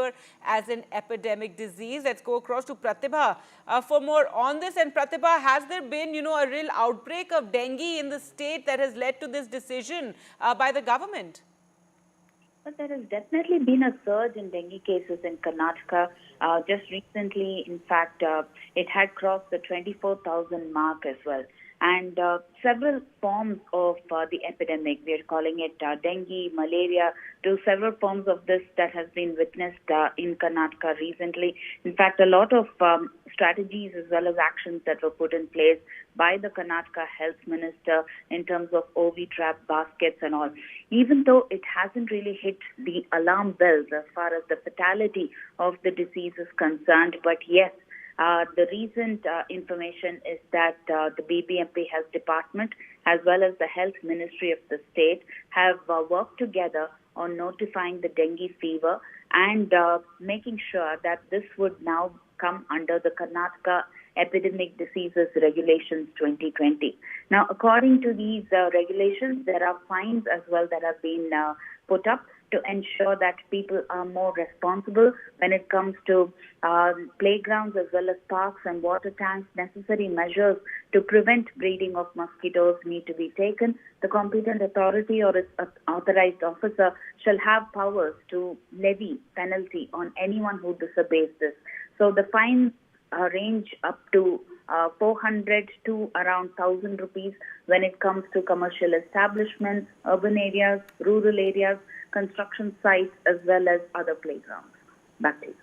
fever as an epidemic disease. Let's go across to Pratibha for more on this. And Pratibha, has there been, a real outbreak of dengue in the state that has led to this decision by the government? But there has definitely been a surge in dengue cases in Karnataka. Just recently, in fact, it had crossed the 24,000 mark as well. And several forms of the epidemic, we are calling it dengue, malaria, to several forms of this that has been witnessed in Karnataka recently. In fact, a lot of strategies as well as actions that were put in place by the Karnataka Health Minister in terms of OV trap baskets and all. Even though it hasn't really hit the alarm bells as far as the fatality of the disease is concerned, but yes, the recent information is that the BBMP Health Department as well as the Health Ministry of the state have worked together on notifying the dengue fever and making sure that this would now come under the Karnataka Epidemic Diseases Regulations 2020. Now, according to these regulations, there are fines as well that have been put up to ensure that people are more responsible when it comes to playgrounds as well as parks and water tanks. Necessary measures to prevent breeding of mosquitoes need to be taken. The competent authority or its authorized officer shall have powers to levy penalty on anyone who disobeys this. So the fines range up to 400 to around 1,000 rupees when it comes to commercial establishments, urban areas, rural areas, construction sites, as well as other playgrounds. Back to you.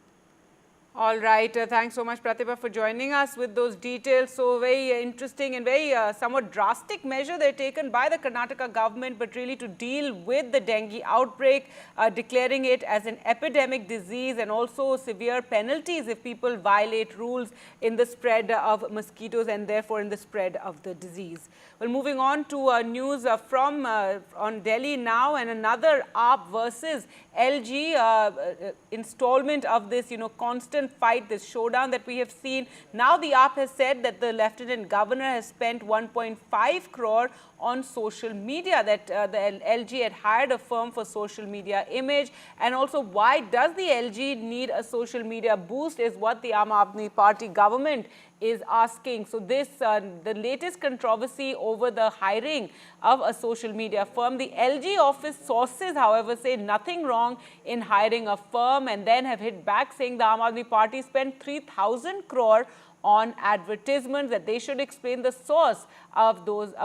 All right. Thanks so much, Pratibha, for joining us with those details. So very interesting and very somewhat drastic measure they're taken by the Karnataka government, but really to deal with the dengue outbreak, declaring it as an epidemic disease and also severe penalties if people violate rules in the spread of mosquitoes and therefore in the spread of the disease. Well, moving on to news from on Delhi now, and another AAP versus LG installment of this, constant fight, this showdown that we have seen. Now the AAP has said that the Lieutenant Governor has spent 1.5 crore on social media, that the LG had hired a firm for social media image. And also, why does the LG need a social media boost is what the Aam Aadmi Party government is asking. So this, the latest controversy over the hiring of a social media firm. The LG office sources, however, say nothing wrong in hiring a firm, and then have hit back saying the Aam Aadmi Party spent 3,000 crore on advertisements, that they should explain the source of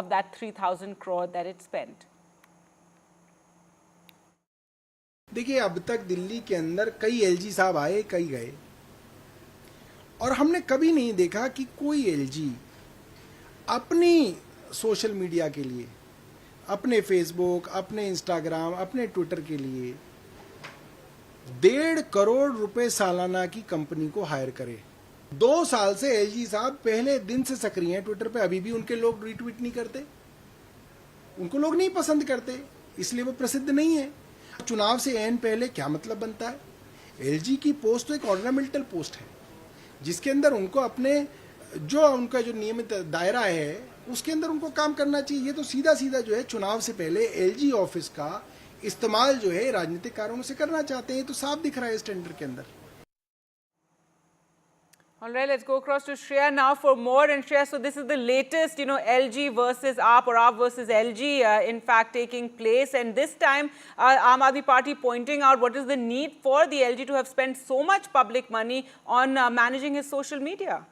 that 3,000 crore that it spent. देखिए, अब तक दिल्ली के अंदर कई LG साहब आए, कई गए, और हमने कभी नहीं देखा कि कोई एलजी अपनी सोशल मीडिया के लिए, अपने फेसबुक, अपने इंस्टाग्राम, अपने ट्विटर के लिए 1.5 करोड़ रुपए सालाना की कंपनी को हायर करे। 2 साल से एलजी साहब पहले दिन से सक्रिय हैं ट्विटर पे, अभी भी उनके लोग रीट्वीट नहीं करते, उनको लोग नहीं पसंद करते, इसलिए वो प्रसिद्ध नहीं है। चुनाव से एन पहले क्या मतलब बनता है? एलजी की पोस्ट तो एक ऑर्नामेंटल पोस्ट है, जिसके अंदर उनको अपने जो उनका जो नियमित दायरा है उसके अंदर उनको काम करना चाहिए। ये तो सीधा सीधा जो है चुनाव से पहले एलजी ऑफिस का इस्तेमाल जो है राजनीतिक कारणों से करना चाहते हैं, तो साफ दिख रहा है इस टेंडर के अंदर। All right, let's go across to Shreya now for more. And Shreya, so this is the latest, LG versus AAP or AAP versus LG, in fact, taking place. And this time, Aam Aadmi Party pointing out what is the need for the LG to have spent so much public money on managing his social media.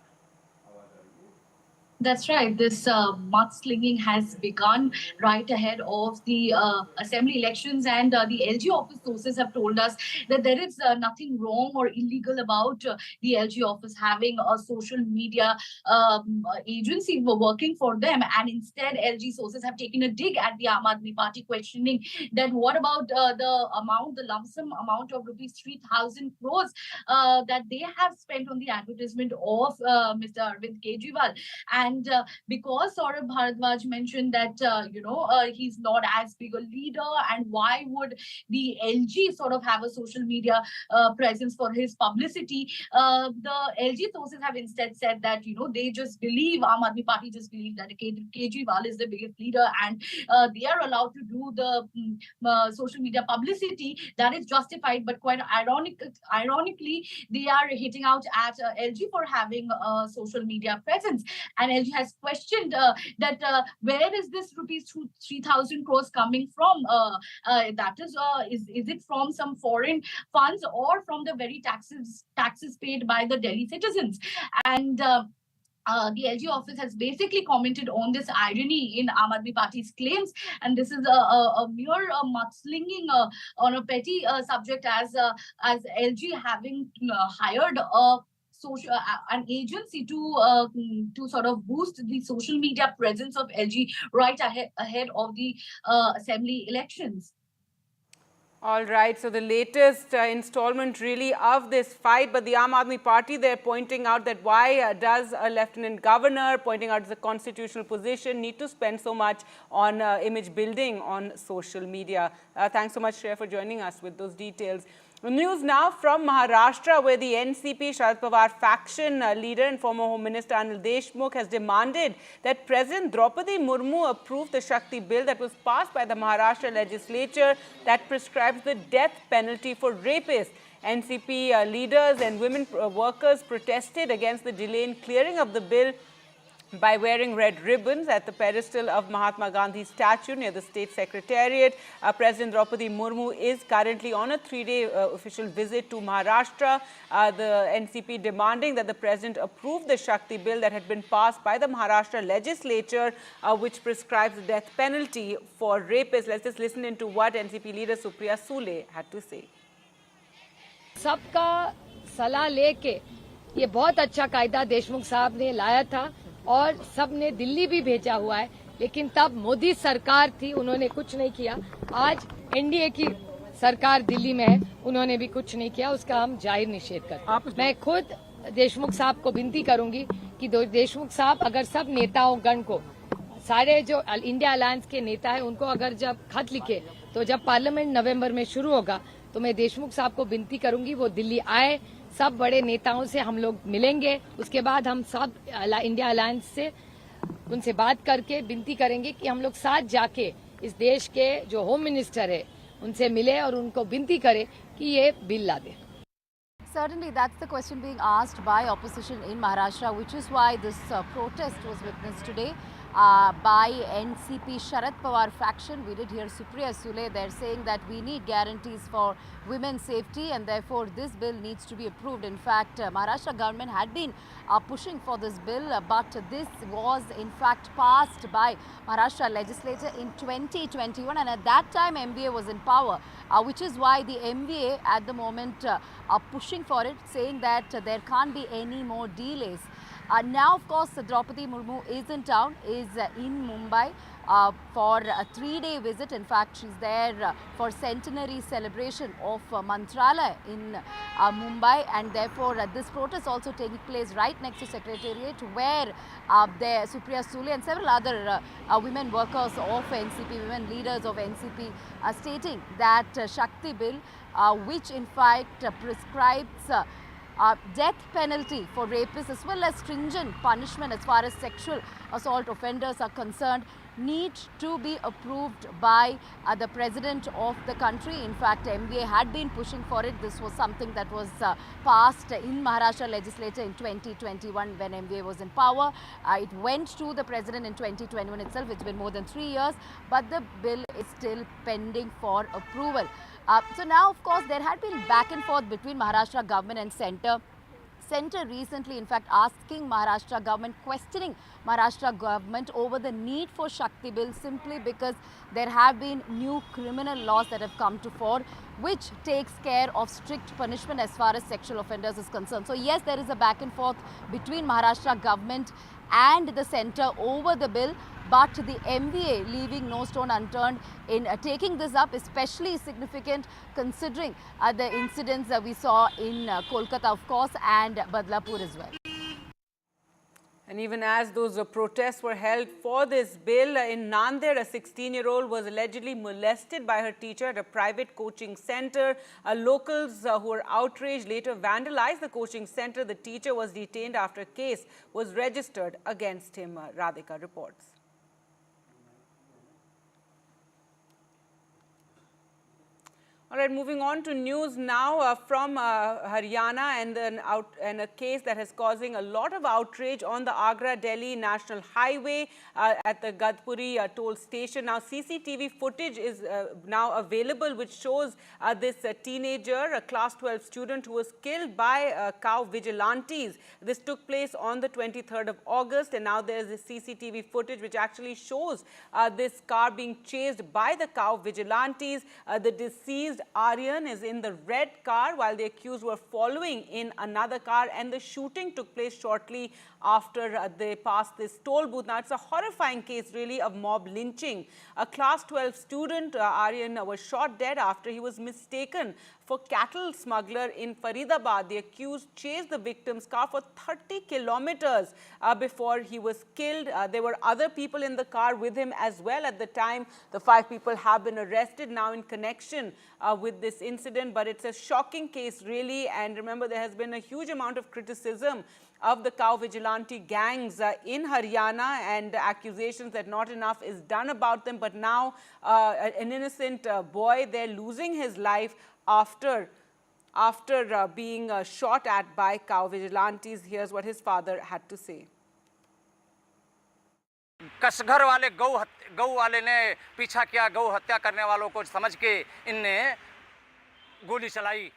That's right. This mudslinging has begun right ahead of the assembly elections, and the LG office sources have told us that there is nothing wrong or illegal about the LG office having a social media agency working for them, and instead LG sources have taken a dig at the Aam Aadmi Party, questioning that what about the lump sum amount of rupees 3,000 crores that they have spent on the advertisement of Mr. Arvind Kejriwal. And And because Saurabh Bharadwaj mentioned that, he's not as big a leader, and why would the LG sort of have a social media presence for his publicity, the LG sources have instead said that, they just believe, Aam Aadmi Party just believes that Kejriwal is the biggest leader, and they are allowed to do the social media publicity that is justified. But quite ironically, they are hitting out at LG for having a social media presence, and LG has questioned that where is this rupees 3,000 crores coming from? That is it from some foreign funds or from the very taxes paid by the Delhi citizens? And the LG office has basically commented on this irony in Aam Aadmi Party's claims, and this is a mere mudslinging on a petty subject, as LG having hired an agency to sort of boost the social media presence of LG right ahead of the assembly elections. All right, so the latest installment really of this fight, but the Aam Aadmi Party, they're pointing out that why does a Lieutenant Governor, pointing out the constitutional position, need to spend so much on image building on social media? Thanks so much, Shreya, for joining us with those details. News now from Maharashtra, where the NCP Sharad Pawar faction leader and former Home Minister Anil Deshmukh has demanded that President Draupadi Murmu approve the Shakti Bill that was passed by the Maharashtra legislature that prescribes the death penalty for rapists. NCP leaders and women workers protested against the delay in clearing of the bill by wearing red ribbons at the pedestal of Mahatma Gandhi's statue near the state secretariat. President Draupadi Murmu is currently on a 3-day official visit to Maharashtra. The NCP demanding that the president approve the Shakti Bill that had been passed by the Maharashtra legislature, which prescribes the death penalty for rapists. Let's just listen into what NCP leader Supriya Sule had to say. सबका सलाह लेके ये बहुत अच्छा कायदा देशमुख साहब ने लाया था और सबने दिल्ली भी भेजा हुआ है, लेकिन तब मोदी सरकार थी, उन्होंने कुछ नहीं किया। आज एनडीए की सरकार दिल्ली में है, उन्होंने भी कुछ नहीं किया, उसका हम जाहिर निषेध करते हैं। मैं खुद देशमुख साहब को विनती करूंगी कि देशमुख साहब अगर सब नेताओं गण को, सारे जो इंडिया अलायंस के नेता है, उनको अगर जब खत लिखे तो जब पार्लियामेंट नवंबर में शुरू होगा तो मैं देशमुख साहब को विनती करूंगी वो दिल्ली आए, सब बड़े नेताओं से हम लोग मिलेंगे, उसके बाद हम सब इंडिया अलायंस से उनसे बात करके विनती करेंगे कि हम लोग साथ जाके इस देश के जो होम मिनिस्टर है उनसे मिले और उनको विनती करें कि ये बिल ला दे। Certainly, that's the question being asked by opposition in Maharashtra, which is why this protest was witnessed today by NCP Sharad Pawar faction. We did hear Supriya Sule. They're saying that we need guarantees for women's safety and therefore this bill needs to be approved. In fact, Maharashtra government had been pushing for this bill, but this was in fact passed by Maharashtra legislature in 2021, and at that time MVA was in power, which is why the MVA at the moment are pushing for it, saying that there can't be any more delays. Now, of course, Draupadi Murmu is in town, is in Mumbai for a 3-day visit. In fact, she's there for centenary celebration of Mantralaya in Mumbai, and therefore this protest also taking place right next to Secretariat, where there Supriya Sule and several other women workers of NCP, women leaders of NCP are stating that Shakti Bill, which in fact prescribes death penalty for rapists as well as stringent punishment as far as sexual assault offenders are concerned, need to be approved by the president of the country. In fact, MVA had been pushing for it. This was something that was passed in Maharashtra legislature in 2021 when MVA was in power. It went to the president in 2021 itself. It's been more than 3 years, but the bill is still pending for approval. So now, of course, there had been back and forth between Maharashtra government and centre. Centre recently, in fact, asking Maharashtra government, questioning Maharashtra government over the need for Shakti Bill simply because there have been new criminal laws that have come to fore, which takes care of strict punishment as far as sexual offenders is concerned. So yes, there is a back and forth between Maharashtra government and the centre over the bill, but the MVA leaving no stone unturned in taking this up, especially significant considering the incidents that we saw in Kolkata, of course, and Badlapur as well. And even as those protests were held for this bill, in Nanded, a 16-year-old was allegedly molested by her teacher at a private coaching center. Locals who were outraged later vandalized the coaching center. The teacher was detained after a case was registered against him, Radhika reports. All right, moving on to news now from Haryana and a case that is causing a lot of outrage on the Agra-Delhi National Highway at the Gadpuri toll station. Now, CCTV footage is now available, which shows this teenager, a class 12 student who was killed by cow vigilantes. This took place on the 23rd of August, and now there's this CCTV footage which actually shows this car being chased by the cow vigilantes. The deceased Aryan is in the red car while the accused were following in another car, and the shooting took place shortly after they passed this toll booth. Now, it's a horrifying case really of mob lynching. A class 12 student, Aryan, was shot dead after he was mistaken for cattle smuggler in Faridabad. The accused chased the victim's car for 30 kilometers before he was killed. There were other people in the car with him as well at the time. The 5 people have been arrested now in connection with this incident, but it's a shocking case really. And remember, there has been a huge amount of criticism of the cow vigilante gangs in Haryana and accusations that not enough is done about them. But now an innocent boy there losing his life after being shot at by cow vigilantes. Here's what his father had to say. कसघर वाले गौ वाले ने पीछा किया, गौ हत्या करने वालों को समझ के इनने गोली चलाई।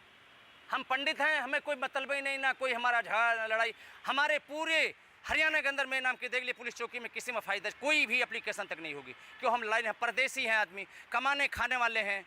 हम पंडित हैं, हमें कोई मतलब ही नहीं, ना कोई हमारा झगड़ा लड़ाई। हमारे पूरे हरियाणा के अंदर मेरे नाम की देख ली पुलिस चौकी में किसी में फायदा कोई भी एप्लीकेशन तक नहीं होगी, क्यों हम लाइन हैं, परदेसी हैं, आदमी कमाने खाने वाले हैं।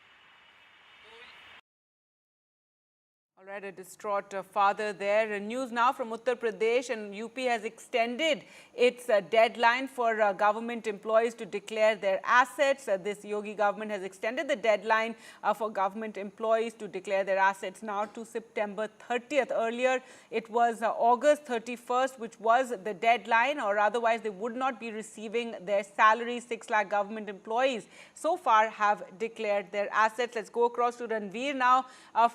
All right, a distraught father there. News now from Uttar Pradesh, and UP has extended its deadline for government employees to declare their assets. This Yogi government has extended the deadline for government employees to declare their assets now to September 30th. Earlier, it was August 31st, which was the deadline, or otherwise they would not be receiving their salaries. 6 lakh government employees so far have declared their assets. Let's go across to Ranveer now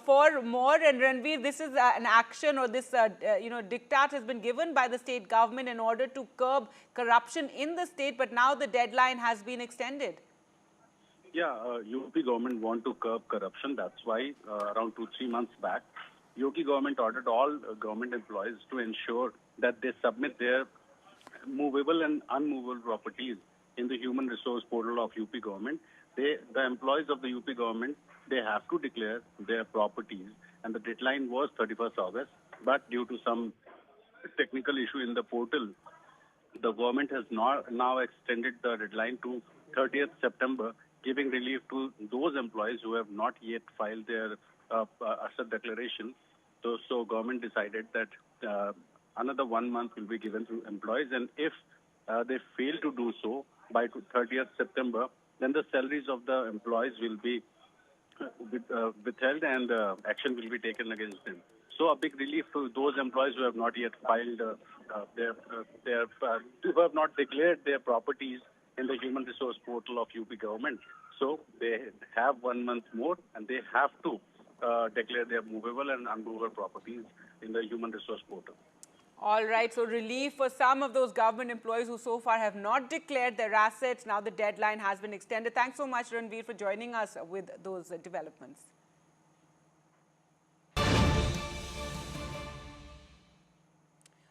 for more. And Ranveer, this is an action, or this diktat has been given by the state government in order to curb corruption in the state, but now the deadline has been extended. Yeah, UP government want to curb corruption. That's why around 2-3 months back, Yogi government ordered all government employees to ensure that they submit their movable and unmovable properties in the human resource portal of UP government. The employees of the UP government, they have to declare their properties, and the deadline was 31st August. But due to some technical issue in the portal, the government has now extended the deadline to 30th September, giving relief to those employees who have not yet filed their asset declaration. So government decided that another 1 month will be given to employees, and if they fail to do so by 30th September, then the salaries of the employees will be withheld and action will be taken against them. So a big relief to those employees who have not yet filed who have not declared their properties in the human resource portal of UP government. So they have 1 month more, and they have to declare their movable and unmovable properties in the human resource portal. All right, so relief for some of those government employees who so far have not declared their assets. Now the deadline has been extended. Thanks so much, Ranveer, for joining us with those developments.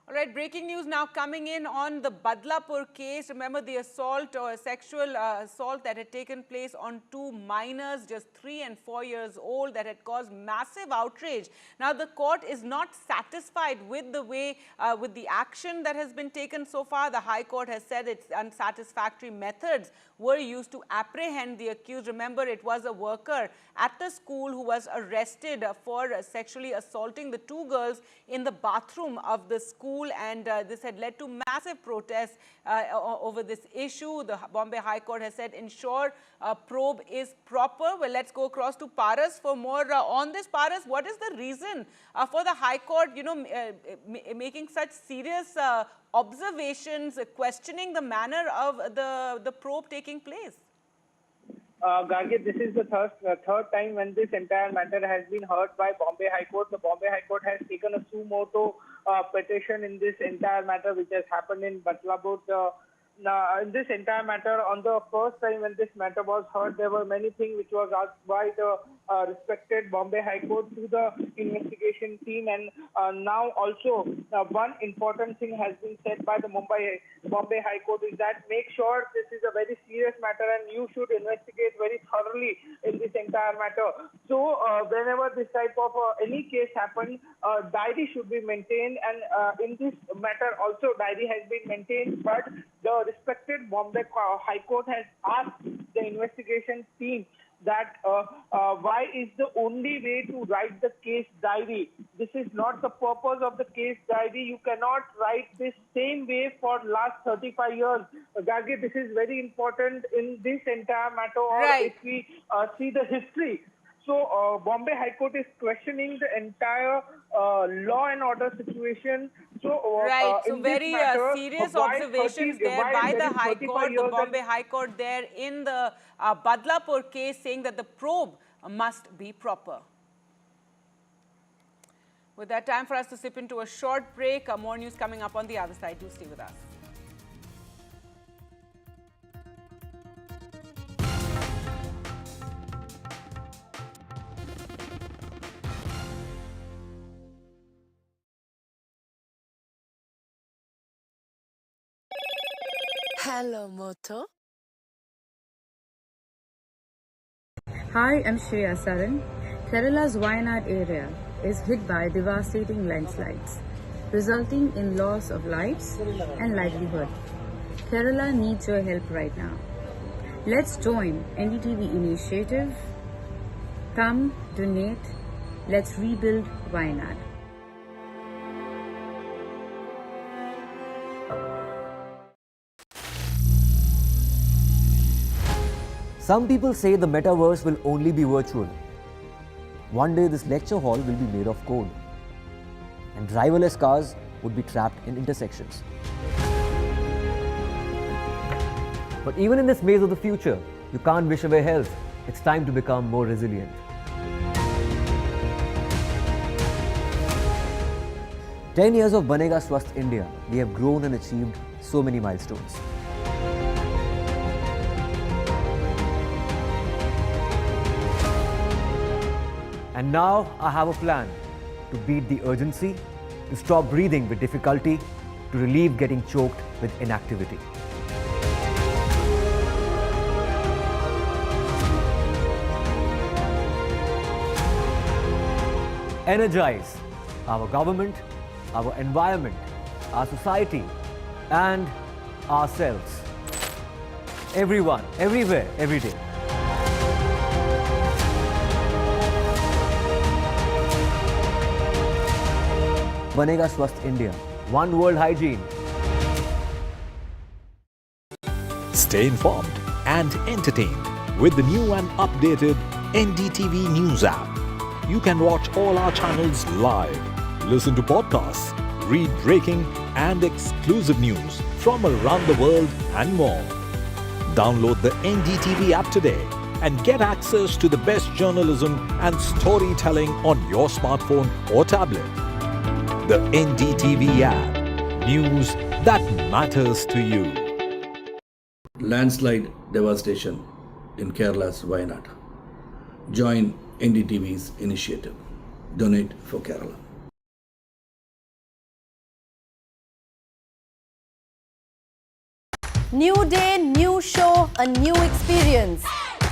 All right, breaking news now coming in on the Badlapur case. Remember the assault or sexual assault that had taken place on 2 minors, just 3 and 4 years old, that had caused massive outrage. Now the court is not satisfied with the way, with the action that has been taken so far. The High Court has said its unsatisfactory methods were used to apprehend the accused. Remember, it was a worker at the school who was arrested for sexually assaulting the 2 girls in the bathroom of the school, and this had led to massive protests over this issue. The Bombay High Court has said ensure probe is proper. Well, let's go across to Paras for more on this. Paras, what is the reason for the High Court, making such serious observations, questioning the manner of the probe taking place? Gargi, this is the third time when this entire matter has been heard by Bombay High Court. The Bombay High Court has taken a suo motu petition in this entire matter, which has happened in Batlapur. In this entire matter, on the first time when this matter was heard, there were many things which was asked by the respected Bombay High Court to the investigation team, and now also one important thing has been said by the Bombay High Court is that make sure this is a very serious matter and you should investigate very thoroughly in this entire matter. So whenever this type of any case happens, diary should be maintained, and in this matter also diary has been maintained, but the respected Bombay High Court has asked the investigation team that why is the only way to write the case diary? This is not the purpose of the case diary. You cannot write this same way for last 35 years. Gargi, this is very important in this entire matter, or right. if we see the history. So Bombay High Court is questioning the entire law and order situation. So, right, so very serious observations there by the High Court, the Bombay High Court there in the Badlapur case, saying that the probe must be proper. With that, time for us to slip into a short break. More news coming up on the other side. Do stay with us. Hello, Moto. Hi, I'm Shreya Saran. Kerala's Wayanad area is hit by devastating landslides, resulting in loss of lives and livelihood. Kerala needs your help right now. Let's join NDTV initiative. Come, donate. Let's rebuild Wayanad. Some people say the metaverse will only be virtual. One day this lecture hall will be made of code, and driverless cars would be trapped in intersections. But even in this maze of the future, you can't wish away health. It's time to become more resilient. "10 years of Banega Swasth India, we have grown and achieved so many milestones. And now I have a plan to beat the urgency, to stop breathing with difficulty, to relieve getting choked with inactivity. Energize our government, our environment, our society, and ourselves. Everyone, everywhere, every day. Banega Swasth India. One world hygiene. Stay informed and entertained with the new and updated NDTV News app. You can watch all our channels live, listen to podcasts, read breaking and exclusive news from around the world and more. Download the NDTV app today and get access to the best journalism and storytelling on your smartphone or tablet. The NDTV app. News that matters to you. Landslide devastation in Kerala's Wayanad. Join NDTV's initiative. Donate for Kerala. New day, new show, a new experience.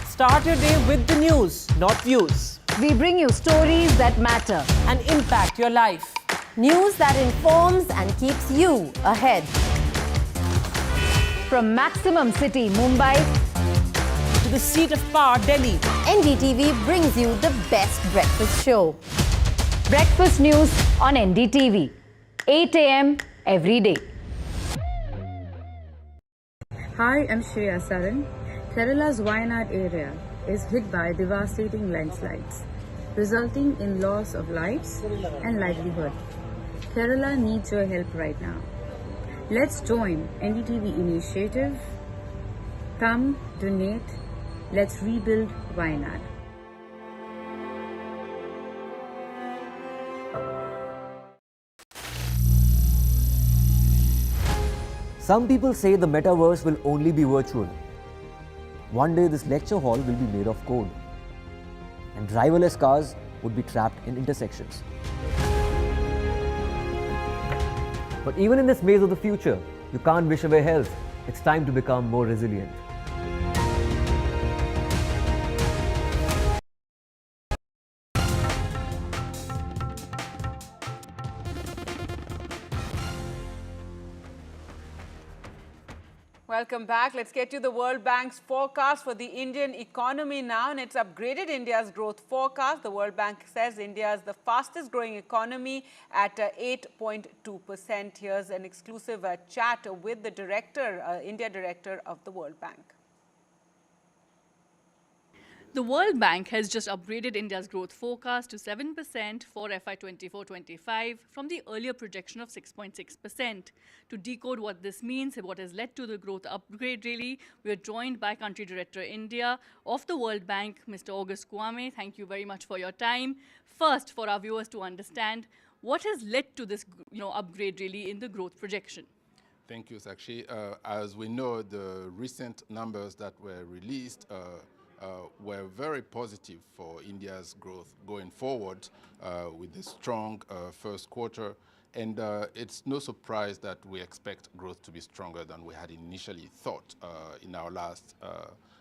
Start your day with the news, not views. We bring you stories that matter and impact your life. News that informs and keeps you ahead. From Maximum City, Mumbai, to the seat of power, Delhi, NDTV brings you the best breakfast show. Breakfast news on NDTV, 8 a.m. every day. Hi, I'm Shreya Saran. Kerala's Wayanad area is hit by devastating landslides, resulting in loss of lives and livelihood. Kerala needs your help right now. Let's join NDTV initiative. Come, donate. Let's rebuild Wayanad. Some people say the metaverse will only be virtual. One day this lecture hall will be made of code, and driverless cars would be trapped in intersections. But even in this maze of the future, you can't wish away health. It's time to become more resilient. Welcome back. Let's get to the World Bank's forecast for the Indian economy now, and it's upgraded India's growth forecast. The World Bank says India is the fastest growing economy at 8.2%. Here's an exclusive chat with the director, India director of the World Bank. The World Bank has just upgraded India's growth forecast to 7% for FY 24-25 from the earlier projection of 6.6%. To decode what this means and what has led to the growth upgrade, really, we are joined by Country Director India of the World Bank, Mr. August Kwame. Thank you very much for your time. First, for our viewers to understand, what has led to this upgrade really in the growth projection? Thank you, Shakti. As we know, the recent numbers that were released were very positive for India's growth going forward with a strong first quarter. And it's no surprise that we expect growth to be stronger than we had initially thought in our last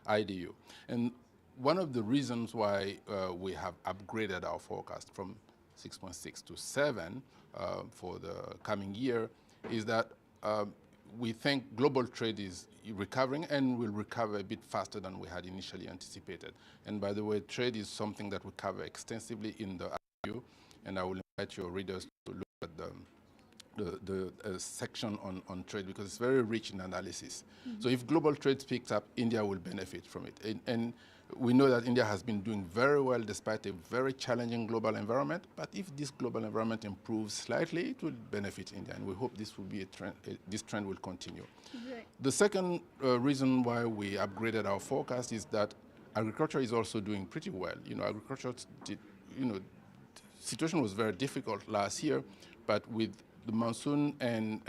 IDU. And one of the reasons why we have upgraded our forecast from 6.6 to 7 for the coming year is that we think global trade is recovering and will recover a bit faster than we had initially anticipated. And by the way, trade is something that we cover extensively in the IDU, and I will invite your readers to look at the section on trade because it's very rich in analysis. Mm-hmm. So if global trade picks up, India will benefit from it. And we know that India has been doing very well despite a very challenging global environment, but if this global environment improves slightly, it will benefit India, and we hope this will be a trend, this trend will continue. Right. The second reason why we upgraded our forecast is that agriculture is also doing pretty well. Agriculture did, situation was very difficult last year, but with the monsoon and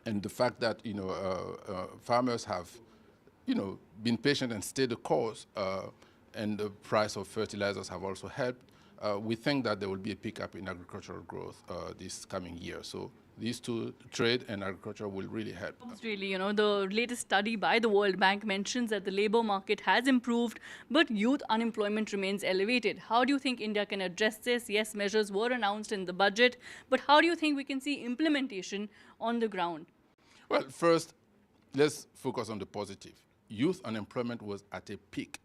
the fact that, farmers have been patient and stayed the course, and the price of fertilizers have also helped. We think that there will be a pickup in agricultural growth this coming year. So these two, trade and agriculture, will really help. Really, the latest study by the World Bank mentions that the labor market has improved, but youth unemployment remains elevated. How do you think India can address this? Yes, measures were announced in the budget, but how do you think we can see implementation on the ground? Well, first, let's focus on the positive. Youth unemployment was at a peak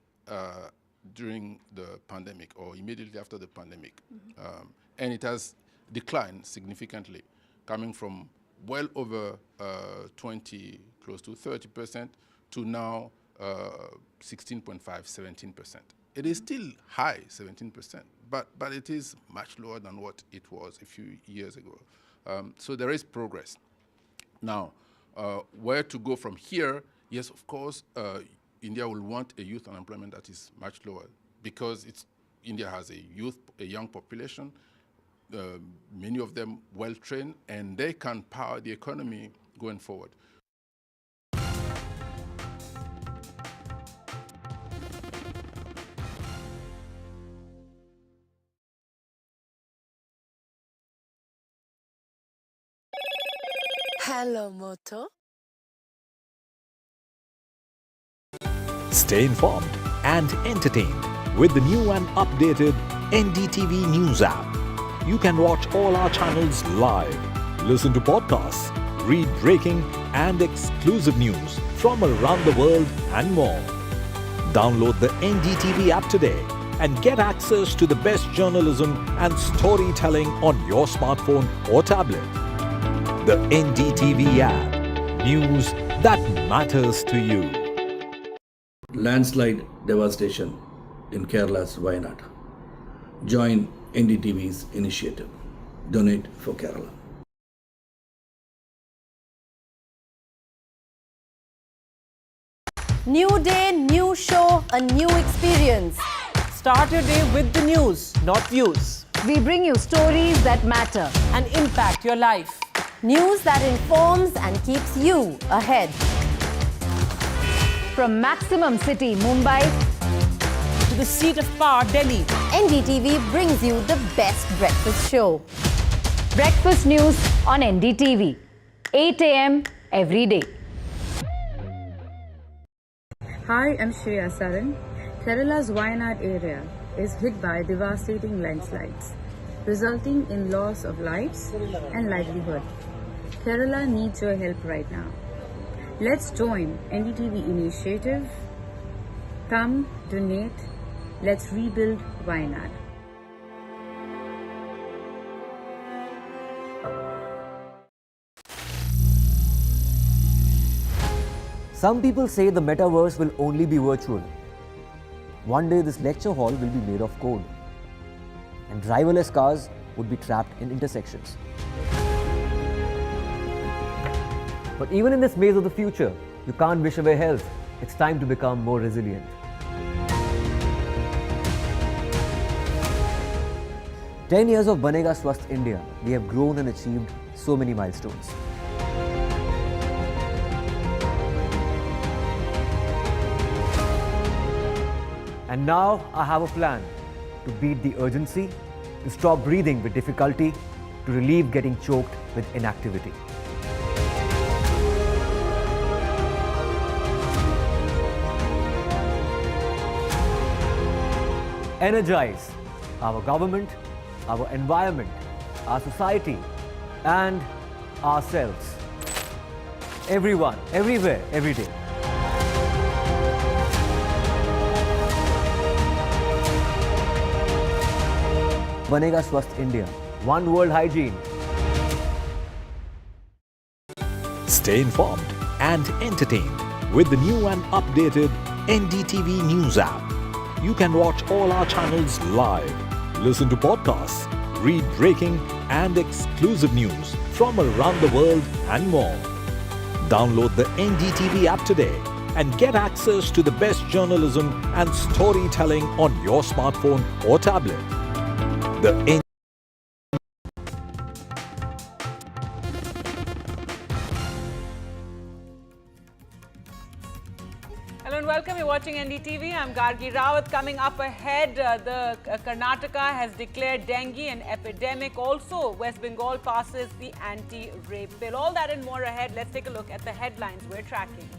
during the pandemic or immediately after the pandemic. Mm-hmm. And it has declined significantly, coming from well over 20, close to 30%, to now 16.5, 17%. It is still high, 17%, but it is much lower than what it was a few years ago. So there is progress. Now, where to go from here? Yes, of course, India will want a youth unemployment that is much lower because India has a young population, many of them well-trained, and they can power the economy going forward. Hello, Moto. Stay informed and entertained with the new and updated NDTV News app. You can watch all our channels live, listen to podcasts, read breaking and exclusive news from around the world and more. Download the NDTV app today and get access to the best journalism and storytelling on your smartphone or tablet. The NDTV app. News that matters to you. Landslide devastation in Kerala's Wayanad. Join NDTV's initiative. Donate for Kerala. New day, new show, a new experience. Start your day with the news, not views. We bring you stories that matter and impact your life. News that informs and keeps you ahead. From Maximum City, Mumbai, to the seat of power, Delhi, NDTV brings you the best breakfast show. breakfast news on NDTV, 8 a.m. every day. Hi, I'm Shreya Saran. Kerala's Wayanad area is hit by devastating landslides, resulting in loss of lives and livelihood. Kerala needs your help right now. Let's join NDTV initiative. Come, donate. Let's rebuild Wayanad. Some people say the metaverse will only be virtual. One day this lecture hall will be made of code, and driverless cars would be trapped in intersections. But even in this maze of the future, you can't wish away health. It's time to become more resilient. "10 years of Banega Swasth India, we have grown and achieved so many milestones. And now I have a plan to beat the urgency, to stop breathing with difficulty, to relieve getting choked with inactivity. Energize our government, our environment, our society, and ourselves. Everyone, everywhere, every day. Banega Swasth India. One world hygiene. Stay informed and entertained with the new and updated NDTV News app. You can watch all our channels live, listen to podcasts, read breaking and exclusive news from around the world and more. Download the NDTV app today and get access to the best journalism and storytelling on your smartphone or tablet. The Hello and welcome. You're watching NDTV. I'm Gargi Rawat. Coming up ahead, the Karnataka has declared dengue an epidemic. Also, West Bengal passes the anti-rape bill. All that and more ahead. Let's take a look at the headlines we're tracking.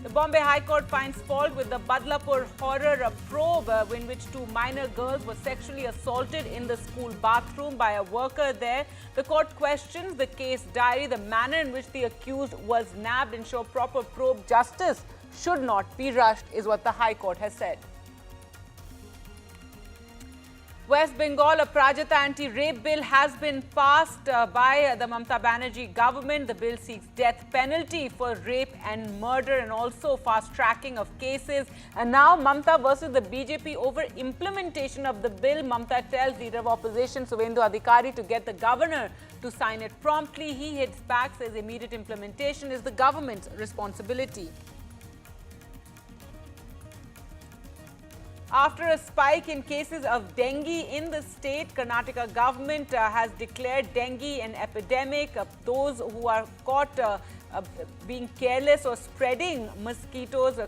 The Bombay High Court finds fault with the Badlapur horror probe in which 2 minor girls were sexually assaulted in the school bathroom by a worker there. The court questions the case diary, the manner in which the accused was nabbed. Ensure proper probe justice should not be rushed, is what the High Court has said. West Bengal, a Prajata anti-rape bill has been passed by the Mamata Banerjee government. The bill seeks death penalty for rape and murder and also fast-tracking of cases. And now Mamata versus the BJP over implementation of the bill. Mamata tells leader of opposition Suvendu Adhikari to get the governor to sign it promptly. He hits back, says immediate implementation is the government's responsibility. After a spike in cases of dengue in the state, Karnataka government has declared dengue an epidemic. Those who are caught being careless or spreading mosquitoes,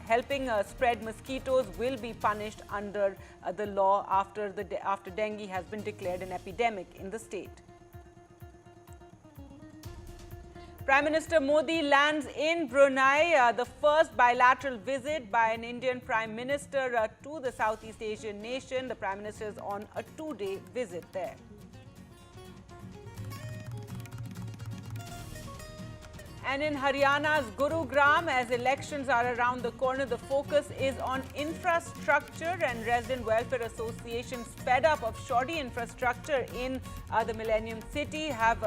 helping spread mosquitoes, will be punished under the law after dengue has been declared an epidemic in the state. Prime Minister Modi lands in Brunei, the first bilateral visit by an Indian Prime Minister to the Southeast Asian nation. The Prime Minister is on a 2-day visit there. And in Haryana's Gurugram, as elections are around the corner, the focus is on infrastructure, and resident welfare associations fed up of shoddy infrastructure in the Millennium City have,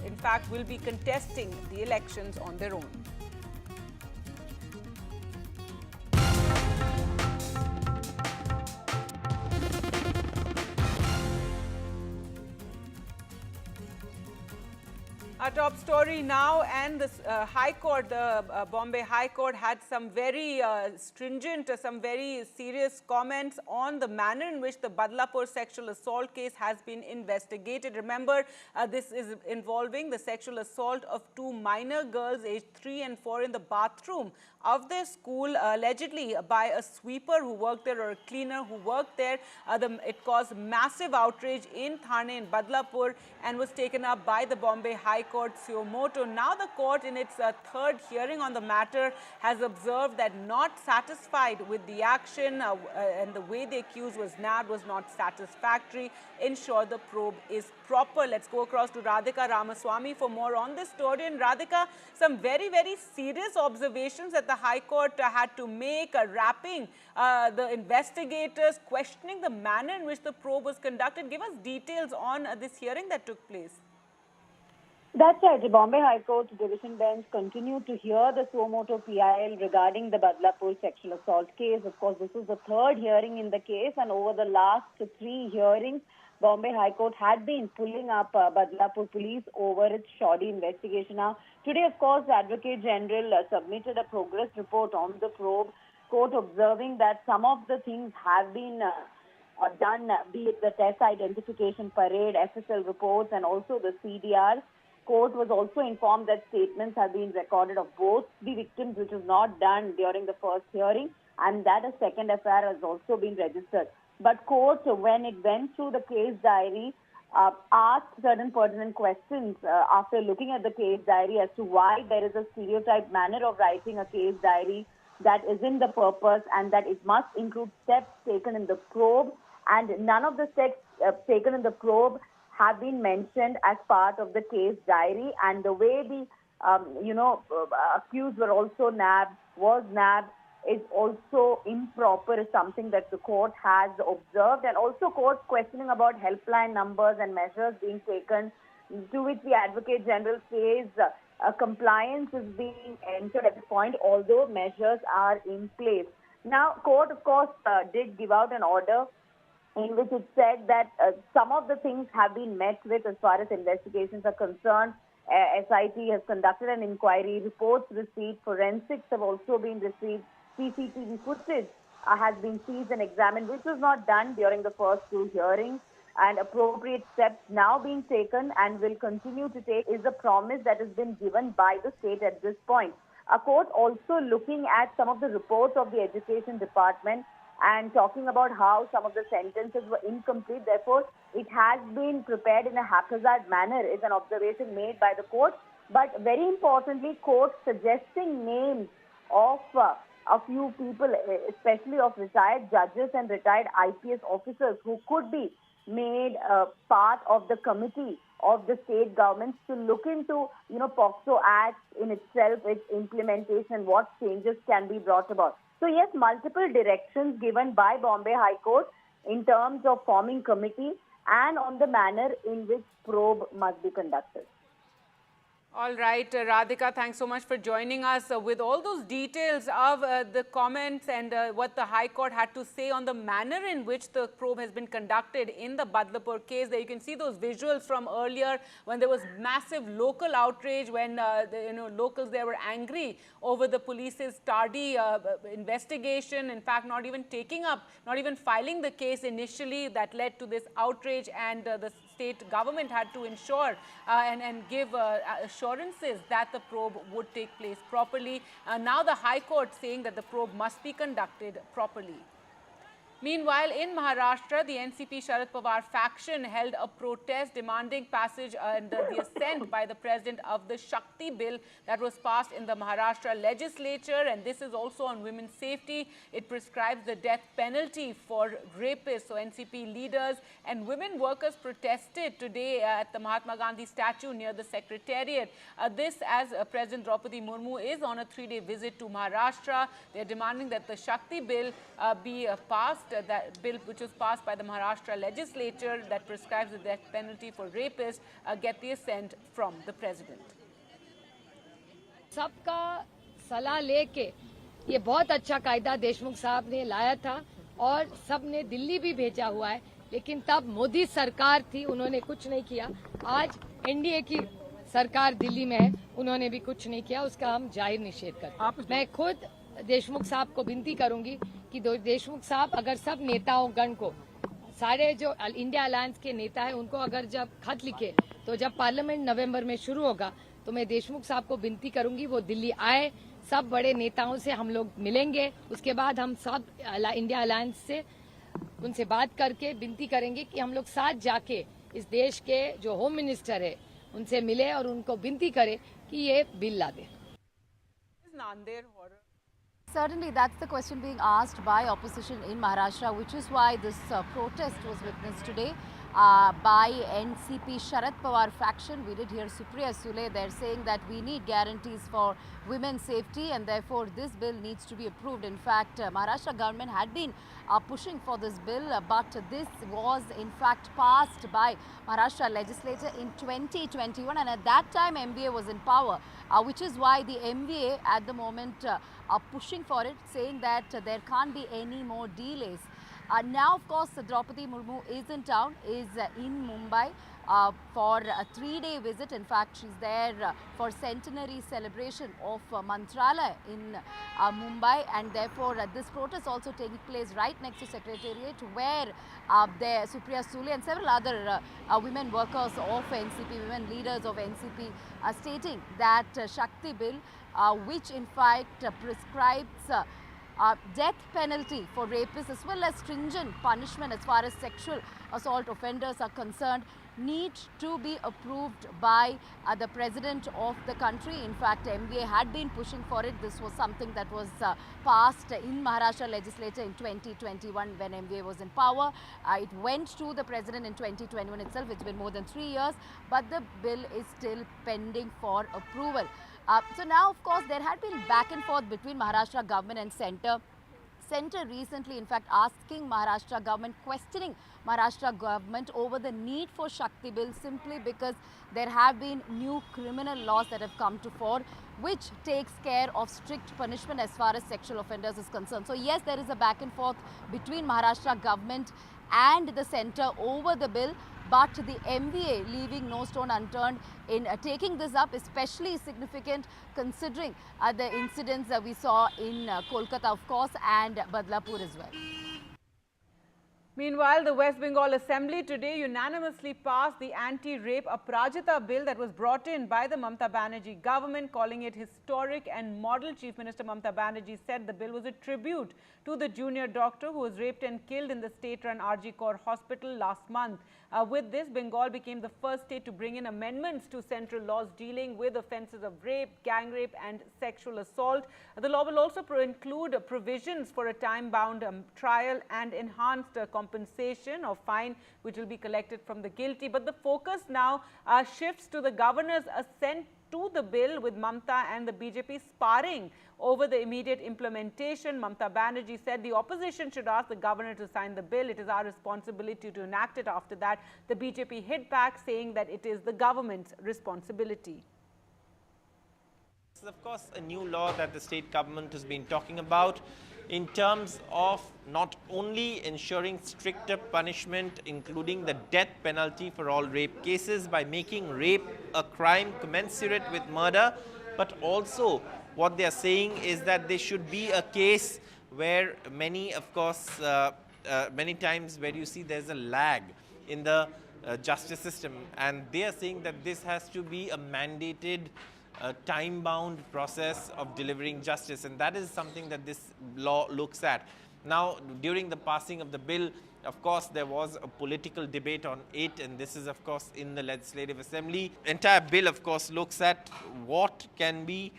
in fact, will be contesting the elections on their own. Our top story now, and the High Court, the Bombay High Court had some very stringent, some very serious comments on the manner in which the Badlapur sexual assault case has been investigated. Remember, this is involving the sexual assault of two minor girls aged 3 and 4 in the bathroom of their school, allegedly by a sweeper who worked there or a cleaner who worked there. It caused massive outrage in Thane in Badlapur and was taken up by the Bombay High Court suo motu. Now the court, in its third hearing on the matter, has observed that not satisfied with the action and the way the accused was nabbed was not satisfactory. Ensure the probe is proper. Let's go across to Radhika Ramaswamy for more on this story. And Radhika, some very, very serious observations that the High Court had to make, wrapping the investigators, questioning the manner in which the probe was conducted. Give us details on this hearing that took place. That's right. The Bombay High Court Division Bench continued to hear the suo motu PIL regarding the Badlapur sexual assault case. Of course, this is the third hearing in the case, and over the last 3 hearings, Bombay High Court had been pulling up Badlapur police over its shoddy investigation. Now, today, of course, the Advocate General submitted a progress report on the probe, court observing that some of the things have been done, be it the test identification parade, FSL reports, and also the CDR. Court was also informed that statements have been recorded of both the victims, which was not done during the first hearing, and that a second FIR has also been registered. But court, when it went through the case diary, asked certain pertinent questions after looking at the case diary as to why there is a stereotyped manner of writing a case diary that isn't the purpose, and that it must include steps taken in the probe, and none of the steps taken in the probe have been mentioned as part of the case diary, and the way the accused were also nabbed is also improper, is something that the court has observed. And also court questioning about helpline numbers and measures being taken, to which the Advocate General says compliance is being ensured at this point, although measures are in place. Now, court, of course, did give out an order in which it said that some of the things have been met with as far as investigations are concerned. SIT has conducted an inquiry, reports received, forensics have also been received, CCTV footage has been seized and examined, which was not done during the first 2 hearings, and appropriate steps now being taken and will continue to take is a promise that has been given by the state at this point. A court also looking at some of the reports of the Education Department and talking about how some of the sentences were incomplete. Therefore, it has been prepared in a haphazard manner, is an observation made by the court. But very importantly, court suggesting names of a few people, especially of retired judges and retired IPS officers who could be made part of the committee of the state governments to look into, POCSO Act in itself, its implementation, what changes can be brought about. So yes, multiple directions given by Bombay High Court in terms of forming committee and on the manner in which probe must be conducted. All right, Radhika, thanks so much for joining us with all those details of the comments and what the High Court had to say on the manner in which the probe has been conducted in the Badlapur case. There you can see those visuals from earlier when there was massive local outrage, when locals there were angry over the police's tardy investigation. In fact, not even filing the case initially, that led to this outrage, and the state government had to ensure and give assurances that the probe would take place properly. Now the High Court saying that the probe must be conducted properly. Meanwhile, in Maharashtra, the NCP Sharad Pawar faction held a protest demanding passage and the assent by the president of the Shakti Bill that was passed in the Maharashtra legislature. And this is also on women's safety. It prescribes the death penalty for rapists. So NCP leaders and women workers protested today at the Mahatma Gandhi statue near the Secretariat. This as President Draupadi Murmu is on a 3-day visit to Maharashtra. They are demanding that the Shakti Bill be passed. That bill which was passed by the Maharashtra legislature that prescribes the death penalty for rapists get the assent from the president. सबका सलाह लेके ये बहुत अच्छा कायदा देशमुख साहब ने लाया था और सबने दिल्ली भी भेजा हुआ है, लेकिन तब मोदी सरकार थी, उन्होंने कुछ नहीं किया। आज एनडीए की सरकार दिल्ली में है, उन्होंने भी कुछ नहीं किया, उसका हम जाहिर निषेध करते हैं। मैं खुद देशमुख साहब को विनती करूंगी कि देशमुख साहब अगर सब नेताओं गण को, सारे जो इंडिया अलायंस के नेता हैं, उनको अगर जब खत लिखे तो जब पार्लियामेंट नवंबर में शुरू होगा तो मैं देशमुख साहब को विनती करूंगी वो दिल्ली आए, सब बड़े नेताओं से हम लोग मिलेंगे, उसके बाद हम सब इंडिया अलायंस से उनसे बात करके विनती करेंगे कि हम लोग साथ जाके इस देश के जो होम मिनिस्टर है उनसे मिले और उनको विनती करें कि ये बिल ला दे। Certainly, that's the question being asked by opposition in Maharashtra, which is why this protest was witnessed today by NCP Sharad Pawar faction. We did hear Supriya Sule. They're saying that we need guarantees for women's safety and therefore this bill needs to be approved. In fact, Maharashtra government had been pushing for this bill, but this was in fact passed by Maharashtra legislature in 2021, and at that time MVA was in power, which is why the MVA at the moment are pushing for it, saying that there can't be any more delays. Now, of course, Draupadi Murmu is in town, is in Mumbai for a 3-day visit. In fact, she's there for centenary celebration of Mantralaya in Mumbai, and therefore this protest also taking place right next to Secretariat, where there Supriya Sule and several other women workers of NCP, women leaders of NCP are stating that Shakti Bill, which in fact prescribes death penalty for rapists as well as stringent punishment as far as sexual assault offenders are concerned, need to be approved by the president of the country. In fact, MVA had been pushing for it. This was something that was passed in Maharashtra legislature in 2021 when MVA was in power. It went to the president in 2021 itself. It's been more than 3 years, but the bill is still pending for approval. So now, of course, there had been back and forth between Maharashtra government and centre. Centre recently, in fact, asking Maharashtra government, questioning Maharashtra government over the need for Shakti Bill simply because there have been new criminal laws that have come to fore, which takes care of strict punishment as far as sexual offenders is concerned. So yes, there is a back and forth between Maharashtra government and the centre over the bill, but the MVA leaving no stone unturned in taking this up, especially significant considering the incidents that we saw in Kolkata, of course, and Badlapur as well. Meanwhile, the West Bengal Assembly today unanimously passed the anti-rape Aparajita bill that was brought in by the Mamata Banerjee government, calling it historic and model. Chief Minister Mamata Banerjee said the bill was a tribute to the junior doctor who was raped and killed in the state-run RG Kaur hospital last month. With this, Bengal became the first state to bring in amendments to central laws dealing with offences of rape, gang rape and sexual assault. The law will also include provisions for a time-bound trial and enhanced compensation or fine which will be collected from the guilty. But the focus now shifts to the governor's assent to the bill, with Mamata and the BJP sparring over the immediate implementation. Mamata Banerjee said the opposition should ask the governor to sign the bill. It is our responsibility to enact it. After that, the BJP hit back, saying that it is the government's responsibility. This is, of course, a new law that the state government has been talking about in terms of not only ensuring stricter punishment, including the death penalty for all rape cases by making rape a crime commensurate with murder, but also what they are saying is that there should be a case where many, of course, many times where you see there's a lag in the justice system, and they are saying that this has to be a mandated time-bound process of delivering justice, and that is something that this law looks at. Now, during the passing of the bill, of course, there was a political debate on it, and this is, of course, in the Legislative Assembly. Entire bill, of course, looks at what can be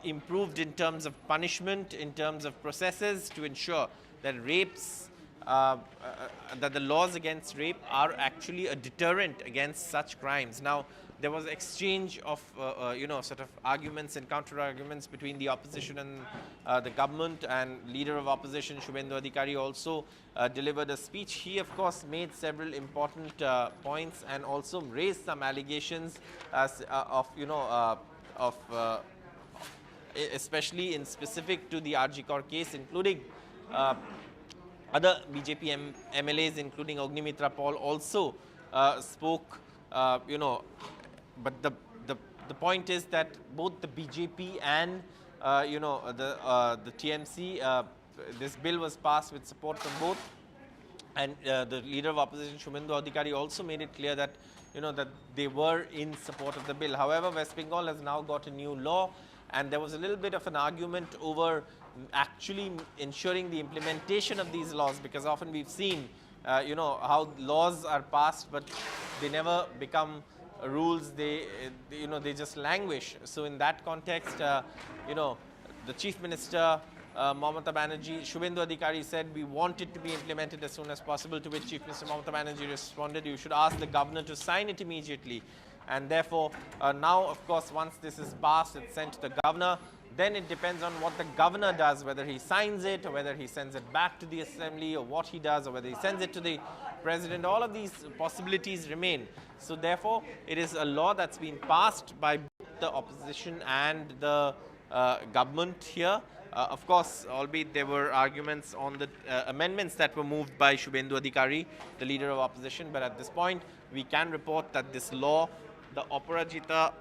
improved in terms of punishment, in terms of processes to ensure that rapes, that the laws against rape are actually a deterrent against such crimes. Now, there was exchange of, sort of arguments and counter-arguments between the opposition and the government, and leader of opposition, Shubhendu Adhikari, also delivered a speech. He, of course, made several important points and also raised some allegations especially in specific to the RG Kaur case, including other BJP MLAs, including Ognimitra Paul, also spoke, but the point is that both the BJP and the TMC, this bill was passed with support from both, and the leader of opposition Shubhendu Adhikari also made it clear that that they were in support of the bill. However, West Bengal has now got a new law, and there was a little bit of an argument over actually ensuring the implementation of these laws, because often we've seen how laws are passed but they never become rules. They just languish. So in that context, the Chief Minister Mamata Banerjee, Shubhendu Adhikari said we want it to be implemented as soon as possible, to which Chief Minister Mamata Banerjee responded, you should ask the governor to sign it immediately. And therefore, now, of course, once this is passed, it's sent to the governor. Then it depends on what the governor does, whether he signs it or whether he sends it back to the assembly, or what he does, or whether he sends it to the president. All of these possibilities remain. So therefore, it is a law that's been passed by both the opposition and the government here. Of course, albeit there were arguments on the amendments that were moved by Shubhendu Adhikari, the leader of opposition. But at this point, we can report that this law, the Aparajita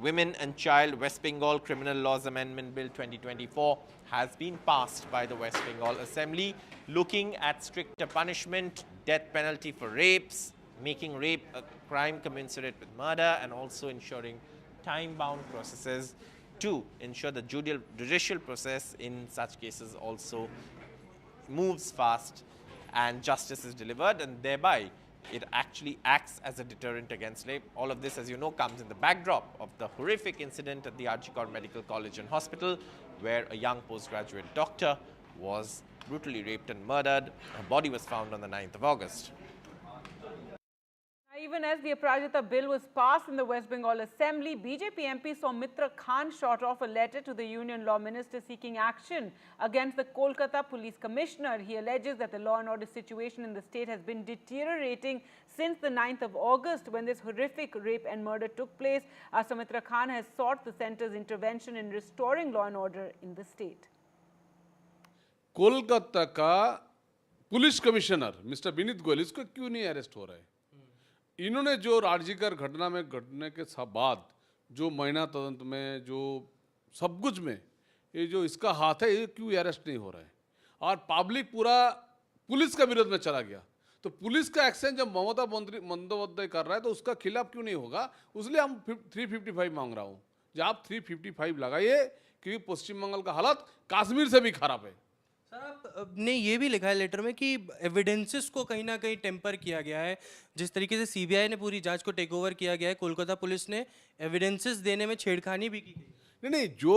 Women and Child West Bengal Criminal Laws Amendment Bill 2024, has been passed by the West Bengal Assembly, looking at stricter punishment, death penalty for rapes, making rape a crime commensurate with murder, and also ensuring time-bound processes to ensure the judicial process in such cases also moves fast and justice is delivered, and thereby it actually acts as a deterrent against rape. All of this, as you know, comes in the backdrop of the horrific incident at the RG Kaur Medical College and Hospital, where a young postgraduate doctor was brutally raped and murdered. Her body was found on the 9th of August. Even as the Aparajita bill was passed in the West Bengal Assembly, BJP MP Soumitra Khan shot off a letter to the Union Law Minister seeking action against the Kolkata Police Commissioner. He alleges that the law and order situation in the state has been deteriorating since the 9th of August, when this horrific rape and murder took place. Soumitra Khan has sought the centre's intervention in restoring law and order in the state. Kolkata का police commissioner Mr Vineet Goyal, इसको क्यों नहीं arrest हो रहा है? इन्होंने जो आरजीकर घटना में घटने के बाद जो महीना तदंत में जो सब कुछ में ये जो इसका हाथ है, ये क्यों अरेस्ट नहीं हो रहा है? और पब्लिक पूरा पुलिस का विरोध में चला गया, तो पुलिस का एक्शन जब ममता बंदोबस्त कर रहा है तो उसका खिलाफ क्यों नहीं होगा? उसलिए हम 355 मांग रहा हूँ। जब आप 355 लगाइए, क्योंकि पश्चिम बंगाल का हालत कश्मीर से भी खराब है। सर, आपने ये भी लिखा है लेटर में कि एविडेंसेस को कहीं ना कहीं टेम्पर किया गया है। जिस तरीके से सीबीआई ने पूरी जांच को टेक ओवर किया गया है, कोलकाता पुलिस ने एविडेंसेस देने में छेड़खानी भी की गई। नहीं, जो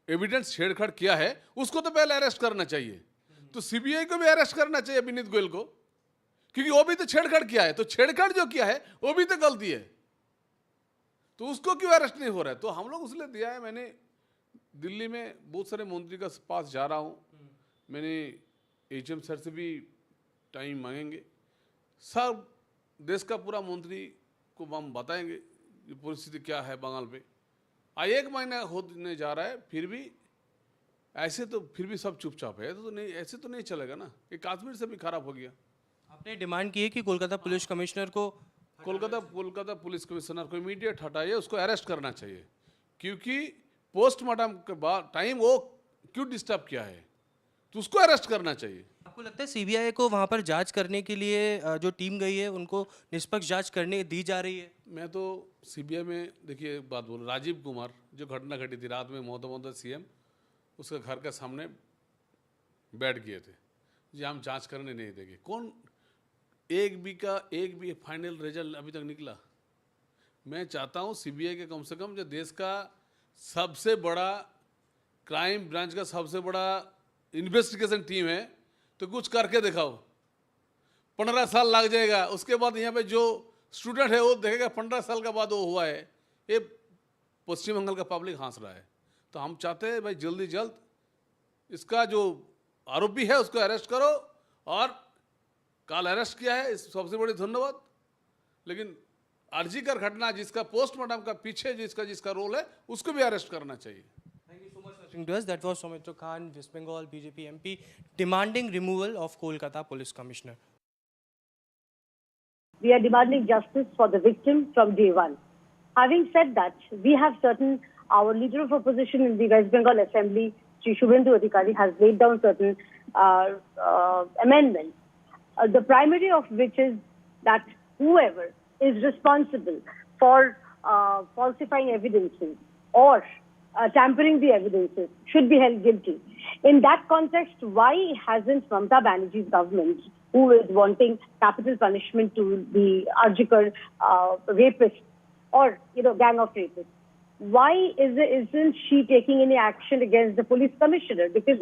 एविडेंस छेड़छाड़ किया है उसको तो पहले अरेस्ट करना चाहिए, तो सीबीआई को भी अरेस्ट करना चाहिए विनीत गोयल को, क्योंकि वो भी तो छेड़छाड़ किया है। तो छेड़छाड़ जो किया है वो भी तो गलती है, तो उसको क्यों अरेस्ट नहीं हो रहा है? तो हम लोग उसलिए दिया है। मैंने दिल्ली में बहुत सारे मंत्री का पास जा रहा हूँ, मैंने एचएम सर से भी टाइम मांगेंगे। सब देश का पूरा मंत्री को हम बताएंगे कि परिस्थिति क्या है बंगाल पे। एक महीना होने जा रहा है, फिर भी ऐसे तो फिर भी सब चुपचाप है, तो नहीं, ऐसे तो नहीं चलेगा ना। ये कश्मीर से भी खराब हो गया। आपने डिमांड की है कि कोलकाता पुलिस कमिश्नर को कोलकाता पुलिस कमिश्नर को इमीडिएट हटाइए, उसको अरेस्ट करना चाहिए, क्योंकि पोस्टमार्टम के बाद टाइम वो क्यों डिस्टर्ब किया है, तो उसको अरेस्ट करना चाहिए। आपको लगता है सीबीआई को वहां पर जांच करने के लिए जो टीम गई है उनको निष्पक्ष जांच करने दी जा रही है? मैं तो सीबीआई में, देखिए एक बात बोलूँ, राजीव कुमार जो घटना घटी थी रात में, ममता सीएम उसके घर के सामने बैठ गए थे जी हम जांच करने नहीं देंगे। कौन एक भी फाइनल रिजल्ट अभी तक निकला? मैं चाहता हूं सीबीआई के कम से कम जो देश का सबसे बड़ा क्राइम ब्रांच का सबसे बड़ा इन्वेस्टिगेशन टीम है तो कुछ करके दिखाओ। 15 साल लग जाएगा, उसके बाद यहाँ पे जो स्टूडेंट है वो देखेगा 15 साल के बाद वो हुआ है। ये पश्चिम बंगाल का पब्लिक हंस रहा है। तो हम चाहते हैं भाई जल्दी जल्द इसका जो आरोपी है उसको अरेस्ट करो, और कल अरेस्ट किया है, इस सबसे बड़ी धन्यवाद। लेकिन आरजीकर घटना जिसका पोस्टमार्टम का पीछे जिसका रोल है उसको भी अरेस्ट करना चाहिए। To us. That was Soumitra Khan, West Bengal BJP MP, demanding removal of Kolkata Police Commissioner. We are demanding justice for the victim from day one. Having said that, we have our leader of opposition in the West Bengal Assembly, Shri Shubhendu Adhikari, has laid down certain amendments. The primary of which is that whoever is responsible for falsifying evidences or tampering the evidences should be held guilty. In that context, why hasn't Mamata Banerjee's government, who is wanting capital punishment to the Arjikar rapists or gang of rapists, why isn't she taking any action against the police commissioner? Because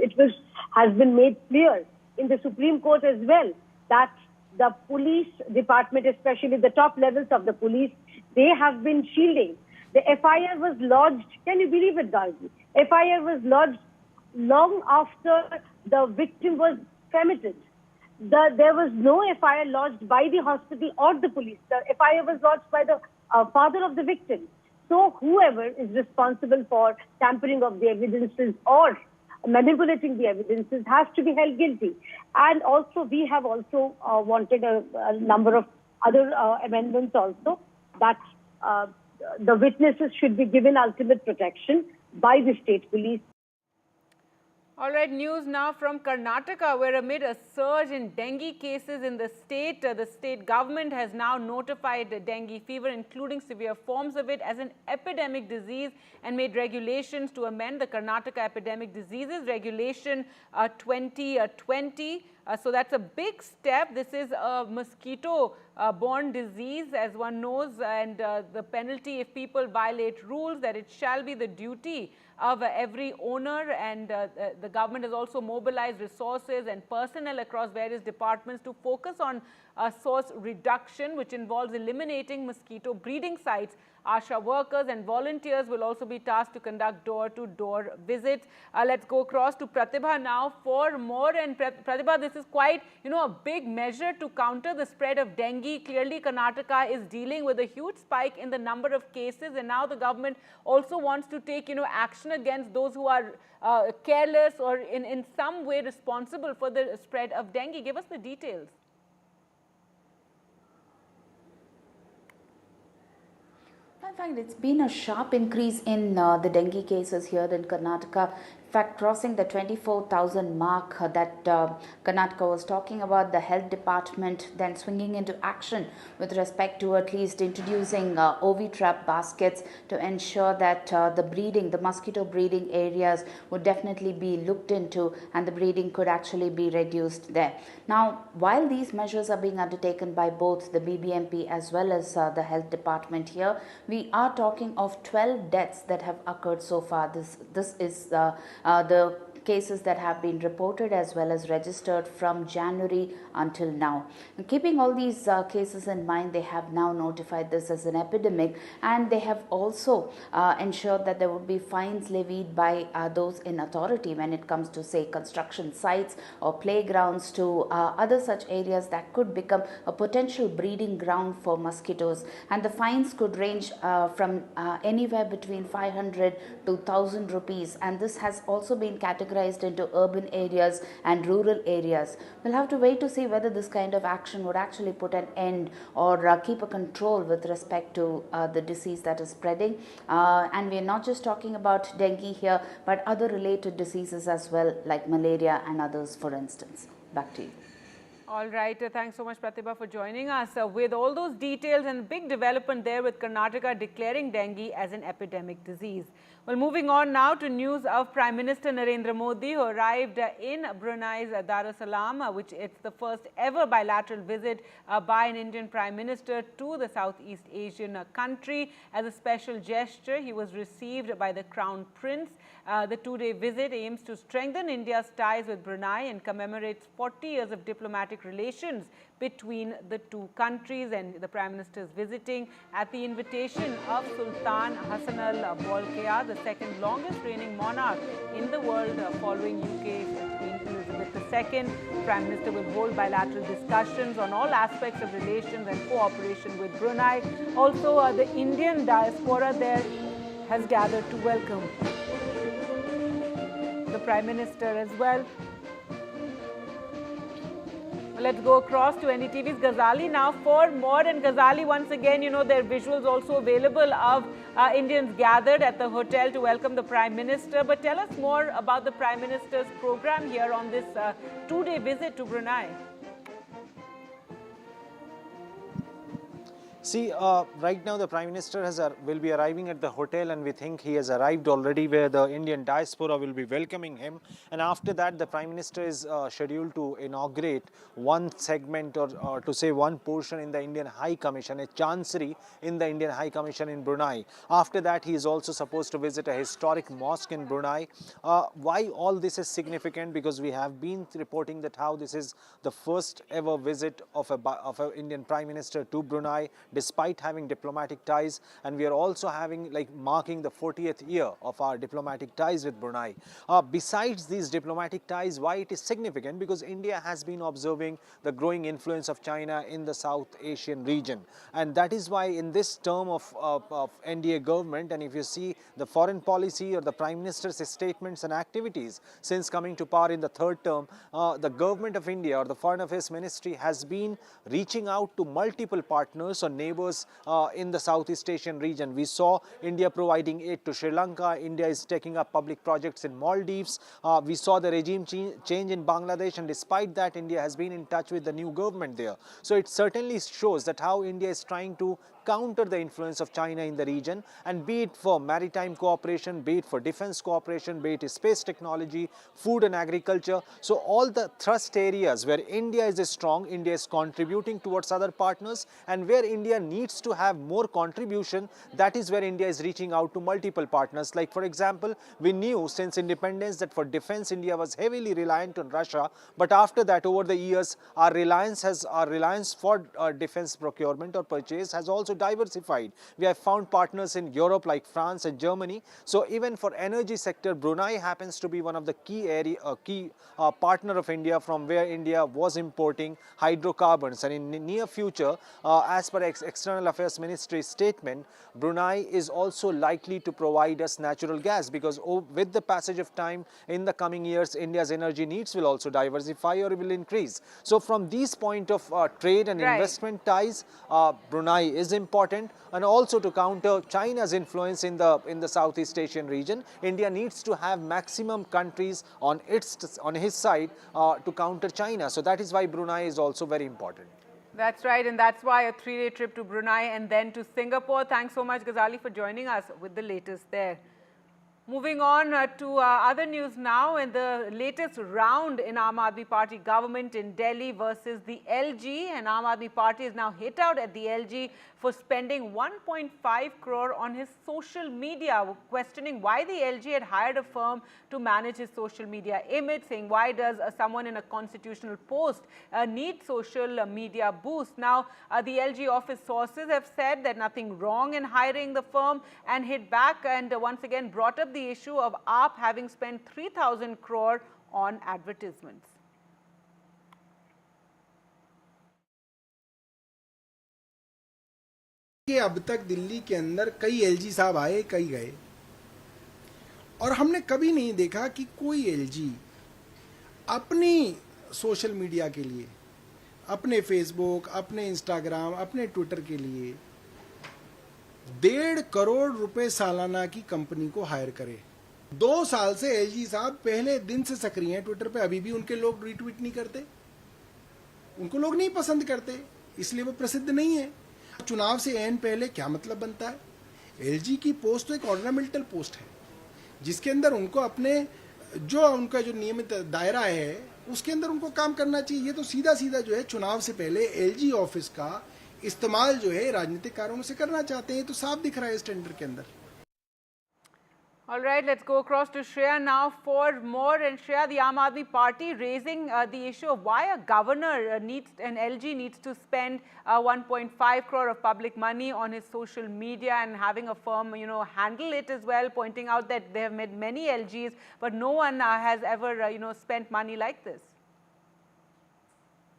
has been made clear in the Supreme Court as well that the police department, especially the top levels of the police, they have been shielding. The FIR was lodged, can you believe it, Gargi? FIR was lodged long after the victim was cremated. There was no FIR lodged by the hospital or the police. The FIR was lodged by the father of the victim. So whoever is responsible for tampering of the evidences or manipulating the evidences has to be held guilty. And also, we have also wanted a number of other amendments also, that the witnesses should be given ultimate protection by the state police. All right, news now from Karnataka, where amid a surge in dengue cases in the state government has now notified dengue fever, including severe forms of it, as an epidemic disease and made regulations to amend the Karnataka Epidemic Diseases Regulation 2020. So that's a big step. This is a mosquito-borne disease, as one knows, and the penalty if people violate rules, that it shall be the duty of every owner, and the government has also mobilized resources and personnel across various departments to focus on source reduction, which involves eliminating mosquito breeding sites. ASHA workers and volunteers will also be tasked to conduct door-to-door visits. Let's go across to Pratibha now for more. And Pratibha, this is quite, a big measure to counter the spread of dengue. Clearly, Karnataka is dealing with a huge spike in the number of cases, and now the government also wants to take, action against those who are careless or in some way responsible for the spread of dengue. Give us the details. In fact, it's been a sharp increase in the dengue cases here in Karnataka. In fact, crossing the 24,000 mark that Karnataka was talking about, the health department then swinging into action with respect to at least introducing OV trap baskets to ensure that the mosquito breeding areas would definitely be looked into and the breeding could actually be reduced there. Now, while these measures are being undertaken by both the BBMP as well as the health department here, we are talking of 12 deaths that have occurred so far. This is the cases that have been reported as well as registered from January until now. And keeping all these cases in mind, they have now notified this as an epidemic, and they have also ensured that there would be fines levied by those in authority when it comes to, say, construction sites or playgrounds to other such areas that could become a potential breeding ground for mosquitoes. And the fines could range from anywhere between 500 to 1,000 rupees, and this has also been categorized into urban areas and rural areas. We'll have to wait to see whether this kind of action would actually put an end or keep a control with respect to the disease that is spreading. And we're not just talking about dengue here, but other related diseases as well, like malaria and others, for instance. Back to you. All right. Thanks so much, Pratibha, for joining us. With all those details and big development there with Karnataka declaring dengue as an epidemic disease. Well, moving on now to news of Prime Minister Narendra Modi, who arrived in Brunei's Dar es Salaam, which it's the first ever bilateral visit by an Indian Prime Minister to the Southeast Asian country. As a special gesture, he was received by the Crown Prince. The two-day visit aims to strengthen India's ties with Brunei and commemorates 40 years of diplomatic relations between the two countries. And the Prime Minister is visiting at the invitation of Sultan Hassan Al Bolkiah, the second longest reigning monarch in the world following UK Queen Elizabeth II. The Prime Minister will hold bilateral discussions on all aspects of relations and cooperation with Brunei. Also, the Indian diaspora there has gathered to welcome the Prime Minister as well. Let's go across to NDTV's Ghazali now for more. And Ghazali, once again, there are visuals also available of Indians gathered at the hotel to welcome the Prime Minister. But tell us more about the Prime Minister's program here on this two-day visit to Brunei. See, right now the Prime Minister will be arriving at the hotel, and we think he has arrived already, where the Indian diaspora will be welcoming him. And after that, the Prime Minister is scheduled to inaugurate one segment or to say one portion in the Indian High Commission, a chancery in the Indian High Commission in Brunei. After that, he is also supposed to visit a historic mosque in Brunei. Why all this is significant? Because we have been reporting that how this is the first ever visit of an Indian Prime Minister to Brunei, despite having diplomatic ties, and we are also having marking the 40th year of our diplomatic ties with Brunei. Besides these diplomatic ties, why it is significant? Because India has been observing the growing influence of China in the South Asian region, and that is why in this term of NDA government, and if you see the foreign policy or the Prime Minister's statements and activities since coming to power in the third term, the government of India or the Foreign Affairs Ministry has been reaching out to multiple partners or neighbors in the Southeast Asian region. We saw India providing aid to Sri Lanka. India is taking up public projects in Maldives. We saw the regime change in Bangladesh, and despite that, India has been in touch with the new government there. So it certainly shows that how India is trying to counter the influence of China in the region, and be it for maritime cooperation, be it for defense cooperation, be it space technology, food and agriculture. So all the thrust areas where India is strong, India is contributing towards other partners, and where India needs to have more contribution, that is where India is reaching out to multiple partners. Like for example, we knew since independence that for defense India was heavily reliant on Russia, but after that over the years our reliance for defense procurement or purchase has also diversified. We have found partners in Europe like France and Germany. So even for energy sector, Brunei happens to be one of the key partner of India, from where India was importing hydrocarbons. And in the near future, as per External Affairs Ministry statement, Brunei is also likely to provide us natural gas, because with the passage of time in the coming years, India's energy needs will also diversify or will increase. So from these point of trade and investment ties, Brunei is important, and also to counter China's influence in the Southeast Asian region, India needs to have maximum countries on his side to counter China. So that is why Brunei is also very important. That's right, and that's why a three-day trip to Brunei and then to Singapore. Thanks so much, Ghazali, for joining us with the latest there. Moving on to other news now, and the latest round in Aam Aadmi Party government in Delhi versus the LG, and Aam Aadmi Party is now hit out at the LG for spending 1.5 crore on his social media, questioning why the LG had hired a firm to manage his social media image, saying why does someone in a constitutional post need social media boost. Now, the LG office sources have said that nothing wrong in hiring the firm, and hit back and once again brought up the issue of AAP having spent 3,000 crore on advertisements. अब तक दिल्ली के अंदर कई LG साहब आए, कई गए, और हमने कभी नहीं देखा कि कोई एलजी अपनी सोशल मीडिया के लिए, अपने फेसबुक, अपने इंस्टाग्राम, अपने ट्विटर के लिए 1.5 करोड़ रुपए सालाना की कंपनी को हायर करे। 2 साल से एलजी साहब पहले दिन से सक्रिय हैं ट्विटर पे, अभी भी उनके लोग रीट्वीट नहीं करते। उनको लोग नहीं पसंद करते, इसलिए वो प्रसिद्ध नहीं है। चुनाव से ऐन पहले क्या मतलब बनता है? एलजी की पोस्ट तो एक ऑर्नामेंटल पोस्ट है, जिसके अंदर उनको अपने उनका जो नियमित दायरा है उसके अंदर उनको काम करना चाहिए। ये तो सीधा सीधा जो है चुनाव से पहले एलजी ऑफिस का इस्तेमाल जो है राजनीतिक कारणों से करना चाहते हैं। तो साफ दिख रहा है इस टेंडर के अंदर। All right, let's go across to Shreya now for more. And Shreya, the Aam Aadmi Party raising the issue of why a governor an LG needs to spend 1.5 crore of public money on his social media and having a firm, handle it as well, pointing out that they have made many LGs, but no one has ever, spent money like this.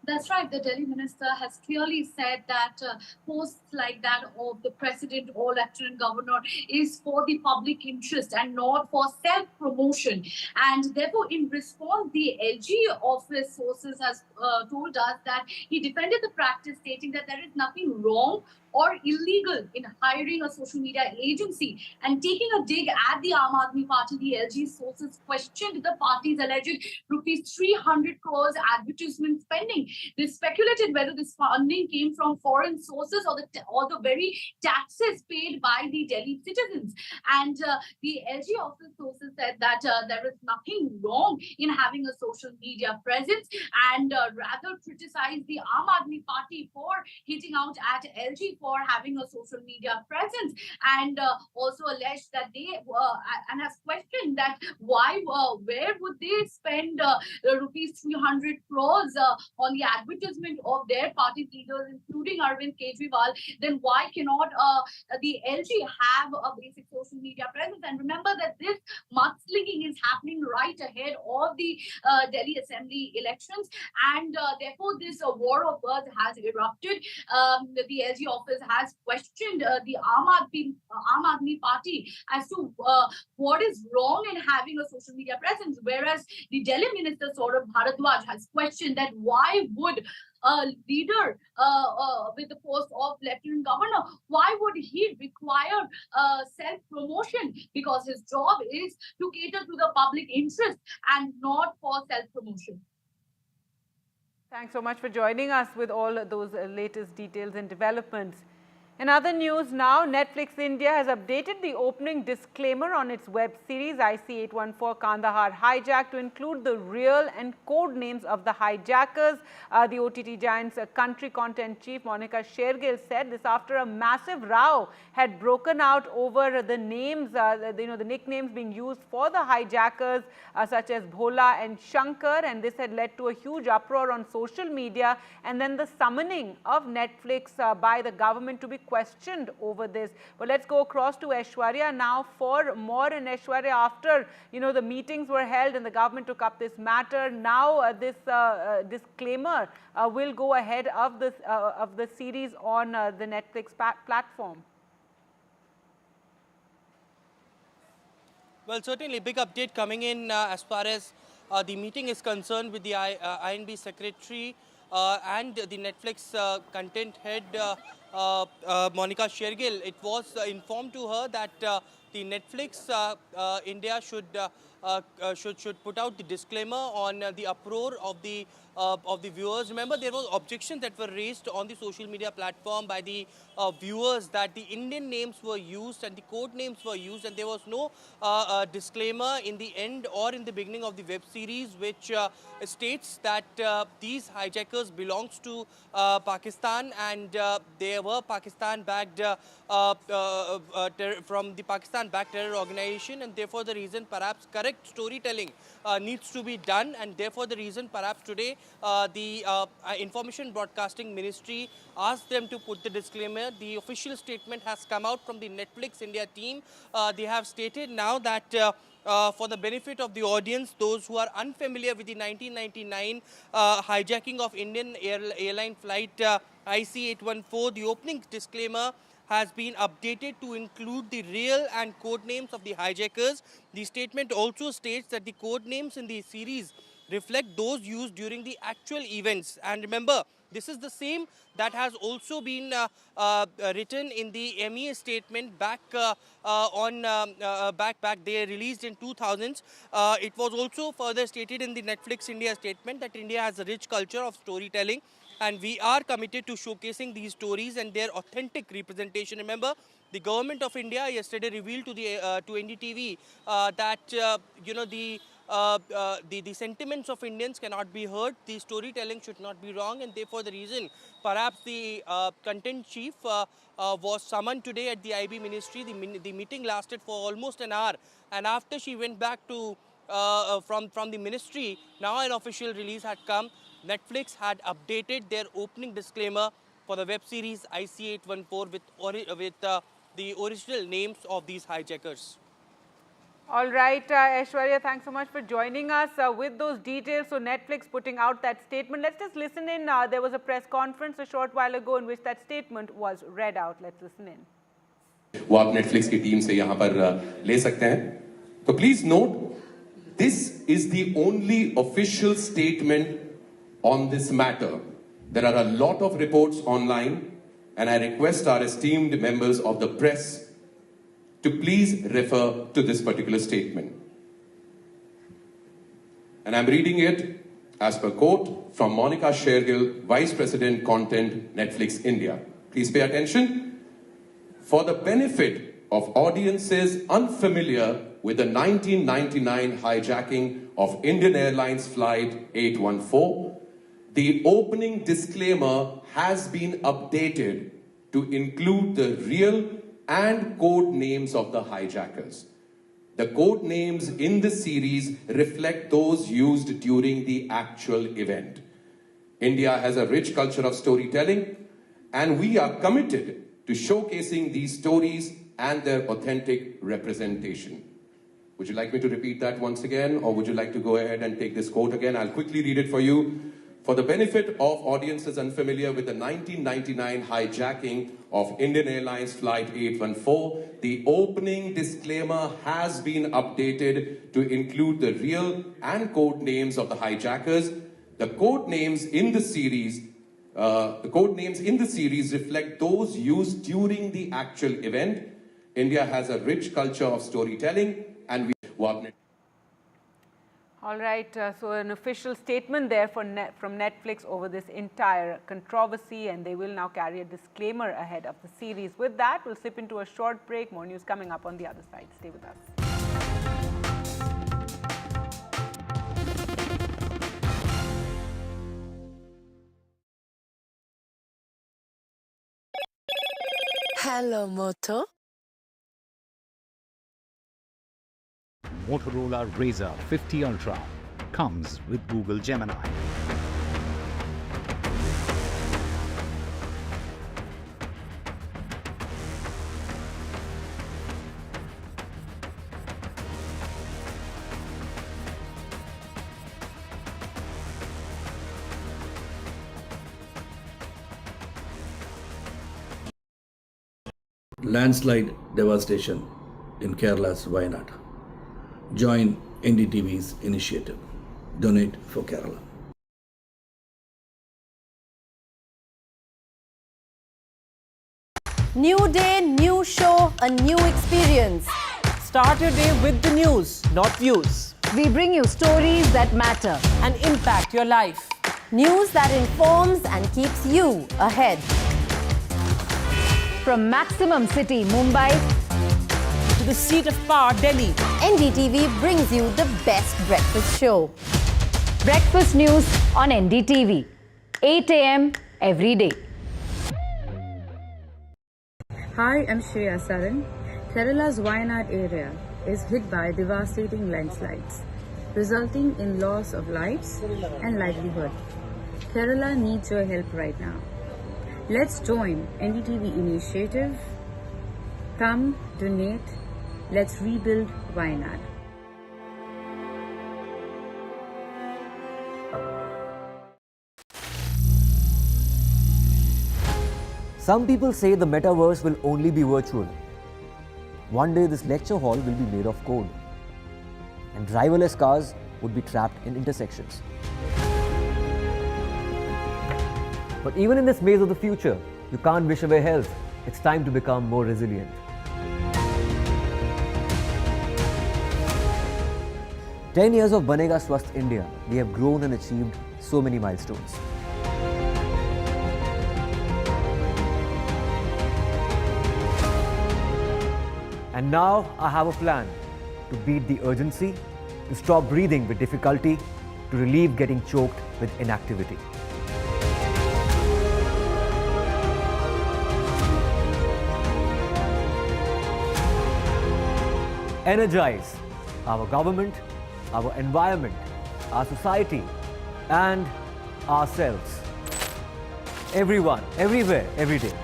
That's right. The Delhi minister has clearly said that posts like that of the president or lieutenant governor is for the public interest and not for self-promotion. And therefore, in response, the LG office sources has told us that he defended the practice, stating that there is nothing wrong or illegal in hiring a social media agency. And taking a dig at the Aam Aadmi Party, the LG sources questioned the party's alleged rupees 300 crores advertisement spending. They speculated whether this funding came from foreign sources or the very taxes paid by the Delhi citizens. And the LG office sources said that there is nothing wrong in having a social media presence, and rather criticized the Aam Aadmi Party for hitting out at LG for having a social media presence, and also alleged that they and has questioned that where would they spend rupees 300 crores on the advertisement of their party leaders, including Arvind Kejriwal. Then why cannot the LG have a basic social media presence? And remember that this mudslinging is happening right ahead of the Delhi Assembly elections, and therefore this war of words has erupted. The LG office has questioned the Aam Aadmi Party as to what is wrong in having a social media presence, whereas the Delhi minister Saurabh Bharadwaj has questioned that why would a leader with the post of lieutenant governor, why would he require self-promotion? Because his job is to cater to the public interest and not for self-promotion. Thanks so much for joining us with all those latest details and developments. In other news now, Netflix India has updated the opening disclaimer on its web series IC814 Kandahar Hijack to include the real and code names of the hijackers. The OTT giant's country content chief Monica Shergill said this after a massive row had broken out over the names, the nicknames being used for the hijackers, such as Bhola and Shankar, and this had led to a huge uproar on social media, and then the summoning of Netflix by the government to be questioned over this. But let's go across to Aishwarya now for more. And Aishwarya, after the meetings were held and the government took up this matter, now this disclaimer will go ahead of the series on the Netflix platform. Well, certainly big update coming in as far as the meeting is concerned with the INB secretary and the Netflix content head Monica Shergill. It was informed to her that the Netflix India should put out the disclaimer on the uproar of the viewers. Remember, there was objections that were raised on the social media platform by the viewers that the Indian names were used and the code names were used, and there was no disclaimer in the end or in the beginning of the web series, which states that these hijackers belongs to Pakistan, and they were Pakistan-backed from the Pakistan-backed terror organization, and therefore the reason perhaps correct storytelling needs to be done, and therefore the reason perhaps today the Information Broadcasting Ministry asked them to put the disclaimer. The official statement has come out from the Netflix India team. They have stated now that for the benefit of the audience, those who are unfamiliar with the 1999 hijacking of Indian airline flight IC814, the opening disclaimer has been updated to include the real and code names of the hijackers. The statement also states that the code names in the series reflect those used during the actual events. And remember, this is the same that has also been written in the MEA statement back they released in 2000s. It was also further stated in the Netflix India statement that India has a rich culture of storytelling, and we are committed to showcasing these stories and their authentic representation. Remember, the government of India yesterday revealed to NDTV that the sentiments of Indians cannot be heard. The storytelling should not be wrong, and therefore the reason perhaps the content chief was summoned today at the IB ministry. The meeting lasted for almost an hour, and after she went back to from the ministry, now an official release had come. Netflix had updated their opening disclaimer for the web series IC814 with the original names of these hijackers. All right, Aishwarya, thanks so much for joining us with those details. So Netflix putting out that statement. Let's just listen in. There was a press conference a short while ago in which that statement was read out. Let's listen in. वो आप Netflix की team से यहाँ पर ले सकते हैं. So please note, this is the only official statement on this matter. There are a lot of reports online, and I request our esteemed members of the press to please refer to this particular statement. And I'm reading it as per quote from Monica Shergill, Vice President Content, Netflix India. Please pay attention. For the benefit of audiences unfamiliar with the 1999 hijacking of Indian Airlines Flight 814, the opening disclaimer has been updated to include the real and code names of the hijackers. The code names in the series reflect those used during the actual event. India has a rich culture of storytelling, and we are committed to showcasing these stories and their authentic representation. Would you like me to repeat that once again, or would you like to go ahead and take this quote again? I'll quickly read it for you. For the benefit of audiences unfamiliar with the 1999 hijacking of Indian Airlines Flight 814, the opening disclaimer has been updated to include the real and code names of the hijackers. The code names in the series reflect those used during the actual event. India has a rich culture of storytelling, and we All right, so an official statement there from Netflix over this entire controversy, and they will now carry a disclaimer ahead of the series. With that, we'll slip into a short break. More news coming up on the other side. Stay with us. Hello, Moto. Motorola Razr 50 Ultra comes with Google Gemini. Landslide devastation in Kerala's Wayanad. Join NDTV's initiative. Donate for Kerala. New day, new show, a new experience. Start your day with the news, not views. We bring you stories that matter and impact your life. News that informs and keeps you ahead. From Maximum City, Mumbai, to the seat of power, Delhi, NDTV brings you the best breakfast show. Breakfast news on NDTV, 8 a.m. every day. Hi, I'm Shreya Saran. Kerala's Wayanad area is hit by devastating landslides, resulting in loss of lives and livelihood. Kerala needs your help right now. Let's join NDTV initiative. Come, donate. Let's rebuild Wayanad. Some people say the metaverse will only be virtual. One day this lecture hall will be made of code, and driverless cars would be trapped in intersections. But even in this maze of the future, you can't wish away health. It's time to become more resilient. "10 years of Banega Swasth India, we have grown and achieved so many milestones. And now I have a plan to beat the urgency, to stop breathing with difficulty, to relieve getting choked with inactivity. Energize our government, our environment, our society, and ourselves. Everyone, everywhere, every day.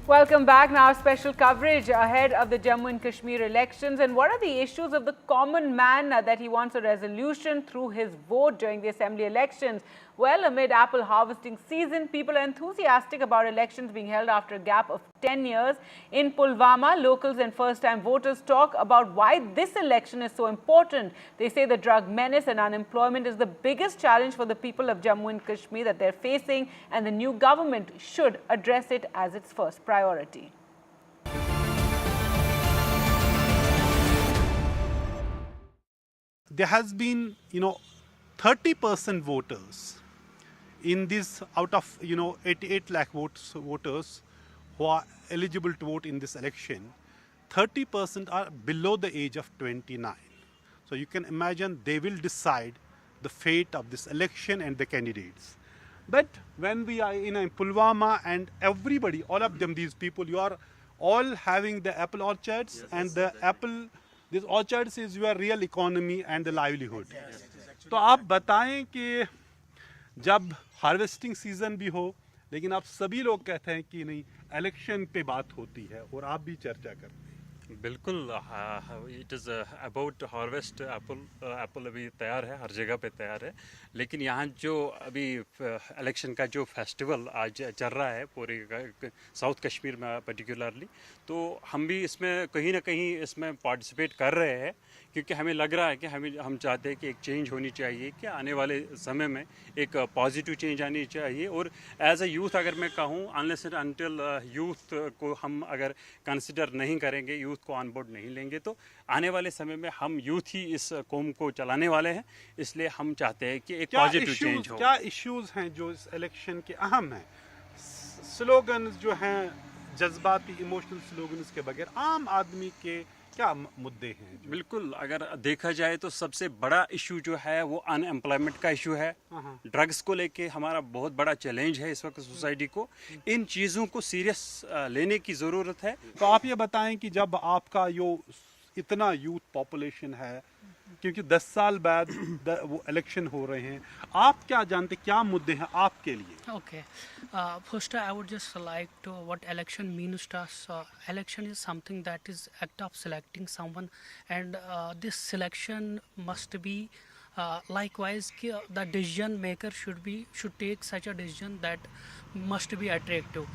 Welcome back. Now, special coverage ahead of the Jammu and Kashmir elections. And what are the issues of the common man that he wants a resolution through his vote during the assembly elections? Well, amid apple harvesting season, people are enthusiastic about elections being held after a gap of 10 years. In Pulwama, locals and first-time voters talk about why this election is so important. They say the drug menace and unemployment is the biggest challenge for the people of Jammu and Kashmir that they're facing, and the new government should address it as its first priority. There has been, 30% voters in this out of 88 lakh voters who are eligible to vote in this election. 30% are below the age of 29. So you can imagine they will decide the fate of this election and the candidates. But when we are in Pulwama and everybody, all of them, these people, you are all having the apple orchards, and the apple, these orchards is your real economy and the livelihood. तो आप बताएं कि जब harvesting season भी हो, लेकिन आप सभी लोग कहते हैं कि नहीं, इलेक्शन पे बात होती है और आप भी चर्चा करते हैं। बिल्कुल, it is about harvest Apple अभी तैयार है, हर जगह पे तैयार है, लेकिन यहाँ जो अभी इलेक्शन का जो फेस्टिवल आज चल रहा है पूरे साउथ कश्मीर में पर्टिकुलरली, तो हम भी इसमें कहीं ना कहीं इसमें पार्टिसिपेट कर रहे हैं, क्योंकि हमें लग रहा है कि हम चाहते हैं कि एक चेंज होनी चाहिए, कि आने वाले समय में एक पॉजिटिव चेंज आनी चाहिए। और एज अ यूथ अगर मैं कहूँ, अनलेस एंड अनटिल यूथ को हम अगर कंसिडर नहीं करेंगे, यूथ को ऑन बोर्ड नहीं लेंगे, तो आने वाले समय में हम यूथ ही इस कौम को चलाने वाले हैं। इसलिए हम चाहते हैं कि एक पॉजिटिव चेंज हो। क्या इश्यूज हैं जो इस इलेक्शन के अहम हैं? स्लोगन जो हैं, जज्बाती इमोशनल स्लोगन्स के बगैर आम आदमी के क्या मुद्दे हैं? बिल्कुल, अगर देखा जाए तो सबसे बड़ा इशू जो है वो अनएम्प्लॉयमेंट का इशू है। ड्रग्स को लेके हमारा बहुत बड़ा चैलेंज है इस वक्त सोसाइटी को। इन चीज़ों को सीरियस लेने की ज़रूरत है। तो आप ये बताएं कि जब आपका इतना यूथ पॉपुलेशन है, क्योंकि 10 साल बाद वो इलेक्शन हो रहे हैं, आप क्या जानते, क्या मुद्दे हैं आपके लिए? Okay. First, I would just like to what election means to us. Election is something that is act of selecting someone, and this selection must be likewise the decision maker should take such a decision that must be attractive.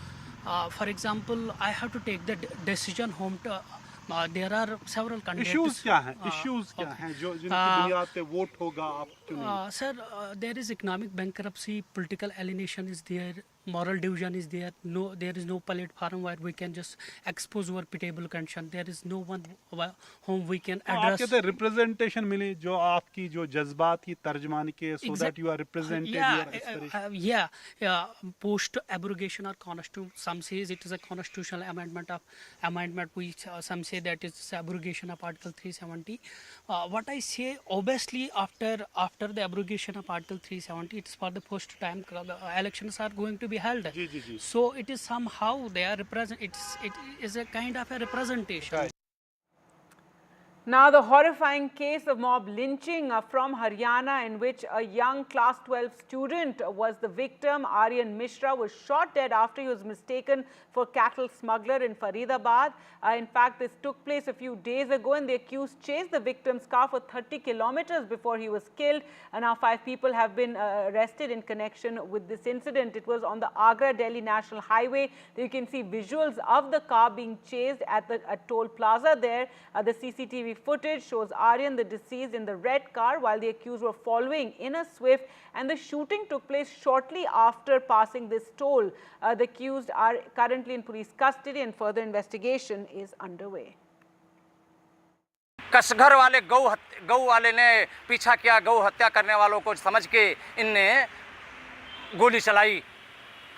For example, I have to take the decision home to. There are several candidates. Issues क्या हैं? Issues क्या हैं जो जिनकी बुनियाद पे vote होगा आप चुनेंगे? Sir, there is economic bankruptcy, political alienation is there, moral division is there. No, there is no platform where we can just expose our pitiable condition. There is no one whom we can address. आपके तो representation मिले जो आपकी जो जज्बात की तर्जमानी के, so that you are represented. Yeah. Post abrogation or constitution. Some says it is a constitutional amendment. Some say that it's abrogation of Article 370. What I say, obviously, after the abrogation of Article 370, it's for the first time elections are going to be held. So it is somehow they are it is a kind of a representation. Now, the horrifying case of mob lynching from Haryana, in which a young class 12 student was the victim. Aryan Mishra was shot dead after he was mistaken for cattle smuggler in Faridabad. In fact, this took place a few days ago, and the accused chased the victim's car for 30 kilometers before he was killed. And now 5 people have been arrested in connection with this incident. It was on the Agra-Delhi National Highway. You can see visuals of the car being chased at the toll plaza there. The CCTV footage shows Aryan, the deceased, in the red car while the accused were following in a Swift, and the shooting took place shortly after passing this toll. The accused are currently in police custody and further investigation is underway. कसघर वाले गौ वाले ने पीछा किया, गौ हत्या करने वालों को समझ के इनने गोली चलाई।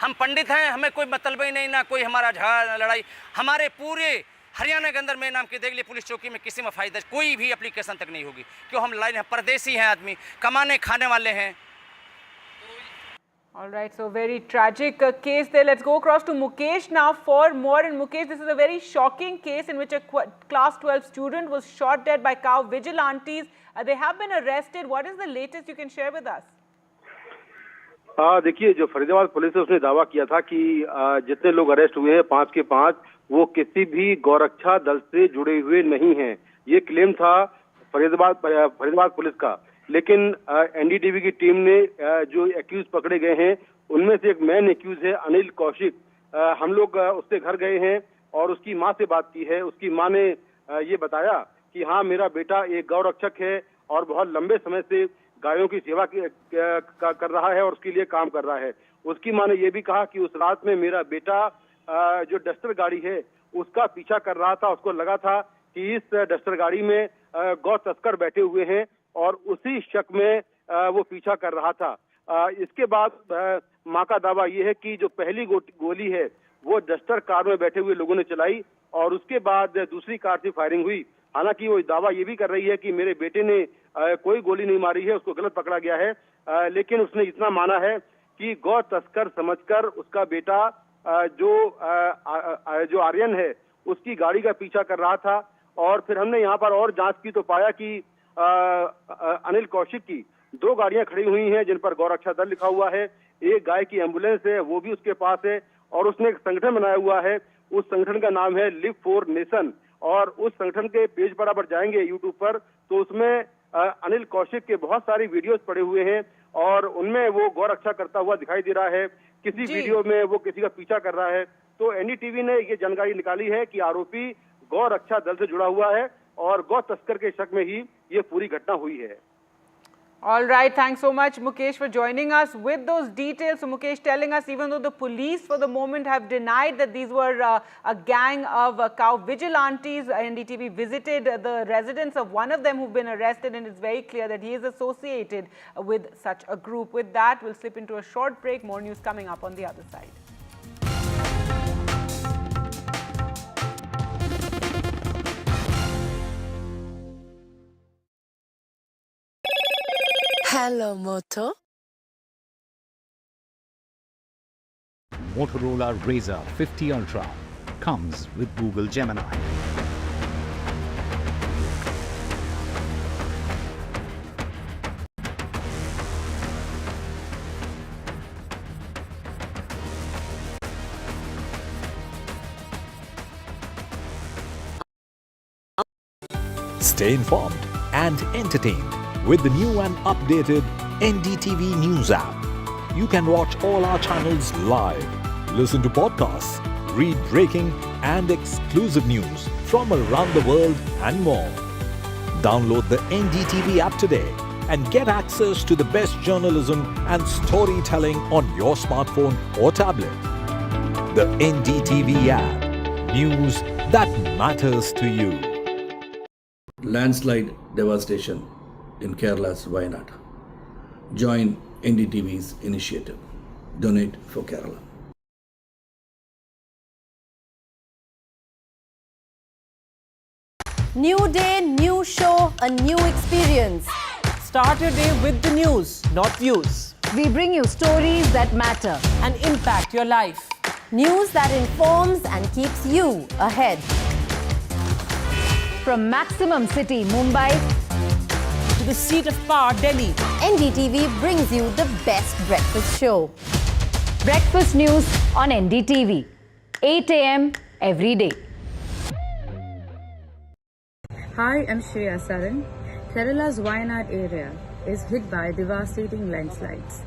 हम पंडित हैं, हमें कोई मतलब ही नहीं, ना कोई हमारा झगड़ा ना लड़ाई। हमारे पूरे हरियाणा के अंदर मेरे नाम की देख ली पुलिस चौकी में किसी में फायदा कोई भी एप्लीकेशन तक नहीं होगी, क्यों हम लाइन है, परदेसी हैं आदमी, कमाने खाने वाले हैं। All right, so very tragic case there. Let's go across to Mukesh now for more. And Mukesh, this is a very shocking case in which a class 12 student was shot dead by cow vigilantes. They have been arrested. What is the latest you can share with us? देखिए, जो Faridabad police है उसने दावा किया था कि जितने लोग अरेस्ट हुए हैं 5 के 5 वो किसी भी गौरक्षा दल से जुड़े हुए नहीं हैं। ये क्लेम था फरीदाबाद पुलिस का। लेकिन एनडीटीवी की टीम ने जो एक्यूज पकड़े गए हैं उनमें से एक मेन एक्यूज है अनिल कौशिक। हम लोग उसके घर गए हैं और उसकी माँ से बात की है। उसकी माँ ने ये बताया कि हाँ, मेरा बेटा एक गौरक्षक है और बहुत लंबे समय से गायों की सेवा कर रहा है और उसके लिए काम कर रहा है। उसकी माँ ने यह भी कहा कि उस रात में मेरा बेटा जो डस्टर गाड़ी है उसका पीछा कर रहा था। उसको लगा था कि इस डस्टर गाड़ी में गौ तस्कर बैठे हुए हैं और उसी शक में वो पीछा कर रहा था। इसके बाद माँ का दावा ये है कि जो पहली गोली है वो डस्टर कार में बैठे हुए लोगों ने चलाई और उसके बाद दूसरी कार से फायरिंग हुई। हालांकि वो दावा ये भी कर रही है कि मेरे बेटे ने कोई गोली नहीं मारी है, उसको गलत पकड़ा गया है। लेकिन उसने इतना माना है कि गौ तस्कर समझकर उसका बेटा जो आर्यन है उसकी गाड़ी का पीछा कर रहा था। और फिर हमने यहाँ पर और जांच की तो पाया कि अनिल कौशिक की 2 गाड़ियां खड़ी हुई हैं जिन पर गौरक्षा दल लिखा हुआ है। एक गाय की एम्बुलेंस है वो भी उसके पास है और उसने एक संगठन बनाया हुआ है। उस संगठन का नाम है लिव फॉर नेशन और उस संगठन के पेज पर आप जाएंगे यूट्यूब पर तो उसमें अनिल कौशिक के बहुत सारी वीडियोस पड़े हुए हैं और उनमें वो गौरक्षा करता हुआ दिखाई दे रहा है। किसी वीडियो में वो किसी का पीछा कर रहा है। तो एनडीटीवी ने ये जानकारी निकाली है कि आरोपी गौ रक्षा दल से जुड़ा हुआ है और गौ तस्कर के शक में ही ये पूरी घटना हुई है। All right, thanks so much Mukesh for joining us with those details. So Mukesh telling us even though the police for the moment have denied that these were a gang of cow vigilantes, NDTV visited the residence of one of them who've been arrested and it's very clear that he is associated with such a group. With that, we'll slip into a short break. More news coming up on the other side. Hello, Moto. Motorola Razr 50 Ultra comes with Google Gemini. Stay informed and entertained with the new and updated NDTV News app. You can watch all our channels live, listen to podcasts, read breaking and exclusive news from around the world and more. Download the NDTV app today and get access to the best journalism and storytelling on your smartphone or tablet. The NDTV app. News that matters to you. Landslide devastation in Kerala's Wayanad. Join NDTV's initiative. Donate for Kerala. New day, new show, a new experience. Start your day with the news, not views. We bring you stories that matter and impact your life. News that informs and keeps you ahead. From Maximum City, Mumbai, to the seat of power, Delhi, NDTV brings you the best breakfast show. Breakfast news on NDTV, 8 a.m. every day. Hi, I'm Shreya Saran. Kerala's Wayanad area is hit by devastating landslides,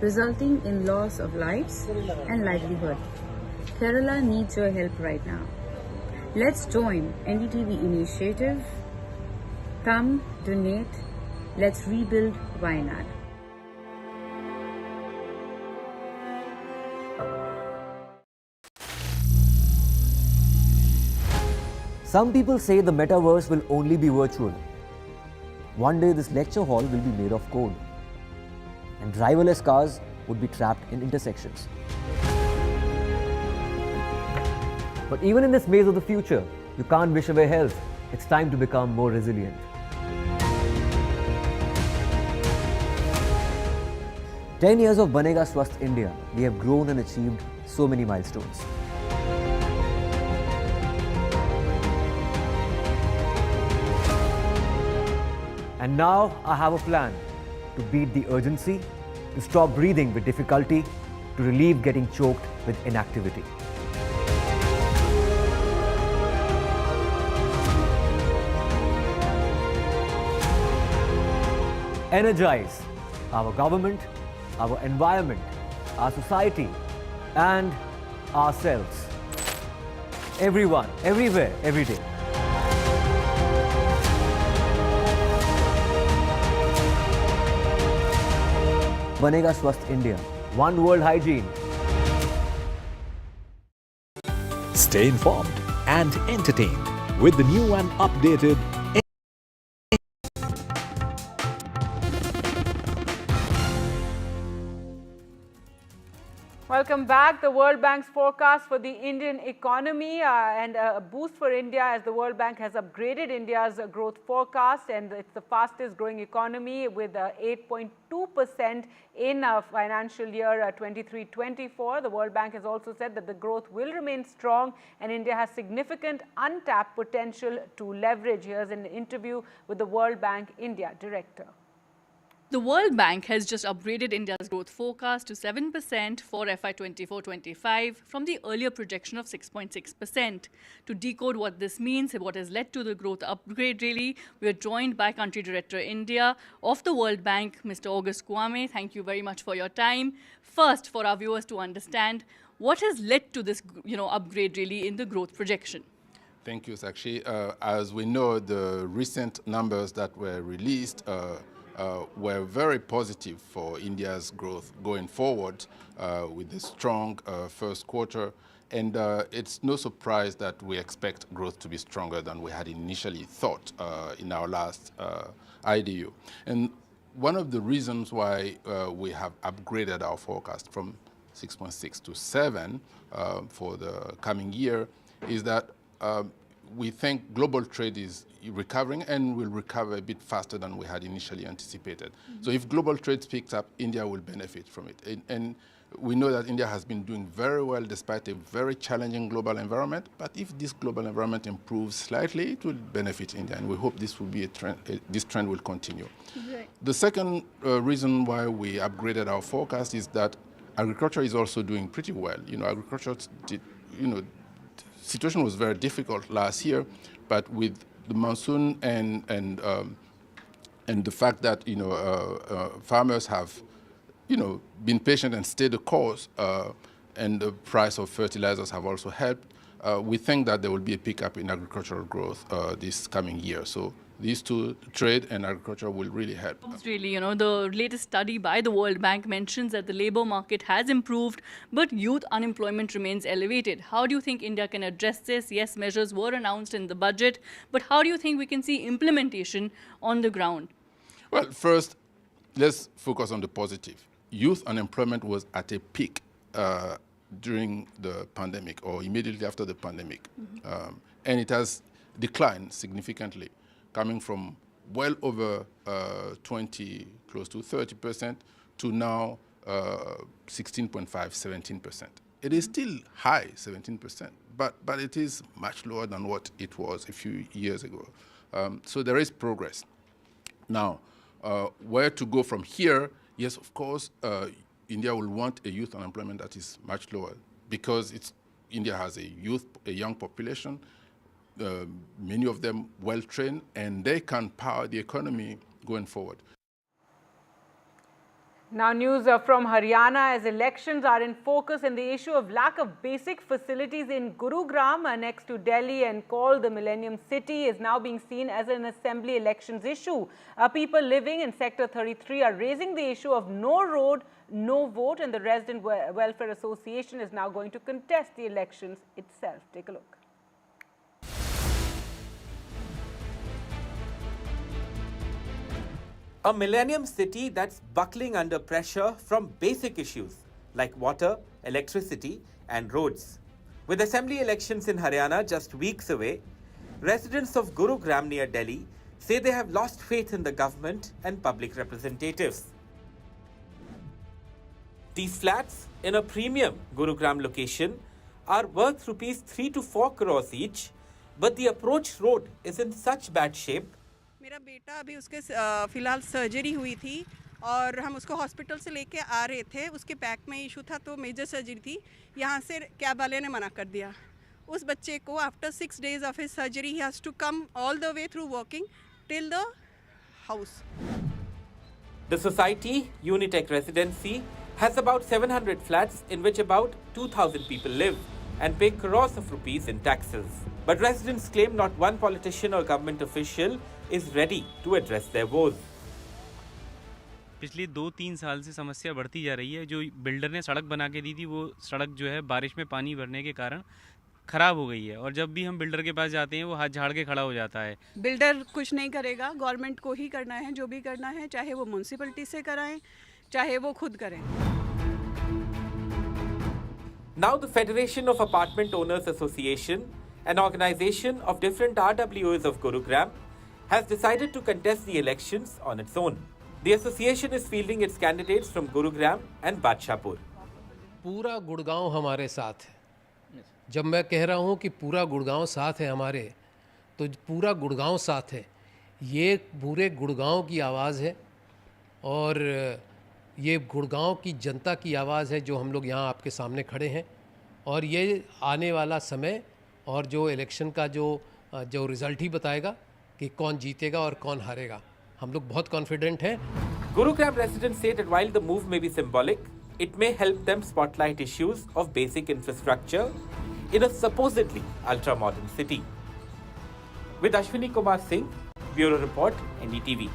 resulting in loss of lives and livelihood. Kerala needs your help right now. Let's join NDTV initiative. Come, donate. Let's rebuild Wayanad. Some people say the metaverse will only be virtual. One day this lecture hall will be made of code, and driverless cars would be trapped in intersections. But even in this maze of the future, you can't wish away health. It's time to become more resilient. "10 years of Banega Swasth India, we have grown and achieved so many milestones. And now I have a plan to beat the urgency, to stop breathing with difficulty, to relieve getting choked with inactivity. Energize our government, our environment, our society, and ourselves. Everyone, everywhere, every day. Banega Swasth India. One world hygiene. Stay informed and entertained with the new and updated Welcome back. The World Bank's forecast for the Indian economy and a boost for India as the World Bank has upgraded India's growth forecast, and it's the fastest growing economy with 8.2% in financial year 23-24. The World Bank has also said that the growth will remain strong and India has significant untapped potential to leverage. Here's an interview with the World Bank India director. The World Bank has just upgraded India's growth forecast to 7% for FY 24-25 from the earlier projection of 6.6%. To decode what this means and what has led to the growth upgrade, really, we are joined by Country Director India of the World Bank, Mr. August Kwame. Thank you very much for your time. First, for our viewers to understand, what has led to this, upgrade really in the growth projection? Thank you, Sakshi. As we know, the recent numbers that were released were very positive for India's growth going forward with a strong first quarter. And it's no surprise that we expect growth to be stronger than we had initially thought in our last IDU. And one of the reasons why we have upgraded our forecast from 6.6 to 7 for the coming year is that we think global trade is recovering and will recover a bit faster than we had initially anticipated. Mm-hmm. So if global trade picks up, India will benefit from it. And we know that India has been doing very well despite a very challenging global environment. But if this global environment improves slightly, it will benefit India. And we hope this will be a trend, this trend will continue. Right. The second reason why we upgraded our forecast is that agriculture is also doing pretty well. Agriculture did, situation was very difficult last year, but with the monsoon and the fact that farmers have been patient and stayed the course, and the price of fertilizers have also helped, we think that there will be a pickup in agricultural growth this coming year. So these two, trade and agriculture, will really help. Really, the latest study by the World Bank mentions that the labor market has improved, but youth unemployment remains elevated. How do you think India can address this? Yes, measures were announced in the budget, but how do you think we can see implementation on the ground? Well, first, let's focus on the positive. Youth unemployment was at a peak during the pandemic or immediately after the pandemic. Mm-hmm. And it has declined significantly, coming from well over 20, close to 30%, to now 16.5, 17%. It is still high, 17%, but it is much lower than what it was a few years ago. So there is progress. Now, where to go from here? Yes, of course, India will want a youth unemployment that is much lower because India has a young population, many of them well-trained, and they can power the economy going forward. Now news from Haryana as elections are in focus and the issue of lack of basic facilities in Gurugram next to Delhi and called the Millennium City is now being seen as an assembly elections issue. People living in Sector 33 are raising the issue of no road, no vote, and the Resident Welfare Association is now going to contest the elections itself. Take a look. A millennium city that's buckling under pressure from basic issues like water, electricity, and roads. With assembly elections in Haryana just weeks away, residents of Gurugram near Delhi say they have lost faith in the government and public representatives. These flats in a premium Gurugram location are worth rupees 3 to 4 crores each, but the approach road is in such bad shape. मेरा बेटा अभी उसके फिलहाल surgery हुई थी और हम उसको हॉस्पिटल से लेके आ रहे थे, उसके बैक में इशू था तो मेजर सर्जरी थी, यहाँ से कैब वाले ने मना कर दिया। उस बच्चे को after 6 days of his surgery he has to come all the way through walking till the house. The society, Unitech Residency, has about 700 flats in which about 2,000 people live and pay crores of rupees in taxes. But residents claim not one politician or government official is ready to address their woes. पिछले 2-3 साल से समस्या बढ़ती जा रही है। जो builder ने सड़क बना के दी थी वो सड़क जो है बारिश में पानी भरने के कारण खराब हो गई है और जब भी हम बिल्डर के पास जाते हैं वो हाथ झाड़ के खड़ा हो जाता है। बिल्डर कुछ नहीं करेगा, गवर्नमेंट को ही करना है जो भी करना है, चाहे वो म्युनिसिपैलिटी से कराएं, चाहे वो खुद करें। Now the Federation of Apartment Owners Association, an organization of different RWOs of Gurugram, has decided to contest the elections on its own. The association is fielding its candidates from Gurugram and Badshahpur. पूरा गुड़गांव हमारे साथ है। जब मैं कह रहा हूँ कि पूरा गुड़गांव साथ है हमारे, तो पूरा गुड़गांव साथ है। ये पूरे गुड़गांव की आवाज़ है और ये गुड़गांव की जनता की आवाज़ है जो हम लोग यहाँ आपके सामने खड़े हैं। और ये आने वाला समय और जो इलेक्शन का जो रिज़ल्ट ही बताएगा कि कौन जीतेगा और कौन हारेगा। हम लोग बहुत कॉन्फिडेंट हैं। Gurugram residents say that while the move may be symbolic, it may help them spotlight issues of basic infrastructure in a supposedly ultra-modern city. With Ashwini Kumar Singh, Bureau Report, NDTV.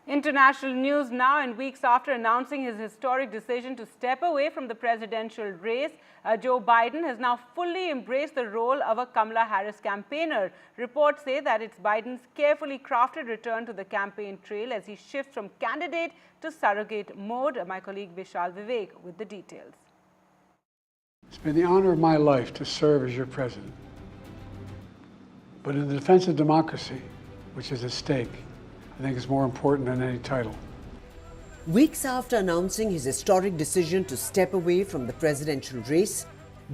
International news now. In weeks after announcing his historic decision to step away from the presidential race, Joe Biden has now fully embraced the role of a Kamala Harris campaigner. Reports say that it's Biden's carefully crafted return to the campaign trail as he shifts from candidate to surrogate mode. My colleague Vishal Vivek with the details. It's been the honor of my life to serve as your president. But in the defense of democracy, which is at stake, I think it's more important than any title. Weeks after announcing his historic decision to step away from the presidential race,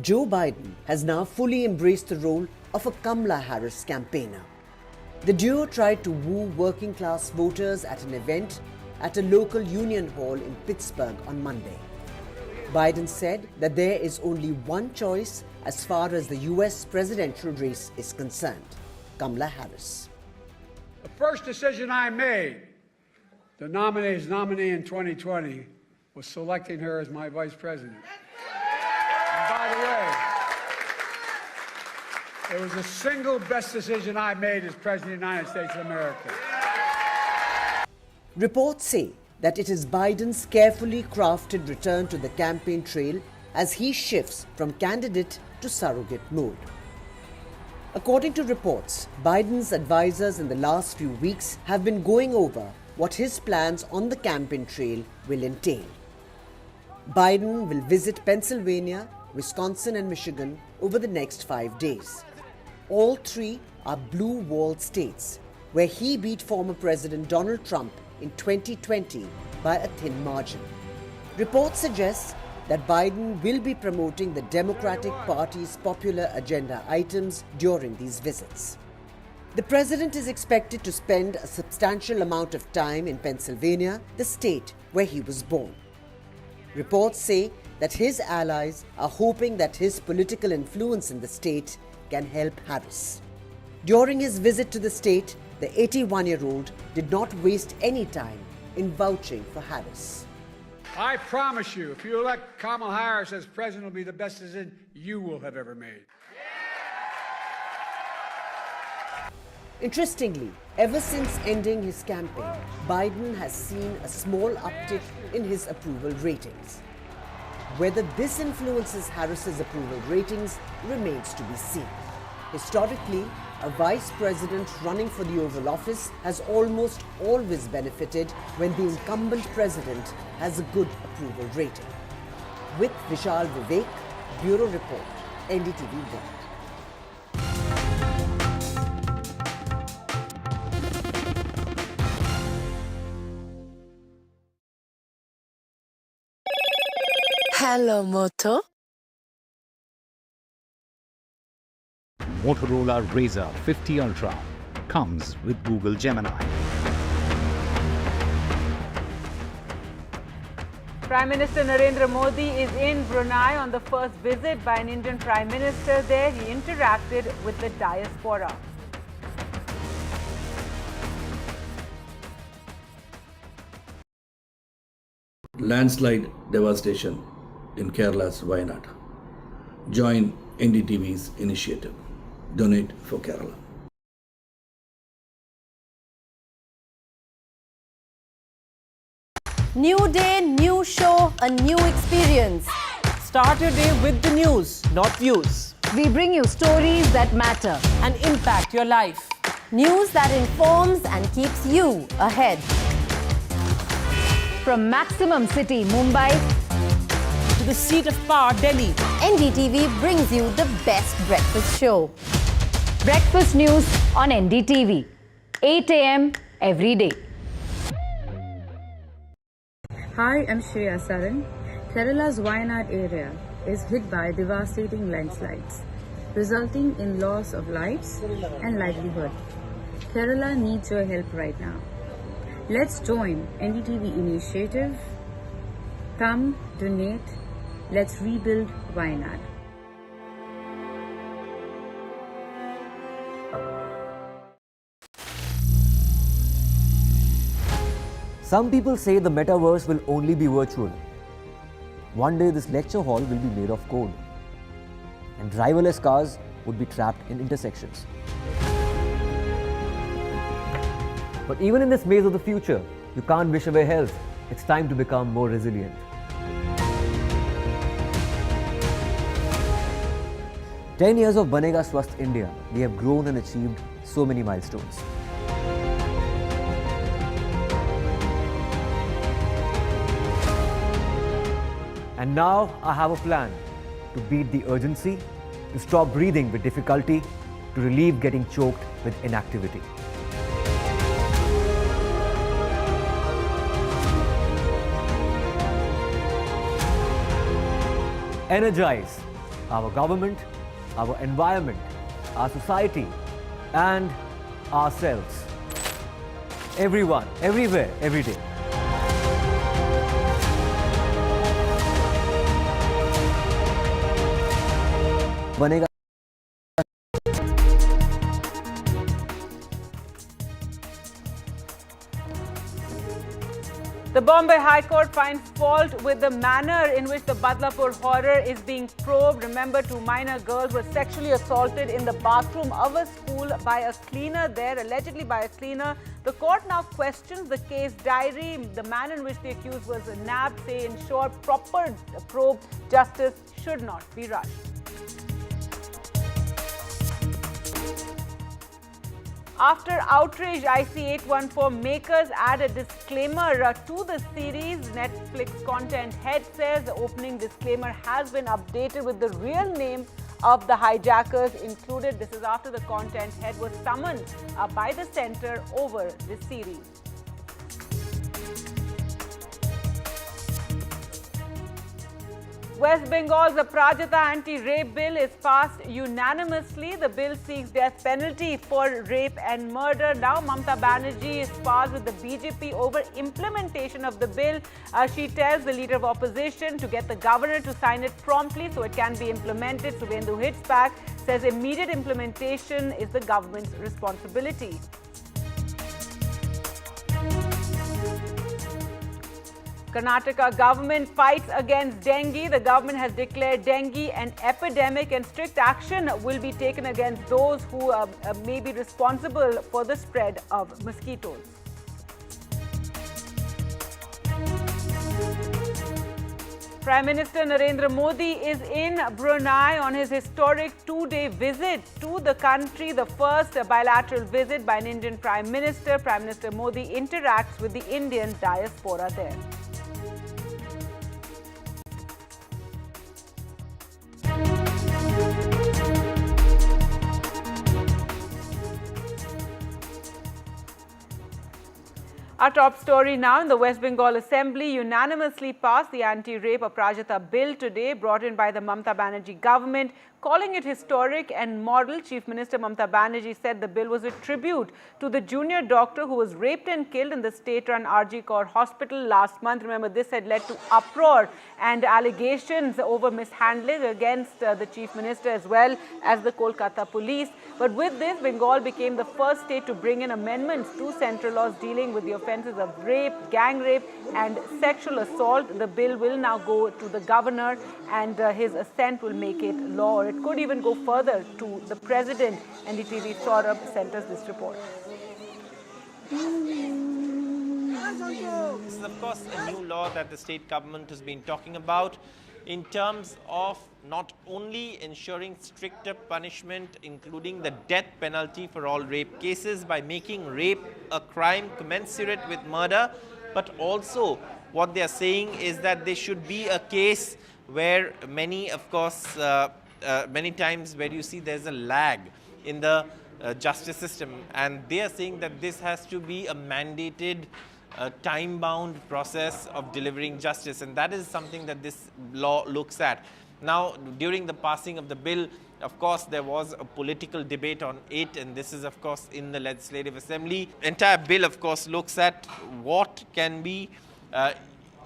Joe Biden has now fully embraced the role of a Kamala Harris campaigner. The duo tried to woo working-class voters at an event at a local union hall in Pittsburgh on Monday. Biden said that there is only one choice as far as the US presidential race is concerned: Kamala Harris. The first decision I made, the nominee in 2020, was selecting her as my vice president. And by the way, it was the single best decision I made as President of the United States of America. Reports say that it is Biden's carefully crafted return to the campaign trail as he shifts from candidate to surrogate mode. According to reports, Biden's advisors in the last few weeks have been going over what his plans on the campaign trail will entail. Biden will visit Pennsylvania, Wisconsin and Michigan over the next 5 days. All three are blue wall states where he beat former President Donald Trump in 2020 by a thin margin. Reports suggest that Biden will be promoting the Democratic Party's popular agenda items during these visits. The president is expected to spend a substantial amount of time in Pennsylvania, the state where he was born. Reports say that his allies are hoping that his political influence in the state can help Harris. During his visit to the state, the 81-year-old did not waste any time in vouching for Harris. I promise you, if you elect Kamala Harris as president, it'll be the best decision you will have ever made. Interestingly, ever since ending his campaign, Biden has seen a small uptick in his approval ratings. Whether this influences Harris's approval ratings remains to be seen. Historically, a vice president running for the Oval Office has almost always benefited when the incumbent president has a good approval rating. With Vishal Vivek, Bureau Report, NDTV World. Hello, Moto. Motorola Razr 50 Ultra comes with Google Gemini. Prime Minister Narendra Modi is in Brunei on the first visit by an Indian Prime Minister there. He interacted with the diaspora. Landslide devastation in Kerala's Wayanad. Join NDTV's initiative. Donate for Kerala. New day, new show, a new experience. Start your day with the news, not views. We bring you stories that matter and impact your life. News that informs and keeps you ahead. From Maximum City, Mumbai, to the seat of power, Delhi, NDTV brings you the best breakfast show. Breakfast news on NDTV, 8 a.m. every day. Hi, I'm Shreya Saran. Kerala's Wayanad area is hit by devastating landslides, resulting in loss of lives and livelihood. Kerala needs your help right now. Let's join NDTV initiative. Come, donate. Let's rebuild Wayanad. Some people say the metaverse will only be virtual. One day this lecture hall will be made of code, and driverless cars would be trapped in intersections. But even in this maze of the future, you can't wish away health. It's time to become more resilient. "10 years of Banega Swasth India, we have grown and achieved so many milestones. And now I have a plan to beat the urgency, to stop breathing with difficulty, to relieve getting choked with inactivity. Energize our government, our environment, our society, and ourselves. Everyone, everywhere, every day. बनेगा। The Bombay High Court finds fault with the manner in which the Badlapur horror is being probed. Remember, 2 minor girls were sexually assaulted in the bathroom of a school by a cleaner there, allegedly by a cleaner. The court now questions the case diary. The manner in which the accused was nabbed, say, ensure proper probe. Justice should not be rushed. After outrage, IC814 makers add a disclaimer to the series. Netflix content head says the opening disclaimer has been updated with the real name of the hijackers included. This is after the content head was summoned by the centre over this series. West Bengal's Aprajita anti-rape bill is passed unanimously. The bill seeks death penalty for rape and murder. Now Mamata Banerjee is sparred with the BJP over implementation of the bill. She tells the leader of opposition to get the governor to sign it promptly so it can be implemented. Suvendu hits back, says immediate implementation is the government's responsibility. Karnataka government fights against dengue. The government has declared dengue an epidemic and strict action will be taken against those who may be responsible for the spread of mosquitoes. Prime Minister Narendra Modi is in Brunei on his historic two-day visit to the country, the first bilateral visit by an Indian Prime Minister. Prime Minister Modi interacts with the Indian diaspora there. Our top story now, in the West Bengal Assembly unanimously passed the Anti-Rape Aparajita Bill today, brought in by the Mamata Banerjee government. Calling it historic and model, Chief Minister Mamata Banerjee said the bill was a tribute to the junior doctor who was raped and killed in the state-run RG Kaur hospital last month. Remember, this had led to uproar and allegations over mishandling against the Chief Minister as well as the Kolkata police. But with this, Bengal became the first state to bring in amendments to central laws dealing with the offences of rape, gang rape and sexual assault. The bill will now go to the governor and his assent will make it law. It could even go further to the president. NDTV Saurabh sent us this report. This is, of course, a new law that the state government has been talking about in terms of not only ensuring stricter punishment, including the death penalty for all rape cases by making rape a crime commensurate with murder, but also what they are saying is that there should be a case where many, of course, many times where you see there's a lag in the justice system, and they are saying that this has to be a mandated time-bound process of delivering justice, and that is something that this law looks at. Now, during the passing of the bill, of course, there was a political debate on it, and this is, of course, in the Legislative Assembly. Entire bill, of course, looks at what can be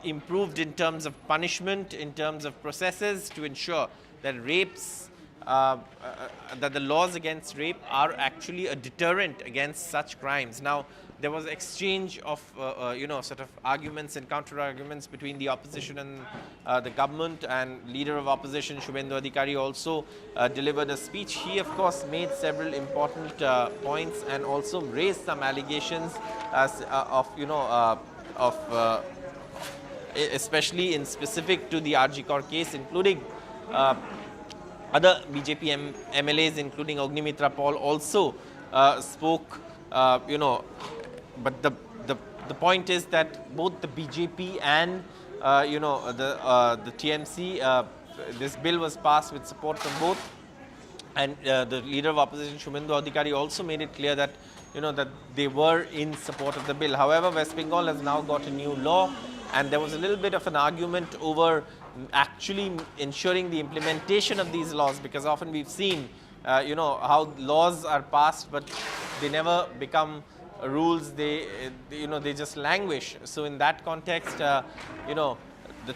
improved in terms of punishment, in terms of processes to ensure that rapes, that the laws against rape are actually a deterrent against such crimes. Now, there was exchange of, sort of arguments and counter-arguments between the opposition and the government, and leader of opposition, Shubhendu Adhikari, also delivered a speech. He, of course, made several important points and also raised some allegations especially in specific to the RG Kaur case, including other BJP MLAs, including Ognimitra Paul, also spoke, but the point is that both the BJP and the TMC, this bill was passed with support from both, and the leader of opposition Shubhendu Adhikari also made it clear that that they were in support of the bill. However, West Bengal has now got a new law, and there was a little bit of an argument over actually ensuring the implementation of these laws, because often we've seen how laws are passed but they never become rules. They just languish. So in that context, the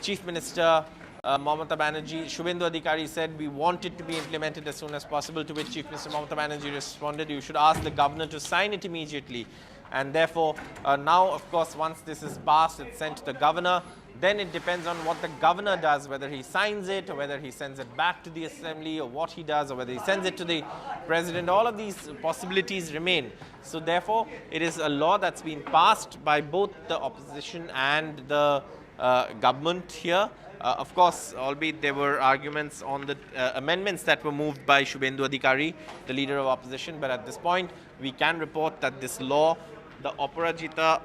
Chief Minister Mamata Banerjee, Shubhendu Adhikari said we want it to be implemented as soon as possible, to which Chief Minister Mamata Banerjee responded, you should ask the governor to sign it immediately. And therefore, now, of course, once this is passed, it's sent to the governor. Then it depends on what the governor does, whether he signs it or whether he sends it back to the assembly, or what he does, or whether he sends it to the president. All of these possibilities remain. So therefore, it is a law that's been passed by both the opposition and the government here. Of course, albeit there were arguments on the amendments that were moved by Shubhendu Adhikari, the leader of opposition. But at this point, we can report that this law, the Aparajita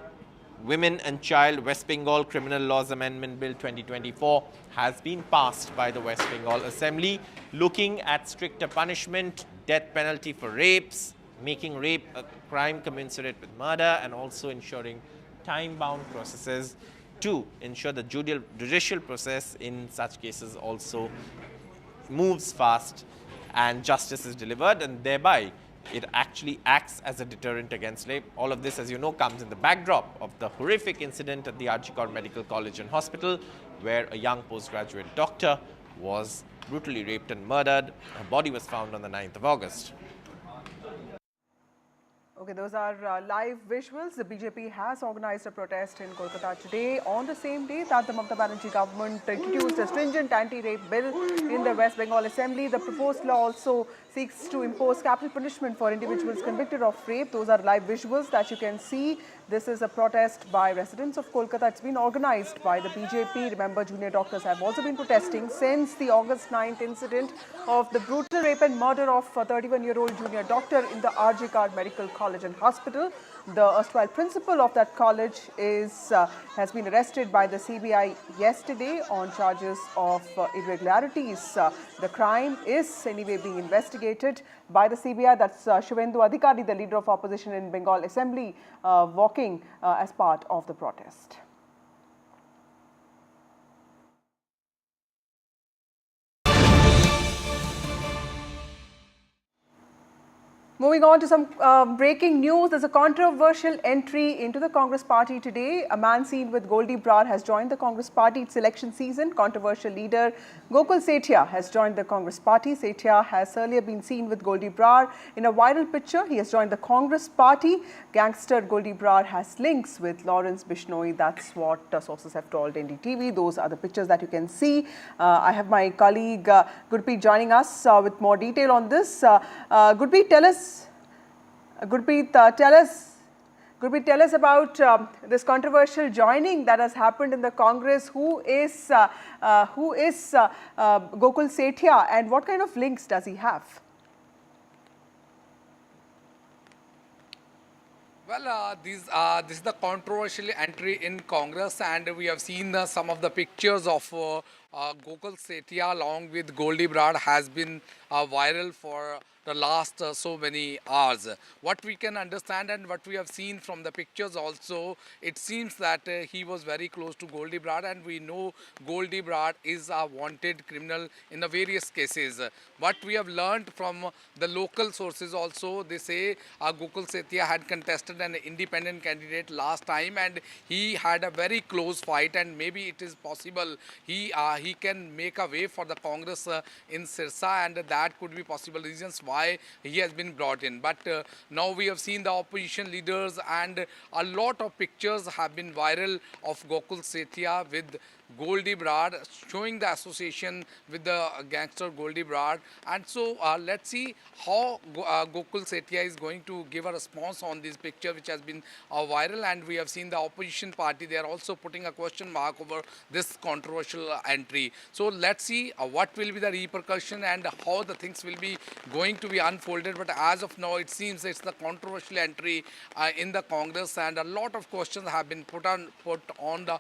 Women and Child West Bengal Criminal Laws Amendment Bill 2024, has been passed by the West Bengal Assembly, looking at stricter punishment, death penalty for rapes, making rape a crime commensurate with murder, and also ensuring time-bound processes to ensure the judicial process in such cases also moves fast and justice is delivered, and thereby it actually acts as a deterrent against rape. All of this, as you know, comes in the backdrop of the horrific incident at the RG Kaur Medical College and Hospital, where a young postgraduate doctor was brutally raped and murdered. Her body was found on the 9th of August. Okay, those are live visuals. The BJP has organized a protest in Kolkata today on the same day that the Mamata Banerjee government introduced a stringent anti-rape bill in the West Bengal Assembly. The proposed law also seeks to impose capital punishment for individuals convicted of rape. Those are live visuals that you can see. This is a protest by residents of Kolkata. It's been organized by the BJP. Remember, junior doctors have also been protesting since the August 9th incident of the brutal rape and murder of a 31-year-old junior doctor in the RG Card Medical College and Hospital. The erstwhile principal of that college has been arrested by the CBI yesterday on charges of irregularities. The crime is anyway being investigated by the CBI. That's Shivendu Adhikari, the leader of opposition in Bengal Assembly, walking as part of the protest. Moving on to some breaking news, there's a controversial entry into the Congress party today. A man seen with Goldie Brar has joined the Congress party. It's election season. Controversial leader Gokul Sethia has joined the Congress party. Sethia has earlier been seen with Goldie Brar. In a viral picture, he has joined the Congress party. Gangster Goldie Brar has links with Lawrence Bishnoi. That's what sources have told NDTV. Those are the pictures that you can see. I have my colleague Gurpreet joining us with more detail on this. Gurpreet, tell us. Gurpreet, tell us about this controversial joining that has happened in the Congress. Who is Gokul Sethia, and what kind of links does he have? Well, this is the controversial entry in Congress, and we have seen some of the pictures of Gokul Sethia along with Goldie Brar has been viral for the last so many hours. What we can understand and what we have seen from the pictures also, it seems that he was very close to Goldie Brar, and we know Goldie Brar is a wanted criminal in the various cases. What we have learned from the local sources also, they say Gokul Sethia had contested an independent candidate last time and he had a very close fight, and maybe it is possible he can make a way for the Congress in Sirsa, and that could be possible reasons why he has been brought in. But now we have seen the opposition leaders, and a lot of pictures have been viral of Gokul Sethia with Goldie Brar, showing the association with the gangster Goldie Brar. And so let's see how Gokul Sethia is going to give a response on this picture which has been viral. And we have seen the opposition party, they are also putting a question mark over this controversial entry. So let's see what will be the repercussion and how the things will be going to be unfolded. But as of now, it seems it's the controversial entry in the Congress, and a lot of questions have been put on the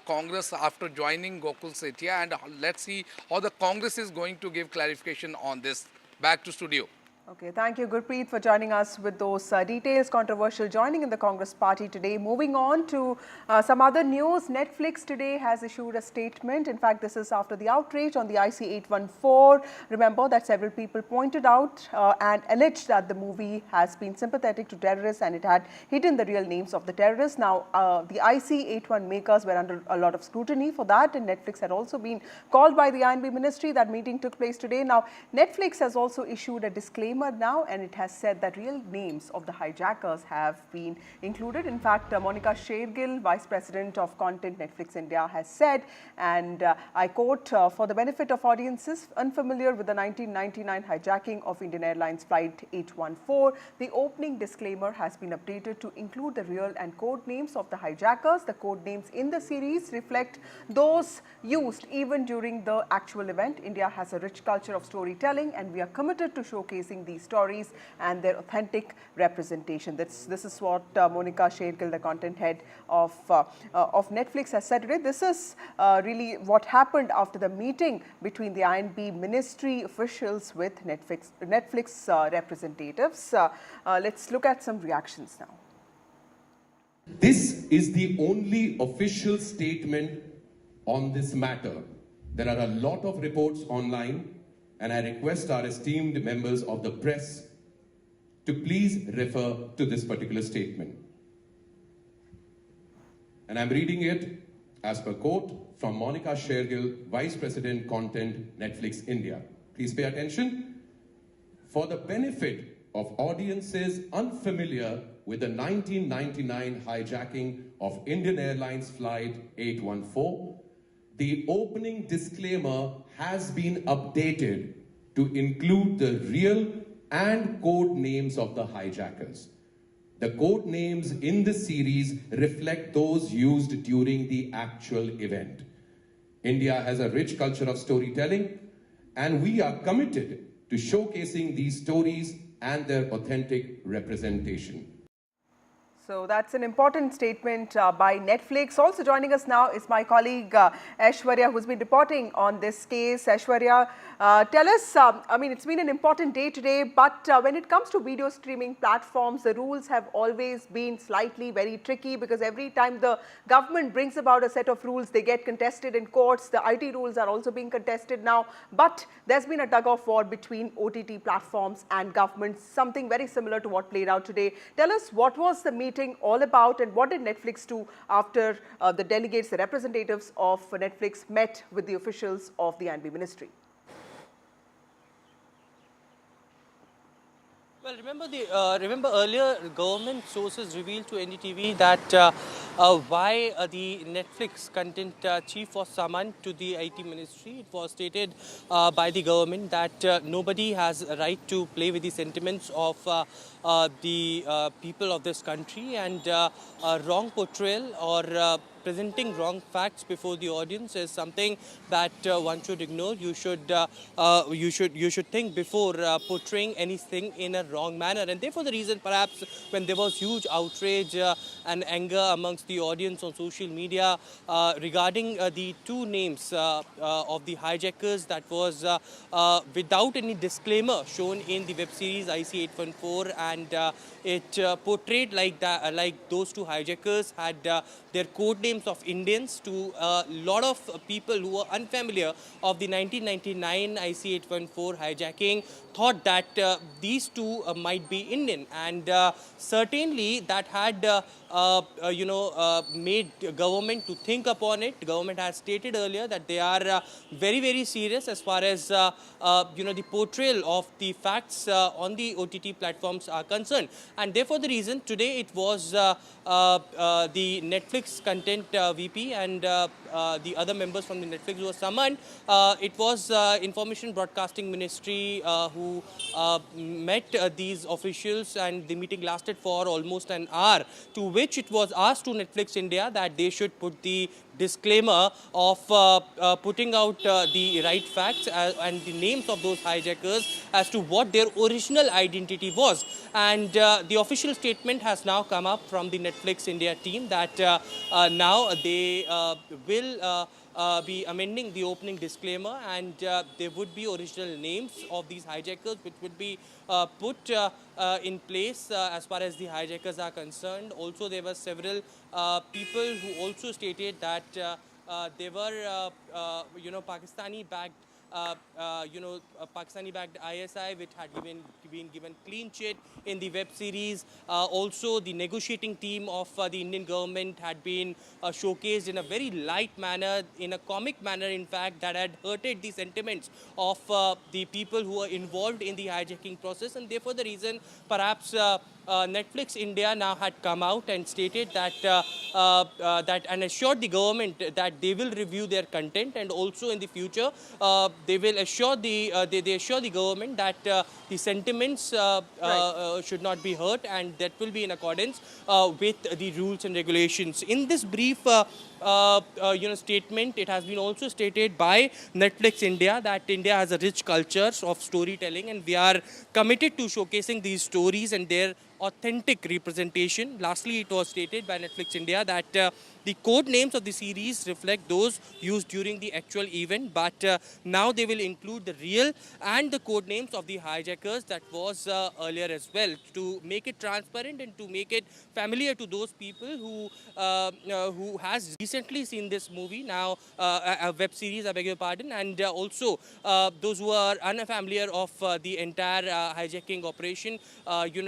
Congress after joining Gokul Sethia, and let's see how the Congress is going to give clarification on this. Back to studio. Okay, thank you, Gurpreet, for joining us with those details. Controversial joining in the Congress party today. Moving on to some other news. Netflix today has issued a statement. In fact, this is after the outrage on the IC-814. Remember that several people pointed out and alleged that the movie has been sympathetic to terrorists and it had hidden the real names of the terrorists. Now, the IC-81 makers were under a lot of scrutiny for that, and Netflix had also been called by the INB ministry. That meeting took place today. Now, Netflix has also issued a disclaimer now, and it has said that real names of the hijackers have been included. In fact, Monica Shergill, Vice President of Content Netflix India, has said, and I quote, for the benefit of audiences unfamiliar with the 1999 hijacking of Indian Airlines Flight 814, the opening disclaimer has been updated to include the real and code names of the hijackers. The code names in the series reflect those used even during the actual event. India has a rich culture of storytelling, and we are committed to showcasing these stories and their authentic representation. This is what Monica Shergill, the content head of Netflix, has said today. This is really what happened after the meeting between the INB ministry officials with Netflix representatives. Let's look at some reactions now. This is the only official statement on this matter. There are a lot of reports online, and I request our esteemed members of the press to please refer to this particular statement. And I'm reading it as per quote from Monica Shergill, Vice President Content, Netflix India. Please pay attention. For the benefit of audiences unfamiliar with the 1999 hijacking of Indian Airlines Flight 814, the opening disclaimer has been updated to include the real and code names of the hijackers. The code names in the series reflect those used during the actual event. India has a rich culture of storytelling, and we are committed to showcasing these stories and their authentic representation. So that's an important statement by Netflix. Also joining us now is my colleague Aishwarya, who's been reporting on this case. Aishwarya, tell us, I mean, it's been an important day today, but when it comes to video streaming platforms, the rules have always been slightly very tricky, because every time the government brings about a set of rules, they get contested in courts. The IT rules are also being contested now, but there's been a tug-of-war between OTT platforms and governments, something very similar to what played out today. Tell us, what was the meeting all about, and what did Netflix do after the delegates, the representatives of Netflix met with the officials of the NB ministry? Well, remember earlier government sources revealed to NDTV that why the Netflix content chief was summoned to the IT ministry. It was stated by the government that nobody has a right to play with the sentiments of the people of this country, and wrong portrayal or presenting wrong facts before the audience is something that one should ignore. You should think before portraying anything in a wrong manner. And therefore the reason, perhaps, when there was huge outrage and anger amongst the audience on social media regarding the two names of the hijackers, that was without any disclaimer shown in the web series IC814, and it portrayed like that, like those two hijackers had their code names of Indians, to a lot of people who were unfamiliar of the 1999 IC814 hijacking, thought that these two might be Indian, and certainly that had made government to think upon it. Government has stated earlier that they are very, very serious as far as the portrayal of the facts on the OTT platforms are concerned, and therefore the reason today it was the Netflix content VP and the other members from the Netflix who were summoned. It was Information Broadcasting Ministry who met these officials, and the meeting lasted for almost an hour, to which it was asked to Netflix India that they should put the disclaimer of putting out the right facts and the names of those hijackers as to what their original identity was. And the official statement has now come up from the Netflix India team that now they will be amending the opening disclaimer, and there would be original names of these hijackers which would be put in place as far as the hijackers are concerned. Also, there were several people who also stated that they were, Pakistani-backed Pakistani-backed ISI, which had been given clean chit in the web series. Also, the negotiating team of the Indian government had been showcased in a very light manner, in a comic manner, in fact, that had hurted the sentiments of the people who were involved in the hijacking process. And therefore, the reason perhaps Netflix India now had come out and stated that and assured the government that they will review their content, and also in the future they will assure the they assure the government that the sentiments should not be hurt, and that will be in accordance with the rules and regulations. In this brief statement, it has been also stated by Netflix India that India has a rich culture of storytelling, and we are committed to showcasing these stories and their authentic representation. Lastly, it was stated by Netflix India that the code names of the series reflect those used during the actual event, but now they will include the real and the code names of the hijackers that was earlier as well, to make it transparent and to make it familiar to those people who has recently seen this movie, now a web series, I beg your pardon, and also those who are unfamiliar of the entire hijacking operation.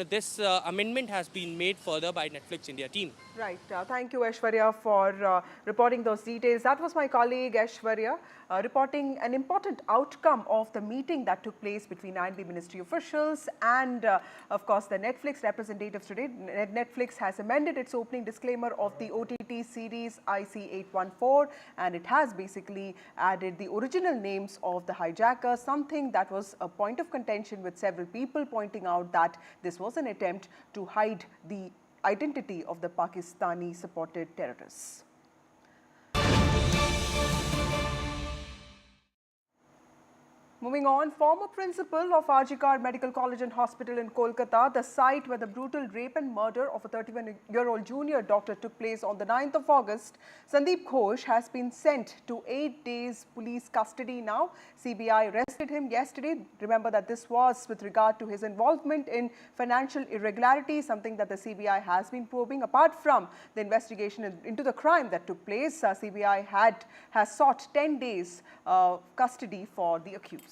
This amendment has been made further by Netflix India team. Right. Thank you, Aishwarya, for reporting those details. That was my colleague, Aishwarya, reporting an important outcome of the meeting that took place between INB ministry officials and, of course, the Netflix representatives today. Netflix has amended its opening disclaimer of the OTT series IC814, and it has basically added the original names of the hijackers, something that was a point of contention with several people pointing out that this was an attempt to hide the identity of the Pakistani-supported terrorists. Moving on, former principal of RG Medical College and Hospital in Kolkata, the site where the brutal rape and murder of a 31-year-old junior doctor took place on the 9th of August, Sandeep Ghosh has been sent to 8 days police custody now. CBI arrested him yesterday. Remember that this was with regard to his involvement in financial irregularities, something that the CBI has been probing. Apart from the investigation into the crime that took place, CBI has sought 10 days custody for the accused.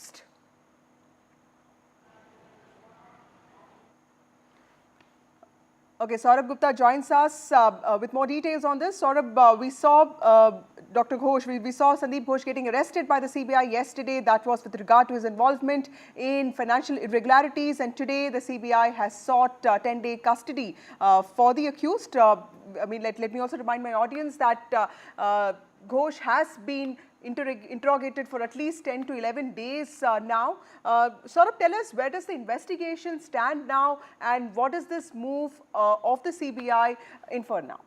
Okay, Saurabh Gupta joins us with more details on this. Saurabh, we saw Dr. Ghosh, we saw Sandeep Ghosh getting arrested by the CBI yesterday. That was with regard to his involvement in financial irregularities. And today the CBI has sought 10-day custody for the accused. I mean, let me also remind my audience that Ghosh has been interrogated for at least 10 to 11 days now. Saurabh, tell us, where does the investigation stand now, and what does this move of the CBI infer now?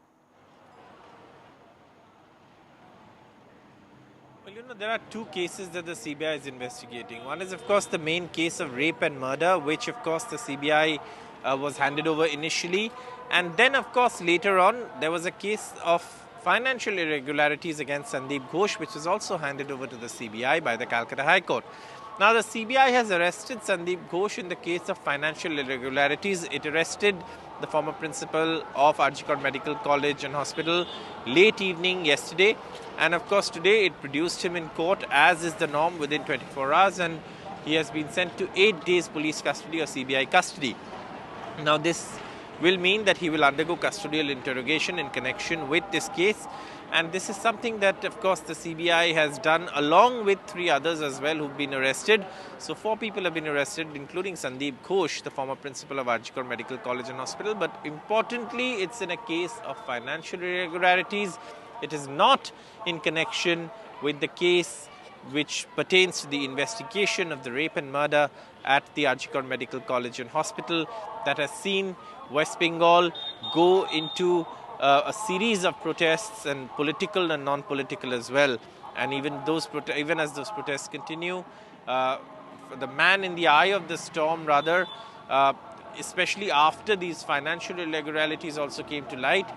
Well, you know, there are two cases that the CBI is investigating. One is, of course, the main case of rape and murder, which, of course, the CBI was handed over initially. And then, of course, later on, there was a case of financial irregularities against Sandeep Ghosh, which was also handed over to the CBI by the Kolkata High Court. Now, the CBI has arrested Sandeep Ghosh in the case of financial irregularities. It arrested the former principal of RG Medical College and Hospital late evening yesterday. And, of course, today it produced him in court, as is the norm, within 24 hours. And he has been sent to 8 days police custody or CBI custody. Now, this will mean that he will undergo custodial interrogation in connection with this case. And this is something that, of course, the CBI has done along with 3 others as well who've been arrested. So 4 people have been arrested, including Sandeep Ghosh, the former principal of RG Medical College and Hospital. But importantly, it's in a case of financial irregularities. It is not in connection with the case which pertains to the investigation of the rape and murder at the RG Medical College and Hospital that has seen West Bengal go into a series of protests, and political and non-political as well. And even as those protests continue, the man in the eye of the storm, rather, especially after these financial irregularities also came to light,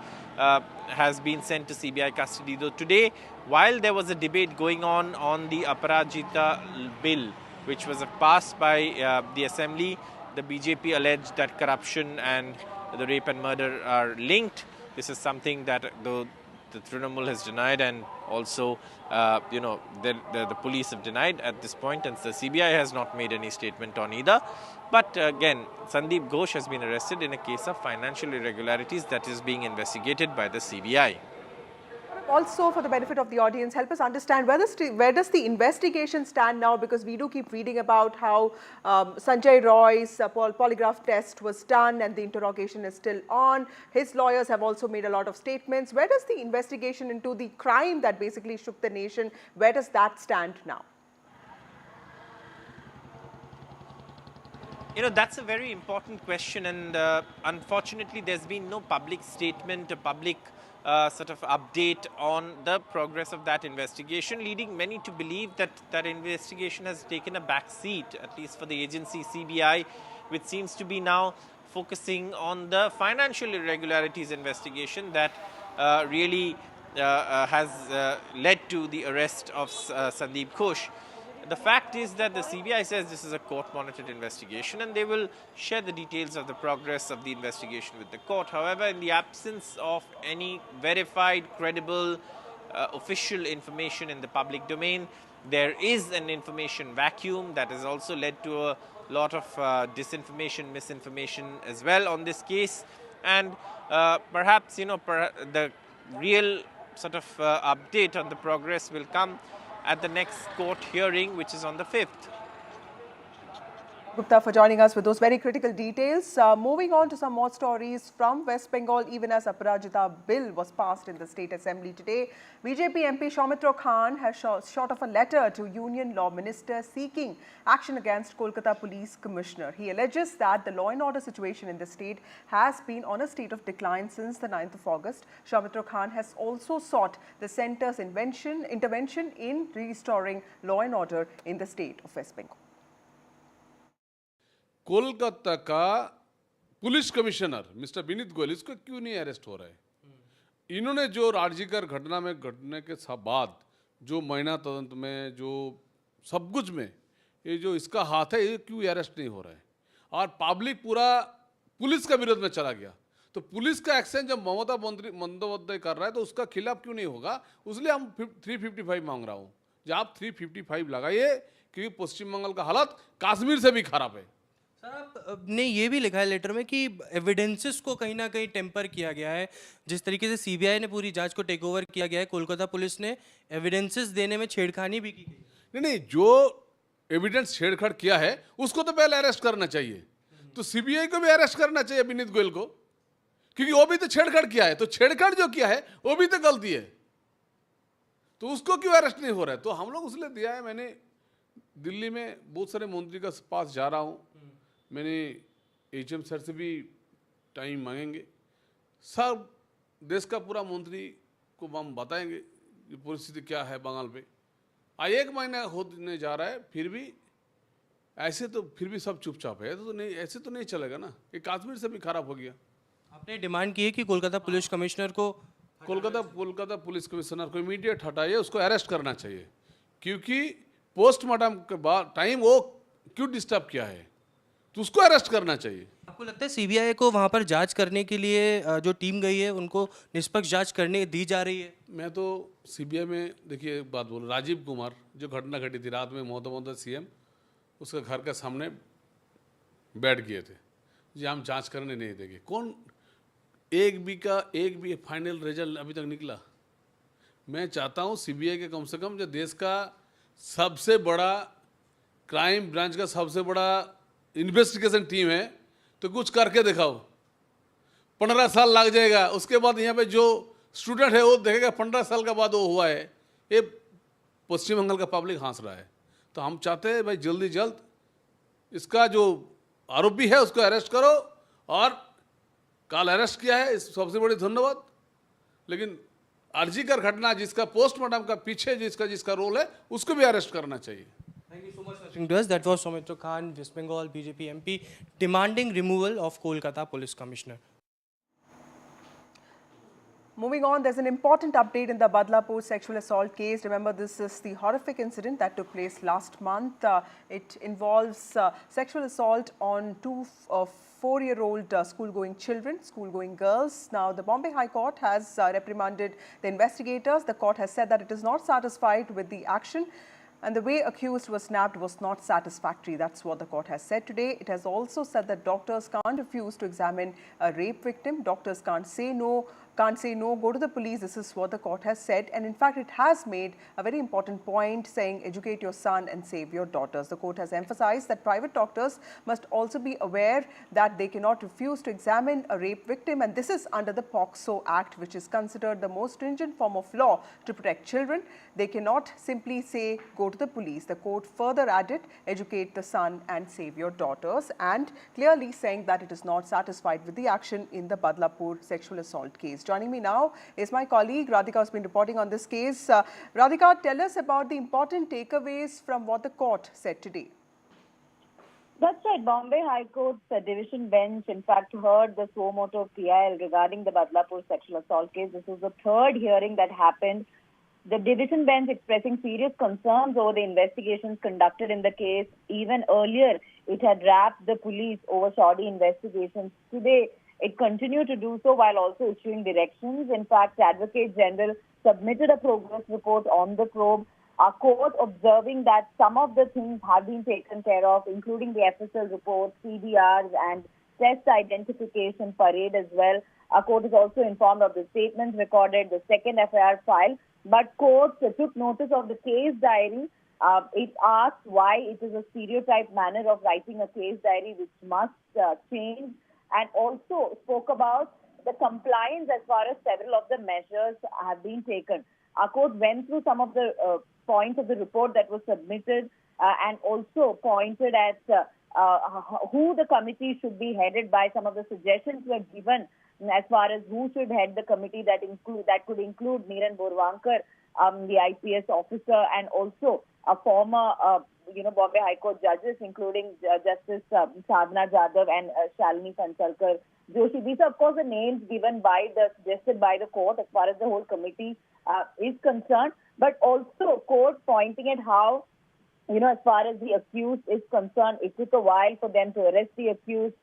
has been sent to CBI custody. Though today, while there was a debate going on the Aparajita bill, which was passed by the Assembly, the BJP alleged that corruption and the rape and murder are linked. This is something that the Trinamool has denied, and also, the police have denied at this point, and the CBI has not made any statement on either. But again, Sandeep Ghosh has been arrested in a case of financial irregularities that is being investigated by the CBI. Also, for the benefit of the audience, help us understand where does the investigation stand now, because we do keep reading about how Sanjay Roy's polygraph test was done and the interrogation is still on. His lawyers have also made a lot of statements. Where does the investigation into the crime that basically shook the nation, where does that stand now? You know, that's a very important question, and unfortunately there's been no public statement, a public sort of update on the progress of that investigation, leading many to believe that that investigation has taken a back seat, at least for the agency CBI, which seems to be now focusing on the financial irregularities investigation that really has led to the arrest of Sandeep Ghosh. The fact is that the CBI says this is a court-monitored investigation, and they will share the details of the progress of the investigation with the court. However, in the absence of any verified, credible, official information in the public domain, there is an information vacuum that has also led to lot of disinformation, misinformation as well on this case. And perhaps, the real sort of update on the progress will come at the next court hearing, which is on the 5th. Gupta, for joining us with those very critical details. Moving on to some more stories from West Bengal, even as Aparajita Bill was passed in the State Assembly today, BJP MP Shaumitro Khan has shot off a letter to Union Law Minister seeking action against Kolkata Police Commissioner. He alleges that the law and order situation in the state has been on a state of decline since the 9th of August. Shaumitro Khan has also sought the centre's intervention in restoring law and order in the state of West Bengal. Kolkata का police commissioner Mr Vineet Goyal, इसको क्यों नहीं arrest हो रहा है? इन्होंने जो राजनीतिकर घटना में घटने के बाद जो महीना तदंत में जो सब कुछ में ये जो इसका हाथ है, ये क्यों अरेस्ट नहीं हो रहा है? और पब्लिक पूरा पुलिस का विरोध में चला गया, तो पुलिस का एक्शन जब ममता बंदोबस्त कर रहा है तो उसका खिलाफ क्यों नहीं होगा? इसलिए हम 355 मांग रहा हूँ। जब आप 355 लगाइए, क्योंकि पश्चिम बंगाल का हालत कश्मीर से भी खराब है। सर, आपने ये भी लिखा है लेटर में कि एविडेंसेस को कहीं ना कहीं टेम्पर किया गया है। जिस तरीके से सीबीआई ने पूरी जांच को टेक ओवर किया गया है, कोलकाता पुलिस ने एविडेंसेस देने में छेड़खानी भी की गई। नहीं, जो एविडेंस छेड़छाड़ किया है उसको तो पहले अरेस्ट करना चाहिए। तो सीबीआई को भी अरेस्ट करना चाहिए विनीत गोयल को, क्योंकि वो भी तो छेड़छाड़ किया है। तो छेड़छाड़ जो किया है वो भी तो गलती है, तो उसको क्यों अरेस्ट नहीं हो रहा है? तो हम लोग उसलिए दिया है। मैंने दिल्ली में बहुत सारे मंत्री का पास जा रहा हूँ, मैंने एचएम सर से भी टाइम मांगेंगे। सब देश का पूरा मंत्री को हम बताएंगे कि परिस्थिति क्या है बंगाल पे। एक महीना होने जा रहा है, फिर भी ऐसे तो फिर भी सब चुपचाप है, तो नहीं, ऐसे तो नहीं चलेगा ना। ये कश्मीर से भी खराब हो गया। आपने डिमांड की है कि कोलकाता पुलिस कमिश्नर को कोलकाता पुलिस कमिश्नर को इमीडिएट हटाइए, उसको अरेस्ट करना चाहिए, क्योंकि पोस्टमार्टम के बाद टाइम वो क्यों डिस्टर्ब किया है, तो उसको अरेस्ट करना चाहिए। आपको लगता है सीबीआई को वहां पर जांच करने के लिए जो टीम गई है उनको निष्पक्ष जांच करने दी जा रही है? मैं तो सीबीआई में देखिए एक बात बोलूँ, राजीव कुमार जो घटना घटी थी रात में, महोदय सीएम उसके घर के सामने बैठ गए थे जी हम जांच करने नहीं देंगे। कौन एक भी फाइनल रिजल्ट अभी तक निकला? मैं चाहता हूँ सीबीआई के कम से कम, जो देश का सबसे बड़ा क्राइम ब्रांच का सबसे बड़ा इन्वेस्टिगेशन टीम है, तो कुछ करके दिखाओ। 15 साल लग जाएगा, उसके बाद यहाँ पे जो स्टूडेंट है वो देखेगा 15 साल के बाद वो हुआ है। ये पश्चिम बंगाल का पब्लिक हंस रहा है। तो हम चाहते हैं भाई जल्द इसका जो आरोपी है उसको अरेस्ट करो, और कल अरेस्ट किया है, इस सबसे बड़ी धन्यवाद। लेकिन आरजीकर घटना जिसका पोस्टमार्टम का पीछे जिसका रोल है, उसको भी अरेस्ट करना चाहिए। Thank you so much for listening to us. That was Shaumitro Khan, West Bengal BJP MP, demanding removal of Kolkata Police Commissioner. Moving on, there's an important update in the Badlapur sexual assault case. Remember, this is the horrific incident that took place last month. It involves sexual assault on two 4-year-old school-going children, school-going girls. Now, the Bombay High Court has reprimanded the investigators. The court has said that it is not satisfied with the action, and the way accused was nabbed was not satisfactory. That's what the court has said today. It has also said that doctors can't refuse to examine a rape victim. Doctors can't say no, go to the police. This is what the court has said. And in fact, it has made a very important point saying, educate your son and save your daughters. The court has emphasized that private doctors must also be aware that they cannot refuse to examine a rape victim. And this is under the POCSO Act, which is considered the most stringent form of law to protect children. They cannot simply say, go to the police. The court further added, educate the son and save your daughters, and clearly saying that it is not satisfied with the action in the Badlapur sexual assault case. Joining me now is my colleague Radhika, who has been reporting on this case. Radhika, tell us about the important takeaways from what the court said today. That's right. Bombay High Court's division bench, in fact, heard the suo motu PIL regarding the Badlapur sexual assault case. This was the third hearing that happened. The division bench expressing serious concerns over the investigations conducted in the case. Even earlier, it had wrapped the police over shoddy investigations. Today, it continued to do so while also issuing directions. In fact, Advocate General submitted a progress report on the probe. court observing that some of the things have been taken care of, including the FSL reports, CDRs and test identification parade as well. Court is also informed of the statements recorded, the second FIR file, but court took notice of the case diary. It asked why it is a stereotyped manner of writing a case diary which must change, and also spoke about the compliance as far as several of the measures have been taken. Our court went through some of the points of the report that was submitted and also pointed at who the committee should be headed by. Some of the suggestions were given as far as who should head the committee, that could include Neeran Borwankar, the IPS officer, and also a former Bombay High Court judges, including Justice Sadhana Jadhav and Shalini Phansalkar Joshi. These are, of course, the names suggested by the court as far as the whole committee is concerned. But also, court pointing at how, as far as the accused is concerned, it took a while for them to arrest the accused.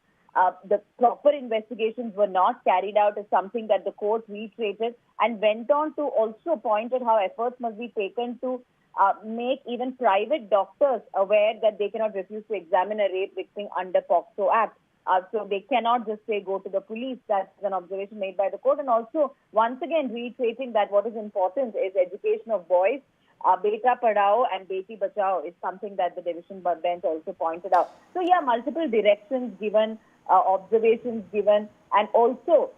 The proper investigations were not carried out as something that the court reiterated, and went on to also point at how efforts must be taken to make even private doctors aware that they cannot refuse to examine a rape victim under POCSO Act. So they cannot just say go to the police. That's an observation made by the court. And also, once again, reiterating that what is important is education of boys. Beta Padhao and Beti Bachao is something that the division bench also pointed out. So, yeah, multiple directions given, observations given, and also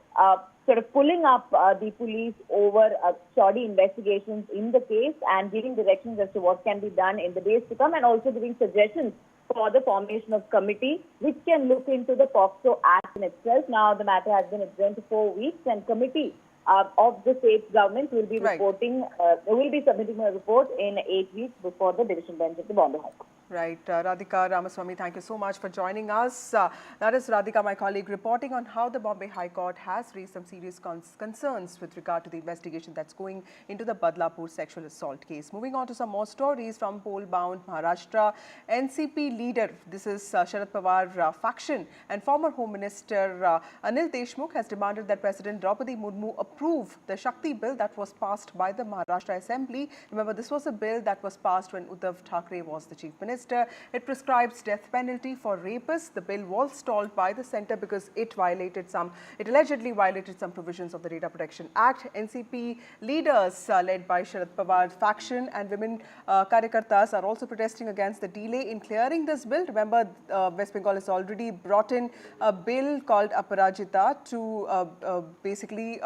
sort of pulling up the police over shoddy investigations in the case and giving directions as to what can be done in the days to come, and also giving suggestions for the formation of committee which can look into the POCSO Act in itself. Now, the matter has been adjourned to 4 weeks, and committee of the state government will be reporting, will be submitting a report in 8 weeks before the division bench of the Bombay High Court. Right. Radhika Ramaswamy, thank you so much for joining us. That is Radhika, my colleague, reporting on how the Bombay High Court has raised some serious concerns with regard to the investigation that's going into the Badlapur sexual assault case. Moving on to some more stories from poll-bound Maharashtra. NCP leader, this is Sharad Pawar faction, and former Home Minister Anil Deshmukh has demanded that President Draupadi Murmu approve the Shakti Bill that was passed by the Maharashtra Assembly. Remember, this was a bill that was passed when Uddhav Thackeray was the Chief Minister. It prescribes death penalty for rapists. The bill was stalled by the centre because it allegedly violated some provisions of the Data Protection Act. NCP leaders led by Sharad Pawar faction and women Karyakartas are also protesting against the delay in clearing this bill. Remember, West Bengal has already brought in a bill called Aparajita to basically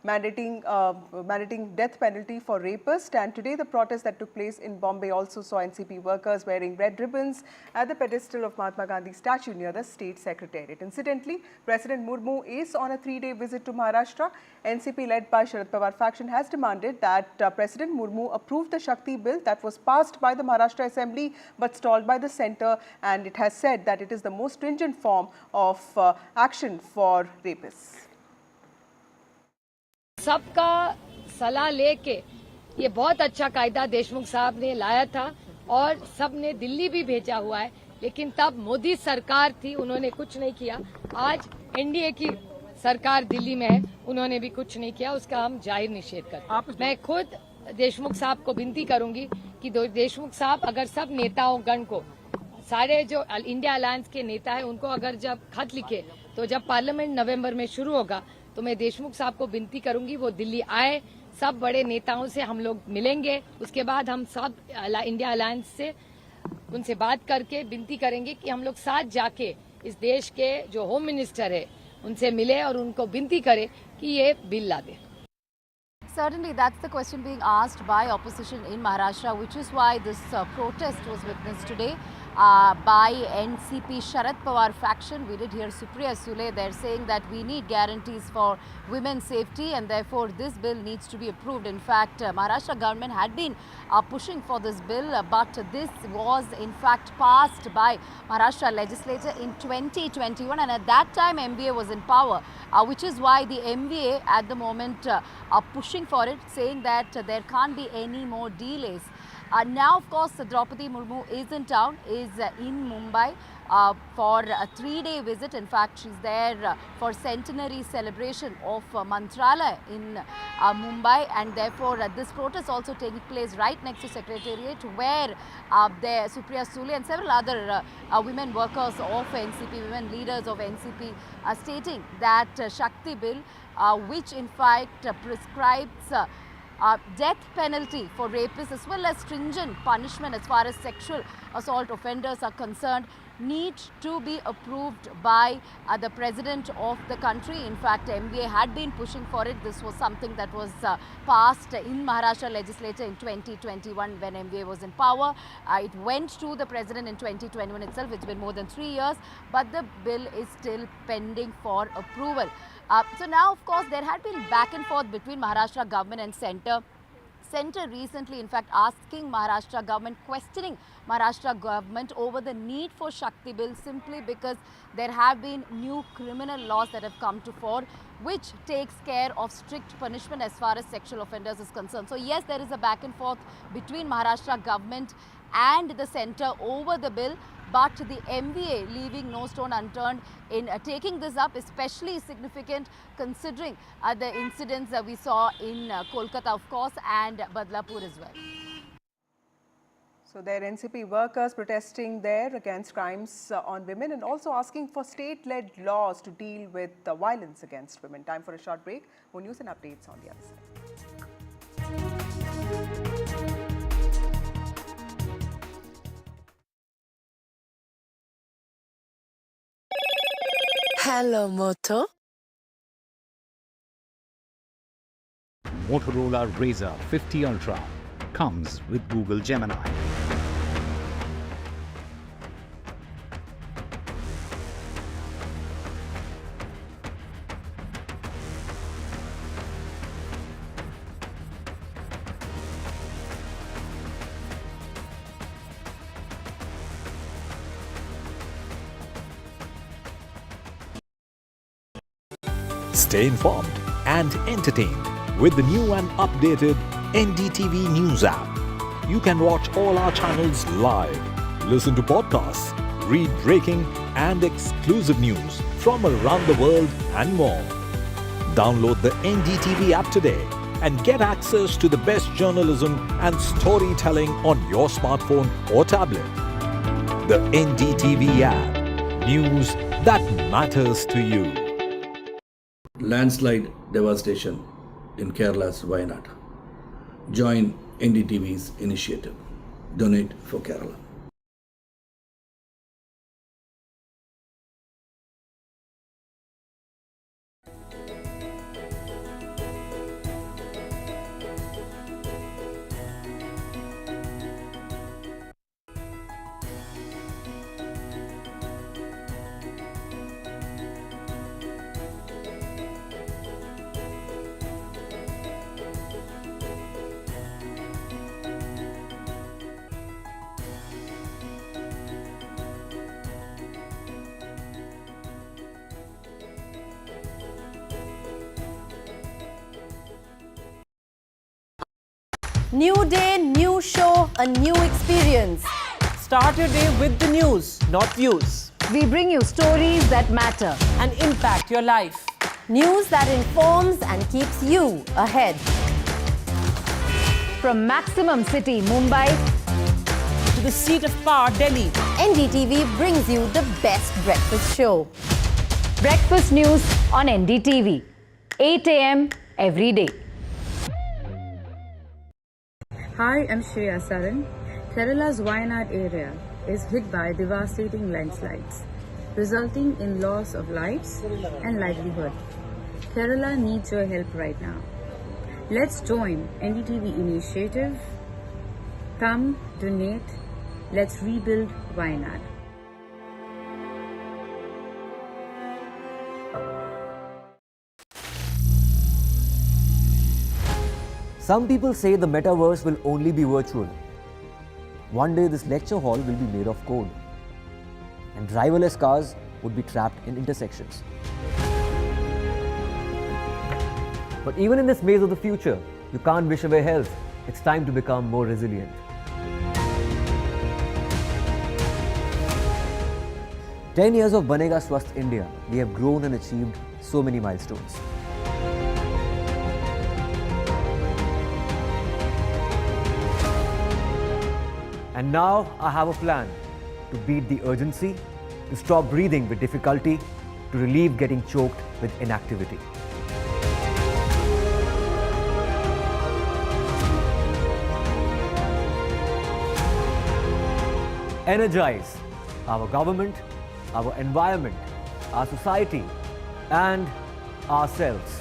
mandating death penalty for rapists. And today the protest that took place in Bombay also saw NCP workers wearing red ribbons at the pedestal of Mahatma Gandhi's statue near the state secretariat. Incidentally, President Murmu is on a 3-day visit to Maharashtra. NCP led by Sharad Pawar faction has demanded that President Murmu approve the Shakti Bill that was passed by the Maharashtra Assembly but stalled by the centre, and it has said that it is the most stringent form of action for rapists. सबका सलाह लेके ये बहुत अच्छा कायदा देशमुख साहब ने लाया था और सब ने दिल्ली भी भेजा हुआ है, लेकिन तब मोदी सरकार थी, उन्होंने कुछ नहीं किया। आज एनडीए की सरकार दिल्ली में है, उन्होंने भी कुछ नहीं किया, उसका हम जाहिर निषेध करते हैं। मैं खुद देशमुख साहब को विनती करूंगी कि देशमुख साहब अगर सब नेताओं गण को, सारे जो इंडिया अलायंस के नेता है, उनको अगर जब खत लिखे तो जब पार्लियामेंट नवंबर में शुरू होगा तो मैं देशमुख साहब को विनती करूंगी वो दिल्ली आए, सब बड़े नेताओं से हम लोग मिलेंगे, उसके बाद हम सब इंडिया अलायंस से उनसे बात करके विनती करेंगे कि हम लोग साथ जाके इस देश के जो होम मिनिस्टर है उनसे मिले और उनको विनती करें कि ये बिल ला दे। Certainly, that's the question being asked by opposition in Maharashtra, which is why this protest was witnessed today by NCP Sharad Pawar faction. We did hear Supriya Sule. They're saying that we need guarantees for women's safety and therefore this bill needs to be approved. In fact, Maharashtra government had been pushing for this bill, but this was in fact passed by Maharashtra legislature in 2021, and at that time MVA was in power, which is why the MVA at the moment are pushing for it, saying that there can't be any more delays. Now, of course, Draupadi Murmu is in town, is in Mumbai for a 3-day visit. In fact, she's there for centenary celebration of Mantralaya in Mumbai, and therefore this protest also taking place right next to Secretariat, where there Supriya Sule and several other women workers of NCP, women leaders of NCP, stating that Shakti Bill, which in fact prescribes death penalty for rapists as well as stringent punishment as far as sexual assault offenders are concerned, need to be approved by the president of the country. In fact, MVA had been pushing for it. This was something that was passed in Maharashtra legislature in 2021 when MVA was in power. It went to the president in 2021 itself. It's been more than 3 years, but the bill is still pending for approval. So now, of course, there had been back and forth between Maharashtra government and centre. Centre recently, in fact, asking Maharashtra government, questioning Maharashtra government over the need for Shakti Bill, simply because there have been new criminal laws that have come to fore, which takes care of strict punishment as far as sexual offenders is concerned. So yes, there is a back and forth between Maharashtra government and the centre over the bill, but the MVA leaving no stone unturned in taking this up, especially significant considering the incidents that we saw in Kolkata, of course, and Badlapur as well. So there are NCP workers protesting there against crimes on women and also asking for state-led laws to deal with the violence against women. Time for a short break. More news and updates on the other side. Hello, Moto. Motorola Razr 50 Ultra comes with Google Gemini. Stay informed and entertained with the new and updated NDTV News app. You can watch all our channels live, listen to podcasts, read breaking and exclusive news from around the world and more. Download the NDTV app today and get access to the best journalism and storytelling on your smartphone or tablet. The NDTV app. News that matters to you. Landslide devastation in Kerala's Wayanad. Join NDTV's initiative. Donate for Kerala. New day, new show, a new experience. Start your day with the news, not views. We bring you stories that matter and impact your life. News that informs and keeps you ahead. From Maximum City, Mumbai, to the seat of power, Delhi, NDTV brings you the best breakfast show. Breakfast news on NDTV, 8 a.m. every day. Hi, I'm Shreya Saran. Kerala's Wayanad area is hit by devastating landslides, resulting in loss of lives and livelihood. Kerala needs your help right now. Let's join NDTV initiative. Come, donate. Let's rebuild Wayanad. Some people say the metaverse will only be virtual. One day this lecture hall will be made of code, and driverless cars would be trapped in intersections. But even in this maze of the future, you can't wish away health. It's time to become more resilient. "10 years of Banega Swasth India, we have grown and achieved so many milestones. And now I have a plan to beat the urgency, to stop breathing with difficulty, to relieve getting choked with inactivity. Energize our government, our environment, our society, and ourselves.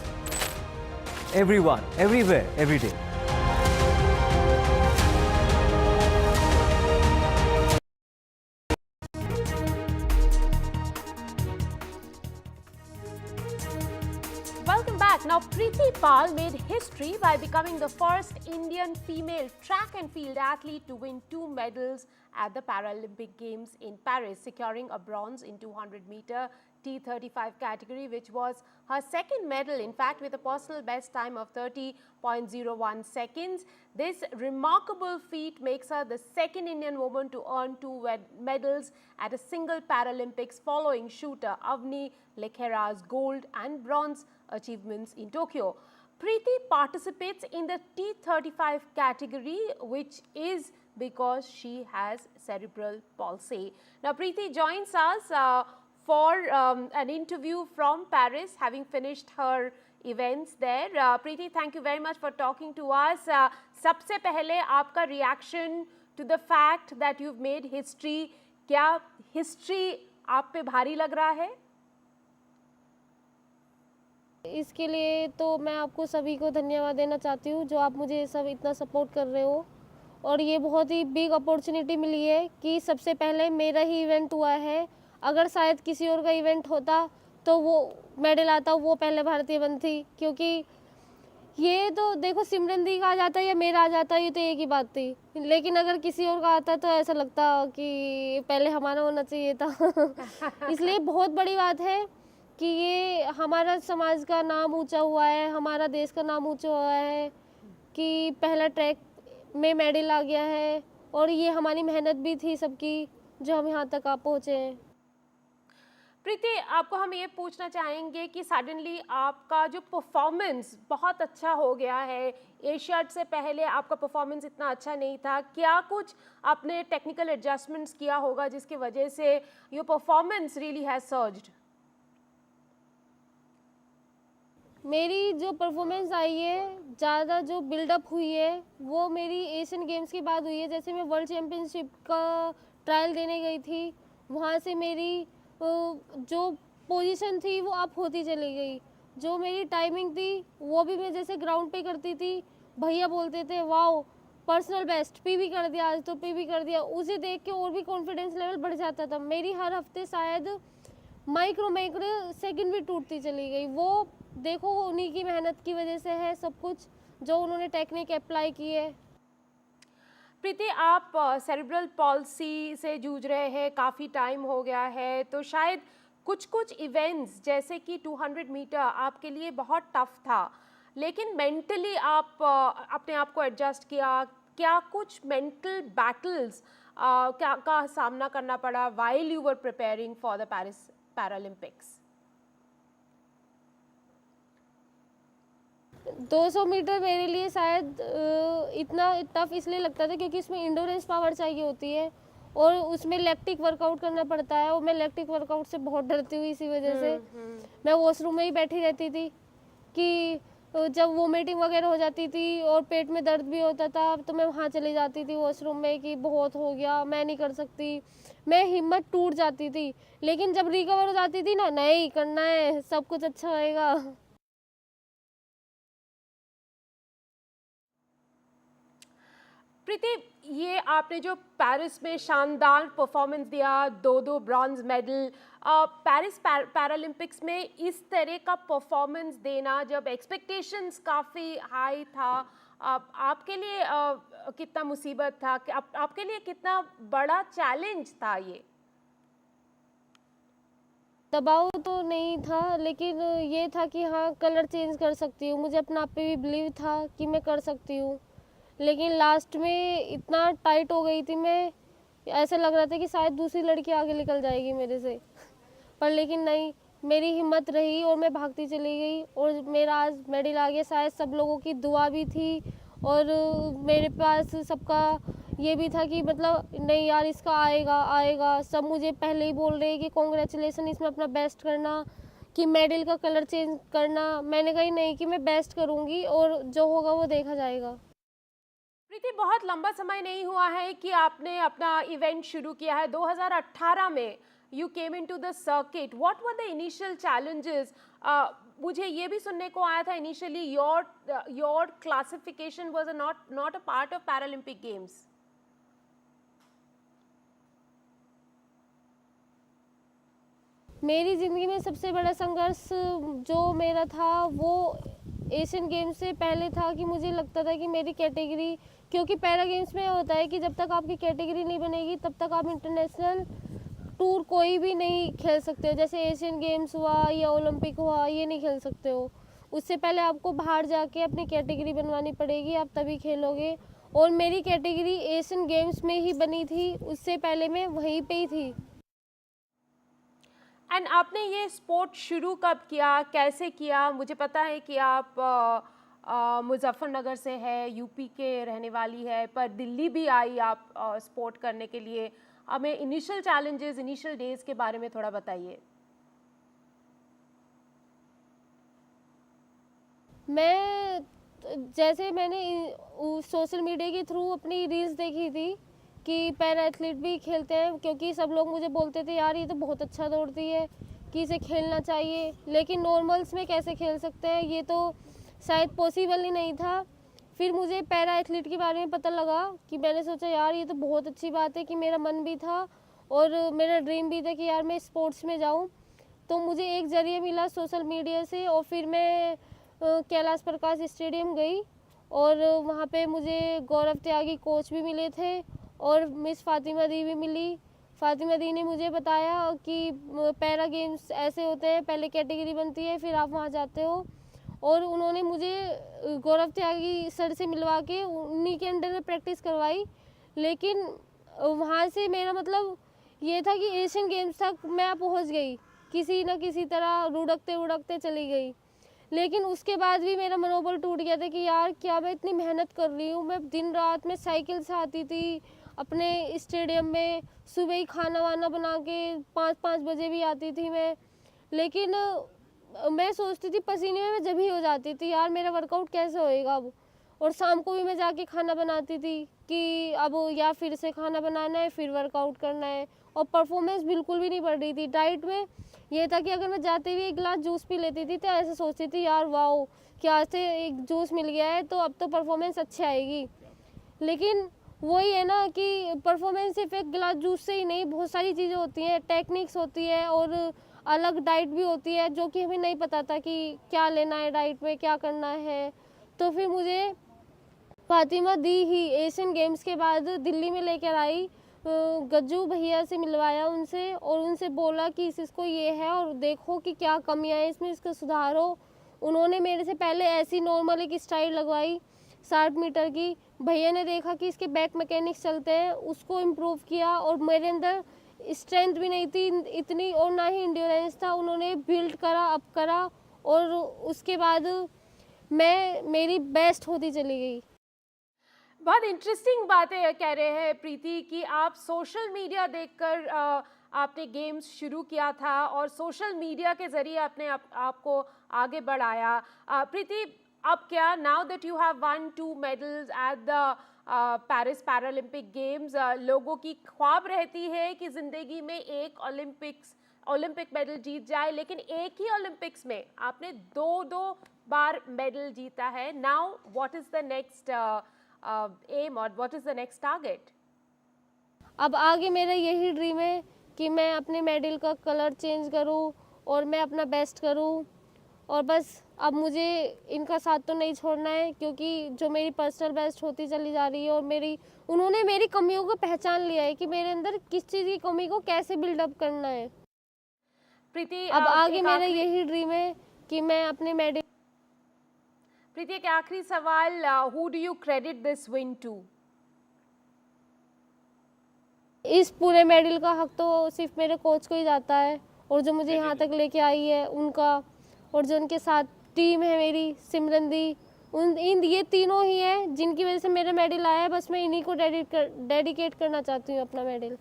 Everyone, everywhere, every day. Welcome back. Now, Preeti Pal made history by becoming the first Indian female track and field athlete to win 2 medals at the Paralympic Games in Paris, securing a bronze in 200-meter T35 category, which was her second medal, in fact, with a personal best time of 30.01 seconds. This remarkable feat makes her the second Indian woman to earn 2 medals at a single Paralympics, following shooter Avni Lekhera's gold and bronze achievements in Tokyo. Preeti participates in the T35 category, which is because she has cerebral palsy. Now, Preeti joins us for an interview from Paris, having finished her events there. Preeti, thank you very much for talking to us. सबसे पहले आपका reaction to the fact that you've made history, क्या history आप पे भारी लग रहा है? इसके लिए तो मैं आपको सभी को धन्यवाद देना चाहती हूँ, जो आप मुझे सब इतना सपोर्ट कर रहे हो, और ये बहुत ही बिग अपॉर्चुनिटी मिली है कि सबसे पहले मेरा ही इवेंट हुआ है। अगर शायद किसी और का इवेंट होता तो वो मेडल आता, वो पहले भारतीय बनती, क्योंकि ये तो देखो सिमरन दी का आ जाता या मेरा आ जाता, ये तो एक ही बात थी, लेकिन अगर किसी और का आता तो ऐसा लगता कि पहले हमारा होना चाहिए था। इसलिए बहुत बड़ी बात है कि ये हमारा समाज का नाम ऊंचा हुआ है, हमारा देश का नाम ऊंचा हुआ है कि पहला ट्रैक में मेडल आ गया है, और ये हमारी मेहनत भी थी सबकी, जो हम यहाँ तक आ पहुँचे हैं। प्रीति, आपको हम ये पूछना चाहेंगे कि सडनली आपका जो परफॉर्मेंस बहुत अच्छा हो गया है, एशियाड से पहले आपका परफॉर्मेंस इतना अच्छा नहीं था, क्या कुछ आपने टेक्निकल एडजस्टमेंट्स किया होगा जिसकी वजह से your performance really has surged? मेरी जो परफॉर्मेंस आई है, ज़्यादा जो बिल्डअप हुई है, वो मेरी एशियन गेम्स के बाद हुई है। जैसे मैं वर्ल्ड चैम्पियनशिप का ट्रायल देने गई थी, वहाँ से मेरी जो पोजीशन थी वो अप होती चली गई, जो मेरी टाइमिंग थी वो भी मैं जैसे ग्राउंड पे करती थी, भैया बोलते थे वाओ पर्सनल बेस्ट, पीबी कर दिया, आज तो पीबी कर दिया, उसे देख के और भी कॉन्फिडेंस लेवल बढ़ जाता था। मेरी हर हफ्ते शायद माइक्रो सेकंड भी टूटती चली गई। वो देखो उन्हीं की मेहनत की वजह से है सब कुछ, जो उन्होंने टेक्निक अप्लाई की है। प्रीति, आप सेरेब्रल पॉल्सी से जूझ रहे हैं, काफ़ी टाइम हो गया है, तो शायद कुछ इवेंट्स जैसे कि 200 मीटर आपके लिए बहुत टफ था, लेकिन मेंटली आप अपने आप को एडजस्ट किया, क्या कुछ मेंटल बैटल्स का सामना करना पड़ा while you were preparing for the Paris Paralympics? 200 metre मेरे लिए शायद इतना टफ इसलिए लगता था क्योंकि इसमें इंडोरेंस पावर चाहिए होती है और उसमें लैक्टिक वर्कआउट करना पड़ता है, और मैं लैक्टिक वर्कआउट से बहुत डरती हुई, इसी वजह से मैं वॉशरूम में ही बैठी रहती थी कि जब वोमिटिंग वगैरह हो जाती थी और पेट में दर्द भी होता था तो मैं वहाँ चली जाती थी वॉशरूम में कि बहुत हो गया, मैं नहीं कर सकती, मैं हिम्मत टूट जाती थी। लेकिन जब रिकवर हो जाती थी ना, नहीं करना है, सब कुछ अच्छा होएगा। प्रीति, ये आपने जो पेरिस में शानदार परफॉर्मेंस दिया, 2 ब्रॉन्ज मेडल, पेरिस पैरालंपिक्स में इस तरह का परफॉर्मेंस देना, जब एक्सपेक्टेशंस काफ़ी हाई था, आपके लिए कितना मुसीबत था, आपके लिए कितना बड़ा चैलेंज था ये? दबाव तो नहीं था, लेकिन ये था कि हाँ कलर चेंज कर सकती हूँ, मुझे अपने आप पे भी बिलीव था कि मैं कर सकती हूँ। लेकिन लास्ट में इतना टाइट हो गई थी मैं, ऐसा लग रहा था कि शायद दूसरी लड़की आगे निकल जाएगी मेरे से, पर लेकिन नहीं, मेरी हिम्मत रही और मैं भागती चली गई और मेरा आज मेडल आ गया। शायद सब लोगों की दुआ भी थी और मेरे पास सबका ये भी था कि मतलब नहीं यार इसका आएगा आएगा, सब मुझे पहले ही बोल रहे हैं कि कॉन्ग्रेचुलेसन, इसमें अपना बेस्ट करना, कि मेडल का कलर चेंज करना। मैंने कहा नहीं कि मैं बेस्ट करूँगी और जो होगा वो देखा जाएगा। प्रीति, बहुत लंबा समय नहीं हुआ है कि आपने अपना इवेंट शुरू किया है। 2018 में you came into the circuit. What were the initial challenges? मुझे ये भी सुनने को आया था initially your classification was not a part of Paralympic Games. मेरी ज़िंदगी में सबसे बड़ा संघर्ष जो मेरा था वो एशियन गेम्स से पहले था कि मुझे लगता था कि मेरी कैटेगरी, क्योंकि पैरा गेम्स में होता है कि जब तक आपकी कैटेगरी नहीं बनेगी तब तक आप इंटरनेशनल टूर कोई भी नहीं खेल सकते हो। जैसे एशियन गेम्स हुआ या ओलंपिक हुआ, ये नहीं खेल सकते हो। उससे पहले आपको बाहर जाके अपनी कैटेगरी बनवानी पड़ेगी, आप तभी खेलोगे। और मेरी कैटेगरी एशियन गेम्स में ही बनी थी, उससे पहले मैं वहीं पे ही थी। एंड आपने ये स्पोर्ट शुरू कब किया, कैसे किया? मुझे पता है कि आप मुजफ्फरनगर से है, यूपी के रहने वाली है, पर दिल्ली भी आई आप स्पोर्ट करने के लिए। हमें इनिशियल चैलेंजेस, इनिशियल डेज के बारे में थोड़ा बताइए। मैंने सोशल मीडिया के थ्रू अपनी रील्स देखी थी कि पैरा एथलीट भी खेलते हैं, क्योंकि सब लोग मुझे बोलते थे यार ये तो बहुत अच्छा दौड़ती है कि इसे खेलना चाहिए, लेकिन नॉर्मल्स में कैसे खेल सकते हैं, ये तो शायद पॉसिबल ही नहीं था। फिर मुझे पैरा एथलीट के बारे में पता लगा कि मैंने सोचा यार ये तो बहुत अच्छी बात है, कि मेरा मन भी था और मेरा ड्रीम भी था कि यार मैं स्पोर्ट्स में जाऊं। तो मुझे एक ज़रिए मिला सोशल मीडिया से, और फिर मैं कैलाश प्रकाश स्टेडियम गई और वहाँ पे मुझे गौरव त्यागी कोच भी मिले थे और मिस फातिमा दी भी मिली। फातिमा दी ने मुझे बताया कि पैरा गेम्स ऐसे होते हैं, पहले कैटेगरी बनती है फिर आप वहाँ जाते हो, और उन्होंने मुझे गौरव त्यागी सर से मिलवा के उन्हीं के अंडर में प्रैक्टिस करवाई। लेकिन वहाँ से मेरा मतलब ये था कि एशियन गेम्स तक मैं पहुँच गई, किसी न किसी तरह रुड़कते उड़कते चली गई। लेकिन उसके बाद भी मेरा मनोबल टूट गया था कि यार क्या मैं इतनी मेहनत कर रही हूँ। मैं दिन रात में साइकिल से आती थी अपने स्टेडियम में, सुबह ही खाना वाना बना के 5-5 बजे भी आती थी मैं। लेकिन मैं सोचती थी पसीने में मैं जब ही हो जाती थी यार मेरा वर्कआउट कैसे होएगा अब। और शाम को भी मैं जाके खाना बनाती थी कि अब या फिर से खाना बनाना है फिर वर्कआउट करना है, और परफॉर्मेंस बिल्कुल भी नहीं बढ़ रही थी। डाइट में ये था कि अगर मैं जाते हुए एक गिलास जूस पी लेती थी तो ऐसे सोचती थी यार वाओ कि आज से एक जूस मिल गया है तो अब तो परफॉर्मेंस अच्छी आएगी। लेकिन वही है ना कि परफॉर्मेंस सिर्फ एक गिलास जूस से ही नहीं, बहुत सारी चीज़ें होती हैं, टेक्निक्स होती है और अलग डाइट भी होती है जो कि हमें नहीं पता था कि क्या लेना है डाइट में, क्या करना है। तो फिर मुझे फातिमा दी ही एशियन गेम्स के बाद दिल्ली में लेकर आई, गज्जू भैया से मिलवाया उनसे और उनसे बोला कि इसको ये है और देखो कि क्या कमियां हैं इसमें, इसको सुधारो। उन्होंने मेरे से पहले ऐसी नॉर्मल एक स्टाइल लगवाई 60 मीटर की। भैया ने देखा कि इसके बैक मैकेनिक्स चलते हैं, उसको इम्प्रूव किया और मेरे अंदर स्ट्रेंथ भी नहीं थी इतनी और ना ही इंड्योरेंस था। उन्होंने बिल्ड करा, अप करा और उसके बाद मेरी बेस्ट होती चली गई। बहुत इंटरेस्टिंग बातें कह रहे हैं प्रीति कि आप सोशल मीडिया देखकर आपने गेम्स शुरू किया था और सोशल मीडिया के ज़रिए आपने आपको आगे बढ़ाया। प्रीति, अब क्या, now that you have one 2 medals at the Paris Paralympic games, लोगों की ख्वाब रहती है कि ज़िंदगी में एक ओलंपिक मेडल जीत जाए, लेकिन एक ही ओलंपिक्स में आपने 2 बार मेडल जीता है। Now what is the next aim और what is the next target? अब आगे मेरा यही ड्रीम है कि मैं अपने मेडल का कलर चेंज करूं और मैं अपना बेस्ट करूं, और बस अब मुझे इनका साथ तो नहीं छोड़ना है क्योंकि जो मेरी पर्सनल बेस्ट होती चली जा रही है और उन्होंने मेरी कमियों को पहचान लिया है कि मेरे अंदर किस चीज़ की कमी को कैसे बिल्डअप करना है। प्रीति, अब आगे मेरा यही ड्रीम है कि मैं अपने मेडल। प्रीति, एक आखिरी सवाल, who do you credit this win to? इस पूरे मेडल का हक तो सिर्फ मेरे कोच को ही जाता है और जो मुझे यहाँ तक लेके आई है उनका, और जो उनके साथ टीम है मेरी, सिमरन दी, इन ये तीनों ही हैं जिनकी वजह से मेरा मेडल आया है। बस मैं इन्हीं को डेडिकेट करना चाहती हूँ अपना medal.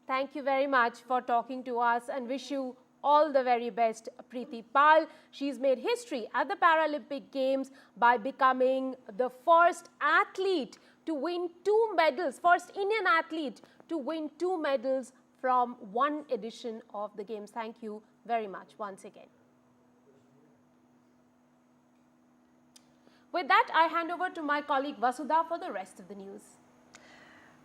Thank you very much for talking to us and wish you all the very best, Preeti Pal. She's made history at the Paralympic Games by becoming the first athlete to win 2 medals, first Indian athlete to win 2 medals from one edition of the Games. Thank you very much once again. With that, I hand over to my colleague Vasudha for the rest of the news.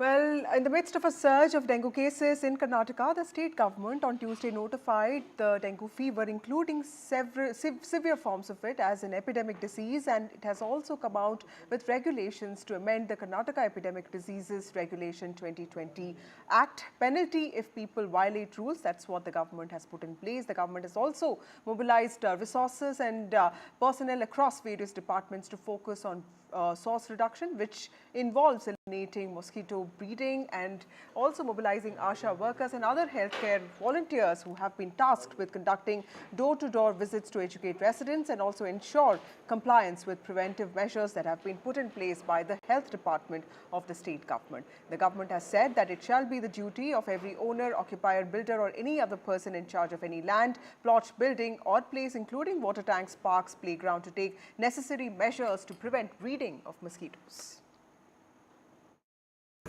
Well, in the midst of a surge of dengue cases in Karnataka, the state government on Tuesday notified the dengue fever, including several severe forms of it, as an epidemic disease, and it has also come out with regulations to amend the Karnataka Epidemic Diseases Regulation 2020 Act. Penalty if people violate rules. That's what the government has put in place. The government has also mobilized resources and personnel across various departments to focus on source reduction, which involves eliminating mosquito breeding and also mobilizing ASHA workers and other healthcare volunteers who have been tasked with conducting door-to-door visits to educate residents and also ensure compliance with preventive measures that have been put in place by the health department of the state government. The government has said that it shall be the duty of every owner, occupier, builder or any other person in charge of any land, plot, building or place, including water tanks, parks, playground, to take necessary measures to prevent breeding of mosquitoes.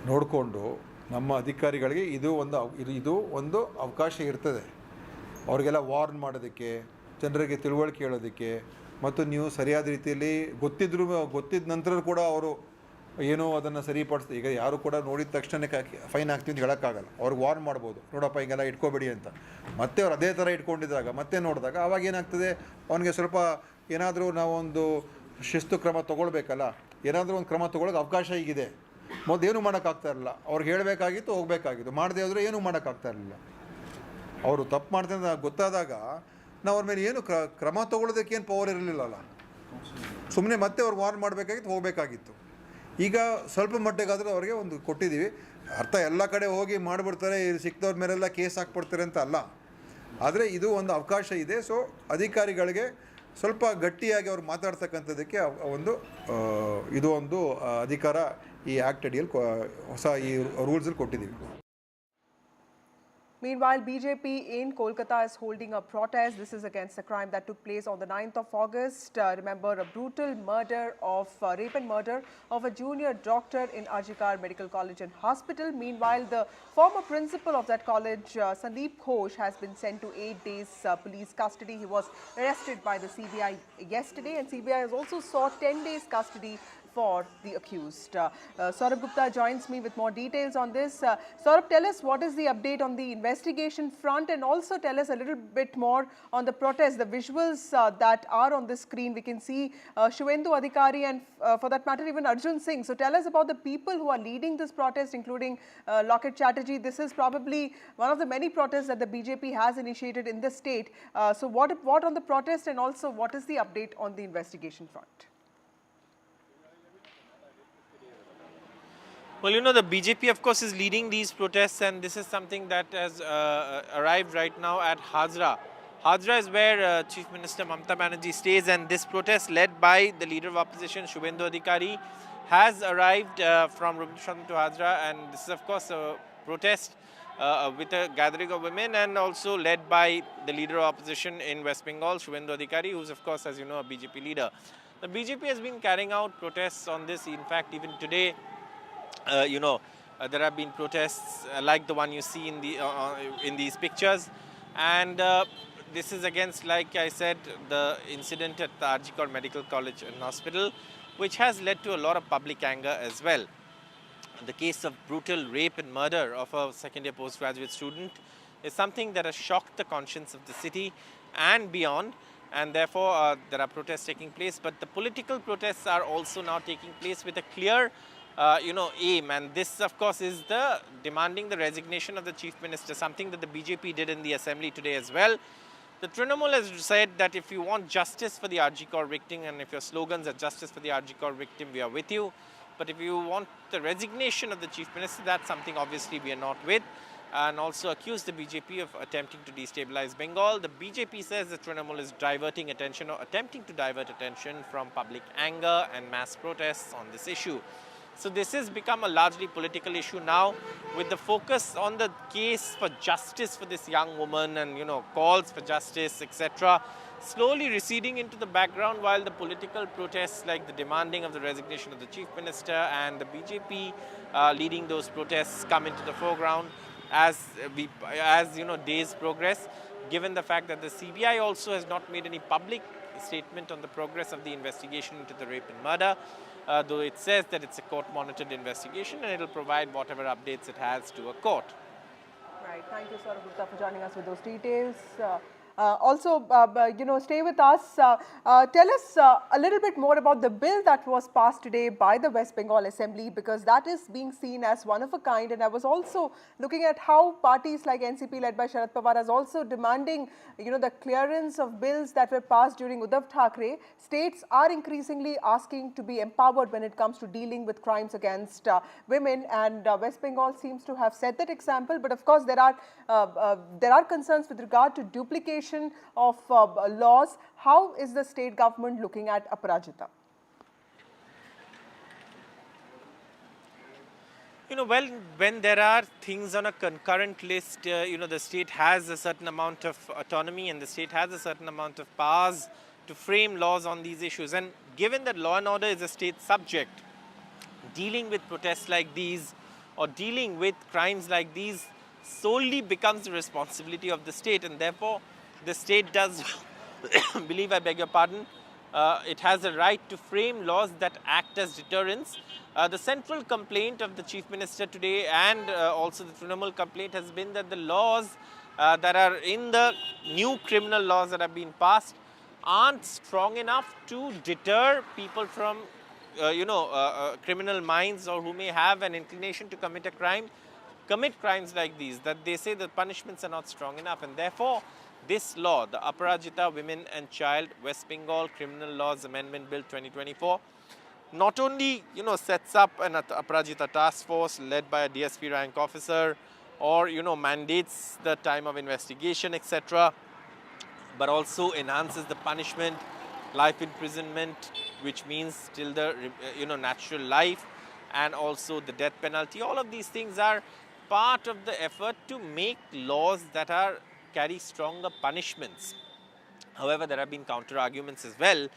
ನೋಡಿಕೊಂಡು ನಮ್ಮ ಅಧಿಕಾರಿಗಳಿಗೆ ಇದು ಒಂದು ಅವಕಾಶ ಇರ್ತದೆ ಅವರಿಗೆಲ್ಲ warn ಮಾಡೋದಕ್ಕೆ, ಜನರಿಗೆ ತಿಳುವಳಿಕೆ ಹೇಳೋದಕ್ಕೆ, ಮತ್ತು ನೀವು ಸರಿಯಾದ ರೀತಿಯಲ್ಲಿ ಗೊತ್ತಿದ್ದ ನಂತರ ಕೂಡ ಅವರು ಏನೋ ಅದನ್ನು ಸರಿಪಡಿಸ್ತಾರೆ. ಈಗ ಯಾರು ಕೂಡ ನೋಡಿದ ತಕ್ಷಣ ಫೈನ್ ಹಾಕ್ತೀವಿ ಅಂತ ಹೇಳೋಕ್ಕಾಗಲ್ಲ. ಅವ್ರಿಗೆ ವಾರ್ನ್ ಮಾಡ್ಬೋದು, ನೋಡಪ್ಪ ಹಿಂಗೆಲ್ಲ ಇಟ್ಕೋಬೇಡಿ ಅಂತ. ಮತ್ತೆ ಅವ್ರು ಅದೇ ಥರ ಇಟ್ಕೊಂಡಿದ್ದಾಗ ಮತ್ತೆ ನೋಡಿದಾಗ ಆವಾಗ ಏನಾಗ್ತದೆ, ಅವನಿಗೆ ಸ್ವಲ್ಪ ಏನಾದರೂ ನಾವೊಂದು ಶಿಸ್ತು ಕ್ರಮ ತೊಗೊಳ್ಬೇಕಲ್ಲ, ಏನಾದರೂ ಒಂದು ಕ್ರಮ ತೊಗೊಳಕ್ಕೆ ಅವಕಾಶ ಈಗಿದೆ. ಮೊದಲೇನು ಮಾಡೋಕ್ಕಾಗ್ತಾ ಇರಲಿಲ್ಲ. ಅವ್ರಿಗೆ ಹೇಳಬೇಕಾಗಿತ್ತು, ಹೋಗಬೇಕಾಗಿತ್ತು. ಮಾಡದೇ ಹೋದರೆ ಏನೂ ಮಾಡೋಕ್ಕಾಗ್ತಾ ಇರಲಿಲ್ಲ. ಅವರು ತಪ್ಪು ಮಾಡ್ತಾರೆ ಗೊತ್ತಾದಾಗ ನಾವು ಅವ್ರ ಮೇಲೆ ಏನು ಕ್ರಮ ತೊಗೊಳ್ಳೋದಕ್ಕೆ ಏನು ಪವರ್ ಇರಲಿಲ್ಲಲ್ಲ. ಸುಮ್ಮನೆ ಮತ್ತೆ ಅವ್ರು ವಾರ್ನ್ ಮಾಡಬೇಕಾಗಿತ್ತು, ಹೋಗಬೇಕಾಗಿತ್ತು. ಈಗ ಸ್ವಲ್ಪ ಮಟ್ಟಿಗಾದರೂ ಅವ್ರಿಗೆ ಒಂದು ಕೊಟ್ಟಿದ್ದೀವಿ. ಅರ್ಥ ಎಲ್ಲ ಕಡೆ ಹೋಗಿ ಮಾಡಿಬಿಡ್ತಾರೆ, ಸಿಕ್ತವ್ರ ಮೇಲೆಲ್ಲ ಕೇಸ್ ಹಾಕ್ಬಿಡ್ತಾರೆ ಅಂತ ಅಲ್ಲ. ಆದರೆ ಇದು ಒಂದು ಅವಕಾಶ ಇದೆ. ಸೊ ಅಧಿಕಾರಿಗಳಿಗೆ ಸ್ವಲ್ಪ ಗಟ್ಟಿಯಾಗಿ ಅವ್ರು ಮಾತಾಡ್ತಕ್ಕಂಥದ್ದಕ್ಕೆ ಇದು ಒಂದು ಅಧಿಕಾರ ಈ ಆ್ಯಕ್ಟ್ ಅಡಿಯಲ್ಲಿ ಹೊಸ ಈ ರೂಲ್ಸಲ್ಲಿ ಕೊಟ್ಟಿದ್ದೀವಿ. Meanwhile, BJP in Kolkata is holding a protest. This is against a crime that took place on the 9th of August. Remember, a brutal murder rape and murder of a junior doctor in Arjikar Medical College and Hospital. Meanwhile, the former principal of that college, Sandeep Ghosh, has been sent to 8 days police custody. He was arrested by the CBI yesterday, and CBI has also sought 10 days custody for the accused. Saurabh Gupta joins me with more details on this. Saurabh, tell us what is the update on the investigation front, and also tell us a little bit more on the protest. The visuals that are on the screen, we can see Shuvendu Adhikari and for that matter even Arjun Singh. So tell us about the people who are leading this protest, including Locket Chatterjee. This is probably one of the many protests that the BJP has initiated in the state. So what on the protest, and also what is the update on the investigation front? Well, you know, the BJP, of course, is leading these protests, and this is something that has arrived right now at Hazra. Hazra is where Chief Minister Mamata Banerjee stays, and this protest, led by the leader of opposition, Shuvendu Adhikari, has arrived from Rabindranath to Hazra, and this is, of course, a protest with a gathering of women, and also led by the leader of opposition in West Bengal, Shuvendu Adhikari, who is, of course, as you know, a BJP leader. The BJP has been carrying out protests on this. In fact, even today, there have been protests like the one you see in these pictures, and this is against, like I said, the incident at the Arjikar Medical College and Hospital, which has led to a lot of public anger as well. The case of brutal rape and murder of a second-year postgraduate student is something that has shocked the conscience of the city and beyond, and therefore there are protests taking place. But the political protests are also now taking place with a clear aim, and this, of course, is demanding the resignation of the Chief Minister, something that the BJP did in the Assembly today as well. The Trinamool has said that if you want justice for the Arjikar victim, and if your slogans are justice for the Arjikar victim, we are with you. But if you want the resignation of the Chief Minister, that's something obviously we are not with. and also accused the BJP of attempting to destabilize Bengal. The BJP says that Trinamool is diverting attention or attempting to divert attention from public anger and mass protests on this issue. So this has become a largely political issue now, with the focus on the case for justice for this young woman and, calls for justice, etc., slowly receding into the background, while the political protests like the demanding of the resignation of the Chief Minister and the BJP leading those protests come into the foreground as days progress, given the fact that the CBI also has not made any public statement on the progress of the investigation into the rape and murder, though it says that it's a court-monitored investigation and it will provide whatever updates it has to a court. Right. Thank you, Saurabh Gupta, for joining us with those details. Stay with us. Tell us a little bit more about the bill that was passed today by the West Bengal Assembly, because that is being seen as one of a kind. And I was also looking at how parties like NCP, led by Sharad Pawar, is also demanding, the clearance of bills that were passed during Uddhav Thackeray. States are increasingly asking to be empowered when it comes to dealing with crimes against women, and West Bengal seems to have set that example. But of course, there are concerns with regard to duplication of laws. How is the state government looking at Aparajita? When there are things on a concurrent list, the state has a certain amount of autonomy and the state has a certain amount of powers to frame laws on these issues. And given that law and order is a state subject, dealing with protests like these or dealing with crimes like these solely becomes the responsibility of the state, and therefore the state does believe, I beg your pardon, it has a right to frame laws that act as deterrents. The central complaint of the Chief Minister today and also the Trinamool complaint has been that the laws that are in the new criminal laws that have been passed aren't strong enough to deter people from, criminal minds or who may have an inclination to commit crimes like these, that they say the punishments are not strong enough, and therefore this law, the Aparajita Women and Child West Bengal Criminal Laws Amendment Bill 2024, not only sets up an Aparajita task force led by a DSP rank officer, or mandates the time of investigation, etc., but also enhances the punishment, life imprisonment, which means till the natural life, and also the death penalty. All of these things are part of the effort to make laws that carry stronger punishments. However, there have been counter arguments as well.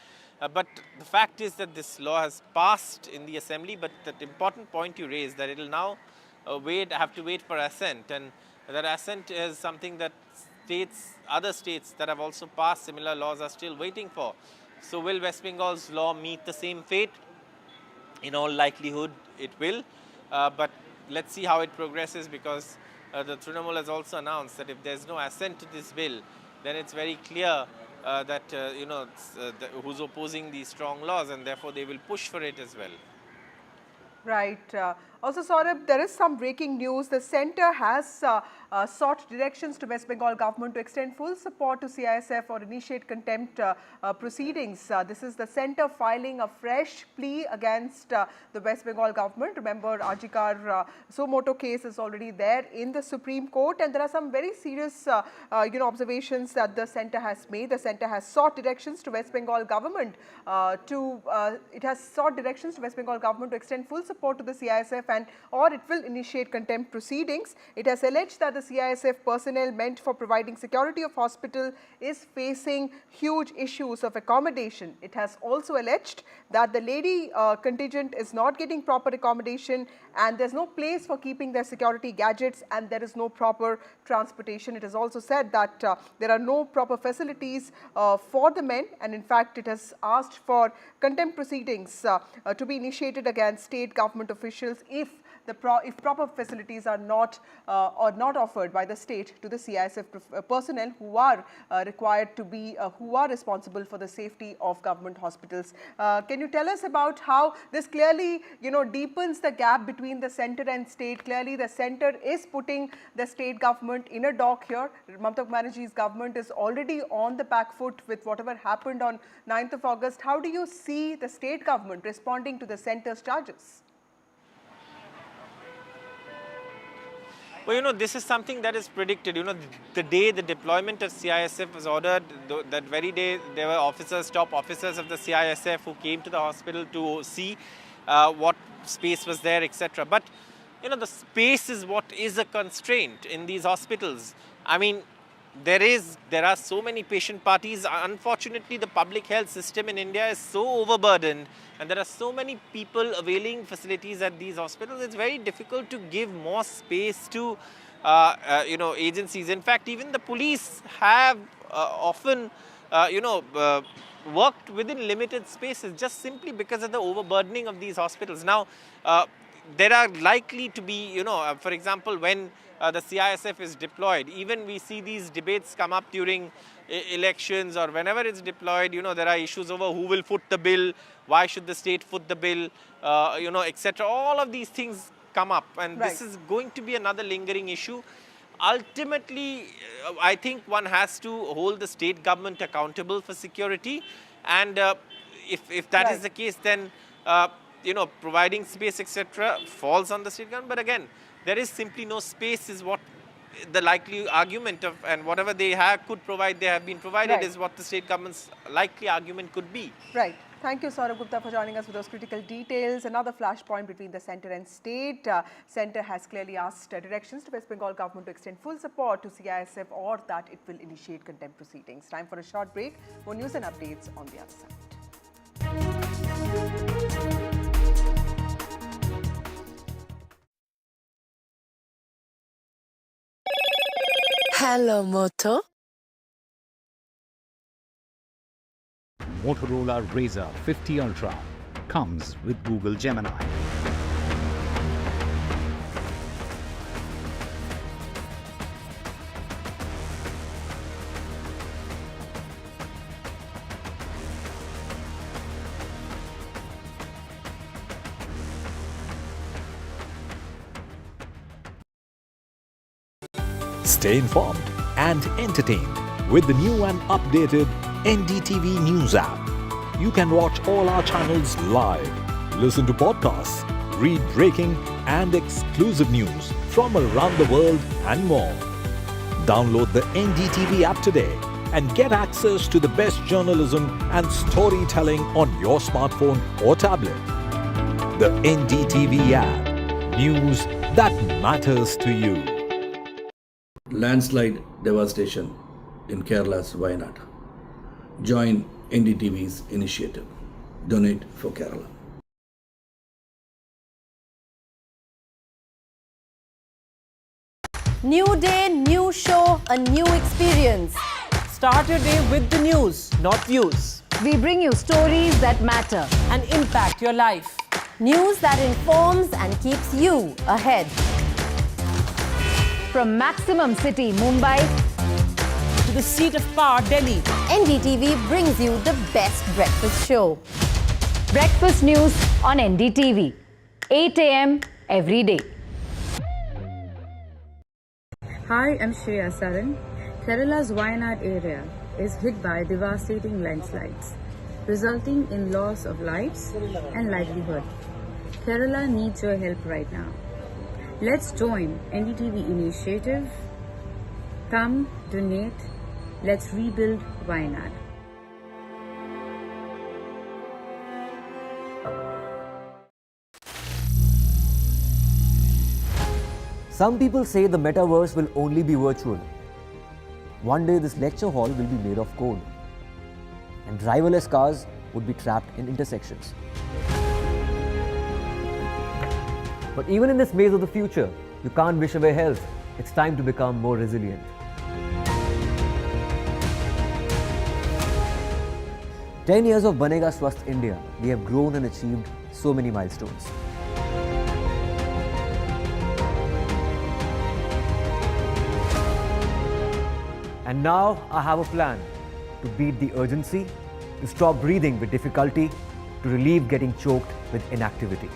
But the fact is that this law has passed in the assembly, but that important point you raised, that it will now have to wait for assent, and that assent is something that other states that have also passed similar laws are still waiting for. So will West Bengal's law meet the same fate? In all likelihood, it will. But let's see how it progresses, because the Trinamool has also announced that if there's no assent to this bill, then it's very clear that who's opposing these strong laws, and therefore they will push for it as well. Right. Also, Saurabh, there is some breaking news. The centre has sought directions to West Bengal government to extend full support to CISF or initiate contempt proceedings. This is the centre filing a fresh plea against the West Bengal government. Remember, Ajikar Sumoto case is already there in the Supreme Court, and there are some very serious observations that the centre has made. The centre has sought directions to West Bengal government to extend full support to the CISF or it will initiate contempt proceedings. It has alleged that the CISF personnel meant for providing security of hospital is facing huge issues of accommodation. It has also alleged that the lady contingent is not getting proper accommodation, and there's no place for keeping their security gadgets, and there is no proper transportation. It has also said that there are no proper facilities for the men, and in fact it has asked for contempt proceedings to be initiated against state government officials if proper facilities are not offered by the state to the CISF personnel who are required to be who are responsible for the safety of government hospitals. Can you tell us about how this clearly deepens the gap between the centre and state? Clearly the centre is putting the state government in a dock here. Mamata Banerjee's government is already on the back foot with whatever happened on 9th of August. How do you see the state government responding to the centre's charges? Well, this is something that is predicted. The day the deployment of CISF was ordered, that very day there were top officers of the CISF who came to the hospital to see what space was there, etc. But, the space is what is a constraint in these hospitals. I mean, there are so many patient parties. Unfortunately, the public health system in India is so overburdened, and there are so many people availing facilities at these hospitals. It's very difficult to give more space to agencies. In fact, even the police have often worked within limited spaces just simply because of the overburdening of these hospitals. Now, there are likely to be, for example, when the CISF is deployed, even we see these debates come up during elections or whenever it's deployed, there are issues over who will foot the bill, why should the state foot the bill, etc. All of these things come up, and this is going to be another lingering issue. Ultimately, I think one has to hold the state government accountable for security, and if that is the case, then providing space, etc., falls on the state government. But again, there is simply no space is what the likely argument of, and whatever they could provide, they have been provided, is what the state government's likely argument could be. Right. Thank you, Saurabh Gupta, for joining us with those critical details. Another flashpoint between the centre and state. Centre has clearly asked directions to West Bengal government to extend full support to CISF or that it will initiate contempt proceedings. Time for a short break. More news and updates on the other side. Hello, Moto. Motorola Razr 50 Ultra comes with Google Gemini. Stay informed and entertained with the new and updated NDTV News app. You can watch all our channels live, listen to podcasts, read breaking and exclusive news from around the world and more. Download the NDTV app today and get access to the best journalism and storytelling on your smartphone or tablet. The NDTV app. News that matters to you. Landslide devastation in Kerala's Wayanad. Join NDTV's initiative. Donate for Kerala. New day, new show, a new experience. Start your day with the news, not views. We bring you stories that matter and impact your life. News that informs and keeps you ahead. From Maximum City, Mumbai, to the seat of power, Delhi, NDTV brings you the best breakfast show. Breakfast news on NDTV, 8 a.m. every day. Hi, I'm Shreya Saran. Kerala's Wayanad area is hit by devastating landslides, resulting in loss of lives and livelihood. Kerala needs your help right now. Let's join NDTV initiative. Come, donate. Let's rebuild Wayanad. Some people say the metaverse will only be virtual. One day this lecture hall will be made of code, and driverless cars would be trapped in intersections. But even in this maze of the future, you can't wish away health. It's time to become more resilient. "10 years of Banega Swasth India, we have grown and achieved so many milestones. And now I have a plan to beat the urgency, to stop breathing with difficulty, to relieve getting choked with inactivity.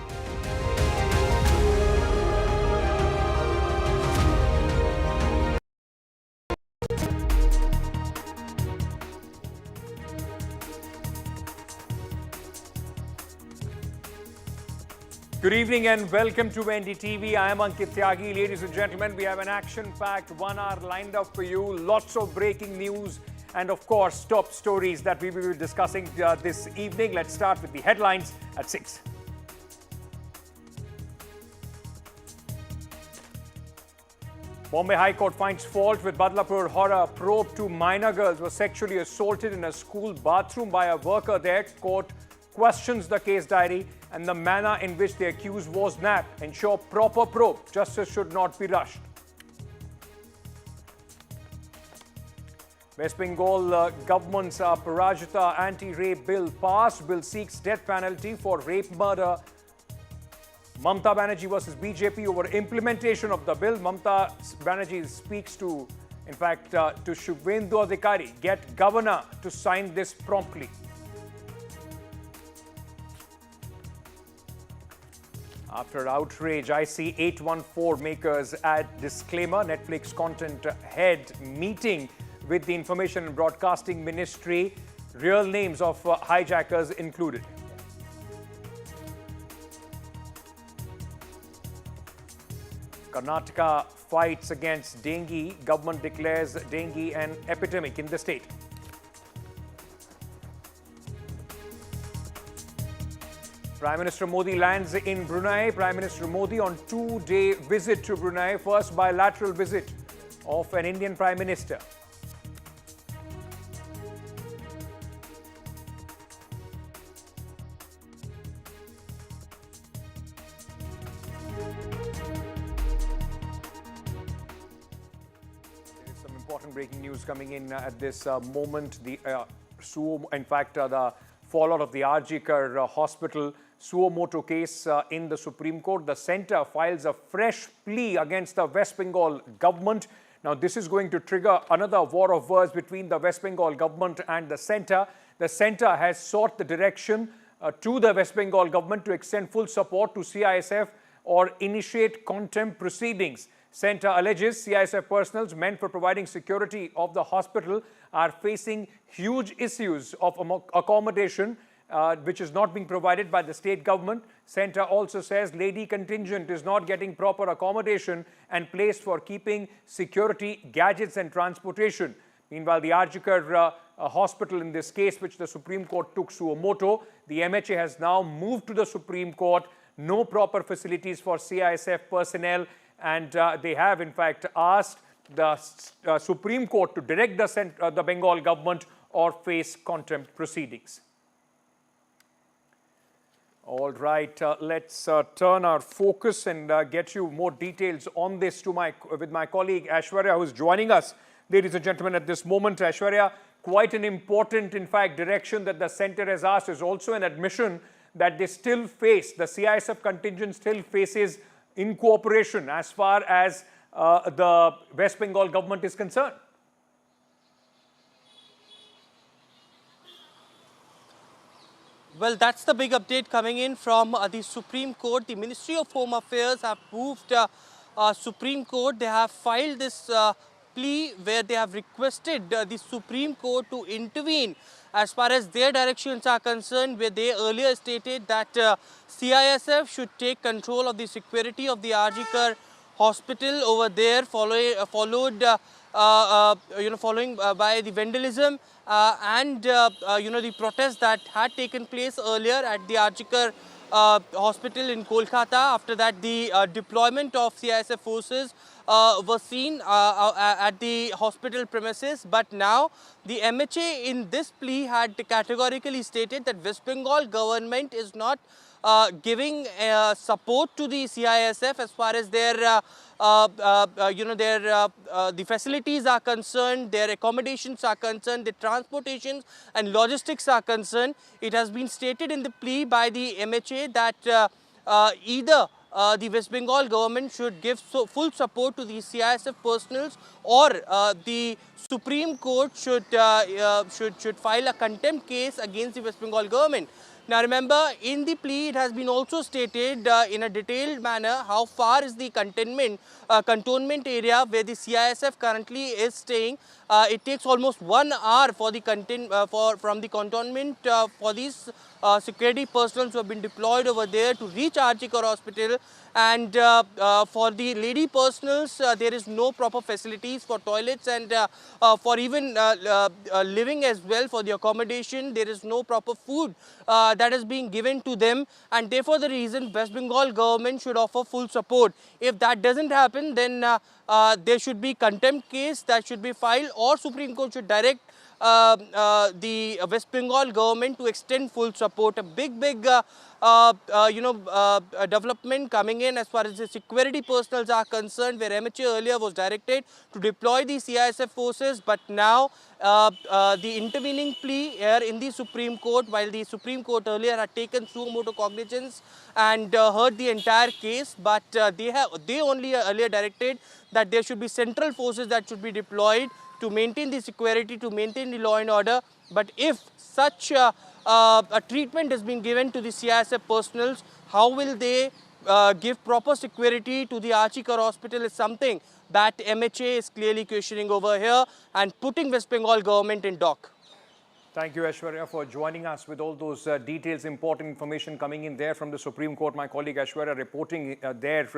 Good evening and welcome to NDTV. I am Ankit Tyagi. Ladies and gentlemen, we have an action-packed 1 hour lined up for you. Lots of breaking news and of course top stories that we will be discussing this evening. Let's start with the headlines at 6. Bombay High Court finds fault with Badlapur horror. Probe two minor girls were sexually assaulted in a school bathroom by a worker there. Court questions the case diary and the manner in which the accused was nabbed. Ensure proper probe. Justice should not be rushed. West Bengal government's Parajita anti-rape bill passed. Bill seeks death penalty for rape murder. Mamata Banerjee versus BJP over implementation of the bill. Mamata Banerjee speaks to, in fact, to Shubhendu Adhikari. Get governor to sign this promptly. After outrage, IC 814 makers add disclaimer. Netflix content head meeting with the Information and Broadcasting Ministry. Real names of hijackers included. Karnataka fights against dengue. Government declares dengue an epidemic in the state. Prime Minister Modi lands in Brunei. Prime Minister Modi on 2-day visit to Brunei. First bilateral visit of an Indian Prime Minister. Breaking news coming in at this moment. The the fallout of the Arjikar hospital suo moto case in the Supreme Court. The centre files a fresh plea against the West Bengal government. Now, this is going to trigger another war of words between the West Bengal government and the centre. The centre has sought the direction to the West Bengal government to extend full support to CISF or initiate contempt proceedings. Centre alleges CISF personnel meant for providing security of the hospital are facing huge issues of accommodation which is not being provided by the state government. Centre also says lady contingent is not getting proper accommodation and place for keeping security, gadgets and transportation. Meanwhile, the Arjikar hospital in this case, which the Supreme Court took suo moto, the MHA has now moved to the Supreme Court. No proper facilities for CISF personnel. And they have, in fact, asked the Supreme Court to direct the Bengal government or face contempt proceedings. All right, let's turn our focus and get you more details on this with my colleague Aishwarya, who is joining us, ladies and gentlemen, at this moment. Aishwarya, quite an important, in fact, direction that the centre has asked is also an admission that they still face, the CISF contingent still faces in cooperation as far as the West Bengal government is concerned. Well, that's the big update coming in from the Supreme Court. The Ministry of Home Affairs have moved Supreme Court. They have filed this plea where they have requested the Supreme Court to intervene as far as their directions are concerned, where they earlier stated that CISF should take control of the security of the Arjikar hospital over there, following by the vandalism and the protest that had taken place earlier at the Arjikar hospital in Kolkata. After that, the deployment of CISF forces was seen at the hospital premises. But now the MHA in this plea had categorically stated that West Bengal government is not giving support to the CISF as far as their the facilities are concerned, their accommodations are concerned, the transportations and logistics are concerned. It has been stated in the plea by the MHA that either the West Bengal government should give full support to the CISF personnel, or the Supreme Court should file a contempt case against the West Bengal government. Now remember, in the plea it has been also stated in a detailed manner how far is the cantonment area where the CISF currently is staying. It takes almost 1 hour for the from the cantonment for these security personnel who have been deployed over there to reach Archikar Hospital. And for the lady personals, there is no proper facilities for toilets and for even living as well, for the accommodation. There is no proper food that is being given to them, and therefore the reason West Bengal government should offer full support. If that doesn't happen, then there should be contempt case that should be filed, or Supreme Court should direct the West Bengal government to extend full support. A big development coming in as far as the security personnel are concerned, where MHA earlier was directed to deploy the CISF forces, but now the intervening plea here in the Supreme Court, while the Supreme Court earlier had taken suo motu cognizance and heard the entire case, but they only earlier directed that there should be central forces that should be deployed to maintain the security, to maintain the law and order. But if such a treatment is being given to the CISF personnel, how will they give proper security to the Archikar Hospital is something that MHA is clearly questioning over here and putting West Bengal government in dock. Thank you, Aishwarya, for joining us with all those details, important information coming in there from the Supreme Court. My colleague Aishwarya reporting there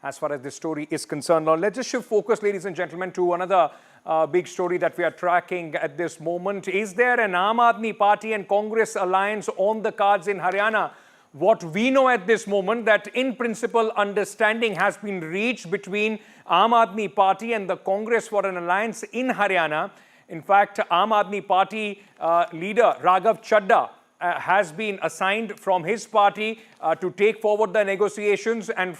as far as this story is concerned. Now, let's just shift focus, ladies and gentlemen, to another big story that we are tracking at this moment. Is there an Aam Aadmi Party and Congress alliance on the cards in Haryana? What we know at this moment, that in principle understanding has been reached between Aam Aadmi Party and the Congress for an alliance in Haryana. In fact, Aam Aadmi Party leader Raghav Chadha has been assigned from his party to take forward the negotiations, and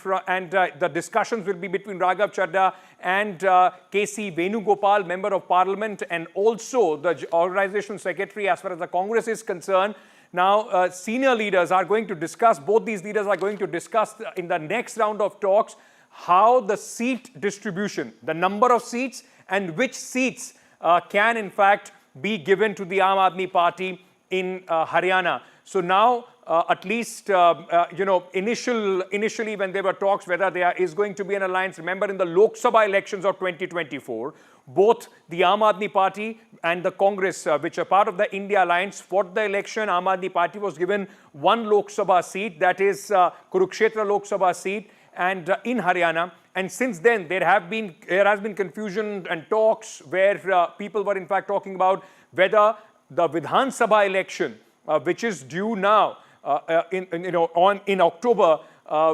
the discussions will be between Raghav Chadha and KC Venugopal, Member of Parliament, and also the organization secretary as far as the Congress is concerned. Now, senior leaders are going to discuss, both these leaders are going to discuss in the next round of talks how the seat distribution, the number of seats and which seats can in fact be given to the Aam Aadmi Party in Haryana. So now at least, initially when there were talks whether there is going to be an alliance, remember in the Lok Sabha elections of 2024, both the Aam Aadmi Party and the Congress, which are part of the India Alliance, fought the election. Aam Aadmi Party was given one Lok Sabha seat, that is Kurukshetra Lok Sabha seat, and in Haryana. And since then, there has been confusion and talks where people were in fact talking about whether the Vidhan Sabha election, which is due now in October,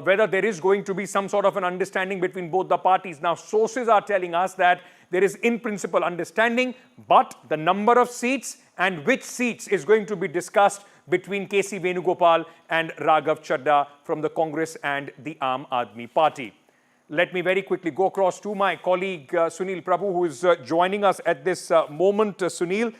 whether there is going to be some sort of an understanding between both the parties. Now, sources are telling us that there is in principle understanding, but the number of seats and which seats is going to be discussed between KC Venugopal and Raghav Chadha from the Congress and the Aam Aadmi Party. Let me very quickly go across to my colleague Sunil Prabhu, who is joining us at this moment. Sunil,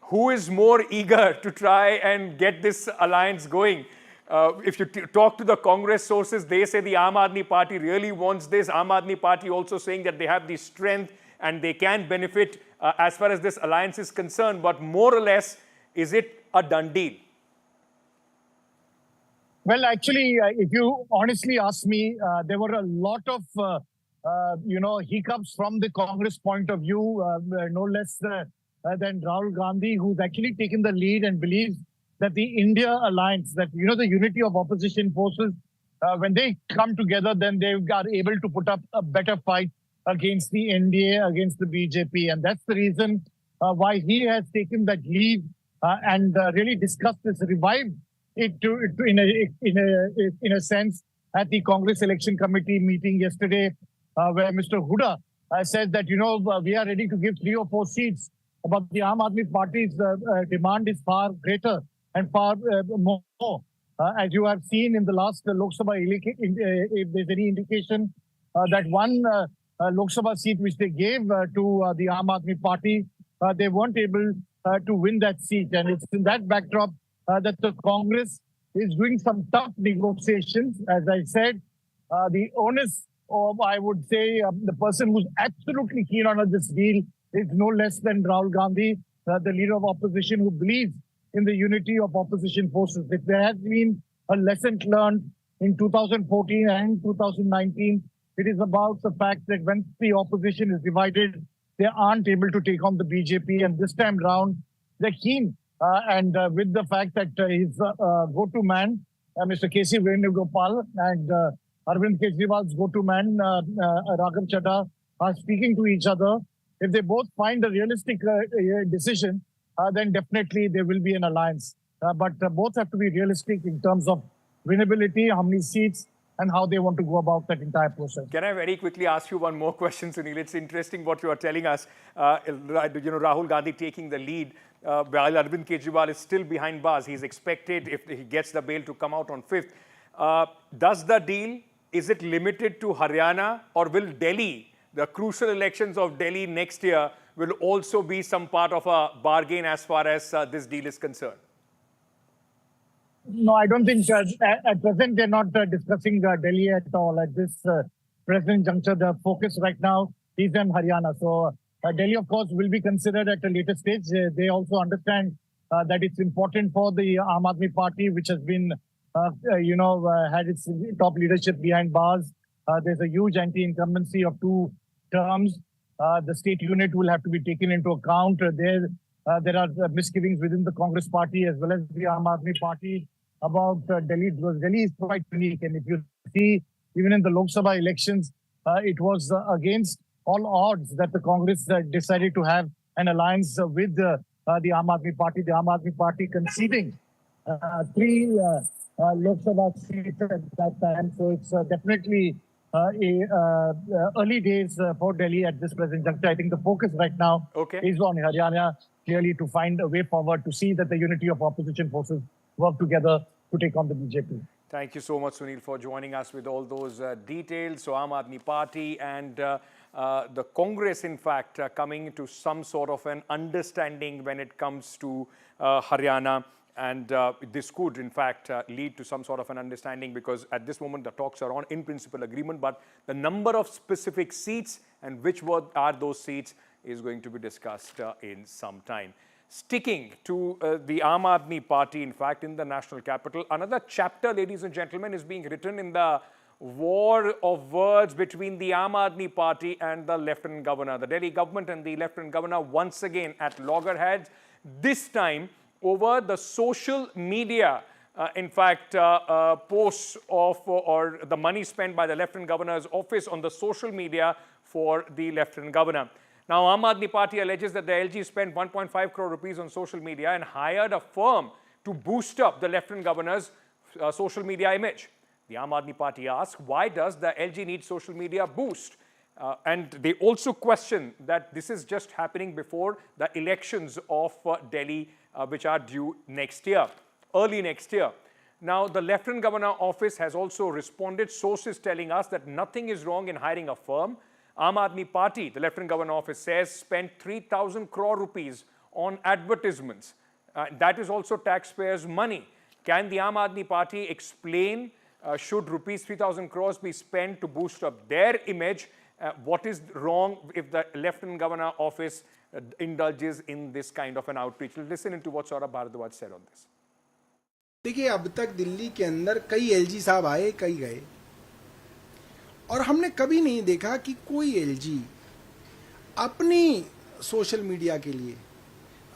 who is more eager to try and get this alliance going? If you talk to the Congress sources, they say the Aam Aadmi Party really wants this. Aam Aadmi Party also saying that they have the strength and they can benefit as far as this alliance is concerned. But more or less, is it a done deal? Well, actually, if you honestly ask me, there were a lot of, hiccups from the Congress point of view, no less than Rahul Gandhi, who's actually taken the lead and believes that the India alliance, that, the unity of opposition forces, when they come together, then they are able to put up a better fight against the NDA, against the BJP. And that's the reason why he has taken that lead and really discussed this, revived it in a sense at the Congress Election Committee meeting yesterday, where Mr. Huda said that, we are ready to give 3 or 4 seats, but the Aam Aadmi Party's demand is far greater and far more. As you have seen in the last Lok Sabha election, if there's any indication that one Lok Sabha seat which they gave to the Aam Aadmi Party, they weren't able to win that seat. And it's in that backdrop that the Congress is doing some tough negotiations. As I said, the onus of, I would say, the person who's absolutely keen on this deal is no less than Rahul Gandhi, the leader of opposition, who believes in the unity of opposition forces. If there has been a lesson learned in 2014 and 2019, it is about the fact that when the opposition is divided, they aren't able to take on the BJP. And this time round, they're keen and with the fact that his go-to man, Mr. K.C. Venugopal, and Arvind Kejriwal's go-to man, Raghav Chadha, are speaking to each other. If they both find a realistic decision, then definitely there will be an alliance. But both have to be realistic in terms of winnability, how many seats, and how they want to go about that entire process. Can I very quickly ask you one more question, Sunil? It's interesting what you are telling us. Rahul Gandhi taking the lead while Arvind Kejriwal is still behind bars. He's expected, if he gets the bail, to come out on 5th. Does the deal, is it limited to Haryana, or will Delhi, the crucial elections of Delhi next year, will also be some part of a bargain as far as this deal is concerned? No, I don't think at present they're not discussing Delhi at all. At this present juncture, the focus right now is on Haryana. So Delhi, of course, will be considered at a later stage. They also understand that it's important for the Aam Aadmi Party, which has been, had its top leadership behind bars. There's a huge anti-incumbency of 2 terms. The state unit will have to be taken into account. There are misgivings within the Congress party as well as the Aam Aadmi Party about Delhi, because Delhi is quite unique. And if you see, even in the Lok Sabha elections, it was against all odds that the Congress decided to have an alliance with the Aam Aadmi Party. The Aam Aadmi Party conceding 3 Lok Sabha seats at that time. So it's definitely early days for Delhi at this present juncture. I think the focus right now is on Haryana, clearly to find a way forward to see that the unity of opposition forces work together to take on the BJP. Thank you so much, Sunil, for joining us with all those details. So Aam Aadmi Party and the Congress, in fact, coming to some sort of an understanding when it comes to Haryana. And this could, in fact, lead to some sort of an understanding, because at this moment the talks are on in principle agreement, but the number of specific seats and which are those seats is going to be discussed in some time. Sticking to the Aam Aadmi Party, in fact, in the national capital, another chapter, ladies and gentlemen, is being written in the war of words between the Aam Aadmi Party and the Lieutenant Governor. The Delhi government and the Lieutenant Governor once again at loggerheads, this time over the social media, posts of or the money spent by the Lieutenant Governor's office on the social media for the Lieutenant Governor. Now, Aam Aadmi Party alleges that the LG spent 1.5 crore rupees on social media and hired a firm to boost up the Lieutenant Governor's social media image. The Aam Aadmi Party asks, why does the LG need social media boost? And they also question that this is just happening before the elections of Delhi, which are due next year, early next year. Now, the Lieutenant Governor office has also responded, sources telling us that nothing is wrong in hiring a firm. Aam Aadmi Party, the Lieutenant Governor office says, spent 3,000 crore rupees on advertisements. That is also taxpayers' money. Can the Aam Aadmi Party explain, should rupees 3,000 crores be spent to boost up their image? What is wrong if the Lieutenant Governor office indulges in this kind of an outreach? Listen into what Saurabh Bharadwaj said on this. देखिए, अब तक दिल्ली के अंदर कई LG साहब आए, कई गए, और हमने कभी नहीं देखा कि कोई एलजी अपनी सोशल मीडिया के लिए,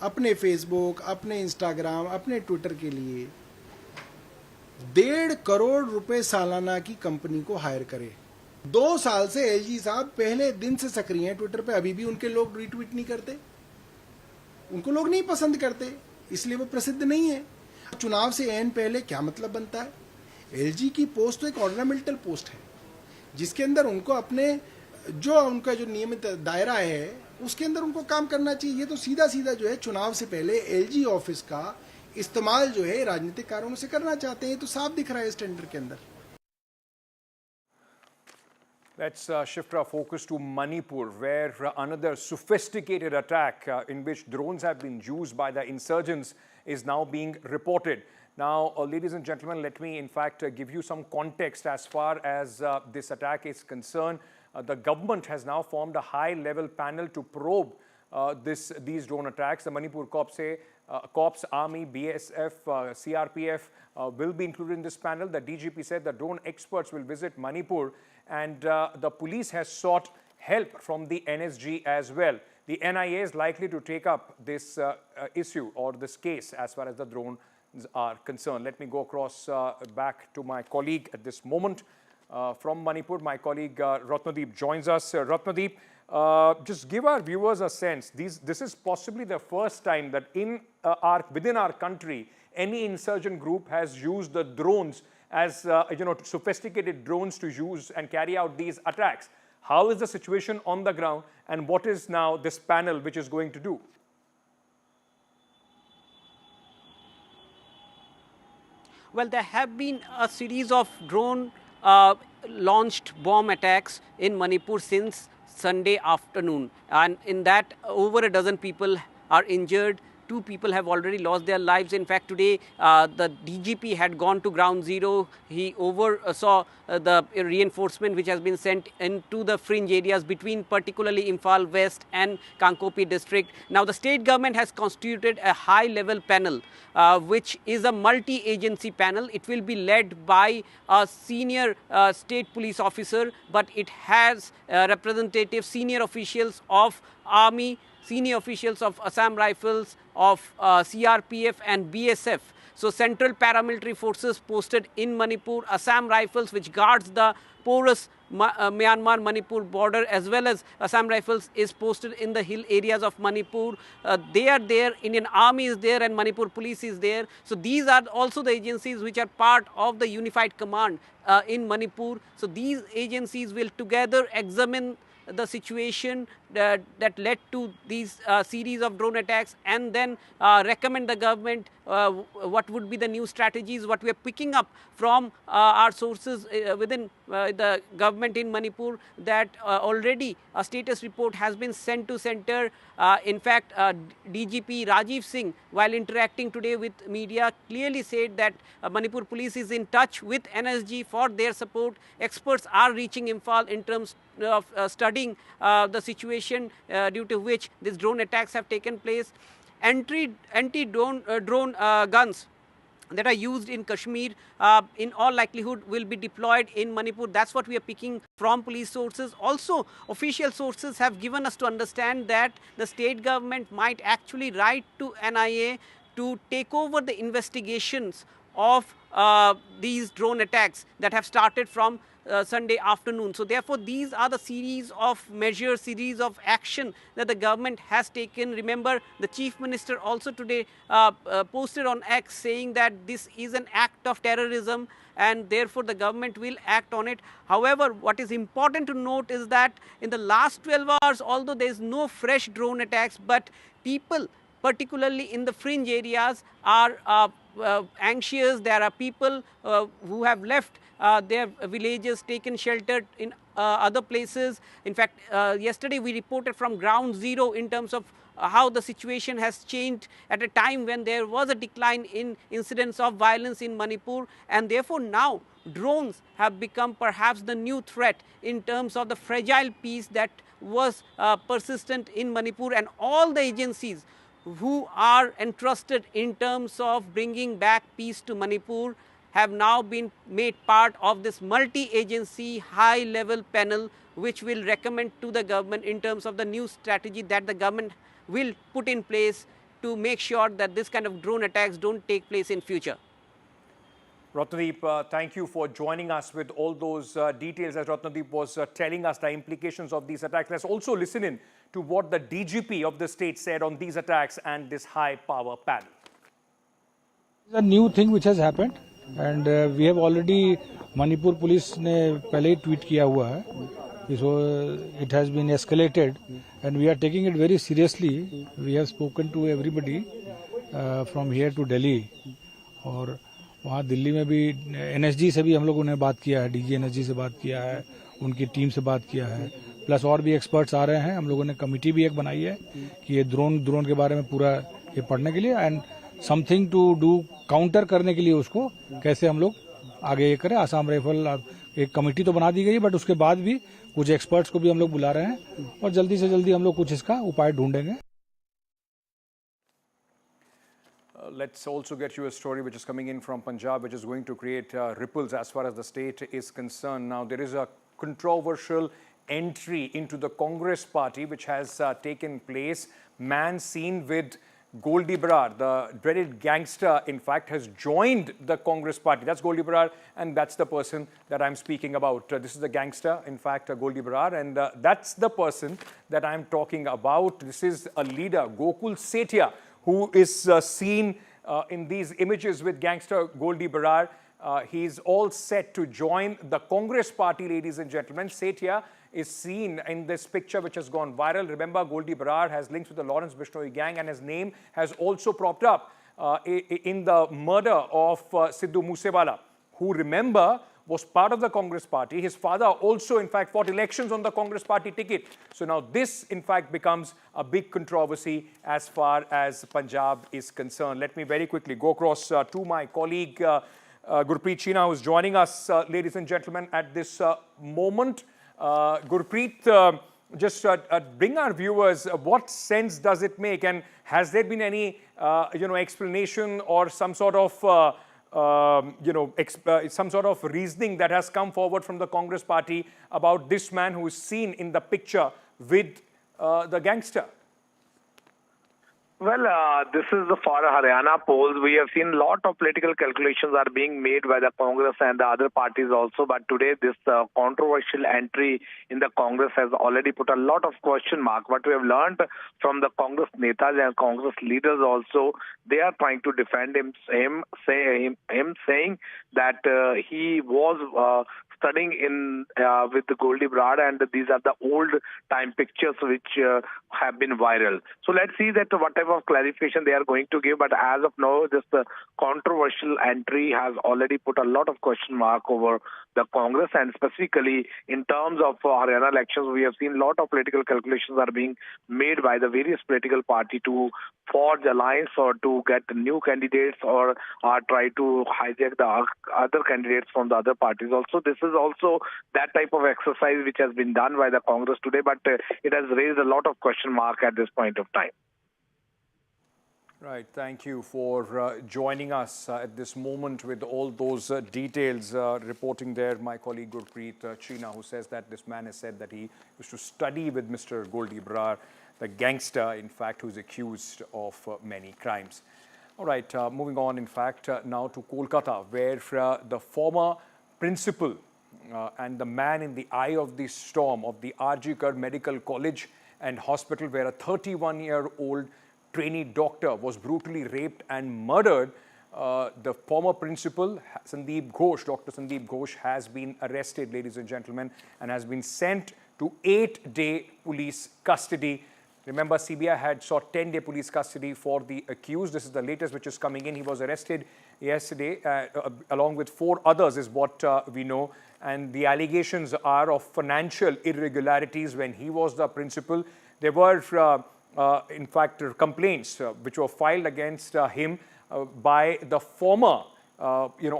अपने फेसबुक, अपने इंस्टाग्राम, अपने ट्विटर के लिए 1.5 करोड़ रुपए सालाना की कंपनी को हायर करे। 2 साल से एलजी साहब पहले दिन से सक्रिय हैं ट्विटर पे, अभी भी उनके लोग रीट्वीट नहीं करते, उनको लोग नहीं पसंद करते, इसलिए वो प्रसिद्ध नहीं है। चुनाव से एन पहले क्या मतलब बनता है? एलजी की पोस्ट तो एक ऑर्नामेंटल पोस्ट है, जिसके अंदर उनको अपने उनका जो नियमित दायरा है उसके अंदर उनको काम करना चाहिए। ये तो सीधा सीधा जो है चुनाव से पहले एलजी ऑफिस का इस्तेमाल जो है राजनीतिक कारणों से करना चाहते हैं, तो साफ दिख रहा है इस टेंडर के अंदर। Let's shift our focus to Manipur, where another sophisticated attack in which drones have been used by the insurgents is now being reported. Now, ladies and gentlemen, let me in fact give you some context as far as this attack is concerned. The government has now formed a high-level panel to probe these drone attacks. The Manipur Corps say Corps, Army, BSF, CRPF will be included in this panel. The DGP said the drone experts will visit Manipur, and the police has sought help from the NSG as well. the NIA is likely to take up this issue or this case as far as the drones are concerned. Let me go across back to my colleague at this moment. From Manipur, my colleague Ratnadeep joins us. Ratnadeep, just give our viewers a sense. This is possibly the first time that within our country, any insurgent group has used the drones as sophisticated drones to use and carry out these attacks. How is the situation on the ground, and what is now this panel which is going to do? Well, there have been a series of drone launched bomb attacks in Manipur since Sunday afternoon, and in that over a dozen people are injured. 2 people have already lost their lives. In fact, today the DGP had gone to ground zero. He oversaw the reinforcement which has been sent into the fringe areas between particularly Imphal West and Kankopi district. Now the state government has constituted a high level panel which is a multi-agency panel. It will be led by a senior state police officer, but it has representatives, senior officials of Army, senior officials of Assam Rifles, of CRPF and BSF. So central paramilitary forces posted in Manipur, Assam Rifles which guards the porous Myanmar-Manipur border, as well as Assam Rifles is posted in the hill areas of Manipur. They are there, Indian Army is there and Manipur Police is there. So these are also the agencies which are part of the unified command in Manipur. So these agencies will together examine the situation that led to these series of drone attacks, and then recommend the government what would be the new strategies. What we are picking up from our sources within the government in Manipur, that already a status report has been sent to center. In fact, DGP Rajiv Singh, while interacting today with media, clearly said that Manipur Police is in touch with NSG for their support. Experts are reaching Imphal in terms of studying the situation due to which these drone attacks have taken place. Anti-drone guns that are used in Kashmir in all likelihood will be deployed in Manipur. That's what we are picking from police sources. Also, official sources have given us to understand that the state government might actually write to NIA to take over the investigations of these drone attacks that have started from Sunday afternoon. So therefore, these are the series of measures, series of action that the government has taken. Remember, the Chief Minister also today posted on X saying that this is an act of terrorism and therefore the government will act on it. However, what is important to note is that in the last 12 hours, although there is no fresh drone attacks, but people, particularly in the fringe areas, are anxious. There are people who have left their villages, taken shelter in other places. In fact, yesterday we reported from ground zero in terms of how the situation has changed at a time when there was a decline in incidents of violence in Manipur, and therefore now drones have become perhaps the new threat in terms of the fragile peace that was persistent in Manipur. And all the agencies who are entrusted in terms of bringing back peace to Manipur have now been made part of this multi-agency high-level panel which will recommend to the government in terms of the new strategy that the government will put in place to make sure that this kind of drone attacks don't take place in future. Ratnadeep, thank you for joining us with all those details as Ratnadeep was telling us the implications of these attacks. Let's also listen in to what the DGP of the state said on these attacks and this high-power panel. It's a new thing which has happened. And we have already, Manipur police ने पहले ही tweet किया हुआ है, so it has been escalated and we are taking it very seriously. We have spoken to everybody from here to Delhi, और वहाँ दिल्ली में भी NSG से भी हम लोगों ने बात किया है, DG NSG से बात किया है, उनकी टीम से बात किया है, प्लस और भी एक्सपर्ट्स आ रहे हैं. हम लोगों ने कमिटी भी एक बनाई है कि ये ड्रोन के बारे में पूरा ये पढ़ने के लिए and something to do counter करने के लिए उसको कैसे हम लोग आगे ये करें. आसाम राइफल एक कमेटी तो बना दी गई है, बट उसके बाद भी कुछ एक्सपर्ट्स को भी हम लोग बुला रहे हैं और जल्दी से जल्दी हम लोग कुछ इसका उपाय ढूंढेंगे. Let's also get you a story which is coming in from Punjab, which is going to create ripples as far as the state is concerned. Now, there is a controversial entry into the Congress party which has taken place. Man seen with Goldie Brar, the dreaded gangster, in fact, has joined the Congress party. That's Goldie Brar, and that's the person that I'm speaking about. This is the gangster, in fact, Goldie Brar, and that's the person that I'm talking about. This is a leader, Gokul Sethia, who is seen in these images with gangster Goldie Brar. He's all set to join the Congress party, ladies and gentlemen. Sethia is seen in this picture which has gone viral. Remember, Goldie Brar has links with the Lawrence Bishnoi gang, and his name has also propped up in the murder of Sidhu Moosewala, who, remember, was part of the Congress party. His father also, in fact, fought elections on the Congress party ticket. So now this, in fact, becomes a big controversy as far as Punjab is concerned. Let me very quickly go across to my colleague Gurpreet Cheena, who is joining us, ladies and gentlemen, at this moment. Gurpreet, just bring our viewers, what sense does it make, and has there been any, explanation or some sort of, some sort of reasoning that has come forward from the Congress party about this man who is seen in the picture with the gangster? Well, this is for Haryana polls. We have seen a lot of political calculations are being made by the Congress and the other parties also. But today, this controversial entry in the Congress has already put a lot of question mark. What we have learned from the Congress netas and Congress leaders also, they are trying to defend him saying that he was studying in with the Goldie Brar, and these are the old time pictures which have been viral. So let's see that what type of clarification they are going to give. But as of now, this controversial entry has already put a lot of question mark over the Congress, and specifically in terms of Haryana elections, we have seen a lot of political calculations are being made by the various political party to forge alliance or to get new candidates or try to hijack the other candidates from the other parties. Also, this is also that type of exercise which has been done by the Congress today, but it has raised a lot of question mark at this point of time. Right. Thank you for joining us at this moment with all those details. Reporting there, my colleague Gurpreet Cheena, who says that this man has said that he used to study with Mr. Goldie Brar, the gangster, in fact, who's accused of many crimes. All right. Moving on, in fact, now to Kolkata, where the former principal and the man in the eye of the storm of the RG Kar Medical College and Hospital, where a 31-year-old trainee doctor was brutally raped and murdered. The former principal, Dr. Sandeep Ghosh, has been arrested, ladies and gentlemen, and has been sent to 8-day police custody. Remember, CBI had sought 10-day police custody for the accused. This is the latest which is coming in. He was arrested yesterday along with 4 others is what we know. And the allegations are of financial irregularities when he was the principal. There were in fact, complaints which were filed against him by the former,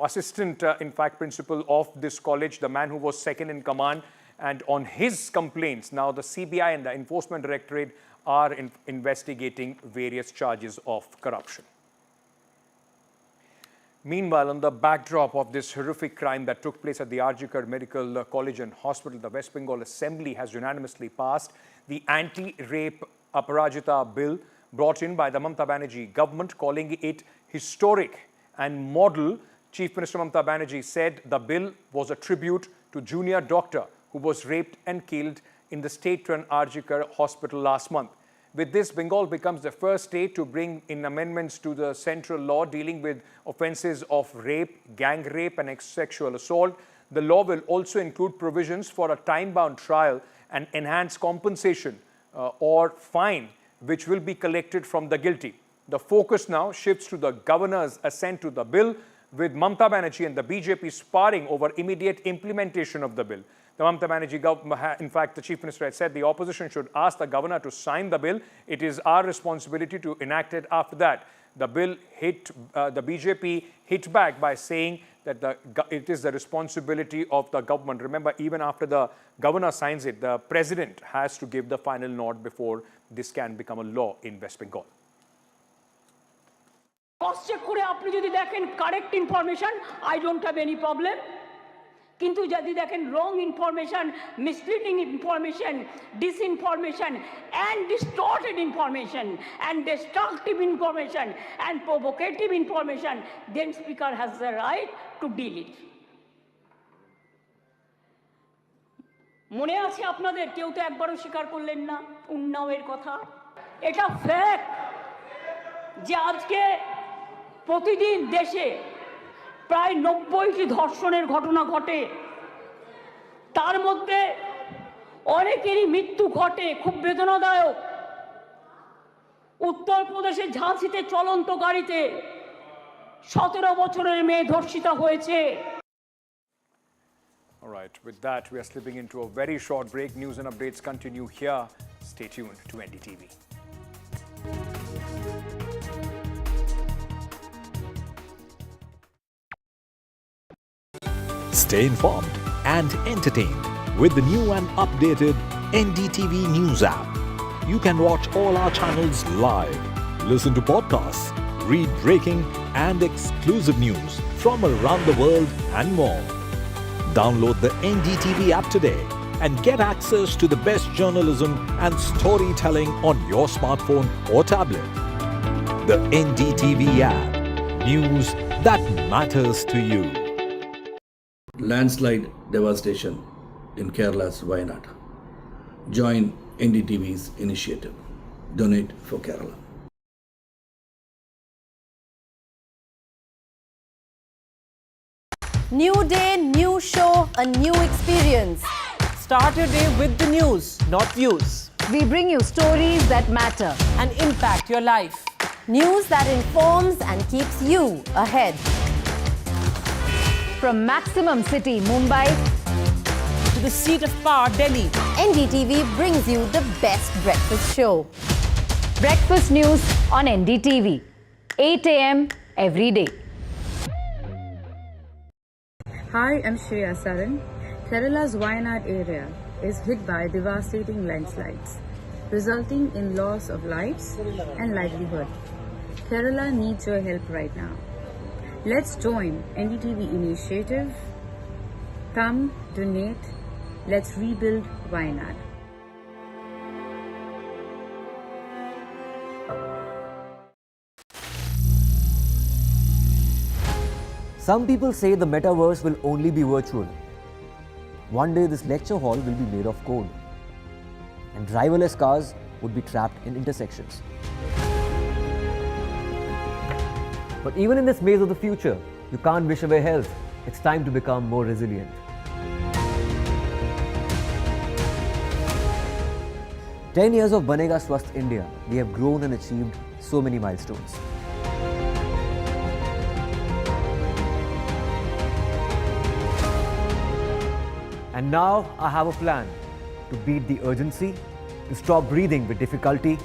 assistant, in fact, principal of this college, the man who was second in command. And on his complaints, now the CBI and the Enforcement Directorate are investigating various charges of corruption. Meanwhile, on the backdrop of this horrific crime that took place at the RG Kar Medical College and Hospital, the West Bengal Assembly has unanimously passed the Anti-Rape Aparajita Bill brought in by the Mamata Banerjee government, calling it historic and model. Chief Minister Mamata Banerjee said the bill was a tribute to junior doctor who was raped and killed in the state-run RG Kar hospital last month. With this, Bengal becomes the first state to bring in amendments to the central law dealing with offences of rape, gang rape and sexual assault. The law will also include provisions for a time-bound trial and enhanced compensation or fine, which will be collected from the guilty. The focus now shifts to the governor's assent to the bill, with Mamata Banerjee and the BJP sparring over immediate implementation of the bill. The Mamata Banerjee government, in fact, the Chief Minister had said the opposition should ask the governor to sign the bill. It is our responsibility to enact it after that. The bill the BJP hit back by saying that it is the responsibility of the government. Remember, even after the governor signs it, the president has to give the final nod before this can become a law in West Bengal. Cross check করে আপনি যদি দেখেন correct information, I don't have any problem. কিন্তু যদি দেখেন wrong information, misleading information, disinformation and distorted information and destructive information and provocative information, then speaker has the right to deal it. মনে আছে আপনাদের, কেউ তো একবারও স্বীকার করলেন না উন্নাওয়ের কথা। এটা ফ্যাক্ট যে আজকে প্রতিদিন দেশে প্রায় 90টি ধর্ষণের ঘটনা ঘটে, তার মধ্যে অনেকেরই মৃত্যু ঘটে, খুব বেদনাদায়ক। উত্তরপ্রদেশের ঝাঁসিতে চলন্ত গাড়িতে 17 বছরের মেয়ে ধর্ষিতা হয়েছে। All right, with that, we are slipping into a very short break. News and updates continue here. Stay tuned to NDTV. Stay informed and entertained with the new and updated NDTV News app. You can watch all our channels live, listen to podcasts, read breaking and exclusive news from around the world and more. Download the NDTV app today and get access to the best journalism and storytelling on your smartphone or tablet. The NDTV app. News that matters to you. Landslide devastation in Kerala's Wayanad. Join NDTV's initiative. Donate for Kerala. New day, new show, a new experience. Start your day with the news, not views. We bring you stories that matter and impact your life. News that informs and keeps you ahead. From Maximum City, Mumbai, to the seat of power, Delhi, NDTV brings you the best breakfast show. Breakfast news on NDTV, 8 a.m. every day. Hi, I'm Shreya Saran. Kerala's Wayanad area is hit by devastating landslides, resulting in loss of lives and livelihood. Kerala needs your help right now. Let's join NDTV initiative. Come, donate. Let's rebuild Wayanad. Some people say the metaverse will only be virtual. One day this lecture hall will be made of code, and driverless cars would be trapped in intersections. But even in this maze of the future, you can't wish away health. It's time to become more resilient. 10 years of Banega Swasth India, we have grown and achieved so many milestones. And now I have a plan to beat the urgency, to stop breathing with difficulty,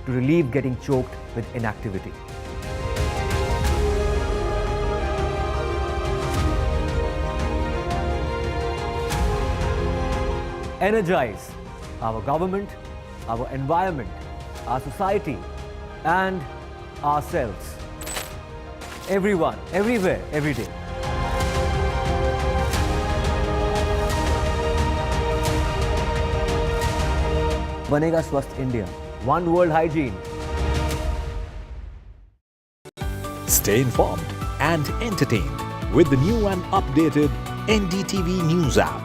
to relieve getting choked with inactivity. Energize our government, our environment, our society, and ourselves. Everyone, everywhere, every day. Banega Swasth India. One world hygiene. Stay informed and entertained with the new and updated NDTV News app.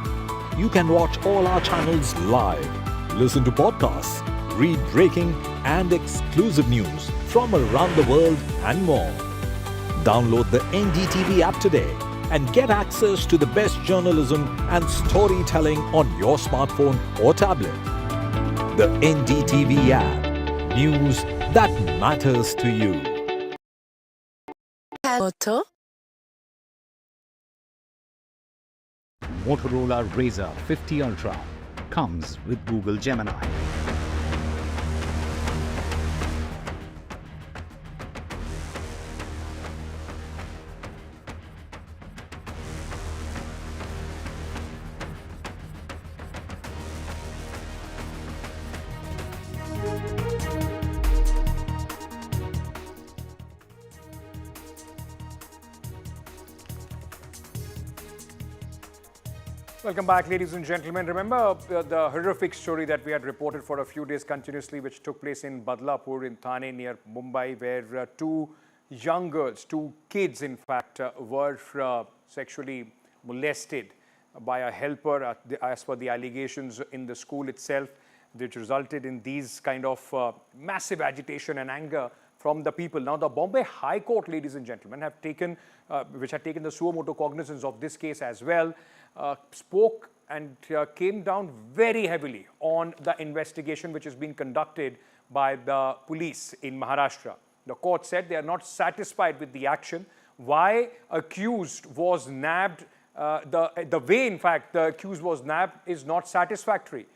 You can watch all our channels live, listen to podcasts, read breaking and exclusive news from around the world and more. Download the NDTV app today and get access to the best journalism and storytelling on your smartphone or tablet. The NDTV app. News that matters to you. Motto? Motorola Razr 50 Ultra comes with Google Gemini. Welcome back, ladies and gentlemen. Remember the horrific story that we had reported for a few days continuously, which took place in Badlapur in Thane near Mumbai, where two young girls, two kids in fact, were sexually molested by a helper as per the allegations in the school itself, which resulted in these kind of massive agitation and anger from the people. Now, the Bombay High Court, ladies and gentlemen, have taken, which had taken the suo motu cognizance of this case as well, spoke and came down very heavily on the investigation which is being conducted by the police in Maharashtra. The court said they are not satisfied with the action. Why accused was nabbed, the way in fact the accused was nabbed is not satisfactory.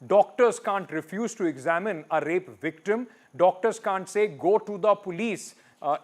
Doctors can't refuse to examine a rape victim. Doctors can't say, go to the police,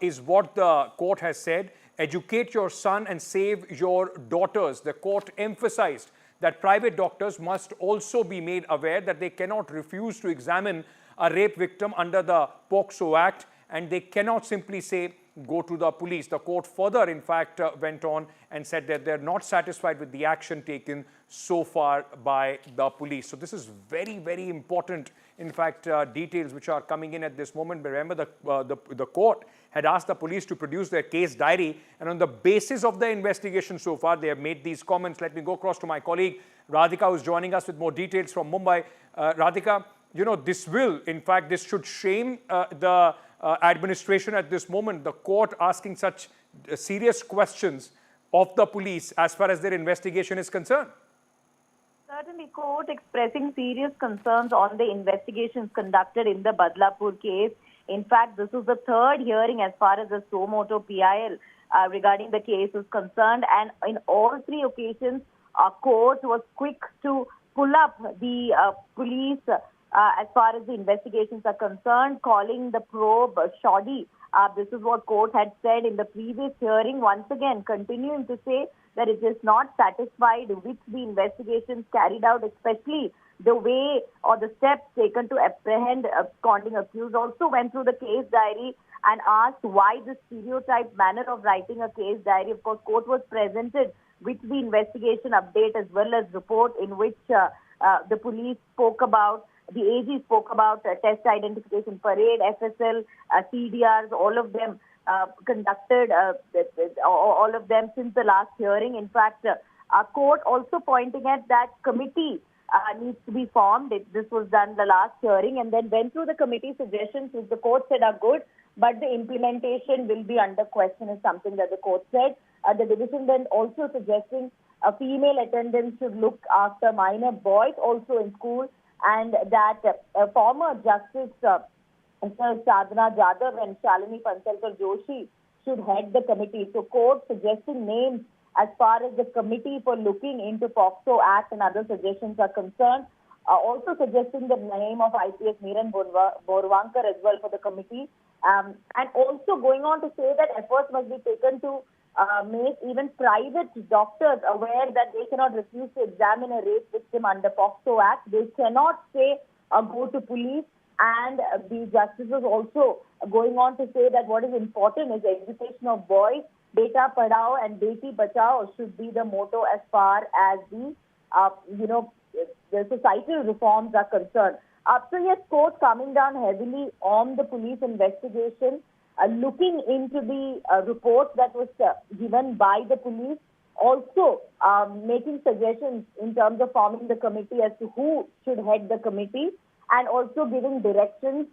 is what the court has said. Educate your son and save your daughters. The court emphasized that private doctors must also be made aware that they cannot refuse to examine a rape victim under the POCSO Act, and they cannot simply say, go to the police. The court further, in fact, went on and said that they're not satisfied with the action taken so far by the police. So this is very, very important, in fact, details which are coming in at this moment. But remember, the court had asked the police to produce their case diary, and on the basis of the investigation so far, they have made these comments. Let me go across to my colleague Radhika, who's joining us with more details from Mumbai. Radhika, you know, this will, in fact, this should shame the administration at this moment. The court asking such serious questions of the police as far as their investigation is concerned. Certainly, court expressing serious concerns on the investigations conducted in the Badlapur case. In fact, this is the third hearing as far as the suo motu PIL regarding the case is concerned, and in all three occasions, court was quick to pull up the police as far as the investigations are concerned, calling the probe shoddy. This is what court had said in the previous hearing, once again continuing to say that it is not satisfied with the investigations carried out, especially the way or the steps taken to apprehend absconding accused. Also went through the case diary and asked why this stereotyped manner of writing a case diary. Of course, court was presented with the investigation update as well as report in which the police spoke about, the AG spoke about test identification parade, FSL, CDRs, all of them conducted, all of them since the last hearing. In fact, our court also pointing at that committee needs to be formed. This was done the last hearing, and then went through the committee suggestions, which the court said are good, but the implementation will be under question, is something that the court said. The division then also suggesting a female attendant should look after minor boys also in school, and that former Justice Sadhana Jadhav and Shalini Pansalkar Joshi should head the committee. So court suggesting names as far as the committee for looking into POCSO Act and other suggestions are concerned. Also suggesting the name of IPS Neeran Borwankar as well for the committee. And also going on to say that efforts must be taken to make even private doctors aware that they cannot refuse to examine a rape victim under POCSO Act. They cannot say go to police. And the justices also going on to say that what is important is education of boys. Beta Padhao and Beti Bachao should be the motto as far as the, the societal reforms are concerned. So yes, court coming down heavily on the police investigation, looking into the report that was given by the police, also making suggestions in terms of forming the committee as to who should head the committee, and also giving directions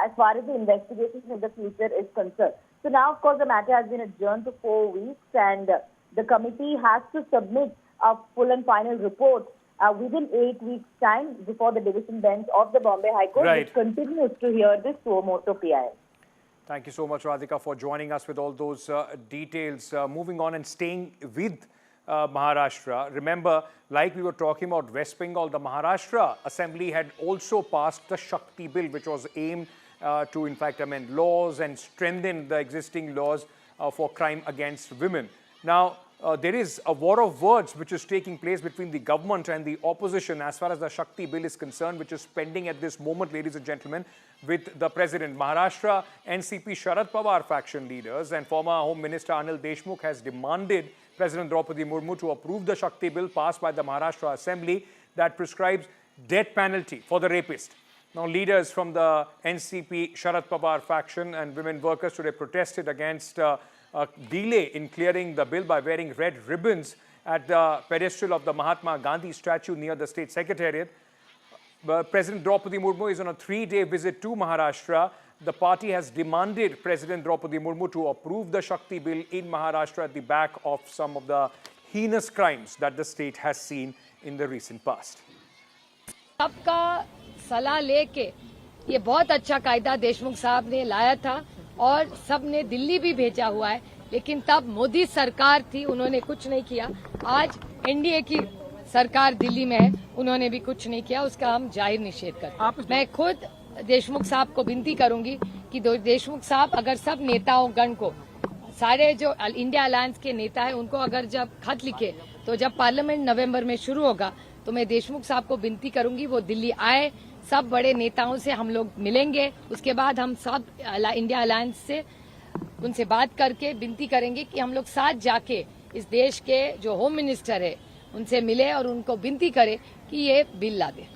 as far as the investigations in the future is concerned. So now, of course, the matter has been adjourned to 4 weeks, and the committee has to submit a full and final report within 8 weeks' time before the division bench of the Bombay High Court, which continues to hear this suo motu PIL. Thank you so much, Radhika, for joining us with all those details. Moving on and staying with Maharashtra. Remember, like we were talking about West Bengal, the Maharashtra Assembly had also passed the Shakti Bill, which was aimed to, in fact, amend laws and strengthen the existing laws for crime against women. Now, there is a war of words which is taking place between the government and the opposition as far as the Shakti Bill is concerned, which is pending at this moment, ladies and gentlemen, with the President. Maharashtra NCP Sharad Pawar faction leaders and former Home Minister Anil Deshmukh has demanded President Draupadi Murmu to approve the Shakti Bill passed by the Maharashtra Assembly that prescribes death penalty for the rapist. Now, leaders from the NCP Sharad Pawar faction and women workers today protested against a delay in clearing the bill by wearing red ribbons at the pedestal of the Mahatma Gandhi statue near the state secretariat. President Draupadi Murmu is on a 3-day visit to Maharashtra. The party has demanded President Draupadi Murmu to approve the Shakti Bill in Maharashtra at the back of some of the heinous crimes that the state has seen in the recent past. सबका सलाह लेके ये बहुत अच्छा कायदा देशमुख साहब ने लाया था और सब ने दिल्ली भी भेजा हुआ है, लेकिन तब मोदी सरकार थी, उन्होंने कुछ नहीं किया। आज एनडीए की सरकार दिल्ली में है, उन्होंने भी कुछ नहीं किया, उसका हम जाहिर निषेध करते हैं। मैं खुद देशमुख साहब को विनती करूंगी कि देशमुख साहब अगर सब नेताओं गण को, सारे जो इंडिया अलायंस के नेता है, उनको अगर जब खत लिखे तो जब पार्लियामेंट नवंबर में शुरू होगा तो मैं देशमुख साहब को विनती करूंगी वो दिल्ली आए, सब बड़े नेताओं से हम लोग मिलेंगे, उसके बाद हम सब इंडिया अलायंस से उनसे बात करके विनती करेंगे कि हम लोग साथ जाके इस देश के जो होम मिनिस्टर है उनसे मिले और उनको विनती करें कि ये बिल ला दे।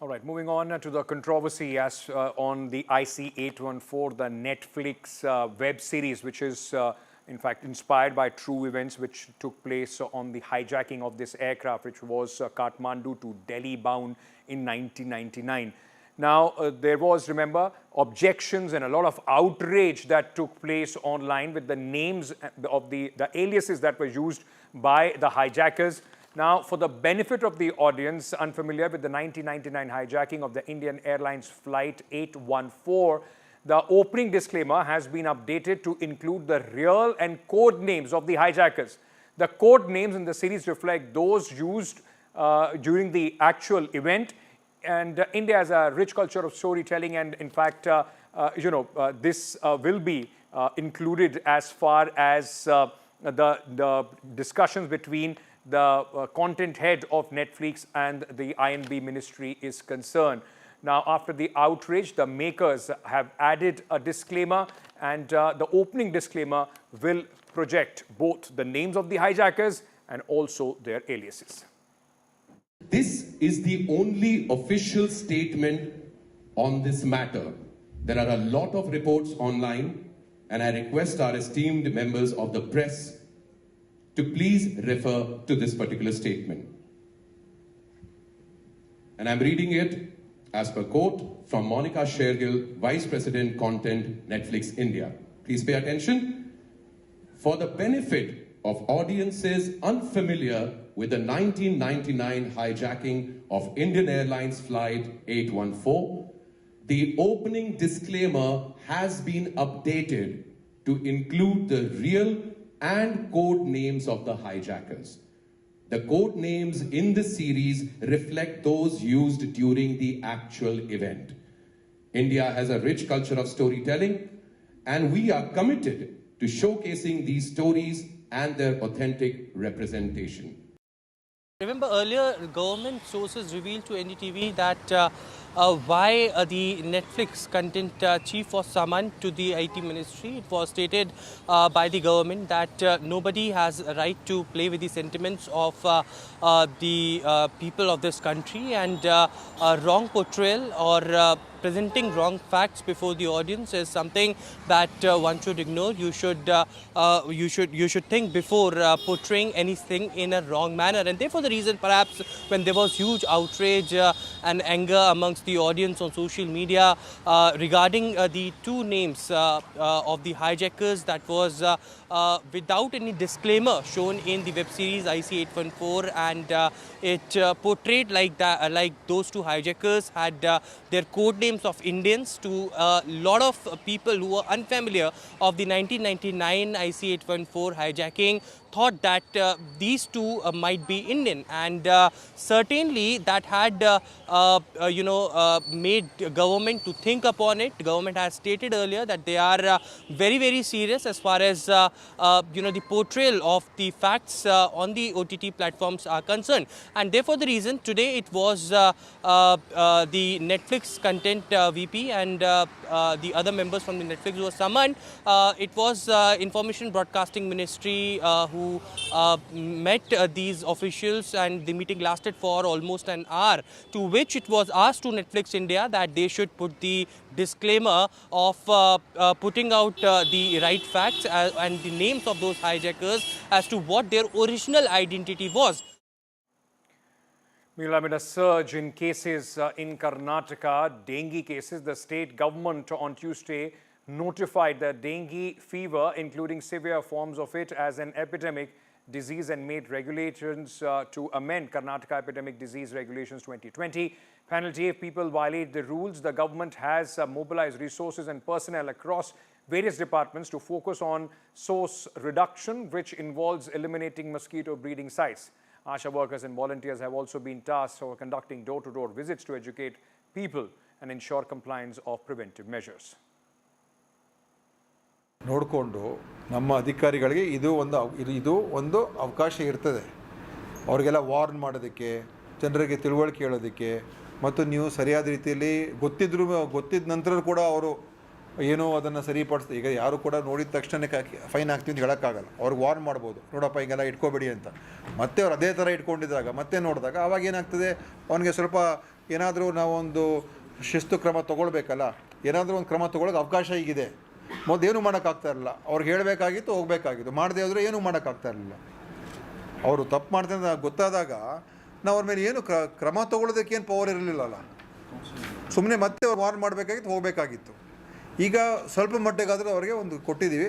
All right, moving on to the controversy as on the IC-814, the Netflix web series, which is in fact inspired by true events which took place on the hijacking of this aircraft, which was Kathmandu to Delhi bound in 1999. Now, there was, remember, objections and a lot of outrage that took place online with the names of the aliases that were used by the hijackers. Now, for the benefit of the audience unfamiliar with the 1999 hijacking of the Indian Airlines Flight 814, the opening disclaimer has been updated to include the real and code names of the hijackers. The code names in the series reflect those used during the actual event. And India has a rich culture of storytelling, and in fact, this will be included as far as the discussions between the content head of Netflix and the INB ministry is concerned. Now, after the outrage, the makers have added a disclaimer, and the opening disclaimer will project both the names of the hijackers and also their aliases. This is the only official statement on this matter. There are a lot of reports online, and I request our esteemed members of the press to please refer to this particular statement. And I'm reading it as per quote from Monica Shergill, Vice President Content, Netflix India. Please pay attention. For the benefit of audiences unfamiliar with the 1999 hijacking of Indian Airlines Flight 814, the opening disclaimer has been updated to include the real and code names of the hijackers. The code names in the series reflect those used during the actual event. India has a rich culture of storytelling, and we are committed to showcasing these stories and their authentic representation. Remember earlier, government sources revealed to NDTV that why the Netflix content chief was summoned to the IT ministry. It was stated by the government that nobody has a right to play with the sentiments of the people of this country, and wrong portrayal or presenting wrong facts before the audience is something that one should ignore. You should think before portraying anything in a wrong manner, and therefore the reason perhaps when there was huge outrage and anger amongst the audience on social media regarding the two names of the hijackers, that was without any disclaimer shown in the web series IC-814, and it portrayed like that, like those two hijackers had their code names of Indians to a lot of people who were unfamiliar of the 1999 IC-814 hijacking. thought that these two might be Indian, and certainly that had made government to think upon it. Government has stated earlier that they are very serious as far as the portrayal of the facts on the OTT platforms are concerned, and therefore the reason today it was the Netflix content VP and the other members from the Netflix who were summoned. It was Information Broadcasting Ministry who met these officials, and the meeting lasted for almost an hour, to which it was asked to Netflix India that they should put the disclaimer of putting out the right facts and the names of those hijackers as to what their original identity was. Meanwhile, amid a surge in cases in Karnataka, dengue cases, the state government on Tuesday notified that dengue fever, including severe forms of it, as an epidemic disease and made regulations to amend Karnataka Epidemic Disease Regulations 2020. Penalty if people violate the rules. The government has mobilized resources and personnel across various departments to focus on source reduction, which involves eliminating mosquito breeding sites. ASHA workers and volunteers have also been tasked for conducting door-to-door visits to educate people and ensure compliance of preventive measures. ನೋಡಿಕೊಂಡು ನಮ್ಮ ಅಧಿಕಾರಿಗಳಿಗೆ ಇದು ಒಂದು ಅವಕಾಶ ಇರ್ತದೆ ಅವರಿಗೆಲ್ಲ warn ಮಾಡೋದಕ್ಕೆ, ಜನರಿಗೆ ತಿಳುವಳಿಕೆ ಹೇಳೋದಕ್ಕೆ, ಮತ್ತು ನೀವು ಸರಿಯಾದ ರೀತಿಯಲ್ಲಿ ಗೊತ್ತಿದ್ದ ನಂತರ ಕೂಡ ಅವರು ಏನೋ ಅದನ್ನು ಸರಿಪಡಿಸ್ತಾರೆ. ಈಗ ಯಾರು ಕೂಡ ನೋಡಿದ ತಕ್ಷಣಕ್ಕೆ ಫೈನ್ ಹಾಕ್ತೀವಿ ಅಂತ ಹೇಳೋಕ್ಕಾಗಲ್ಲ. ಅವ್ರಿಗೆ ವಾರ್ನ್ ಮಾಡ್ಬೋದು, ನೋಡಪ್ಪ ಹಿಂಗೆಲ್ಲ ಇಟ್ಕೋಬೇಡಿ ಅಂತ. ಮತ್ತೆ ಅವ್ರು ಅದೇ ಥರ ಇಟ್ಕೊಂಡಿದ್ದಾಗ ಮತ್ತೆ ನೋಡಿದಾಗ ಆವಾಗ ಏನಾಗ್ತದೆ, ಅವನಿಗೆ ಸ್ವಲ್ಪ ಏನಾದರೂ ನಾವೊಂದು ಶಿಸ್ತು ಕ್ರಮ ತೊಗೊಳ್ಬೇಕಲ್ಲ, ಏನಾದರೂ ಒಂದು ಕ್ರಮ ತೊಗೊಳಕ್ಕೆ ಅವಕಾಶ ಈಗಿದೆ. ಮೊದಲೇನು ಮಾಡೋಕ್ಕಾಗ್ತಾ ಇರಲಿಲ್ಲ, ಅವ್ರಿಗೆ ಹೇಳಬೇಕಾಗಿತ್ತು, ಹೋಗಬೇಕಾಗಿತ್ತು, ಮಾಡದೇ ಹೋದರೆ ಏನೂ ಮಾಡೋಕ್ಕಾಗ್ತಾ ಇರಲಿಲ್ಲ. ಅವರು ತಪ್ಪು ಮಾಡ್ತಾರೆ ಅಂತ ಗೊತ್ತಾದಾಗ ನಾವು ಅವ್ರ ಮೇಲೆ ಏನು ಕ್ರಮ ತೊಗೊಳ್ಳೋದಕ್ಕೆ ಏನು ಪವರ್ ಇರಲಿಲ್ಲಲ್ಲ, ಸುಮ್ಮನೆ ಮತ್ತೆ ಅವ್ರು ವಾರ್ನ್ ಮಾಡಬೇಕಾಗಿತ್ತು, ಹೋಗಬೇಕಾಗಿತ್ತು. ಈಗ ಸ್ವಲ್ಪ ಮಟ್ಟಿಗಾದರೂ ಅವರಿಗೆ ಒಂದು ಕೊಟ್ಟಿದ್ದೀವಿ.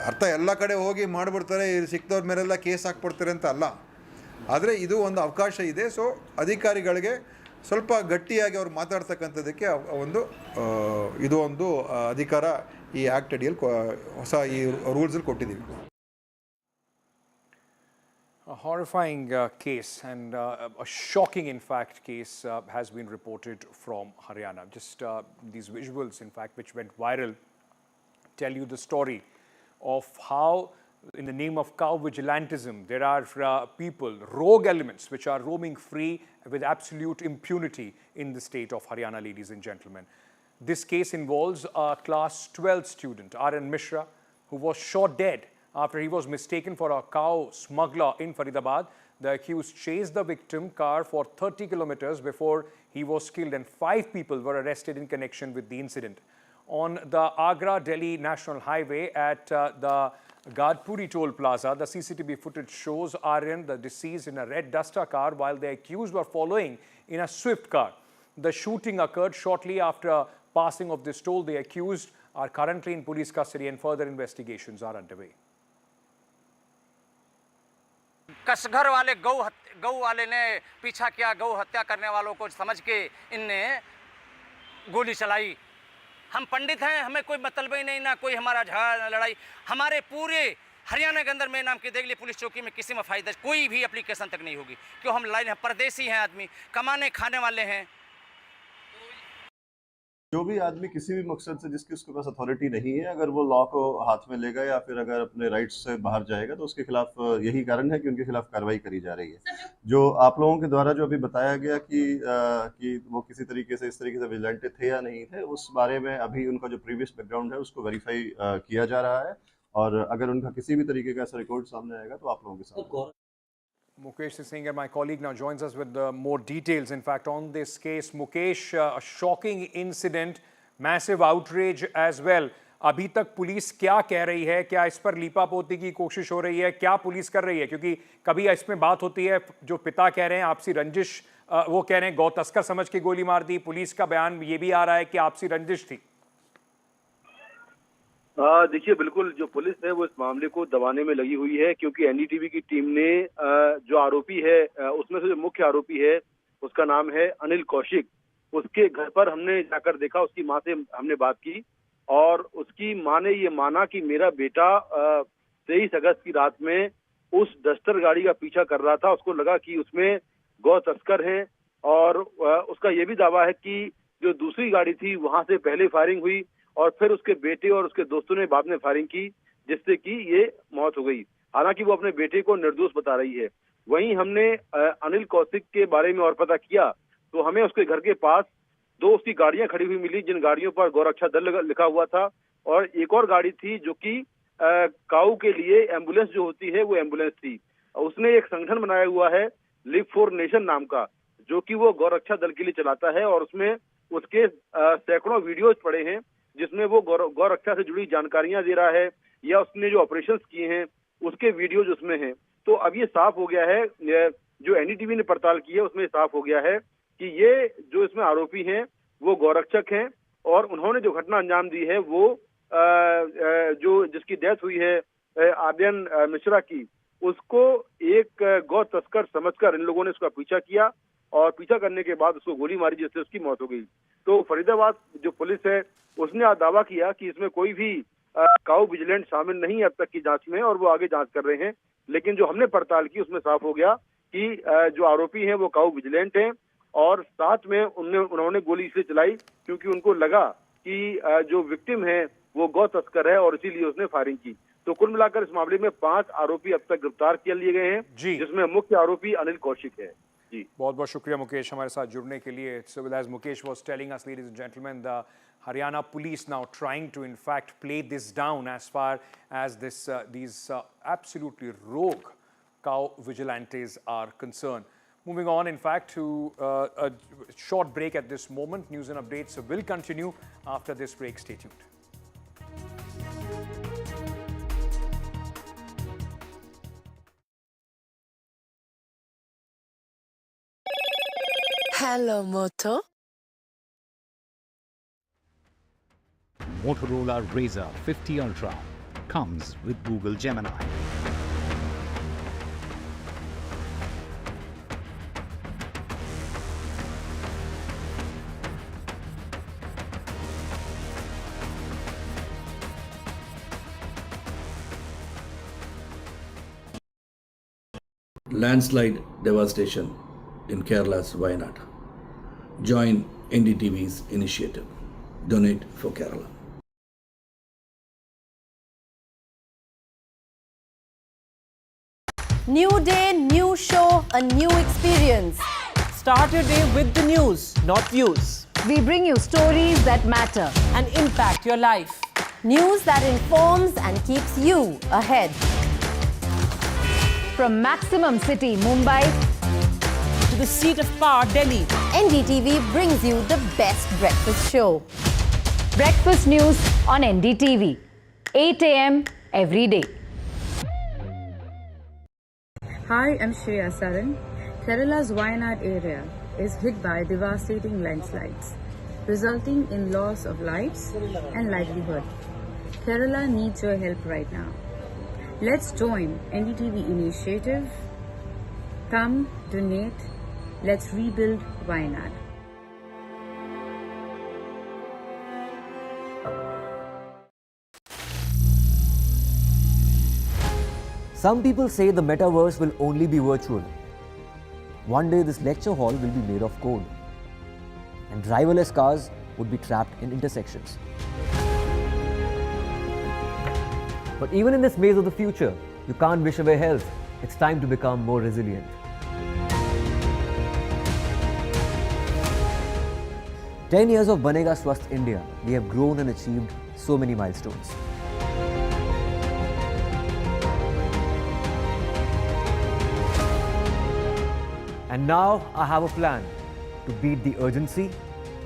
ಅರ್ಥ ಎಲ್ಲ ಕಡೆ ಹೋಗಿ ಮಾಡಿಬಿಡ್ತಾರೆ, ಸಿಕ್ತವ್ರ ಮೇಲೆಲ್ಲ ಕೇಸ್ ಹಾಕ್ಬಿಡ್ತಾರೆ ಅಂತ ಅಲ್ಲ, ಆದರೆ ಇದು ಒಂದು ಅವಕಾಶ ಇದೆ. ಸೊ ಅಧಿಕಾರಿಗಳಿಗೆ ಸ್ವಲ್ಪ ಗಟ್ಟಿಯಾಗಿ ಅವ್ರು ಮಾತಾಡ್ತಕ್ಕಂಥದ್ದಕ್ಕೆ ಇದು ಒಂದು ಅಧಿಕಾರ ಈ ಆ್ಯಕ್ಟ್ ಅಡಿಯಲ್ಲಿ ಹೊಸ ಈ ರೂಲ್ಸಲ್ಲಿ ಕೊಟ್ಟಿದ್ದೀವಿ. A horrifying case and a shocking, in fact, case has been reported from Haryana. Just these visuals, in fact, which went viral, tell you the story of how, in the name of cow vigilantism, there are people, rogue elements, which are roaming free with absolute impunity in the state of Haryana, ladies and gentlemen. This case involves a class 12 student, R.N. Mishra, who was shot dead after he was mistaken for a cow smuggler in Faridabad. The accused chased the victim car for 30 kilometers before he was killed, and 5 people were arrested in connection with the incident. On the Agra-Delhi National Highway at the Gadpuri Toll Plaza, the CCTV footage shows Aryan, the deceased, in a red Duster car while the accused were following in a Swift car. The shooting occurred shortly after passing of this toll. The accused are currently in police custody and further investigations are underway. कसघर वाले गौ वाले ने पीछा किया, गौ हत्या करने वालों को समझ के इनने गोली चलाई। हम पंडित हैं, हमें कोई मतलब ही नहीं, ना कोई हमारा झगड़ा लड़ाई। हमारे पूरे हरियाणा के अंदर में नाम की देख ली पुलिस चौकी में किसी में फायदा कोई भी एप्लीकेशन तक नहीं होगी, क्यों हम लाइन है, परदेसी हैं, आदमी कमाने खाने वाले हैं। जो भी आदमी किसी भी मकसद से जिसकी उसके पास अथॉरिटी नहीं है, अगर वो लॉ को हाथ में लेगा या फिर अगर अपने राइट्स से बाहर जाएगा, तो उसके खिलाफ यही कारण है कि उनके खिलाफ कार्रवाई करी जा रही है। जो आप लोगों के द्वारा जो अभी बताया गया कि वो किसी तरीके से इस तरीके से विजिलेंटे थे या नहीं थे, उस बारे में अभी उनका जो प्रीवियस बैकग्राउंड है उसको वेरीफाई किया जा रहा है, और अगर उनका किसी भी तरीके का ऐसा रिकॉर्ड सामने आएगा तो आप लोगों के साथ। Mukesh Singh, my colleague, now joins us with more details. In fact, on this case, Mukesh, a shocking incident, massive outrage as well. अभी तक पुलिस क्या कह रही है? क्या इस पर लीपापोती की कोशिश हो रही है? क्या पुलिस कर रही है? क्योंकि कभी इसमें बात होती है, जो पिता कह रहे हैं आपसी रंजिश, वो कह रहे हैं गौ तस्कर समझ के गोली मार दी। पुलिस का बयान ये भी आ रहा है कि आपसी रंजिश थी। देखिए, बिल्कुल जो पुलिस है वो इस मामले को दबाने में लगी हुई है, क्योंकि एनडीटीवी की टीम ने जो आरोपी है, उसमें से जो मुख्य आरोपी है उसका नाम है अनिल कौशिक। उसके घर पर हमने जाकर देखा, उसकी मां से हमने बात की और उसकी मां ने ये माना कि मेरा बेटा 23 अगस्त की रात में उस डस्टर गाड़ी का पीछा कर रहा था। उसको लगा कि उसमें गौ तस्कर हैं और उसका ये भी दावा है कि जो दूसरी गाड़ी थी वहां से पहले फायरिंग हुई और फिर उसके बेटे और उसके दोस्तों ने बाद में फायरिंग की, जिससे कि ये मौत हो गई। हालांकि वो अपने बेटे को निर्दोष बता रही है। वहीं हमने अनिल कौशिक के बारे में और पता किया तो हमें उसके घर के पास 2 उसकी गाड़ियां खड़ी हुई मिली, जिन गाड़ियों पर गौरक्षा दल लिखा हुआ था, और एक और गाड़ी थी जो कि काऊ के लिए एम्बुलेंस जो होती है वो एम्बुलेंस थी। उसने एक संगठन बनाया हुआ है लिव फॉर नेशन नाम का, जो कि वो गौरक्षा दल के लिए चलाता है, और उसमें उसके सैकड़ों वीडियोज पड़े हैं जिसमें वो गौरक्षा से जुड़ी जानकारियां दे रहा है, या उसने जो ऑपरेशंस किए हैं उसके वीडियोज उसमें हैं। तो अब ये साफ हो गया है, जो एनडीटीवी ने पड़ताल की है उसमें साफ हो गया है कि ये जो इसमें आरोपी हैं वो गौरक्षक हैं, और उन्होंने जो घटना अंजाम दी है वो जो जिसकी डेथ हुई है आर्यन मिश्रा की, उसको एक गौ तस्कर समझकर इन लोगों ने उसका पीछा किया, और पीछा करने के बाद उसको गोली मारी, जिससे उसकी मौत हो गई। तो फरीदाबाद जो पुलिस है उसने दावा किया कि इसमें कोई भी काऊ विजिलेंट शामिल नहीं है अब तक की जांच में, और वो आगे जांच कर रहे हैं। लेकिन जो हमने पड़ताल की उसमें साफ हो गया कि जो आरोपी हैं वो काऊ विजिलेंट हैं, और साथ में उन्होंने गोली इसलिए चलाई क्योंकि उनको लगा कि जो विक्टिम है वो गौ तस्कर है, और इसीलिए उसने फायरिंग की। तो कुल मिलाकर इस मामले में 5 आरोपी अब तक गिरफ्तार कर लिए गए हैं, जिसमें मुख्य आरोपी अनिल कौशिक है। जी, बहुत बहुत शुक्रिया मुकेश हमारे साथ जुड़ने के लिए। So as Mukesh was telling us, ladies and gentlemen, the Haryana police now trying to in fact play this down as far as these absolutely rogue cow vigilantes are concerned. Moving on, in fact, to a short break at this moment. News and updates will continue after this break. Stay tuned. Hello, Moto. Motorola Razr 50 Ultra comes with Google Gemini. Landslide devastation in Kerala's Wayanad. Join NDTV's initiative. Donate for Kerala. New day, new show, a new experience. Start your day with the news, not views. We bring you stories that matter and impact your life. News that informs and keeps you ahead. From Maximum City, Mumbai, to the seat of power, Delhi, NDTV brings you the best breakfast show. Breakfast news on NDTV, 8 a.m. every day. Hi, I'm Shreya Saran. Kerala's Wayanad area is hit by devastating landslides, resulting in loss of lives and livelihood. Kerala needs your help right now. Let's join NDTV initiative. Come, donate. Let's rebuild Wayanad. Some people say the metaverse will only be virtual. One day this lecture hall will be made of code, and driverless cars would be trapped in intersections. But even in this maze of the future, you can't wish away health. It's time to become more resilient. "10 years of Banega Swasth India, we have grown and achieved so many milestones. And now I have a plan to beat the urgency,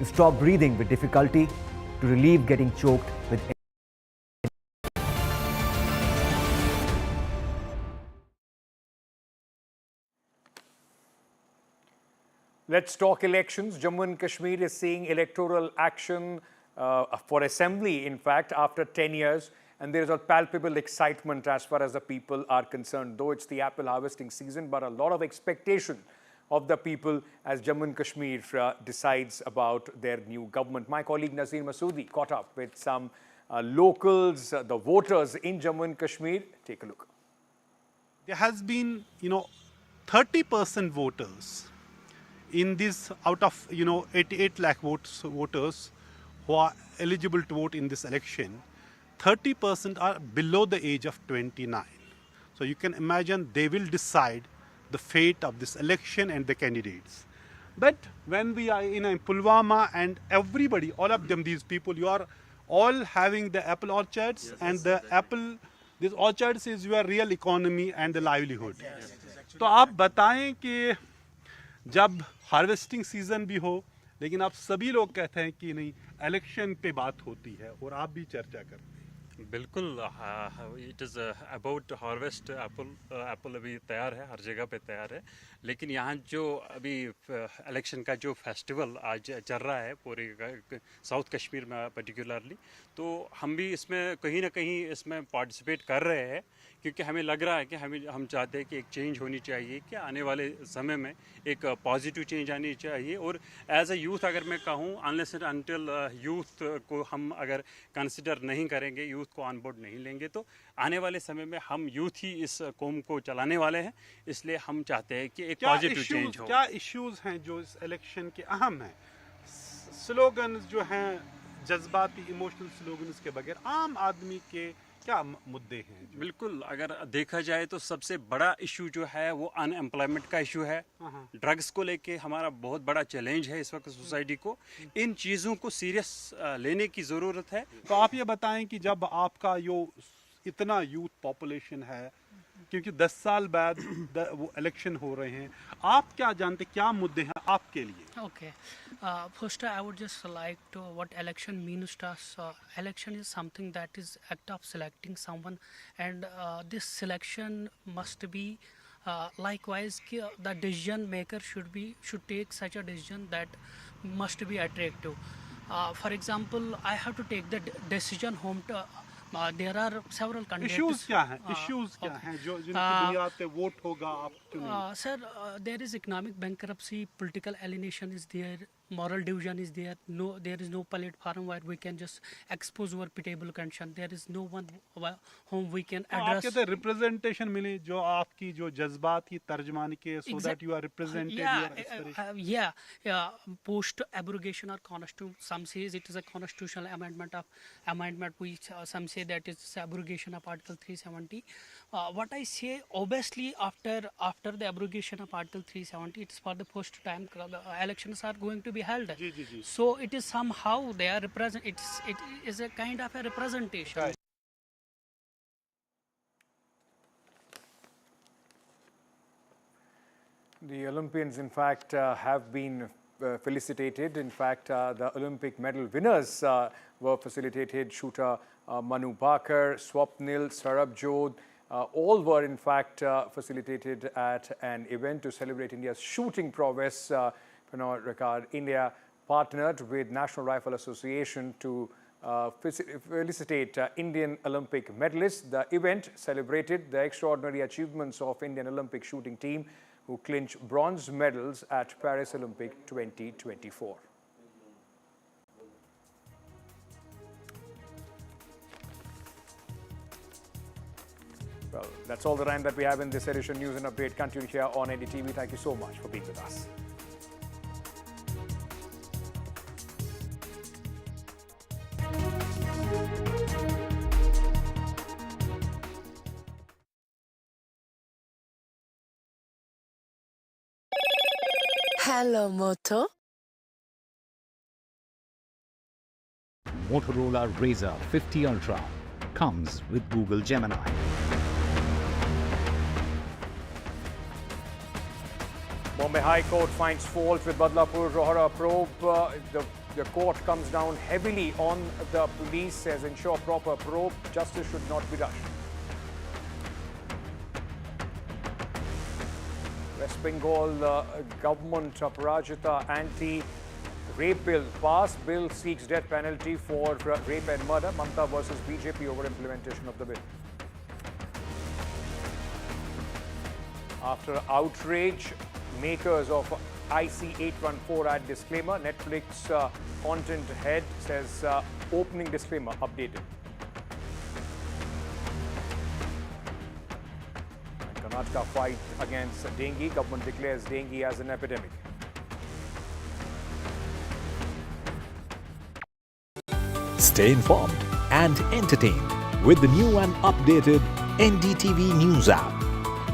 to stop breathing with difficulty, to relieve getting choked with air." Let's talk elections. Jammu and Kashmir is seeing electoral action for assembly, in fact, after 10 years. And there is a palpable excitement as far as the people are concerned, though it's the apple harvesting season, but a lot of expectation of the people as Jammu and Kashmir decides about their new government. My colleague Nazir Masoodi caught up with some locals, the voters in Jammu and Kashmir. Take a look. there has been, 30% voters in this out of 88 lakh voters who are eligible to vote in this election. 30% are below the age of 29. So you can imagine they will decide the fate of this election and the candidates. But when we are in Pulwama and everybody, all of them, these people, you are all having the apple orchards, and the apple, these orchards is your real economy and the livelihood. तो आप बताएं कि जब harvesting season भी हो, लेकिन आप सभी लोग कहते हैं कि नहीं, इलेक्शन पे बात होती है और आप भी चर्चा करते हैं। बिल्कुल, it is about harvest Apple अभी तैयार है, हर जगह पे तैयार है, लेकिन यहाँ जो अभी इलेक्शन का जो फेस्टिवल आज चल रहा है पूरे साउथ कश्मीर में पर्टिकुलरली, तो हम भी इसमें कहीं ना कहीं इसमें पार्टिसिपेट कर रहे हैं, क्योंकि हमें लग रहा है कि हम चाहते हैं कि एक चेंज होनी चाहिए, कि आने वाले समय में एक पॉजिटिव चेंज आनी चाहिए। और एज अ यूथ अगर मैं कहूँ, अनलेस एंड अनटिल यूथ को हम अगर कंसिडर नहीं करेंगे, यूथ को ऑन बोर्ड नहीं लेंगे, तो आने वाले समय में हम यूथ ही इस कौम को चलाने वाले हैं। इसलिए हम चाहते हैं कि एक पॉजिटिव चेंज हो। क्या इश्यूज हैं जो इस इलेक्शन के अहम हैं? स्लोगन्स जो हैं, जज्बाती इमोशनल स्लोगन्स के बगैर आम आदमी के क्या मुद्दे हैं? बिल्कुल, अगर देखा जाए तो सबसे बड़ा इशू जो है वो अनएम्प्लॉयमेंट का इशू है। ड्रग्स को लेके हमारा बहुत बड़ा चैलेंज है इस वक्त सोसाइटी को। इन चीज़ों को सीरियस लेने की ज़रूरत है। तो आप ये बताएं कि जब आपका इतना यूथ पॉपुलेशन है, क्योंकि 10 साल बाद वो इलेक्शन हो रहे हैं, आप क्या जानते, क्या मुद्दे हैं आपके लिए? Okay. First, I would just like to what election means to us. Election is something that is act of selecting someone, and this selection must be likewise the decision maker should take such a decision that must be attractive. For example, I have to take the decision home to. There are several candidates. Issues क्या हैं? Issues क्या हैं जो जिनकी बुनियाद पे vote होगा आप चुनेंगे? Sir, there is economic bankruptcy, political alienation is there, moral division is there. There is no platform where we can just expose our pitiable condition. There is no one whom we can address. आपके तो representation मिले जो आपकी जो जज्बात की तर्जमानी के, so that you are represented. Yeah. Post abrogation or constitution, some says it is a constitutional amendment. We some say that it's abrogation of Article 370. What I say, obviously after the abrogation of Article 370, it's for the first time the elections are going to be held. So it is somehow they are represent. It is a kind of a representation. Right. The Olympians, in fact, have been felicitated. In fact, the Olympic medal winners were facilitated. Shooter Manu Bhaker, Swapnil, Sarabjot, all were in fact facilitated at an event to celebrate India's shooting prowess. Pranay Rekard, India partnered with National Rifle Association to felicitate Indian Olympic medalists. The event celebrated the extraordinary achievements of Indian Olympic shooting team, who clinched bronze medals at Paris Olympic 2024. Well, that's all the time that we have in this edition. News and Update continue here on NDTV. Thank you so much for being with us. Hello, Moto. Motorola Razr 50 Ultra comes with Google Gemini. Bombay High Court finds fault with Badlapur Rohra probe. The court comes down heavily on the police, says ensure proper probe. Justice should not be rushed. West Bengal government Parajita anti-rape bill passed. Bill seeks death penalty for rape and murder. Mamata versus BJP over implementation of the bill. After outrage, makers of IC814 add disclaimer. Netflix content head says opening disclaimer updated. Karnataka fight against dengue. Government declares dengue as an epidemic. Stay informed and entertained with the new and updated NDTV News app.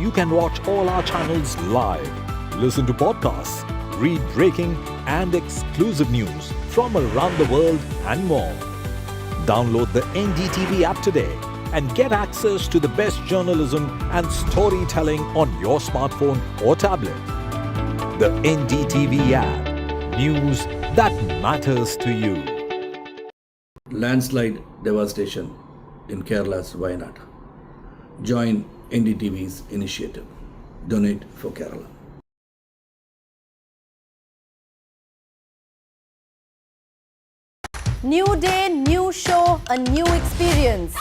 You can watch all our channels live, listen to podcasts, read breaking and exclusive news from around the world and more. Download the NDTV app today and get access to the best journalism and storytelling on your smartphone or tablet. The NDTV app. News that matters to you. Landslide devastation in Kerala's Wayanad. Join NDTV's initiative. Donate for Kerala. New day, new show, a new experience.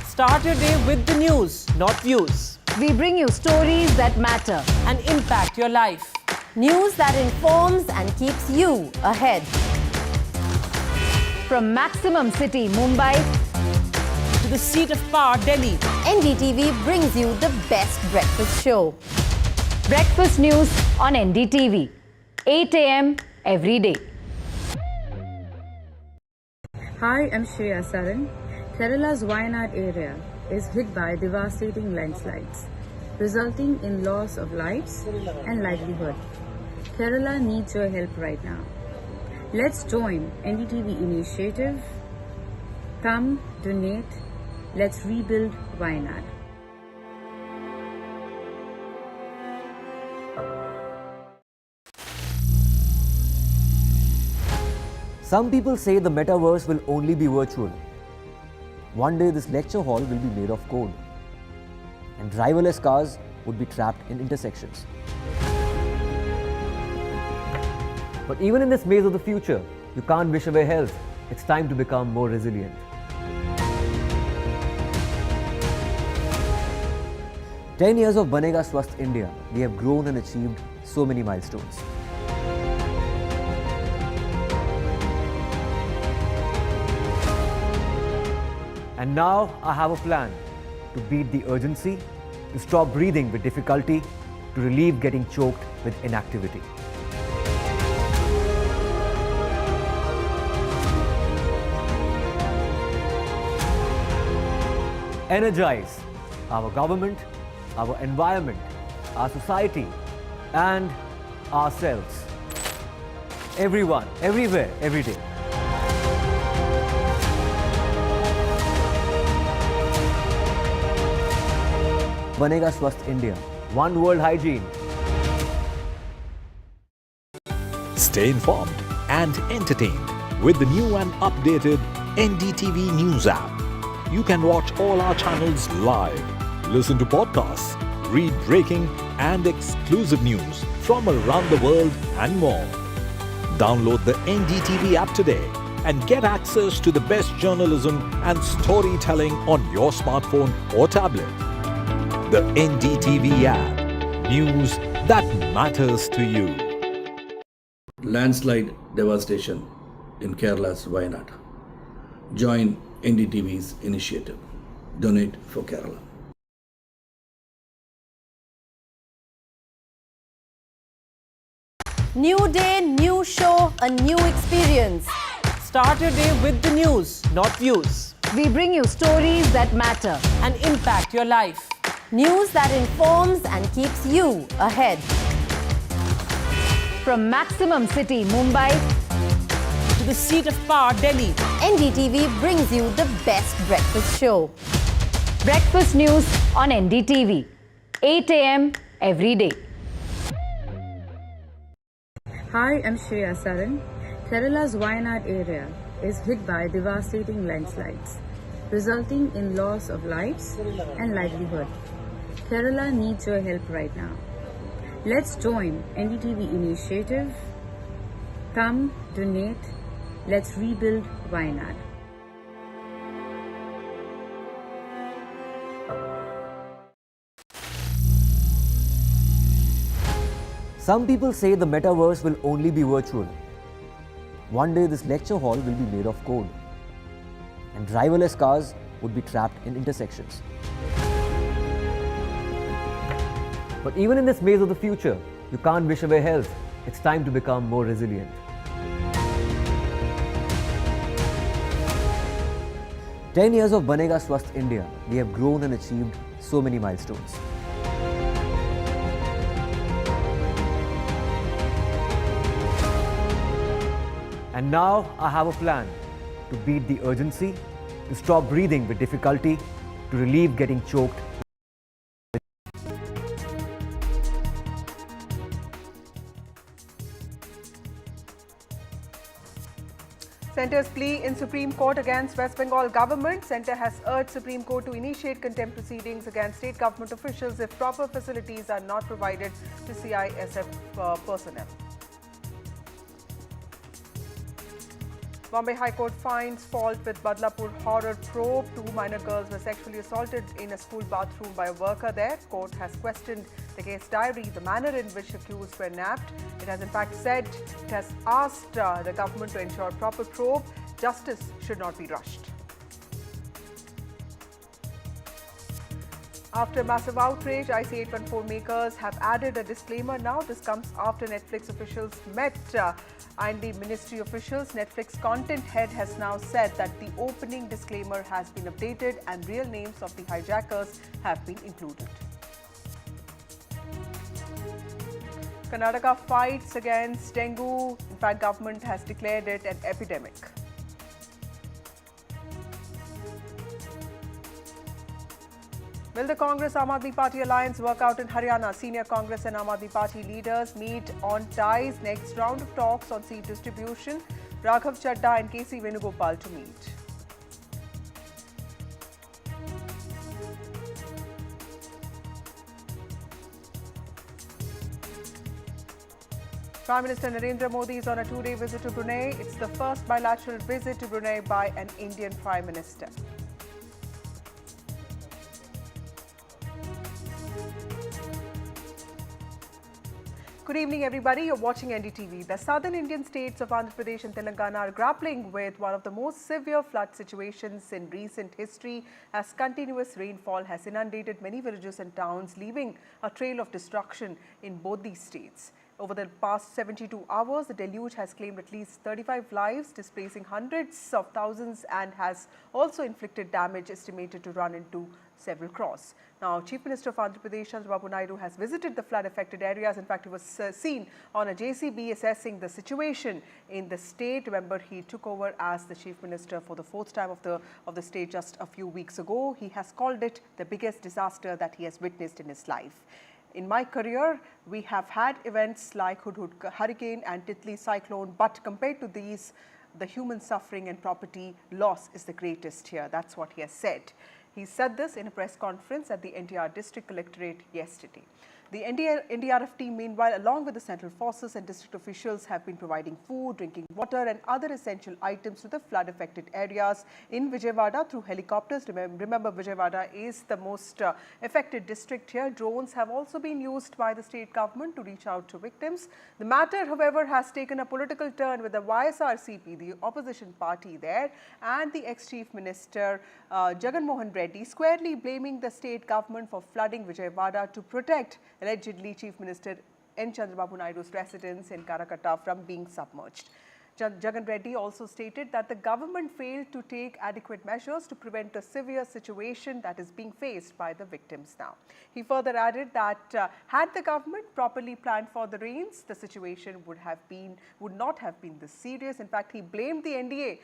Start your day with the news, not views. We bring you stories that matter and impact your life. News that informs and keeps you ahead. From Maximum City, Mumbai, to the seat of power, Delhi, NDTV brings you the best breakfast show. Breakfast news on NDTV, 8 a.m. every day. Hi, I'm Shreya Saran. Kerala's Wayanad area is hit by devastating landslides, resulting in loss of lives and livelihood. Kerala needs your help right now. Let's join NDTV initiative. Come, donate. Let's rebuild Wayanad. Some people say the metaverse will only be virtual. One day this lecture hall will be made of code, and driverless cars would be trapped in intersections. But even in this maze of the future, you can't wish away health. It's time to become more resilient. 10 years of Banega Swasth India, we have grown and achieved so many milestones. And now I have a plan to beat the urgency, to stop breathing with difficulty, to relieve getting choked with inactivity. Energize our government, our environment, our society, and ourselves. Everyone, everywhere, every day. Banega Swasth India. One world hygiene. Stay informed and entertained with the new and updated NDTV News app. You can watch all our channels live, listen to podcasts, read breaking and exclusive news from around the world and more. Download the NDTV app today and get access to the best journalism and storytelling on your smartphone or tablet. The NDTV app. News that matters to you. Landslide devastation in Kerala's Wayanad. Join NDTV's initiative. Donate for Kerala. New day, new show, a new experience. Start your day with the news, not views. We bring you stories that matter and impact your life. News that informs and keeps you ahead. From Maximum City, Mumbai, to the seat of power, Delhi, NDTV brings you the best breakfast show. Breakfast news on NDTV, 8 a.m. every day. Hi, I'm Shreya Saran. Kerala's Wayanad area is hit by devastating landslides, resulting in loss of lives and livelihood. Kerala needs your help right now. Let's join NDTV initiative. Come, donate. Let's rebuild Wayanad. Some people say the metaverse will only be virtual. One day this lecture hall will be made of code, and driverless cars would be trapped in intersections. But even in this maze of the future, you can't wish away health. It's time to become more resilient. "10 years of Banega Swasth India, we have grown and achieved so many milestones. And now I have a plan to beat the urgency, to stop breathing with difficulty, to relieve getting choked." Centre's plea in Supreme Court against West Bengal government. Centre has urged Supreme Court to initiate contempt proceedings against state government officials if proper facilities are not provided to CISF personnel. Bombay High Court finds fault with Badlapur horror probe. 2 minor girls were sexually assaulted in a school bathroom by a worker there. Court has questioned the case diary, the manner in which accused were nabbed. It has in fact said it has asked the government to ensure proper probe. Justice should not be rushed. After massive outrage, IC814 makers have added a disclaimer now. This comes after Netflix officials met and the ministry officials. Netflix content head has now said that the opening disclaimer has been updated and real names of the hijackers have been included. Karnataka fights against dengue. In fact, government has declared it an epidemic. Will the Congress-Aam Aadmi Party alliance work out in Haryana? Senior Congress and Aam Aadmi Party leaders meet on ties. Next round of talks on seat distribution. Raghav Chadda and KC Venugopal to meet. Prime Minister Narendra Modi is on a 2-day visit to Brunei. It's the first bilateral visit to Brunei by an Indian Prime Minister. Good evening, everybody. You're watching NDTV. The southern Indian states of Andhra Pradesh and Telangana are grappling with one of the most severe flood situations in recent history, as continuous rainfall has inundated many villages and towns, leaving a trail of destruction in both these states. Over the past 72 hours, the deluge has claimed at least 35 lives, displacing hundreds of thousands, and has also inflicted damage estimated to run into several crores. Now, Chief Minister of Andhra Pradesh, Chandrababu Naidu, has visited the flood-affected areas. In fact, he was seen on a JCB assessing the situation in the state. Remember, he took over as the Chief Minister for the 4th time of the state just a few weeks ago. He has called it the biggest disaster that he has witnessed in his life. In my career, we have had events like Hudhud hurricane and Titli cyclone, but compared to these, the human suffering and property loss is the greatest here. That's what he has said. He said this in a press conference at the NTR District Collectorate yesterday. The NDRF team, meanwhile, along with the central forces and district officials, have been providing food, drinking water and other essential items to the flood-affected areas in Vijayawada through helicopters. Remember, Vijayawada is the most affected district here. Drones have also been used by the state government to reach out to victims. The matter, however, has taken a political turn with the YSRCP, the opposition party there, and the ex-Chief Minister Jagan Mohan Reddy squarely blaming the state government for flooding Vijayawada to protect allegedly Chief Minister N. Chandrababu Naidu's residence in Kolkata from being submerged. Jagan Reddy also stated that the government failed to take adequate measures to prevent the severe situation that is being faced by the victims now. He further added that had the government properly planned for the rains, the situation would not have been this serious. In fact, he blamed the NDA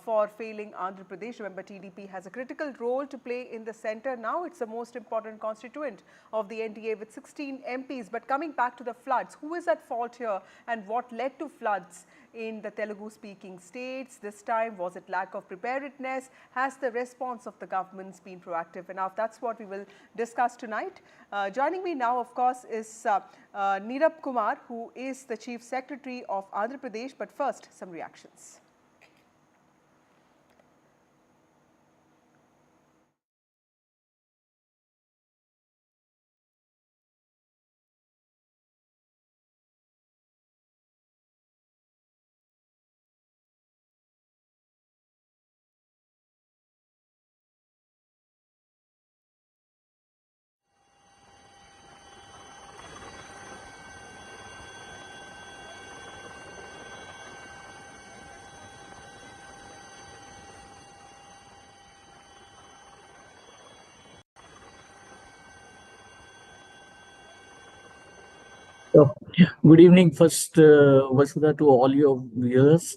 for failing Andhra Pradesh. Remember, TDP has a critical role to play in the centre. Now it's the most important constituent of the NDA with 16 MPs. But coming back to the floods, who is at fault here and what led to floods in the Telugu-speaking states? This time, was it lack of preparedness? Has the response of the governments been proactive enough? That's what we will discuss tonight. Joining me now, of course, is Nirab Kumar, who is the Chief Secretary of Andhra Pradesh. But first, some reactions. So, good evening, first, Vasudha, to all your viewers.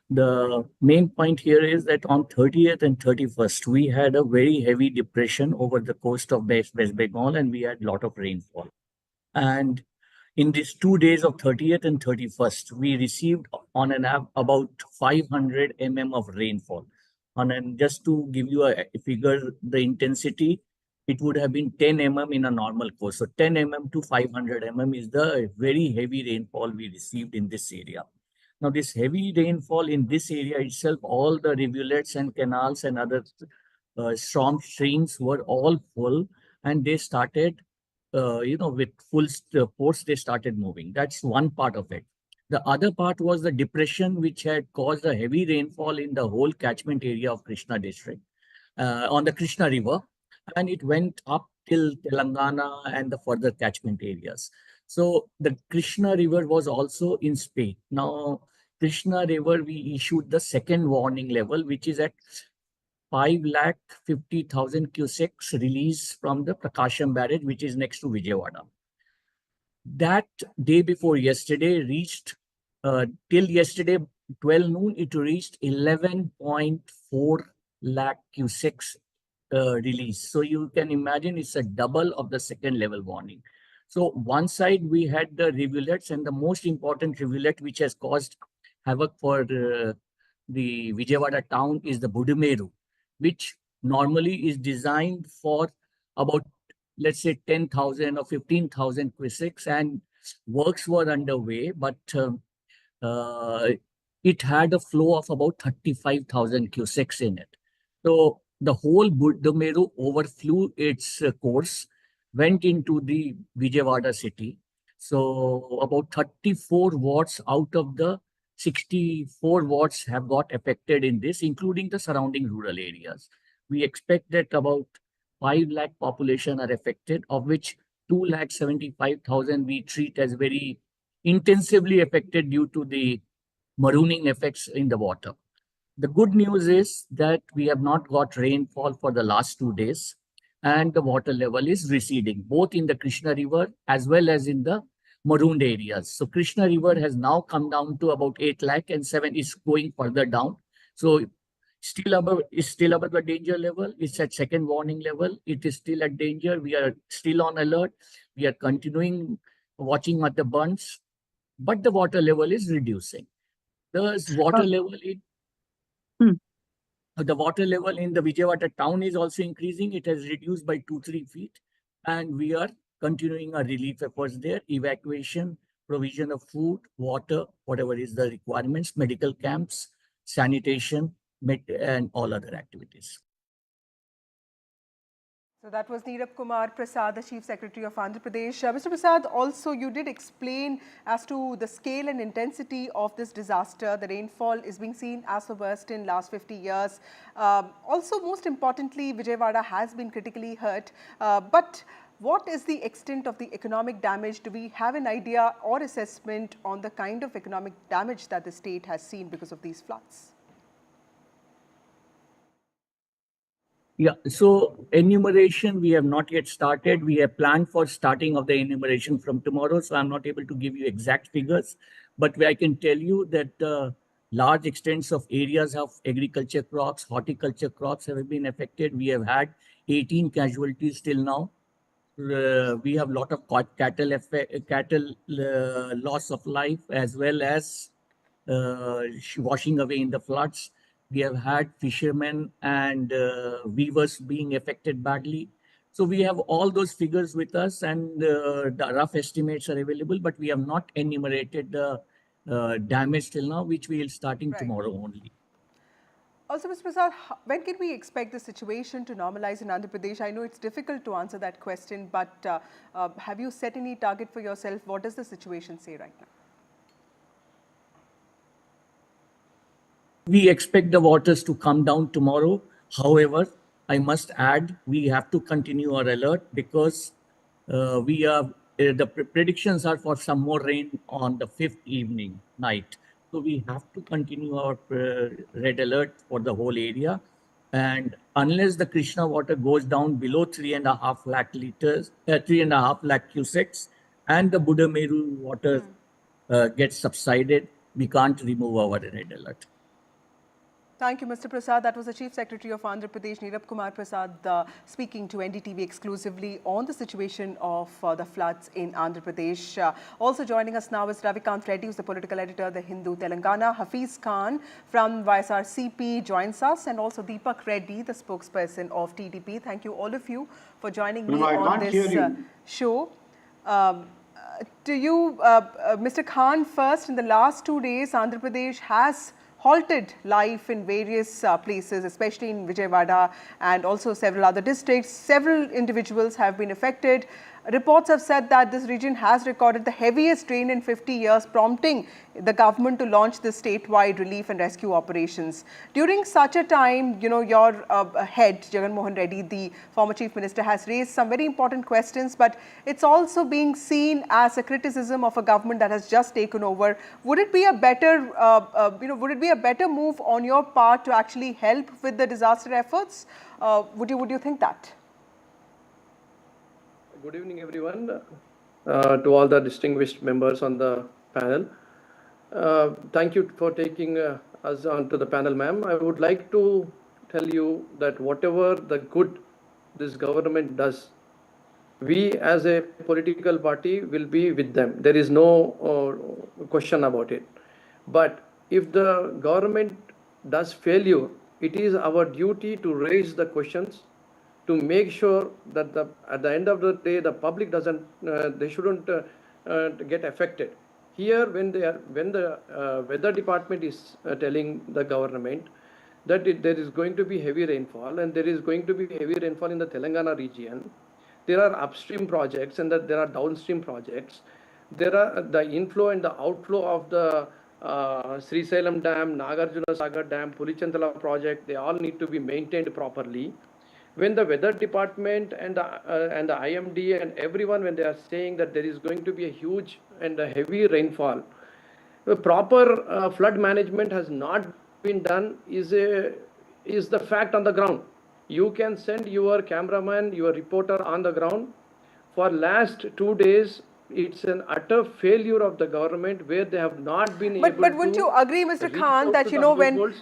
The main point here is that on 30th and 31st, we had a very heavy depression over the coast of West Bengal, and we had a lot of rainfall. And in these 2 days of 30th and 31st, we received on an app about 500 mm of rainfall. And just to give you a figure, the intensity, it would have been 10 mm in a normal course. So 10 mm to 500 mm is the very heavy rainfall we received in this area. Now, this heavy rainfall in this area itself, all the rivulets and canals and other storm streams were all full, and they started, with full force, they started moving. That's one part of it. The other part was the depression, which had caused a heavy rainfall in the whole catchment area of Krishna district on the Krishna River, and it went up till Telangana and the further catchment areas. So the Krishna River was also in spate. Now, Krishna River, we issued the second warning level, which is at 550,000 cusecs release from the Prakasham barrage, which is next to Vijayawada. That day before yesterday reached, till yesterday 12 noon, it reached 11.4 lakh cusecs release. So you can imagine it's a double of the second level warning. So one side we had the rivulets, and the most important rivulet which has caused havoc for the Vijayawada town is the Budumeru, which normally is designed for about, let's say, 10,000 or 15,000 cusecs, and works were underway, but it had a flow of about 35,000 cusecs in it. So the whole Budumeru overflew its course, went into the Vijayawada city. So about 34 wards out of the 64 wards have got affected in this, including the surrounding rural areas. We expect that about 5 lakh population are affected, of which 2,75,000 we treat as very intensively affected due to the marooning effects in the water. The good news is that we have not got rainfall for the last 2 days, and the water level is receding, both in the Krishna River as well as in the marooned areas. So Krishna River has now come down to about 8 lakh, and 7 is going further down. So still above the danger level. It's at second warning level. It is still at danger. We are still on alert. We are continuing watching at the bunds, but the water level is reducing. The water level in the Vijayawada town is also increasing. It has reduced by 2-3 feet, and we are continuing our relief efforts there, evacuation, provision of food, water, whatever is the requirements, medical camps, sanitation, and all other activities. So that was Neerab Kumar Prasad, the Chief Secretary of Andhra Pradesh. Mr. Prasad, also you did explain as to the scale and intensity of this disaster. The rainfall is being seen as the worst in last 50 years. Also, most importantly, Vijayawada has been critically hurt. But what is the extent of the economic damage? Do we have an idea or assessment on the kind of economic damage that the state has seen because of these floods? Yeah, so enumeration, we have not yet started. We have planned for starting of the enumeration from tomorrow, so I'm not able to give you exact figures. But I can tell you that large extents of areas of agriculture crops, horticulture crops have been affected. We have had 18 casualties till now. We have a lot of cattle loss of life, as well as washing away in the floods. We have had fishermen and weavers being affected badly. So we have all those figures with us, and the rough estimates are available, but we have not enumerated the damage till now, which we will starting tomorrow only. Also, Mr. Prasad, when can we expect the situation to normalize in Andhra Pradesh? I know it's difficult to answer that question, but have you set any target for yourself? What does the situation say right now? We expect the waters to come down tomorrow. However, I must add, we have to continue our alert because the predictions are for some more rain on the 5th evening night. So we have to continue our red alert for the whole area. And unless the Krishna water goes down below 3.5 lakh liters, 3.5 lakh cusecs, and the Budameru water gets subsided, we can't remove our red alert. Thank you, Mr. Prasad. That was the Chief Secretary of Andhra Pradesh, Nirab Kumar Prasad, speaking to NDTV exclusively on the situation of the floods in Andhra Pradesh. Also joining us now is Ravikant Reddy, who's the political editor of the Hindu Telangana. Hafiz Khan from YSRCP joins us, and also Deepak Reddy, the spokesperson of TDP. Thank you, all of you, for joining me on this show. To you, Mr. Khan, first, in the last 2 days, Andhra Pradesh has halted life in various places, especially in Vijayawada and also several other districts. Several individuals have been affected. Reports have said that this region has recorded the heaviest rain in 50 years, prompting the government to launch the statewide relief and rescue operations. During such a time, your head, Jagan Mohan Reddy, the former Chief Minister, has raised some very important questions, but it's also being seen as a criticism of a government that has just taken over. Would it be a better, move on your part to actually help with the disaster efforts? Would you think that? Good evening, everyone, to all the distinguished members on the panel. Thank you for taking us onto the panel, ma'am. I would like to tell you that whatever the good this government does, we as a political party will be with them. There is no question about it. But if the government does failure, it is our duty to raise the questions, to make sure that at the end of the day, the public shouldn't get affected. Here, when the weather department is telling the government that there is going to be heavy rainfall, and there is going to be heavy rainfall in the Telangana region, there are upstream projects and that there are downstream projects. There are the inflow and the outflow of the Srisailam Dam, Nagarjuna Sagar Dam, Pulichandala project, they all need to be maintained properly. When the weather department and the IMD and everyone, when they are saying that there is going to be a huge and a heavy rainfall, the proper flood management has not been done is the fact on the ground. You can send your cameraman, your reporter on the ground. For last 2 days, it's an utter failure of the government where they have not been able to... But wouldn't you agree, Mr. Khan, that,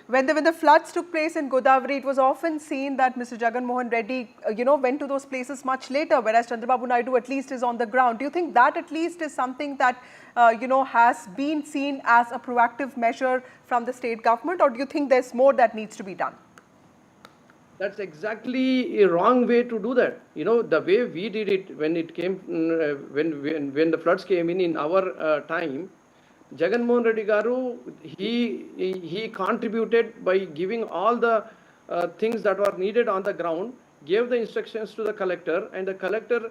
when the floods took place in Godavari, it was often seen that Mr. Jagan Mohan Reddy, went to those places much later, whereas Chandrababu Naidu at least is on the ground. Do you think that at least is something that, has been seen as a proactive measure from the state government, or do you think there's more that needs to be done? That's exactly a wrong way to do that. The way we did it when it came, when the floods came in our time, Jagan Mohan Reddy Garu, he contributed by giving all the things that were needed on the ground, gave the instructions to the collector, and the collector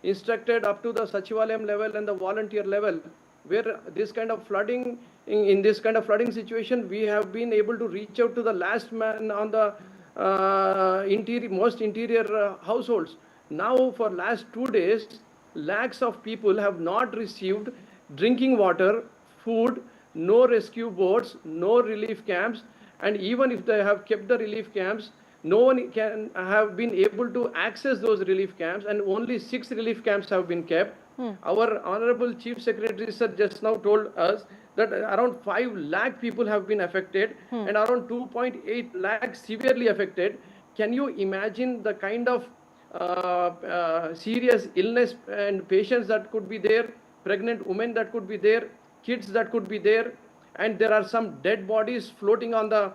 instructed up to the Sachivalayam level and the volunteer level, where this kind of flooding, in this kind of flooding situation, we have been able to reach out to the last man on the most interior households. Now, for last 2 days, lakhs of people have not received drinking water, food, no rescue boats, no relief camps, and even if they have kept the relief camps, no one can have been able to access those relief camps, and only 6 relief camps have been kept. Our Honorable Chief Secretary sir just now told us that around 5 lakh people have been affected and around 2.8 lakh severely affected. Can you imagine the kind of serious illness and patients that could be there, pregnant women that could be there, kids that could be there, and there are some dead bodies floating on the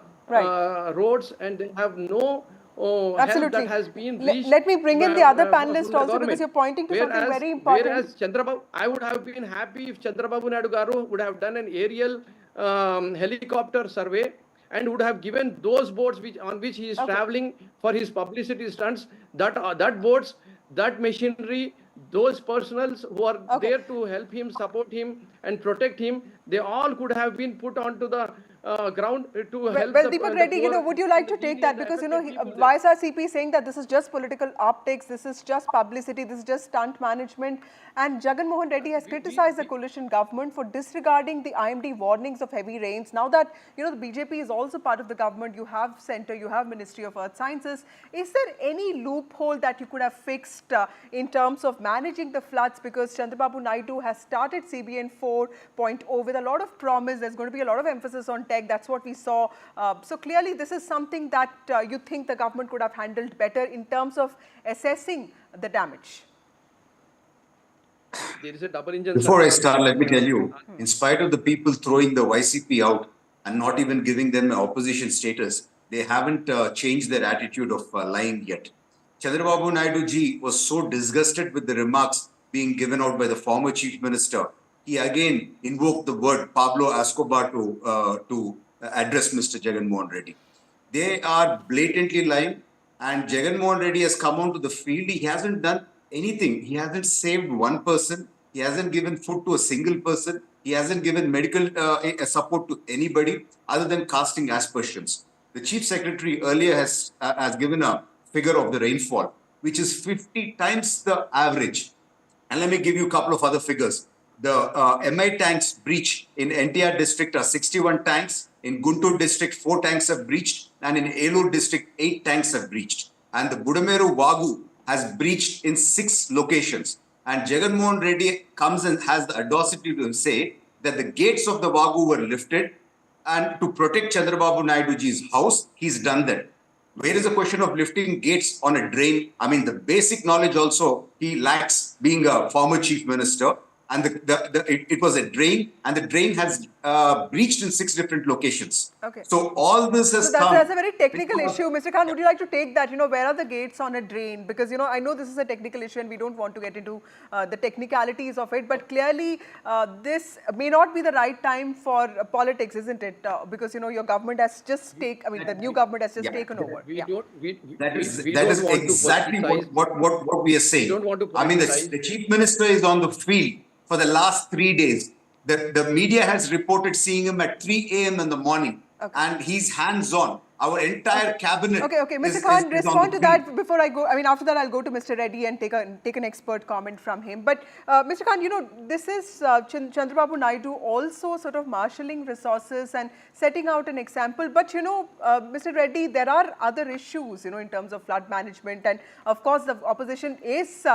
roads, and they have no help that has been reached. Let me bring in the other panelists also, because you're pointing to something very important. Whereas Chandrababu, I would have been happy if Chandrababu Naidu Garu would have done an aerial helicopter survey and would have given those boats on which he is traveling for his publicity stunts, that boats, that machinery, those personals who are there to help him, support him and protect him, they all could have been put onto the ground to help. Well, Deepak Reddy, would you like to take that? Because, YSRCP is saying that this is just political optics, this is just publicity, this is just stunt management. And Jagan Mohan Reddy has criticized the coalition government for disregarding the IMD warnings of heavy rains. Now that, the BJP is also part of the government, you have Centre, you have Ministry of Earth Sciences. Is there any loophole that you could have fixed in terms of managing the floods? Because Chandrababu Naidu has started CBN 4.0 with a lot of promise. There's going to be a lot of emphasis on tech. That's what we saw. So clearly, this is something that you think the government could have handled better in terms of assessing the damage. There is a double engine. Before I start, let me tell you, in spite of the people throwing the YCP out and not even giving them an opposition status, they haven't changed their attitude of lying yet. Chandrababu Naidu ji was so disgusted with the remarks being given out by the former chief minister. He again invoked the word Pablo Escobar to address Mr. Jagan Mohan Reddy. They are blatantly lying, and Jagan Mohan Reddy has come onto the field. He hasn't done anything. He hasn't saved one person. He hasn't given food to a single person. He hasn't given medical support to anybody other than casting aspersions. The chief secretary earlier has given a figure of the rainfall, which is 50 times the average. And let me give you a couple of other figures. The MI tanks breach in NTR district are 61 tanks. In Guntur district, 4 tanks have breached. And in Elur district, 8 tanks have breached. And the Budameru Vagu has breached in 6 locations. And Jagan Mohan Reddy comes and has the audacity to say that the gates of the Vagu were lifted, and to protect Chandrababu Naiduji's house, he's done that. Where is the question of lifting gates on a drain? I mean, the basic knowledge also he lacks, being a former chief minister. And it was a drain, and the drain has breached in 6 different locations. Okay. So all this has come. That's a very technical issue. Mr. Khan, would you like to take that? Where are the gates on a drain? Because, I know this is a technical issue and we don't want to get into the technicalities of it. But clearly, this may not be the right time for politics, isn't it? Because, your government has just the new government has just taken over. That is exactly what we are saying. I mean, the chief minister is on the field for the last 3 days. The media has reported seeing him at 3 a.m. in the morning, and he's hands-on. Our entire cabinet. Okay. Mr. Khan, respond to that before I go. I mean, after that, I'll go to Mr. Reddy and take an expert comment from him. But Mr. Khan, this is Chandrababu Naidu also sort of marshalling resources and setting out an example. But Mr. Reddy, there are other issues, in terms of flood management, and of course, the opposition is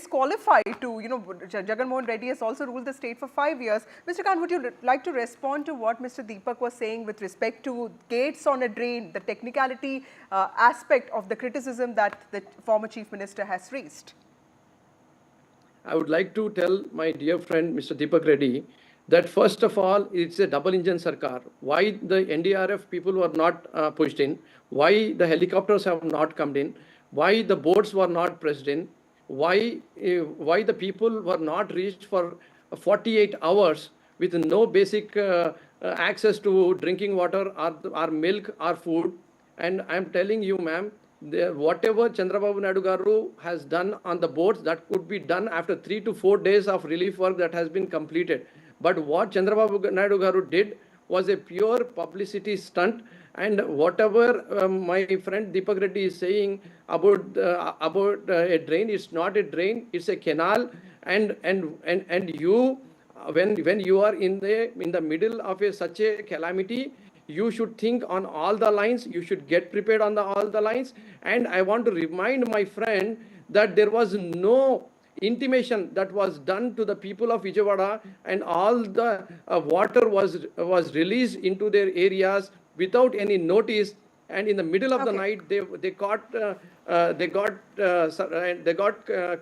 qualified to. Jagan Mohan Reddy has also ruled the state for 5 years. Mr. Khan, would you like to respond to what Mr. Deepak was saying with respect to gates on a drain, the technicality aspect of the criticism that the former chief minister has raised? I would like to tell my dear friend Mr. Deepak Reddy that first of all, it's a double engine sarkar. Why the NDRF people were not pushed in, why the helicopters have not come in, why the boats were not pressed in, why the people were not reached for 48 hours with no basic access to drinking water or milk or food. And I'm telling you, ma'am, whatever Chandrababu Naidu Garu has done on the boats, that could be done after 3 to 4 days of relief work that has been completed. But what Chandrababu Naidu Garu did was a pure publicity stunt. And whatever my friend Deepak Reddy is saying about a drain, it's not a drain, it's a canal. And you, when you are in the middle of such a calamity, you should think on all the lines. You should get prepared on all the lines. And I want to remind my friend that there was no intimation that was done to the people of Vijayawada, and all the water was released into their areas without any notice. And in the middle of the night, they got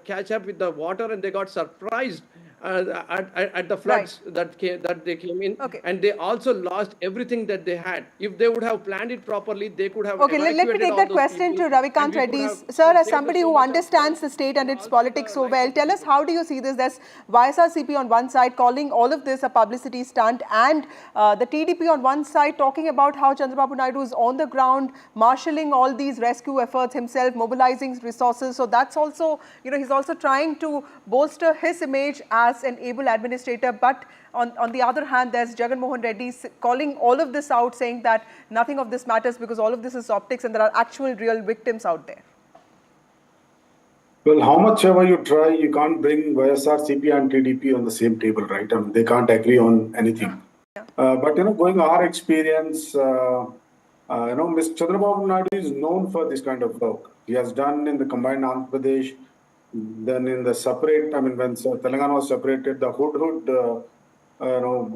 catch up with the water, and they got surprised at the floods that they came in, and they also lost everything that they had. If they would have planned it properly, they could have. Okay, let me take that question to Ravikant Reddy. Sir, as somebody who understands the state and its politics so well, tell us, how do you see this? There's YSRCP on one side calling all of this a publicity stunt, and the TDP on one side talking about how Chandrababu Naidu is on the ground, marshalling all these rescue efforts himself, mobilizing resources. So that's also, he's also trying to bolster his image as an able administrator. But on the other hand, there's Jagan Mohan Reddy calling all of this out, saying that nothing of this matters because all of this is optics and there are actual real victims out there. Well, how much ever you try, you can't bring YSRCP and TDP on the same table, right? I mean, they can't agree on anything. But, going our experience, Mr. Chandrababu Naidu is known for this kind of work. He has done in the combined Andhra Pradesh, then in the separate, when Telangana was separated, the Hudhud,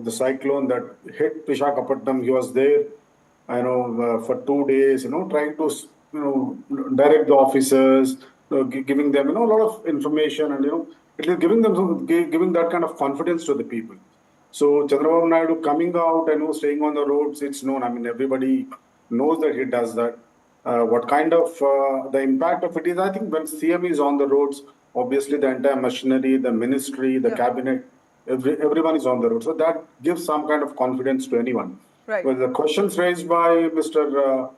the cyclone that hit Visakhapatnam, he was there, for 2 days, trying to, direct the officers, giving them, a lot of information and, at least giving that kind of confidence to the people. So Chandrababu Naidu coming out and staying on the roads, it's known. I mean, everybody knows that he does that. What kind of the impact of it is, I think when CM is on the roads, obviously the entire machinery, the ministry, the cabinet, everyone is on the road. So that gives some kind of confidence to anyone. Right. Well, the questions raised by Mr.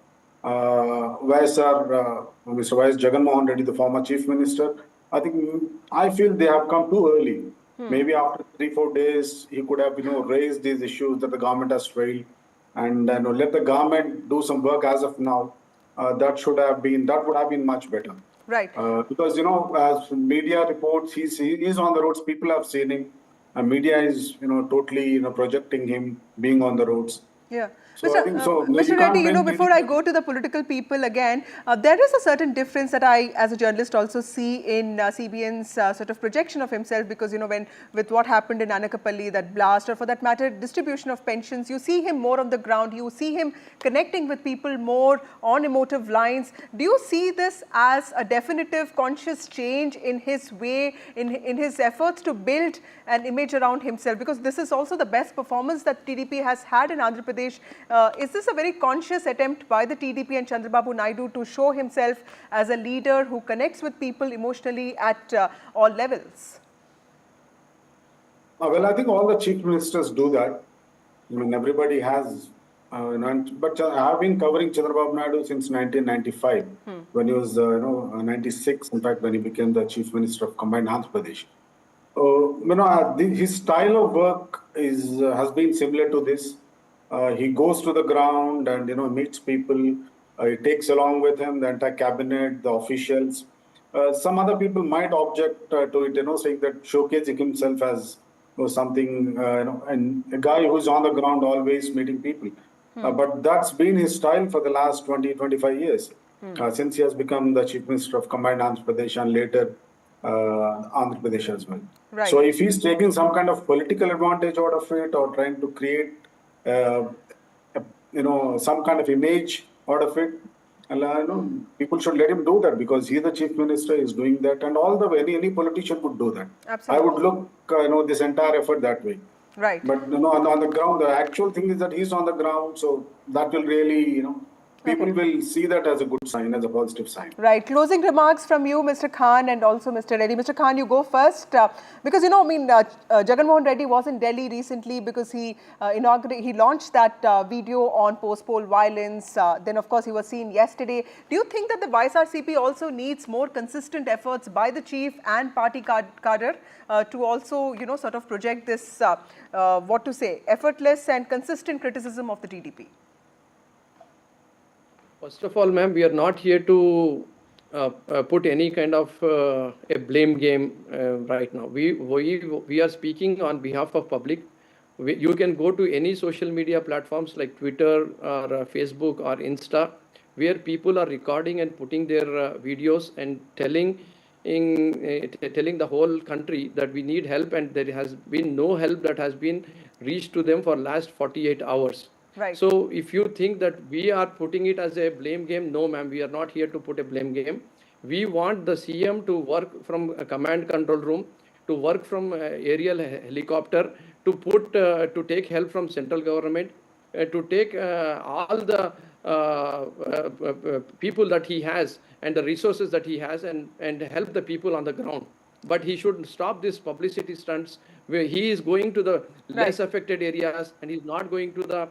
Mr. Y.S. Jagannath Reddy, the former Chief Minister, I feel they have come too early. Maybe after 3-4 days, he could have, raised these issues that the government has failed, and let the government do some work as of now. That would have been much better. Right. Because as media reports, he's on the roads. People have seen him. Media is totally projecting him being on the roads. Yeah. So I think so. Mr. Reddy, before I go to the political people again, there is a certain difference that I, as a journalist, also see in CBN's sort of projection of himself, because, with what happened in Anakapalli, that blast, or for that matter, distribution of pensions, you see him more on the ground, you see him connecting with people more on emotive lines. Do you see this as a definitive conscious change in his way, in his efforts to build an image around himself? Because this is also the best performance that TDP has had in Andhra Pradesh. Is this a very conscious attempt by the TDP and Chandrababu Naidu to show himself as a leader who connects with people emotionally at all levels? Well, I think all the chief ministers do that. I mean, everybody has. But I have been covering Chandrababu Naidu since 1995, when he was, 96, in fact, when he became the chief minister of combined Andhra Pradesh. His style of work has been similar to this. He goes to the ground and meets people. He takes along with him the entire cabinet, the officials. Some other people might object to it, saying that showcasing himself as something, and a guy who's on the ground always meeting people. But that's been his style for the last 20-25 years, since he has become the chief minister of combined Andhra Pradesh and later Andhra Pradesh as well. Right. So if he's taking some kind of political advantage out of it, or trying to create some kind of image out of it, people should let him do that, because he's the chief minister, is doing that, and any politician would do that. Absolutely. I would look this entire effort that way. Right. But on the ground, the actual thing is that he's on the ground, so that will really people will see that as a good sign, as a positive sign. Right. Closing remarks from you, Mr. Khan, and also Mr. Reddy. Mr. Khan, you go first, because Jagan Mohan Reddy was in Delhi recently because he launched that video on post-poll violence. Then, of course, he was seen yesterday. Do you think that the YSRCP also needs more consistent efforts by the chief and party cadre to also, sort of project this, effortless and consistent criticism of the TDP? First of all, ma'am, we are not here to put any kind of a blame game right now. We are speaking on behalf of public. You can go to any social media platforms like Twitter or Facebook or Insta, where people are recording and putting their videos and telling the whole country that we need help, and there has been no help that has been reached to them for last 48 hours. Right. So if you think that we are putting it as a blame game, no, ma'am, we are not here to put a blame game. We want the CM to work from a command control room, to work from aerial helicopter, to take help from central government, to take all the people that he has and the resources that he has, and help the people on the ground. But he should stop this publicity stunts where he is going to the less affected areas and he's not going to the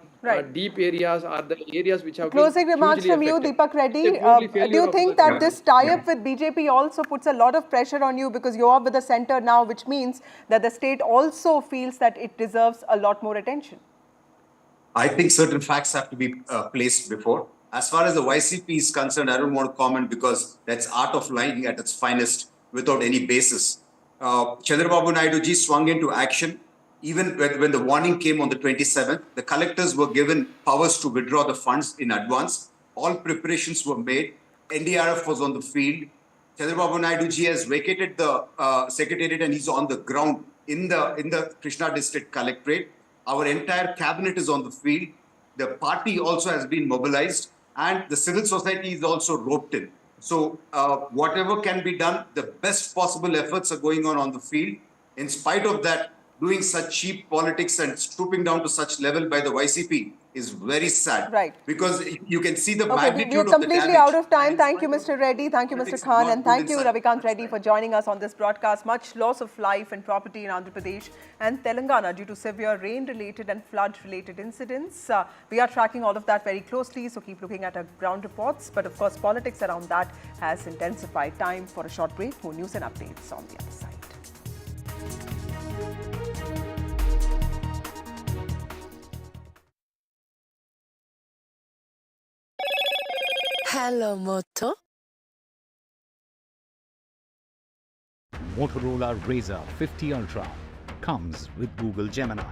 deep areas or the areas which have Closing been remarks from affected. you, Deepak Reddy. Do you think that this tie-up with BJP also puts a lot of pressure on you, because you are with the centre now, which means that the state also feels that it deserves a lot more attention? I think certain facts have to be placed before. As far as the YCP is concerned, I don't want to comment, because that's art of lying at its finest. without any basis. Chandrababu Naidu ji swung into action. Even when the warning came on the 27th, the collectors were given powers to withdraw the funds in advance. All preparations were made. NDRF was on the field. Chandrababu Naidu ji has vacated the secretariat and he's on the ground in the Krishna district collectorate. Our entire cabinet is on the field. The party also has been mobilized and the civil society is also roped in. So whatever can be done, the best possible efforts are going on the field. In spite of that, doing such cheap politics and stooping down to such level by the YCP is very sad. Right. Because you can see the Okay, magnitude we are of the completely damage. out of time. Thank you, Mr. Reddy. Thank you, Mr. Khan. And thank you, Ravikant Reddy, for joining us on this broadcast. Much loss of life and property in Andhra Pradesh and Telangana due to severe rain-related and flood-related incidents. We are tracking all of that very closely, so keep looking at our ground reports. But of course, politics around that has intensified. Time for a short break. More news and updates on the other side. Hello, Moto. Motorola Razr 50 Ultra comes with Google Gemini.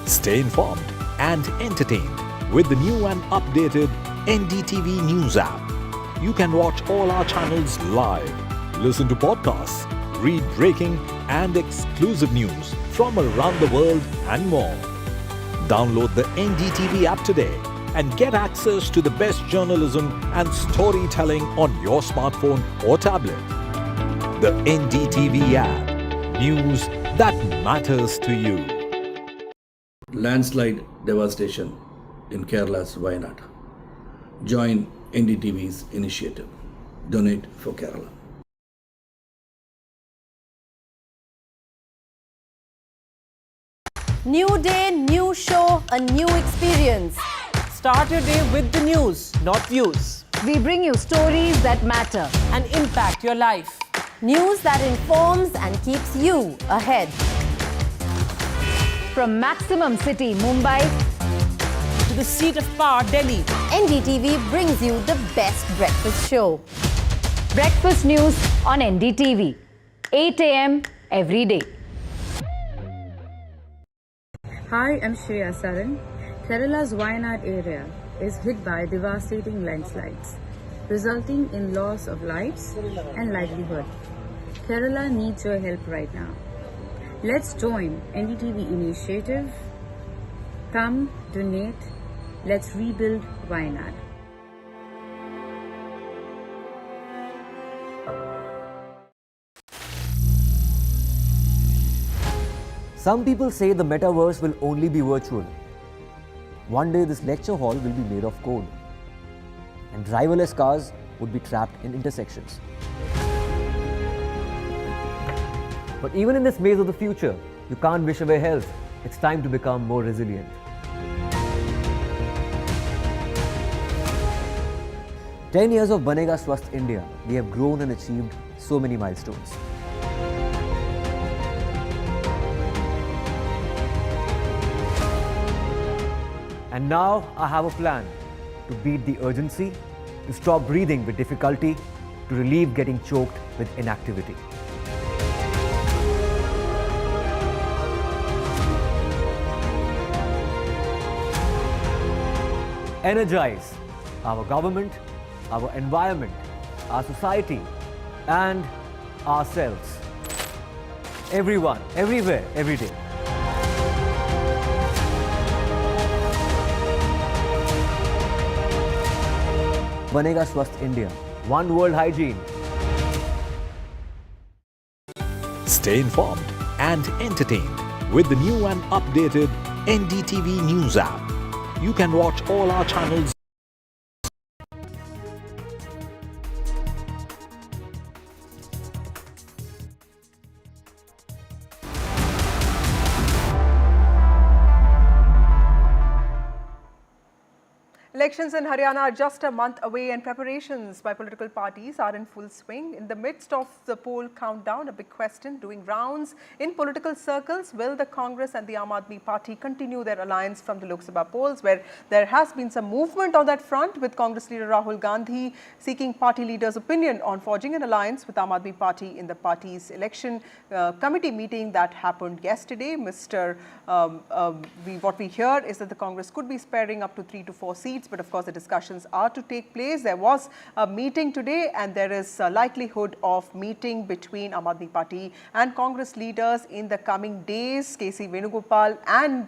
Stay informed and entertained with the new and updated NDTV News app. You can watch all our channels live, listen to podcasts, read breaking and exclusive news from around the world and more. Download the NDTV app today and get access to the best journalism and storytelling on your smartphone or tablet. The NDTV app. News that matters to you. Landslide devastation in Kerala's Wayanad. Join NDTV's initiative. Donate for Kerala. New day, new show, a new experience. Start your day with the news, not views. We bring you stories that matter and impact your life. News that informs and keeps you ahead. From Maximum City, Mumbai, to the seat of power, Delhi, NDTV brings you the best breakfast show. Breakfast news on NDTV, 8 a.m. every day. Hi, I'm Shreya Saran. Kerala's Wayanad area is hit by devastating landslides, resulting in loss of lives and livelihood. Kerala needs your help right now. Let's join NDTV initiative. Come, donate. Let's rebuild Wayanad. Some people say the metaverse will only be virtual. One day this lecture hall will be made of code, and driverless cars would be trapped in intersections. But even in this maze of the future, you can't wish away health. It's time to become more resilient. "10 years of Banega Swasth India, we have grown and achieved so many milestones. And now I have a plan to beat the urgency, to stop breathing with difficulty, to relieve getting choked with inactivity. Energize our government, our environment, our society, and ourselves. Everyone, everywhere, every day. Banega Swasth India. One world hygiene. Stay informed and entertained with the new and updated NDTV News app. You can watch all our channels. Elections in Haryana are just a month away and preparations by political parties are in full swing. In the midst of the poll countdown, a big question doing rounds in political circles: will the Congress and the Aam Aadmi Party continue their alliance from the Lok Sabha polls, where there has been some movement on that front, with Congress leader Rahul Gandhi seeking party leaders' opinion on forging an alliance with Aam Aadmi Party in the party's election committee meeting that happened yesterday. What we hear is that the Congress could be sparing up to 3 to 4 seats, but of course the discussions are to take place. There was a meeting today and there is a likelihood of meeting between Aam Aadmi Party and Congress leaders in the coming days. KC Venugopal and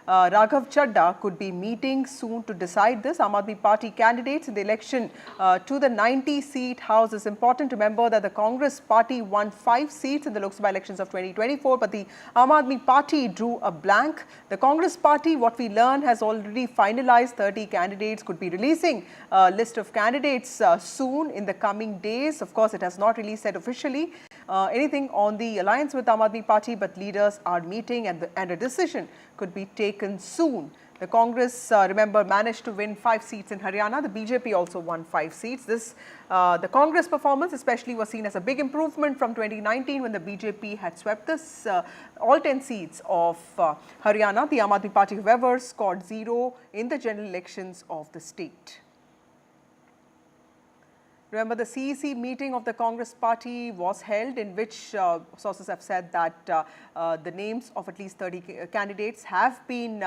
Raghav Chadda could be meeting soon to decide this. Aam Aadmi Party candidates in the election to the 90-seat house. It's important to remember that the Congress party won 5 seats in the Lok Sabha elections of 2024, but the Aam Aadmi Party drew a blank. The Congress party, what we learn, has already finalized 30 candidates, could be releasing a list of candidates soon in the coming days. Of course, it has not released it officially anything on the alliance with Aam Aadmi Party, but leaders are meeting and a decision could be taken soon. The Congress, remember, managed to win 5 seats in Haryana. The BJP also won 5 seats. The Congress performance especially was seen as a big improvement from 2019 when the BJP had swept this all 10 seats of Haryana. The Aam Aadmi Party, however, scored 0 in the general elections of the state. Remember, the CEC meeting of the Congress party was held, in which sources have said that the names of at least 30 candidates have been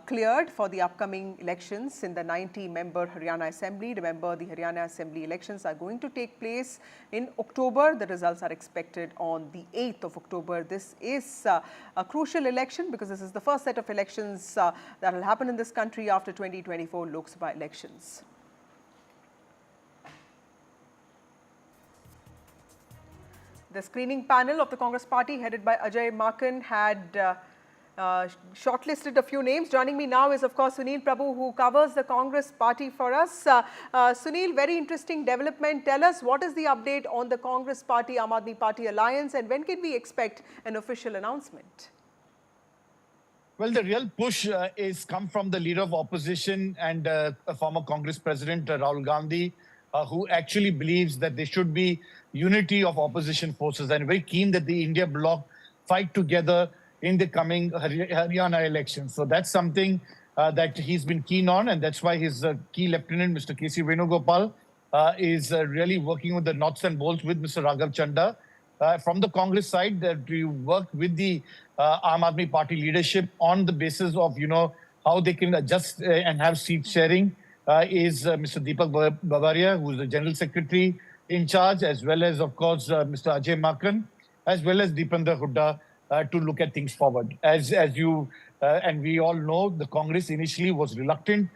cleared for the upcoming elections in the 90-member Haryana Assembly. Remember, the Haryana Assembly elections are going to take place in October. The results are expected on the 8th of October. This is a crucial election because this is the first set of elections that will happen in this country after 2024 Lok Sabha elections. The screening panel of the Congress party, headed by Ajay Makan, had shortlisted a few names. Joining me now is, of course, Sunil Prabhu, who covers the Congress party for us. Sunil, very interesting development. Tell us, what is the update on the Congress party, Aam Aadmi Party alliance, and when can we expect an official announcement? Well, the real push is come from the leader of opposition and a former Congress president, Rahul Gandhi, who actually believes that there should be unity of opposition forces and very keen that the India bloc fight together in the coming Haryana elections. So that's something that he's been keen on, and that's why his key lieutenant, Mr. KC Venugopal, is really working with the nuts and bolts with Mr. Raghav Chadda. From the Congress side, we work with the Aam Aadmi Party leadership on the basis of, how they can adjust and have seat sharing. Is Mr. Deepak Bavaria, who is the General Secretary in charge, as well as, of course, Mr. Ajay Makan, as well as Deependra Hooda, to look at things forward. As you and we all know, the Congress initially was reluctant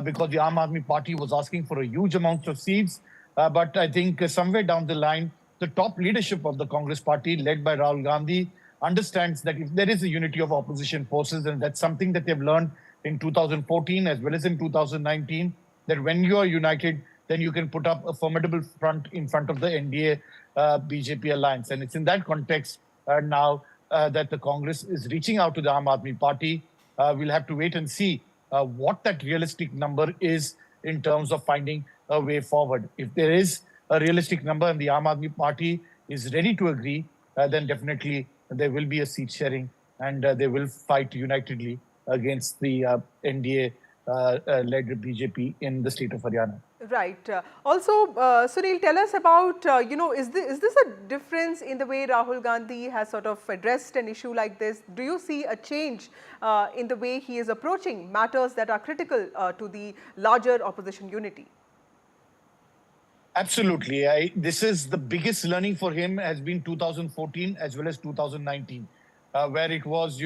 because the Aam Aadmi Party was asking for a huge amount of seats. But I think somewhere down the line, the top leadership of the Congress party, led by Rahul Gandhi, understands that if there is a unity of opposition forces, and that's something that they've learned in 2014 as well as in 2019, that when you are united, then you can put up a formidable front in front of the NDA BJP alliance. And it's in that context now that the Congress is reaching out to the Aam Aadmi Party. We'll have to wait and see what that realistic number is in terms of finding a way forward. If there is a realistic number and the Aam Aadmi Party is ready to agree, then definitely there will be a seat sharing and they will fight unitedly against the NDA-led BJP in the state of Haryana. Right. Also, Sunil, tell us about, is this a difference in the way Rahul Gandhi has sort of addressed an issue like this? Do you see a change in the way he is approaching matters that are critical to the larger opposition unity? Absolutely. This is the biggest learning for him has been 2014 as well as 2019, where it was,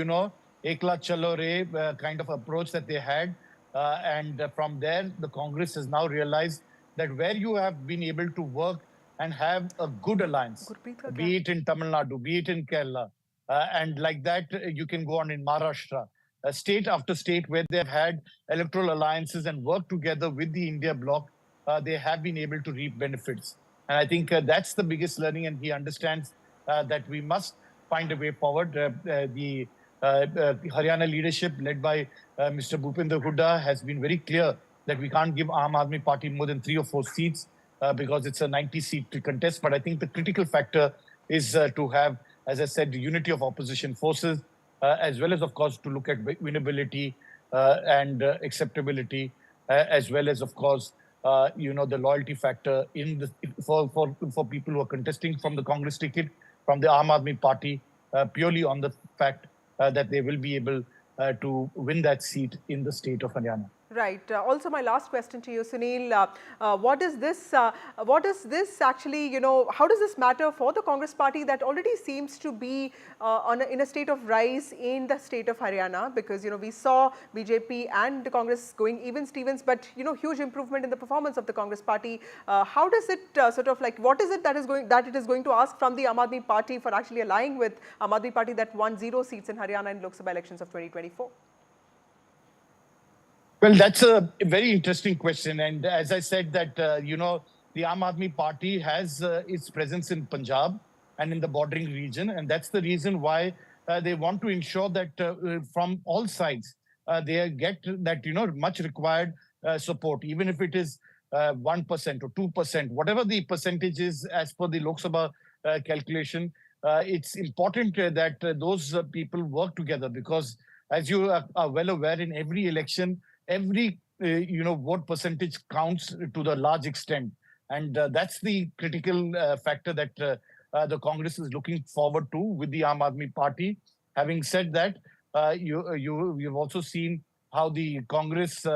Ekla Chalo Re kind of approach that they had. And from there, the Congress has now realized that where you have been able to work and have a good alliance, be it in Tamil Nadu, be it in Kerala, and like that, you can go on in Maharashtra, state after state where they have had electoral alliances and worked together with the India bloc, they have been able to reap benefits. And I think that's the biggest learning, and he understands that we must find a way forward. The Haryana leadership led by Mr. Bhupendra Hooda has been very clear that we can't give Aam Aadmi Party more than 3 or 4 seats because it's a 90-seat contest. But I think the critical factor is to have, as I said, the unity of opposition forces, as well as, of course, to look at winnability and acceptability, as well as, of course, the loyalty factor in the, for people who are contesting from the Congress ticket, from the Aam Aadmi Party, purely on the fact that they will be able to win that seat in the state of Haryana. Right. Also, my last question to you, Sunil, what is this actually, how does this matter for the Congress party that already seems to be in a state of rise in the state of Haryana? Because, we saw BJP and the Congress going even Stevens, but, huge improvement in the performance of the Congress party. How does it what is it that it is going to ask from the Aam Aadmi Party for actually allying with Aam Aadmi Party that won 0 seats in Haryana in Lok Sabha elections of 2024? Well, that's a very interesting question. And as I said that, the Aam Aadmi Party has its presence in Punjab and in the bordering region. And that's the reason why they want to ensure that from all sides, they get that, much required support, even if it is 1% or 2%, whatever the percentage is as per the Lok Sabha calculation. It's important that those people work together because, as you are well aware, in every election, every vote percentage counts to the large extent, and that's the critical factor that the Congress is looking forward to with the Aam Aadmi Party. Having said that, you've also seen how the Congress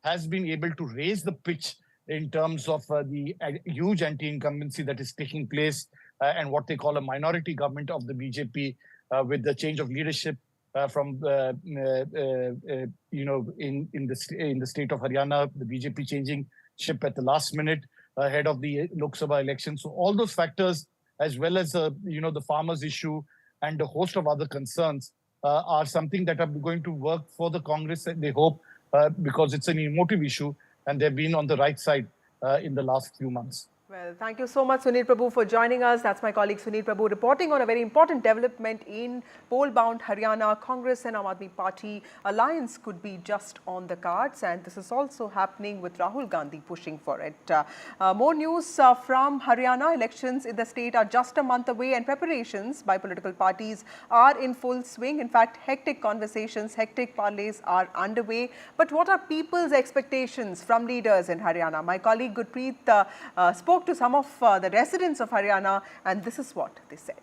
has been able to raise the pitch in terms of the huge anti-incumbency that is taking place and what they call a minority government of the BJP with the change of leadership. From in the state of Haryana, the BJP changing ship at the last minute ahead of the Lok Sabha election. So all those factors, as well as the farmers' issue and a host of other concerns, are something that are going to work for the Congress. They hope because it's an emotive issue, and they've been on the right side in the last few months. Well, thank you so much, Sunil Prabhu, for joining us. That's my colleague Sunil Prabhu reporting on a very important development in poll-bound Haryana. Congress and Aam Aadmi Party alliance could be just on the cards, and this is also happening with Rahul Gandhi pushing for it. More news from Haryana. Elections in the state are just a month away, and preparations by political parties are in full swing. In fact, hectic conversations, hectic parleys are underway. But what are people's expectations from leaders in Haryana? My colleague Gurpreet spoke to some of the residents of Haryana, and this is what they said.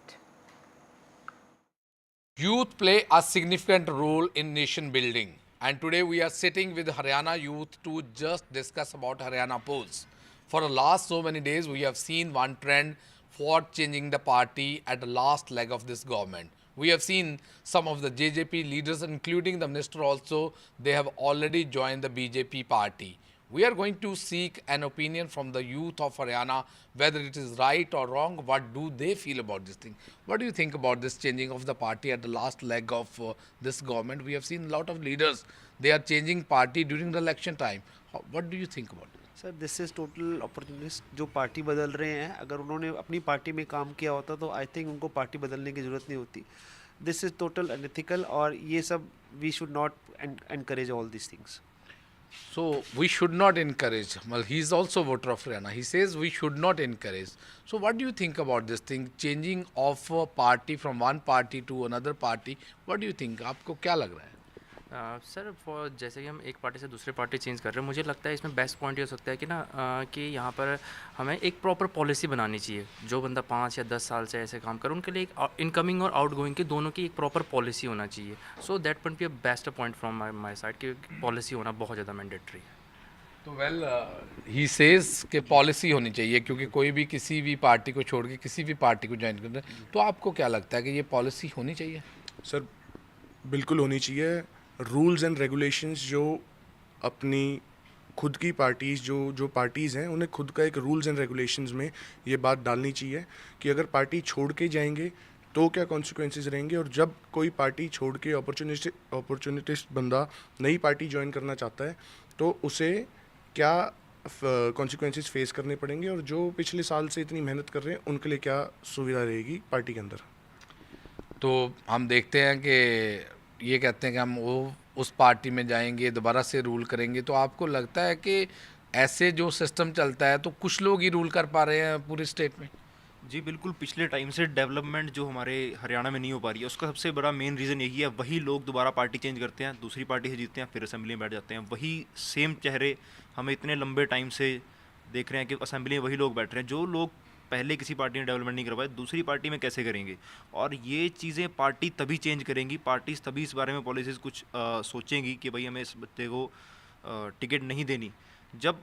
Youth play a significant role in nation building, and today we are sitting with Haryana youth to just discuss about Haryana polls. For the last so many days, we have seen one trend for changing the party at the last leg of this government. We have seen some of the JJP leaders, including the minister also, they have already joined the BJP party. We are going to seek an opinion from the youth of Haryana, whether it is right or wrong. What do they feel about this thing? What do you think about this changing of the party at the last leg of this government? We have seen a lot of leaders, they are changing party during the election time. What do you think about it? Sir this is total opportunist जो party बदल रहे हैं. अगर उन्होंने अपनी party में काम किया होता तो आई थिंक उनको पार्टी बदलने की ज़रूरत नहीं होती. दिस इज़ टोटल अनएथिकल और ये सब we should not encourage all this things. So we should not encourage. Well, he is also a voter of Haryana. He says we should not encourage. So what do you think about this thing, changing of a party from one party to another party? What do you think? आपको क्या लग रहा है? Sir जैसे कि हम एक party से दूसरे पार्टी चेंज कर रहे हैं, मुझे लगता है इसमें बेस्ट पॉइंट ये हो सकता है कि कि यहाँ पर हमें एक प्रॉपर पॉलिसी बनानी चाहिए. जो बंदा 5 या 10 साल से ऐसे काम करे उनके लिए एक इनकमिंग और आउटगोइंग की दोनों की एक प्रॉपर पॉलिसी होना चाहिए. So that would be a best point from my side कि पॉलिसी होना बहुत ज़्यादा मैंडेटरी है. तो वेल ही सेज कि पॉलिसी होनी चाहिए, क्योंकि कोई भी किसी भी पार्टी को छोड़ के किसी भी पार्टी को ज्वाइन करना है. तो आपको क्या लगता है कि ये पॉलिसी होनी चाहिए? सर बिल्कुल होनी चाहिए. रूल्स एंड रेगुलेशंस जो अपनी खुद की पार्टीज़ जो पार्टीज़ हैं उन्हें खुद का एक रूल्स एंड रेगुलेशंस में ये बात डालनी चाहिए कि अगर पार्टी छोड़ के जाएंगे तो क्या कॉन्सिक्वेंसेस रहेंगे, और जब कोई पार्टी छोड़ के अपॉर्चुनिटिस्ट बंदा नई पार्टी ज्वाइन करना चाहता है तो उसे क्या कॉन्सिक्वेंसेस फेस करने पड़ेंगे, और जो पिछले साल से इतनी मेहनत कर रहे हैं उनके लिए क्या सुविधा रहेगी पार्टी के अंदर. तो हम देखते हैं कि ये कहते हैं कि हम वो उस पार्टी में जाएंगे, दोबारा से रूल करेंगे, तो आपको लगता है कि ऐसे जो सिस्टम चलता है तो कुछ लोग ही रूल कर पा रहे हैं पूरे स्टेट में? जी बिल्कुल, पिछले टाइम से डेवलपमेंट जो हमारे हरियाणा में नहीं हो पा रही है, उसका सबसे बड़ा मेन रीज़न यही है, वही लोग दोबारा पार्टी चेंज करते हैं, दूसरी पार्टी से जीतते हैं, फिर असेंबली में बैठ जाते हैं। वही सेम चेहरे हमें इतने लंबे टाइम से देख रहे हैं कि असेंबली में वही लोग बैठ रहे हैं। जो लोग पहले किसी पार्टी ने डेवलपमेंट नहीं कर पाए, दूसरी पार्टी में कैसे करेंगे? और ये चीज़ें पार्टी तभी चेंज करेंगी, पार्टीज तभी इस बारे में पॉलिसीज़ कुछ सोचेंगी कि भाई हमें इस बच्चे को टिकट नहीं देनी, जब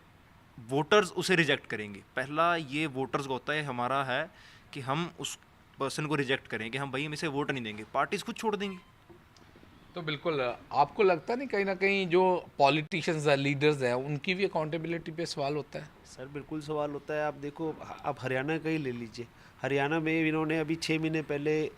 वोटर्स उसे रिजेक्ट करेंगे। पहला ये वोटर्स का होता है, हमारा है कि हम उस पर्सन को रिजेक्ट करें कि हम भाई हम इसे वोट नहीं देंगे, पार्टीज खुद छोड़ देंगी। तो बिल्कुल, आपको लगता नहीं कहीं ना कहीं जो पॉलिटिशियंस हैं, लीडर्स हैं, उनकी भी अकाउंटेबिलिटी पे सवाल होता है? सर बिल्कुल सवाल होता है। आप देखो, आप हरियाणा का ही ले लीजिए। हरियाणा में इन्होंने अभी 6 महीने पहले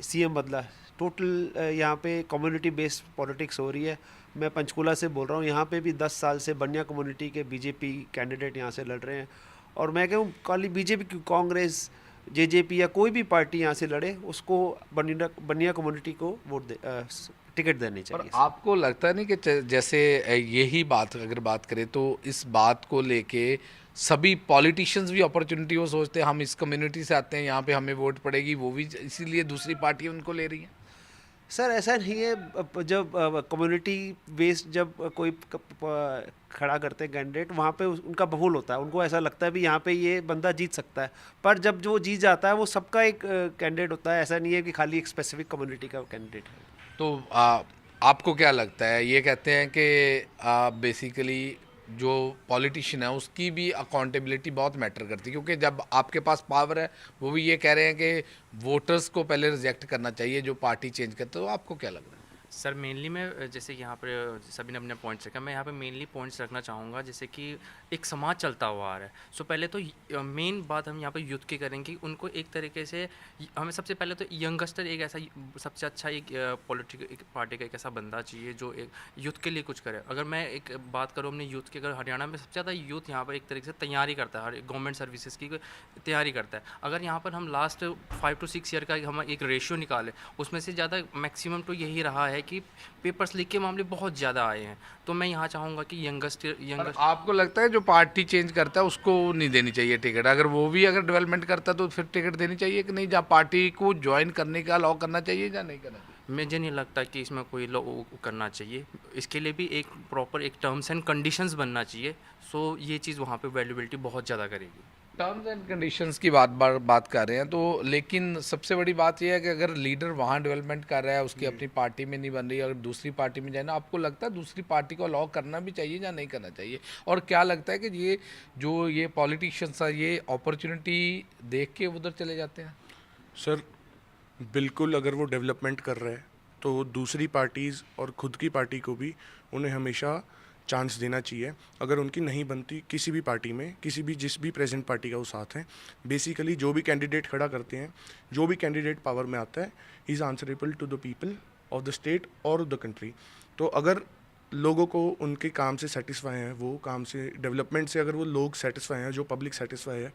सीएम बदला। टोटल यहाँ पे कम्युनिटी बेस्ड पॉलिटिक्स हो रही है। मैं पंचकुला से बोल रहा हूँ, यहाँ पे भी 10 साल से बनिया कम्युनिटी के बीजेपी कैंडिडेट यहाँ से लड़ रहे हैं। और मैं कहूँ खाली बीजेपी की, कांग्रेस, जेजेपी या कोई भी पार्टी यहाँ से लड़े, उसको बनिया कम्युनिटी को वोट दे, टिकट देनी चाहिए। और आपको लगता नहीं कि जैसे यही बात अगर बात करें तो इस बात को लेके सभी पॉलिटिशियंस भी अपॉर्चुनिटी वो सोचते हैं हम इस कम्युनिटी से आते हैं, यहाँ पे हमें वोट पड़ेगी, वो भी इसीलिए दूसरी पार्टी उनको ले रही है? सर ऐसा नहीं है, जब कम्युनिटी बेस्ड जब कोई खड़ा करते हैं कैंडिडेट, वहाँ पे उनका बहुल होता है, उनको ऐसा लगता है भी यहाँ पे ये बंदा जीत सकता है। पर जब जो जीत जाता है वो सबका एक कैंडिडेट होता है, ऐसा नहीं है कि खाली एक स्पेसिफिक कम्युनिटी का कैंडिडेट है। तो आपको क्या लगता है? ये कहते हैं कि बेसिकली जो पॉलिटिशियन है उसकी भी अकाउंटेबिलिटी बहुत मैटर करती है, क्योंकि जब आपके पास पावर है, वो भी ये कह रहे हैं कि वोटर्स को पहले रिजेक्ट करना चाहिए जो पार्टी चेंज करते। तो आपको क्या लग रहा है? सर मेनली मैं जैसे यहाँ पर सभी ने अपने पॉइंट्स रखा, मैं यहाँ पे मेनली पॉइंट्स रखना चाहूँगा जैसे कि एक समाज चलता हुआ आ रहा है। सो पहले तो मेन बात हम यहाँ पे यूथ की करेंगे, उनको एक तरीके से हमें सबसे पहले तो यंगस्टर एक ऐसा सबसे अच्छा एक पॉलिटिकल पार्टी का एक ऐसा बंदा चाहिए जो एक यूथ के लिए कुछ करे। अगर मैं एक बात करूँ अपने यूथ की, अगर हरियाणा में सबसे ज़्यादा यूथ यहाँ पर एक तरीके से तैयारी करता है, गवर्नमेंट सर्विसेज की तैयारी करता है। अगर यहाँ पर हम लास्ट 5 to 6 ईयर का हम एक रेशियो निकालें, उसमें से ज़्यादा मैक्सिमम तो यही रहा है कि पेपर्स लीक के मामले बहुत ज़्यादा आए हैं। तो मैं यहाँ चाहूँगा कि यंगस्टर आपको लगता है जो पार्टी चेंज करता है उसको नहीं देनी चाहिए टिकट? अगर वो भी अगर डेवलपमेंट करता है तो फिर टिकट देनी चाहिए कि नहीं? जहाँ पार्टी को ज्वाइन करने का अलाउ करना चाहिए या नहीं करना चाहिए? मुझे नहीं लगता कि इसमें कोई लॉ करना चाहिए। इसके लिए भी एक प्रॉपर एक टर्म्स एंड कंडीशंस बनना चाहिए। सो ये चीज़ वहाँ पे वैल्यूबिलिटी बहुत ज़्यादा करेगी। टर्म्स एंड कंडीशंस की बात कर रहे हैं तो, लेकिन सबसे बड़ी बात यह है कि अगर लीडर वहाँ डेवलपमेंट कर रहा है, उसकी अपनी पार्टी में नहीं बन रही, अगर दूसरी पार्टी में जाए ना, आपको लगता है दूसरी पार्टी को अलाउ करना भी चाहिए या नहीं करना चाहिए? और क्या लगता है कि ये पॉलिटिशियंस हैं, ये अपॉर्चुनिटी देख के उधर चले जाते हैं? सर बिल्कुल, अगर वो डेवलपमेंट कर रहे हैं तो दूसरी पार्टीज़ और खुद की पार्टी को भी उन्हें हमेशा चांस देना चाहिए। अगर उनकी नहीं बनती किसी भी पार्टी में, किसी भी जिस भी प्रेजेंट पार्टी का वो साथ है, बेसिकली जो भी कैंडिडेट खड़ा करते हैं, जो भी कैंडिडेट पावर में आता है, he is answerable to the people of the state और द कंट्री। तो अगर लोगों को उनके काम से सेटिस्फाई हैं, वो काम से, डेवलपमेंट से अगर वो लोग सेटिस्फाई हैं, जो पब्लिक सेटिस्फाई है,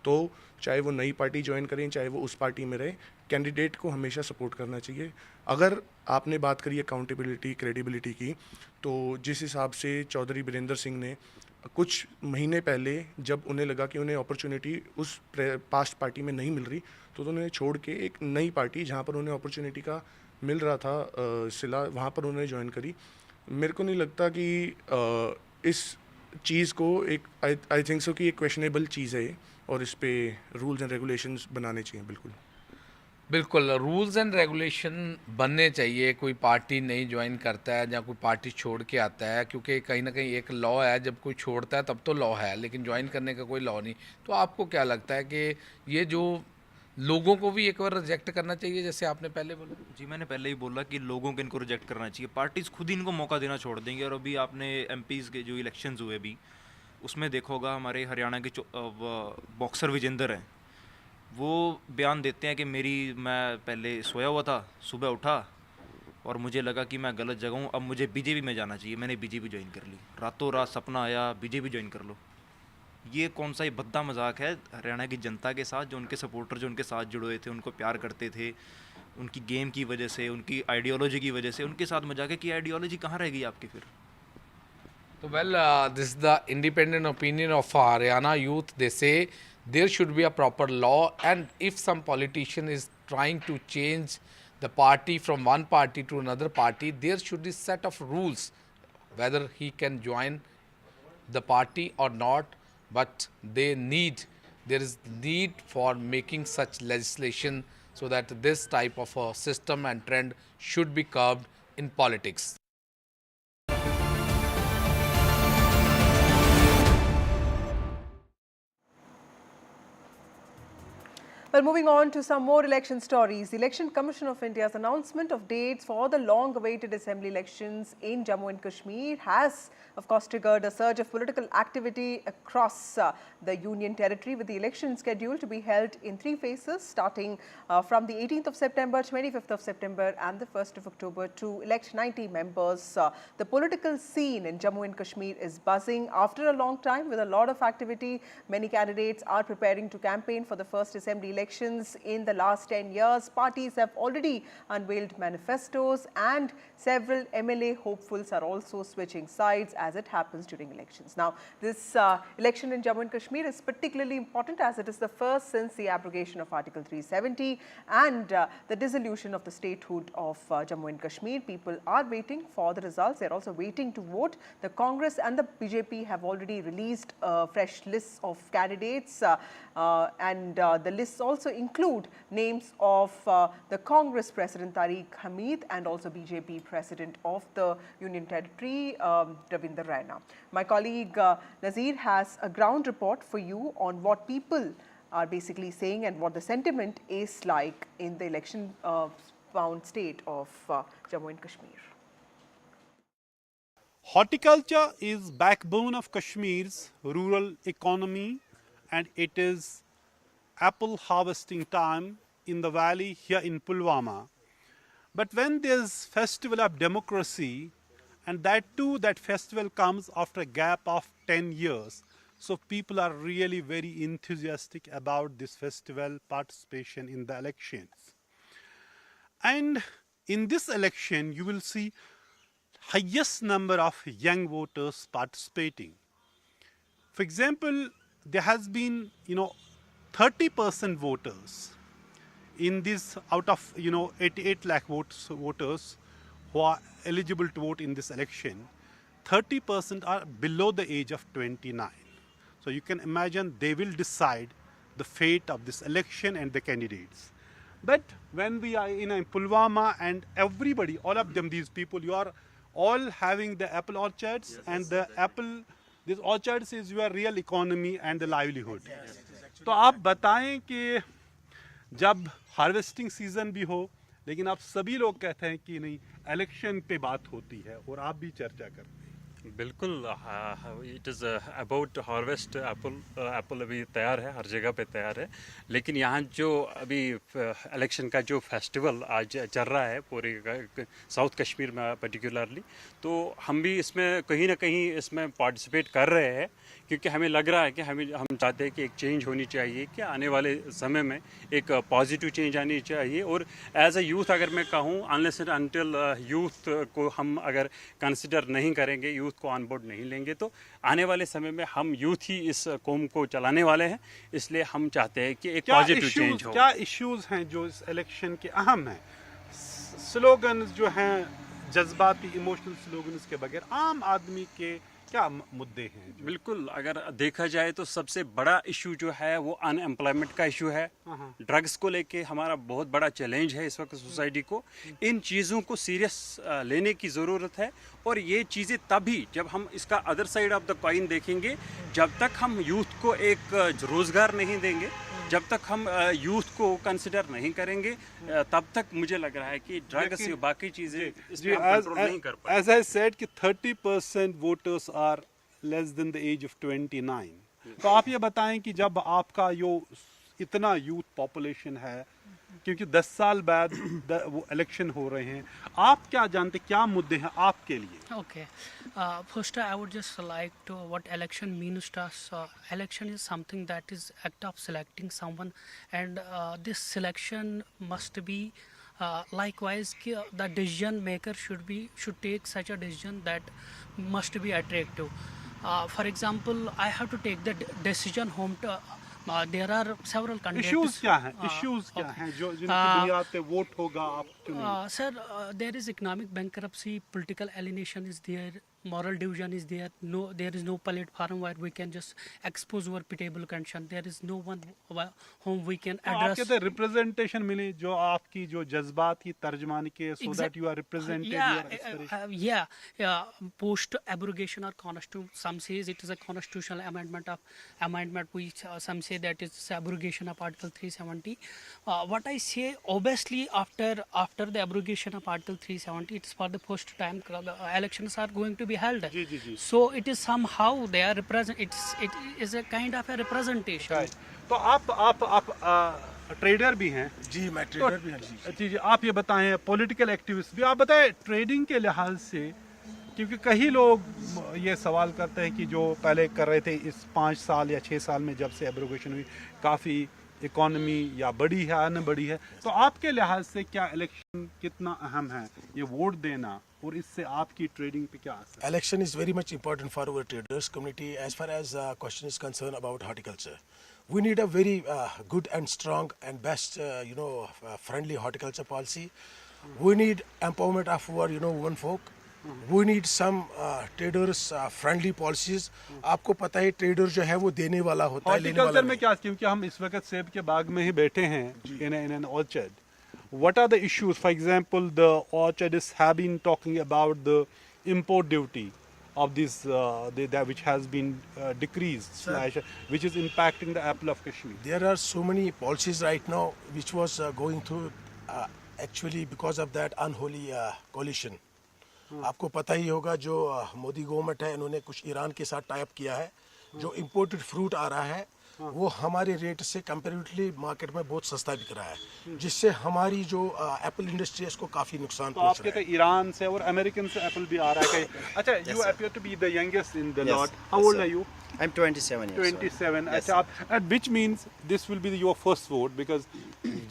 तो चाहे वो नई पार्टी ज्वाइन करें, चाहे वो उस पार्टी में रहे, कैंडिडेट को हमेशा सपोर्ट करना चाहिए। अगर आपने बात करी अकाउंटेबिलिटी, क्रेडिबिलिटी की, तो जिस हिसाब से चौधरी बीरेंद्र सिंह ने कुछ महीने पहले जब उन्हें लगा कि उन्हें अपॉर्चुनिटी उस पास्ट पार्टी में नहीं मिल रही, तो उन्हें छोड़ के एक नई पार्टी जहाँ पर उन्हें अपॉर्चुनिटी का मिल रहा था सिला, वहाँ पर उन्होंने ज्वाइन करी। मेरे को नहीं लगता कि इस चीज़ को एक आई थिंक सो कि एक क्वेश्चनेबल चीज़ है ये, और इस पे रूल्स एंड रेगुलेशंस बनाने चाहिए। बिल्कुल रूल्स एंड रेगुलेशन बनने चाहिए। कोई पार्टी नहीं ज्वाइन करता है या कोई पार्टी छोड़ के आता है, क्योंकि कहीं ना कहीं एक लॉ है, जब कोई छोड़ता है तब तो लॉ है, लेकिन ज्वाइन करने का कोई लॉ नहीं। तो आपको क्या लगता है कि ये जो लोगों को भी एक बार रिजेक्ट करना चाहिए, जैसे आपने पहले बोला? जी मैंने पहले ही बोला कि लोगों को इनको रिजेक्ट करना चाहिए, पार्टीज खुद ही इनको मौका देना छोड़ देंगे। और अभी आपने एमपीज़ के जो इलेक्शंस हुए अभी, उसमें देखा होगा हमारे हरियाणा के बॉक्सर विजेंदर हैं, वो बयान देते हैं कि मैं पहले सोया हुआ था, सुबह उठा और मुझे लगा कि मैं गलत जगह हूँ, अब मुझे बीजेपी में जाना चाहिए, मैंने बीजेपी ज्वाइन कर ली, रातों रात सपना आया बीजेपी ज्वाइन कर लो। ये कौन सा ये भद्दा मजाक है हरियाणा की जनता के साथ, जो उनके सपोर्टर जो उनके साथ जुड़े हुए थे, उनको प्यार करते थे, उनकी गेम की वजह से, उनकी आइडियोलॉजी की वजह से, उनके साथ मजाक है कि आइडियोलॉजी कहाँ रह गई आपकी फिर? So, well, this is the independent opinion of Haryana youth. They say there should be a proper law, and if some politician is trying to change the party from one party to another party, there should be set of rules whether he can join the party or not. But there is need for making such legislation so that this type of a system and trend should be curbed in politics. Well, moving on to some more election stories. The Election Commission of India's announcement of dates for the long-awaited assembly elections in Jammu and Kashmir has, of course, triggered a surge of political activity across the Union territory, with the election scheduled to be held in 3 phases, starting from the 18th of September, 25th of September and the 1st of October to elect 90 members. The political scene in Jammu and Kashmir is buzzing after a long time with a lot of activity. Many candidates are preparing to campaign for the first assembly elections in the last 10 years. Parties have already unveiled manifestos, and several MLA hopefuls are also switching sides as it happens during elections. Now, this election in Jammu and Kashmir is particularly important as it is the first since the abrogation of Article 370 and the dissolution of the statehood of Jammu and Kashmir. People are waiting for the results. They're also waiting to vote. The Congress and the BJP have already released fresh lists of candidates, and the lists also include names of the Congress President Tariq Hamid and also BJP President of the Union Territory, Ravinder Raina. My colleague Nazir has a ground report for you on what people are basically saying and what the sentiment is like in the election-bound state of Jammu and Kashmir. Horticulture is backbone of Kashmir's rural economy, and it is apple harvesting time in the valley here in Pulwama. But when there's festival of democracy, and that too, that festival comes after a gap of 10 years. So people are really very enthusiastic about this festival participation in the elections. And in this election, you will see highest number of young voters participating. For example, there has been, 30% voters in this out of 88 lakh voters who are eligible to vote in this election. 30% are below the age of 29. So you can imagine they will decide the fate of this election and the candidates. But when we are in Pulwama and everybody, all of them, these people, you are all having the apple orchards, yes, and the apple, these orchards is your real economy and the livelihood. Yes. तो आप बताएं कि जब harvesting season भी हो, लेकिन आप सभी लोग कहते हैं कि नहीं, इलेक्शन पे बात होती है और आप भी चर्चा करते हैं। बिल्कुल, it is about harvest Apple अभी तैयार है, हर जगह पे तैयार है, लेकिन यहाँ जो अभी इलेक्शन का जो फेस्टिवल आज चल रहा है पूरे साउथ कश्मीर में पर्टिकुलरली, तो हम भी इसमें कहीं ना कहीं इसमें पार्टिसिपेट कर रहे हैं, क्योंकि हमें लग रहा है कि हम चाहते हैं कि एक चेंज होनी चाहिए, कि आने वाले समय में एक पॉजिटिव चेंज आनी चाहिए। और एज अ यूथ अगर मैं कहूँ, अनलेस एंड अनटिल यूथ को हम अगर कंसिडर नहीं करेंगे, यूथ को ऑन बोर्ड नहीं लेंगे, तो आने वाले समय में हम यूथ ही इस कौम को चलाने वाले हैं। इसलिए हम चाहते हैं कि एक पॉजिटिव चेंज हो। क्या इश्यूज हैं जो इस इलेक्शन के अहम हैं? स्लोगन्स जो हैं, जज्बाती इमोशनल स्लोगन्स के बगैर आम आदमी के क्या मुद्दे हैं? बिल्कुल, अगर देखा जाए तो सबसे बड़ा इशू जो है वो अनएम्प्लॉयमेंट का इशू है। ड्रग्स को लेके हमारा बहुत बड़ा चैलेंज है इस वक्त सोसाइटी को। इन चीज़ों को सीरियस लेने की ज़रूरत है, और ये चीज़ें तभी जब हम इसका other side of the coin देखेंगे। जब तक हम यूथ को एक रोज़गार नहीं देंगे, जब तक हम यूथ को कंसिडर नहीं करेंगे, तब तक मुझे लग रहा है कि ड्रग्स और बाकी चीज़ें इसमें कंट्रोल नहीं कर पाएंगे। As I said कि 30% voters are less than the age of 29। तो आप ये बताएं कि जब आपका यो इतना यूथ पॉपुलेशन है, क्योंकि 10 साल बाद वो इलेक्शन हो रहे हैं, आप क्या जानते, क्या मुद्दे हैं आपके लिए? Okay. First, I would just like to what election means to us. Election is something that is act of selecting someone, and this selection must be likewise. The decision maker should take such a decision that must be attractive. For example, I have to take the decision home to. There are several candidates. Issues क्या हैं? Issues क्या हैं जो जिनकी बुनियाद पे vote होगा आप चुनेंगे? Sir, there is economic bankruptcy, political alienation is there, moral division is there. No, there is no platform where we can just expose our pitiable condition. There is no one whom we can आप address. कहते हैं representation मिले जो आपकी जो जज्बात की तर्जमानी के, so that you are represented. Post abrogation or constitution, some says it is a constitutional amendment. We some say that it's abrogation of Article 370. What I say, obviously after the abrogation of Article 370, it's for the first time elections are going to be held. So it is somehow they are it is a kind of a representation. Right. तो आप trader भी हैं? जी, मैं trader भी हूँ जी। आप ये बताएं, पॉलिटिकल एक्टिविस्ट भी, आप बताएं ट्रेडिंग के लिहाज से, क्योंकि कई लोग ये सवाल करते हैं कि जो पहले कर रहे थे इस 5 साल या 6 साल में जब से एब्रोगेशन हुई, काफ़ी इकोनॉमी या बढ़ी है या न बढ़ी है, तो आपके लिहाज से क्या इलेक्शन कितना अहम है, ये वोट देना, और इससे आपकी ट्रेडिंग पे क्या असर? Election is very much important for our traders community as far as question is concerned about horticulture. We need a very good and strong and best friendly horticulture policy. We need empowerment of our women folk. We need some traders friendly policies. आपको पता है trader जो है वो देने वाला होता है, लेने वाला हॉर्टिकल्चर में क्या, क्योंकि हम इस वक्त सेब के बाग में ही बैठे हैं in an orchard. What are the issues? For example, the orchardists have been talking about the import duty of this which has been decreased, which is impacting the apple of Kashmir. There are so many policies right now which was going through actually because of that unholy coalition. आपको पता ही होगा जो Modi government है, इन्होंने कुछ Iran के साथ tie up किया है, जो इम्पोर्टेड फ्रूट आ रहा है वो हमारे रेट से कंपैरेटिवली मार्केट में बहुत सस्ता बिक रहा है, जिससे हमारी जो एप्पल इंडस्ट्री है इसको काफी नुकसान पहुंच रहा है। तो ईरान से और अमेरिकन से एप्पल भी आ रहा है। अच्छा, you appear to be the youngest in the lot. How old are you? I'm 27 years old. 27. अच्छा, and which means this will be your first vote because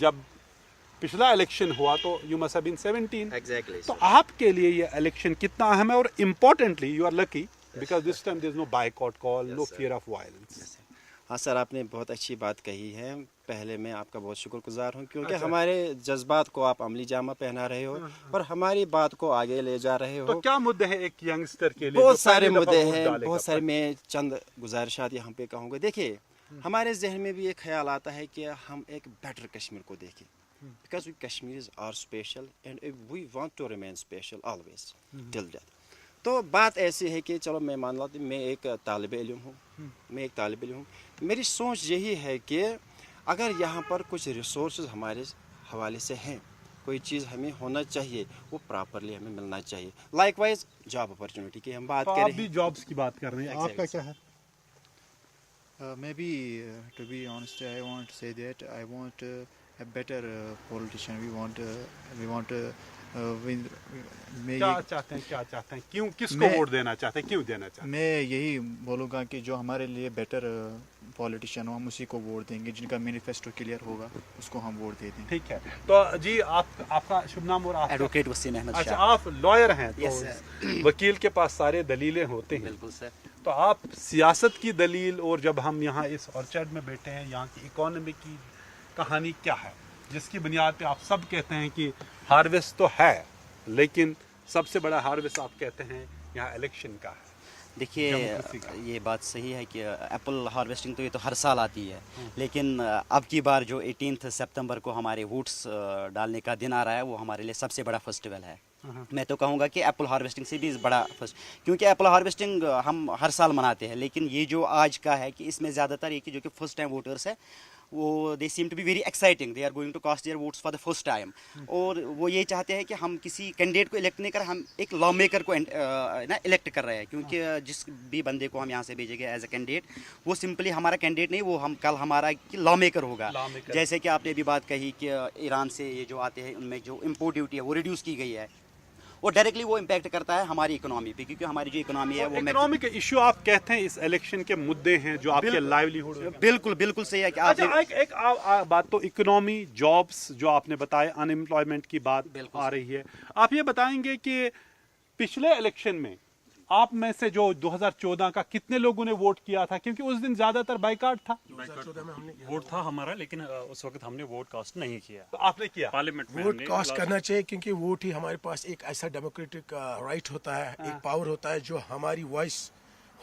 जब पिछला इलेक्शन हुआ तो you must have been 17. Exactly. तो आपके लिए ये election कितना अहम है, और importantly you are lucky because this time there is no boycott call, no fear of violence. हाँ सर, आपने बहुत अच्छी बात कही है। पहले मैं आपका बहुत शुक्रगुजार हूँ क्योंकि हमारे जज्बात को आप अमली जामा पहना रहे हो और हमारी बात को आगे ले जा रहे हो। तो क्या मुद्दे हैं एक यंगस्टर के लिए? बहुत सारे मुद्दे हैं, बहुत सारे। मैं चंद गुजारिशात यहाँ पे कहूँगा। देखिए, हमारे जहन में भी एक ख्याल आता है कि हम एक बेटर कश्मीर को देखें, because Kashmir is our special and we want to remain special always till death. तो बात ऐसी है कि चलो मैं मान लो मैं एक तालिब इल्म हूँ, मेरी सोच यही है कि अगर यहाँ पर कुछ रिसोर्सेज हमारे हवाले से हैं, कोई चीज़ हमें होना चाहिए, वो प्रॉपरली हमें मिलना चाहिए। लाइकवाइज जॉब अपॉर्चुनिटी की हम बात करें, आप भी जॉब्स की बात कर रहे हैं, आपका क्या है? Maybe to be honest, I want to say that I want a better politician. We want क्या चाहते हैं क्यों, किसको वोट देना चाहते हैं, क्यों देना चाहते हैं? मैं यही बोलूँगा कि जो हमारे लिए बेटर पॉलिटिशियन हो हम उसी को वोट देंगे, जिनका मैनिफेस्टो क्लियर होगा उसको हम वोट दे देंगे। ठीक है। तो जी आपका शुभ नाम और एडवोकेट वसीम अहमद। अच्छा, आप लॉयर हैं तो वकील के पास सारे दलीलें होते हैं। बिल्कुल सर। तो आप सियासत की दलील, और जब हम यहाँ इस ऑर्चर्ड में बैठे हैं, यहाँ की इकोनॉमी की कहानी क्या है जिसकी बुनियाद पे आप सब कहते हैं कि हार्वेस्ट तो है, लेकिन सबसे बड़ा हार्वेस्ट आप कहते हैं यहाँ इलेक्शन का है? देखिए, ये बात सही है कि एप्पल हार्वेस्टिंग तो ये तो हर साल आती है, लेकिन अब की बार जो 18 सितंबर को हमारे वोट्स डालने का दिन आ रहा है वो हमारे लिए सबसे बड़ा फेस्टिवल है। मैं तो कहूँगा कि एप्पल हार्वेस्टिंग से भी बड़ा फर्स्ट, क्योंकि एप्पल हार्वेस्टिंग हम हर साल मनाते हैं, लेकिन ये जो आज का है कि इसमें ज़्यादातर ये कि जो कि फर्स्ट टाइम वोटर्स है वो they seem to be very exciting, they are going to cast their votes for the first time. और वो ये चाहते हैं कि हम किसी कैंडिडेट को इलेक्ट नहीं कर, हम एक लॉ मेकर को ना इलेक्ट कर रहे हैं, क्योंकि जिस भी बंदे को हम यहाँ से भेजेंगे एज ए कैंडिडेट, वो सिंपली हमारा कैंडिडेट नहीं, वो हम कल हमारा लॉ मेकर होगा। जैसे कि आपने अभी बात कही कि ईरान से ये जो आते हैं उनमें जो इम्पोर्ट ड्यूटी है वो रिड्यूस की गई है, और डायरेक्टली वो इम्पैक्ट करता है हमारी इकोनॉमी पे, क्योंकि हमारी जो इकोनॉमी है वो इकोनॉमी के इशू आप कहते हैं इस इलेक्शन के मुद्दे हैं जो आपके लाइवलीहुड। बिल्कुल बिल्कुल सही है कि अच्छा, एक बात तो इकोनॉमी, जॉब्स जो आपने बताया, अनएम्प्लॉयमेंट की बात आ रही है। आप ये बताएंगे कि पिछले इलेक्शन में आप में से जो 2014 का कितने लोगों ने वोट किया था, क्योंकि उस दिन ज्यादातर बाइकाट था। 2014 में हमने वोट था हमारा, लेकिन उस वक्त हमने वोट कास्ट नहीं किया। तो आपने किया? पार्लियामेंट में वोट कास्ट करना चाहिए, क्योंकि वोट ही हमारे पास एक ऐसा डेमोक्रेटिक राइट होता है, एक पावर होता है जो हमारी वॉइस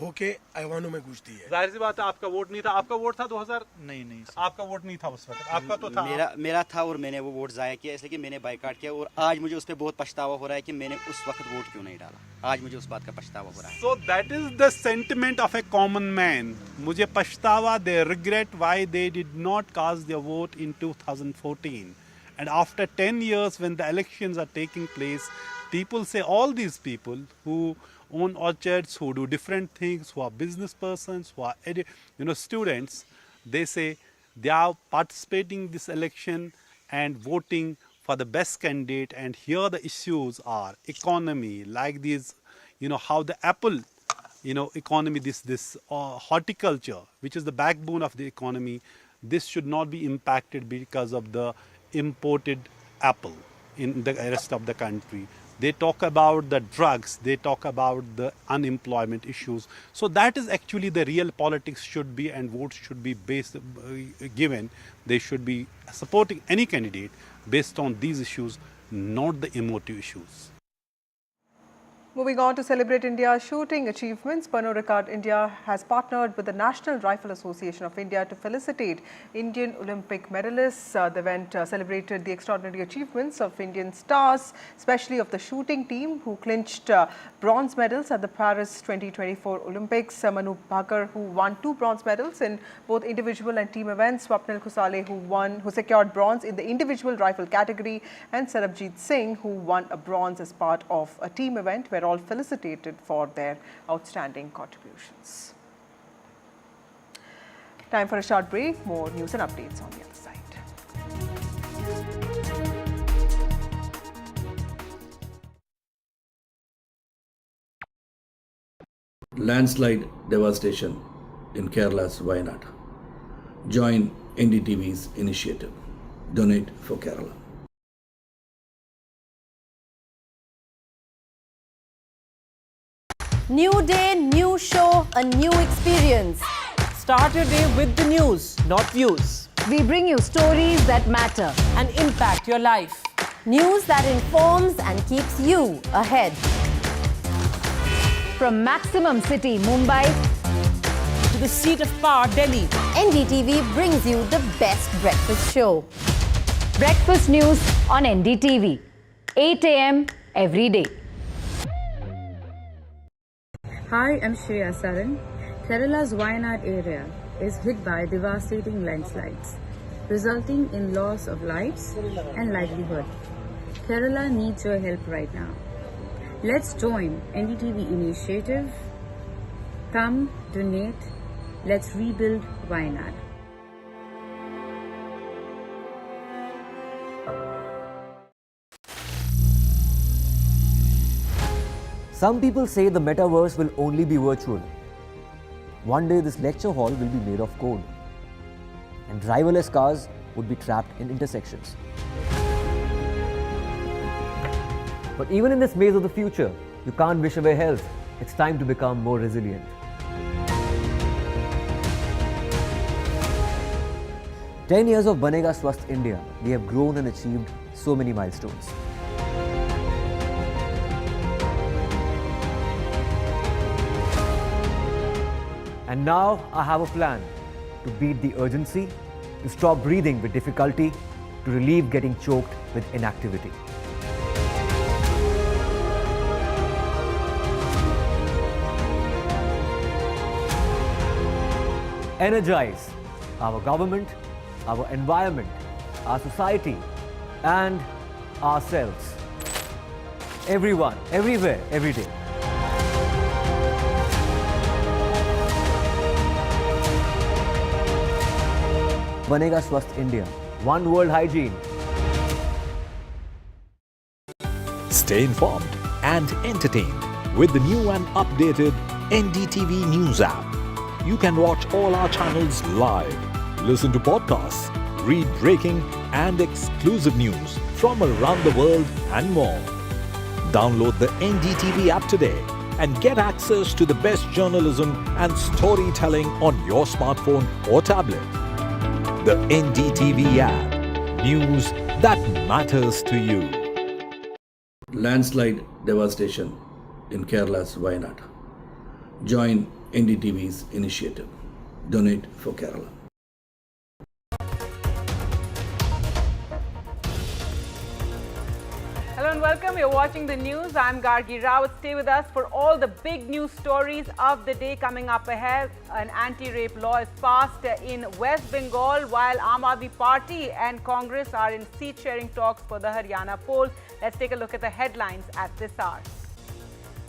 होके ऐवानों में गूंजती है। जाहिर सी बात है आपका वोट नहीं था। आपका वोट था 2000? नहीं आपका वोट नहीं था उस वक्त, आपका तो था। मेरा था, और मैंने वो वोट जाया किया, इसलिए कि मैंने बाइकाट किया, और आज मुझे उस पर बहुत पछतावा हो रहा है कि मैंने उस वक्त वोट क्यों नहीं डाला। आज मुझे उस बात का पछतावा हो रहा है। So that is the sentiment of a common man. मुझे पछतावा, they regret why they did not cast their vote in 2014. And after 10 years when the elections are taking place, people say, all these people who own orchards, who do different things, who are business persons, who are students, they say they are participating in this election and voting for the best candidate. And here the issues are economy, like these, how the apple, economy, this horticulture, which is the backbone of the economy, this should not be impacted because of the imported apple in the rest of the country. They talk about the drugs, they talk about the unemployment issues. So that is actually the real politics should be, and votes should be given. They should be supporting any candidate based on these issues, not the emotive issues. Moving on to celebrate India's shooting achievements, Pano Ricard India has partnered with the National Rifle Association of India to felicitate Indian Olympic medalists. The event celebrated the extraordinary achievements of Indian stars, especially of the shooting team, who clinched bronze medals at the Paris 2024 Olympics. Manu Bhaker, who won 2 bronze medals in both individual and team events. Swapnil Khusale, who secured bronze in the individual rifle category, and Sarabjit Singh, who won a bronze as part of a team event, where all felicitated for their outstanding contributions. Time for a short break. More news and updates on the other side. Landslide devastation in Kerala's Wayanad. Join NDTV's initiative. Donate for Kerala. New day, new show, a new experience. Start your day with the news, not views. We bring you stories that matter and impact your life. News that informs and keeps you ahead. From Maximum City, Mumbai, to the seat of power, Delhi, NDTV brings you the best breakfast show. Breakfast news on NDTV, 8 a.m. every day. Hi, I'm Shreya Saran. Kerala's Wayanad area is hit by devastating landslides, resulting in loss of lives and livelihood. Kerala needs your help right now. Let's join NDTV initiative. Come, donate. Let's rebuild Wayanad. Some people say the metaverse will only be virtual. One day this lecture hall will be made of code, and driverless cars would be trapped in intersections. But even in this maze of the future, you can't wish away health. It's time to become more resilient. "10 years of Banega Swasth India, we have grown and achieved so many milestones. And now I have a plan to beat the urgency, to stop breathing with difficulty, to relieve getting choked with inactivity. Energize our government our environment, our society, and ourselves. Everyone, everywhere, every day. बनेगा स्वस्थ India. One world hygiene. Stay informed and entertained with the new and updated NDTV News app. You can watch all our channels live, listen to podcasts, read breaking and exclusive news from around the world and more. Download the NDTV app today and get access to the best journalism and storytelling on your smartphone or tablet. The NDTV app. News that matters to you. Landslide devastation in Kerala's Wayanad. Join NDTV's initiative. Donate for Kerala. Hello and welcome. You're watching the news. I'm Gargi Rawat. Stay with us for all the big news stories of the day coming up ahead. An anti-rape law is passed in West Bengal while Aam Aadmi Party and Congress are in seat-sharing talks for the Haryana polls. Let's take a look at the headlines at this hour.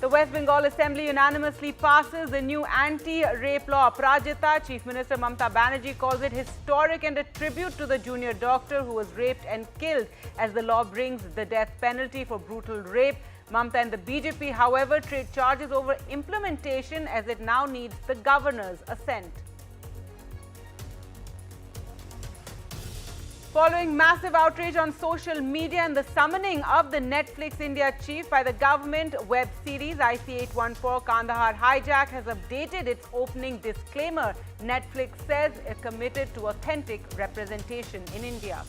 The West Bengal Assembly unanimously passes the new anti-rape law. Aprajita, Chief Minister Mamata Banerjee calls it historic and a tribute to the junior doctor who was raped and killed as the law brings the death penalty for brutal rape. Mamata and the BJP, however, trade charges over implementation as it now needs the governor's assent. Following massive outrage on social media and the summoning of the Netflix India chief by the government, web series IC814 Kandahar Hijack has updated its opening disclaimer. Netflix says it's committed to authentic representation in India.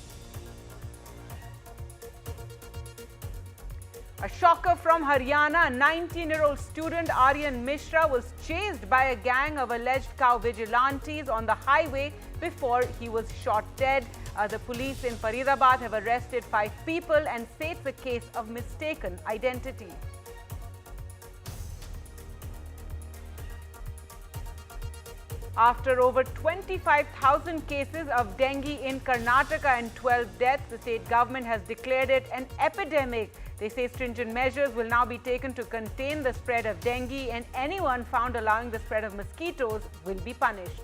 A shocker from Haryana, a 19-year-old student, Aryan Mishra, was chased by a gang of alleged cow vigilantes on the highway before he was shot dead. The police in Faridabad have arrested 5 people and say it's a case of mistaken identity. After over 25,000 cases of dengue in Karnataka and 12 deaths, the state government has declared it an epidemic. They say stringent measures will now be taken to contain the spread of dengue, and anyone found allowing the spread of mosquitoes will be punished.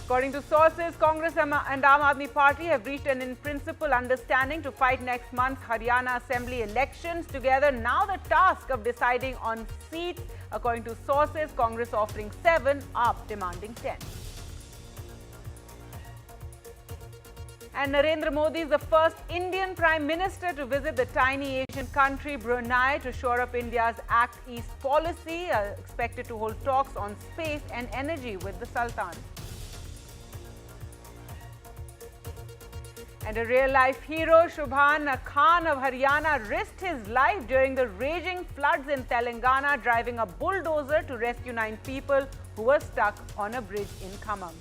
According to sources, Congress and Aam Aadmi Party have reached an in-principle understanding to fight next month's Haryana Assembly elections together. Now the task of deciding on seats. According to sources, Congress offering 7, AAP demanding 10. And Narendra Modi is the first Indian Prime Minister to visit the tiny Asian country Brunei to shore up India's Act East policy, expected to hold talks on space and energy with the Sultan. And a real-life hero, Shubhan Khan of Haryana, risked his life during the raging floods in Telangana, driving a bulldozer to rescue 9 people who were stuck on a bridge in Khammam.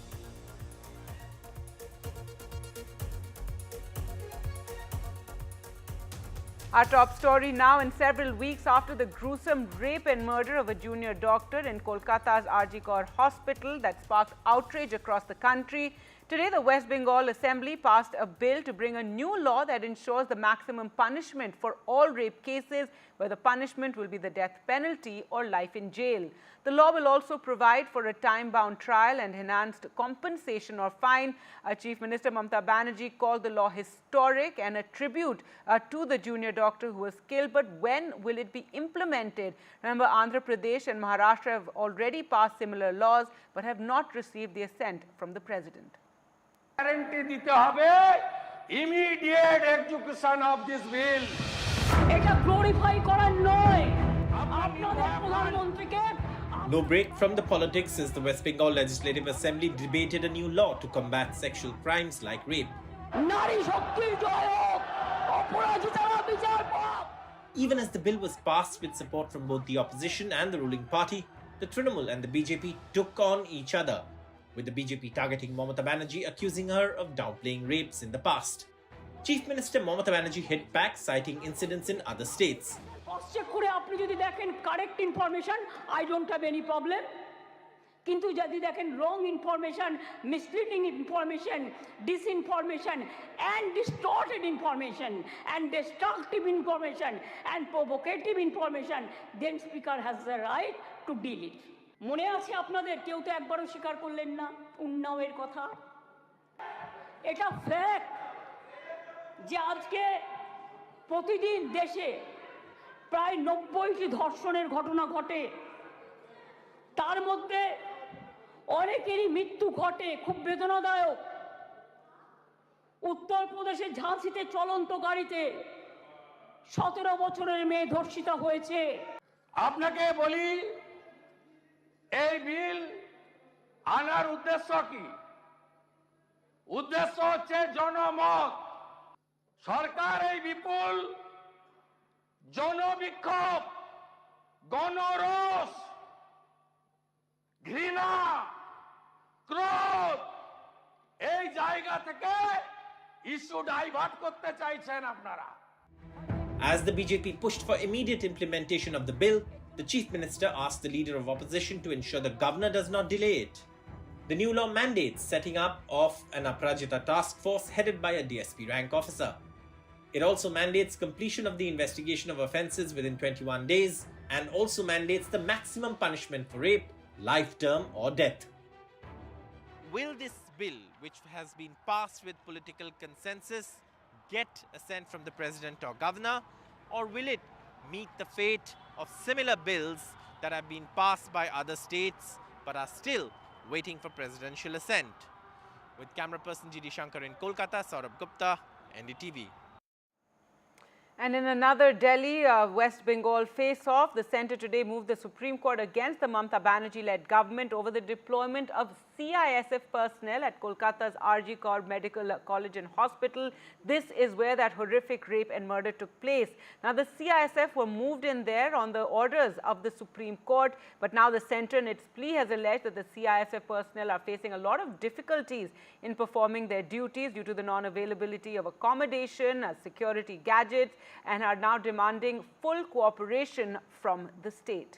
Our top story now, in several weeks after the gruesome rape and murder of a junior doctor in Kolkata's RG Kaur Hospital that sparked outrage across the country, today the West Bengal Assembly passed a bill to bring a new law that ensures the maximum punishment for all rape cases, where the punishment will be the death penalty or life in jail. The law will also provide for a time-bound trial and enhanced compensation or fine. Chief Minister Mamata Banerjee called the law historic and a tribute to the junior doctor who was killed. But when will it be implemented? Remember, Andhra Pradesh and Maharashtra have already passed similar laws but have not received the assent from the president. Guarantee dite hobe immediate execution of this bill. Eta glorify kora noy. Apnader pradhanmantri ke No break from the politics as the West Bengal Legislative Assembly debated a new law to combat sexual crimes like rape. Even as the bill was passed with support from both the opposition and the ruling party, the Trinamool and the BJP took on each other, with the BJP targeting Mamata Banerjee, accusing her of downplaying rapes in the past. Chief Minister Mamata Banerjee hit back, citing incidents in other states. cross check kore apni jodi dekhen correct information, I don't have any problem. কিন্তু যদি দেখেন wrong information, misleading information, disinformation and distorted information and destructive information and provocative information, then speaker has the right to deal it. মনে আছে আপনাদের, কেউ তো একবারও স্বীকার করলেন না উন্নাওয়ের কথা। এটা ফ্যাক্ট যে আজকে প্রতিদিন দেশে প্রায় 90টি ধর্ষণের ঘটনা ঘটে, তার মধ্যে অনেকেরই মৃত্যু ঘটে, খুব বেদনাদায়ক। উত্তরপ্রদেশের ঝাঁসিতে চলন্ত গাড়িতে 17 বছরের মেয়ে ধর্ষিতা হয়েছে। আপনাকে বলি, এই বিল আনার উদ্দেশ্য কি? উদ্দেশ্য হচ্ছে জনমত। সরকার এই বিপুল জনবিক্ষোভ, গণরোষ, ঘৃণা, ক্রোধ এই জায়গা থেকে ইস্যু ডাইভার্ট করতে চাইছেন আপনারা। As the BJP pushed for immediate implementation of the bill, the Chief Minister asked the Leader of Opposition to ensure the Governor does not delay it. The new law mandates setting up of an Aparajita task force headed by a DSP rank officer. It also mandates completion of the investigation of offences within 21 days and also mandates the maximum punishment for rape, life term or death. Will this bill, which has been passed with political consensus, get assent from the President or Governor, or will it meet the fate of similar bills that have been passed by other states but are still waiting for presidential assent? With camera person G.D. Shankar in Kolkata, Saurabh Gupta, NDTV. And in another Delhi, West Bengal face-off, the centre today moved the Supreme Court against the Mamata Banerjee-led government over the deployment of CISF personnel at Kolkata's RG Kaur Medical College and Hospital. This is where that horrific rape and murder took place. Now, the CISF were moved in there on the orders of the Supreme Court, but now the centre in its plea has alleged that the CISF personnel are facing a lot of difficulties in performing their duties due to the non-availability of accommodation, security gadgets, and are now demanding full cooperation from the state.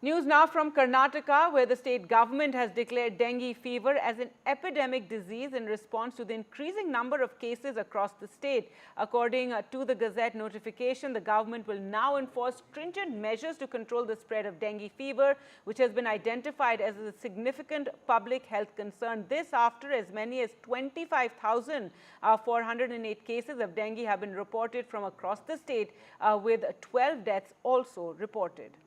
News now from Karnataka, where the state government has declared dengue fever as an epidemic disease in response to the increasing number of cases across the state. According to the Gazette notification, the government will now enforce stringent measures to control the spread of dengue fever, which has been identified as a significant public health concern. This after as many as 25,408 cases of dengue have been reported from across the state, with 12 deaths also reported.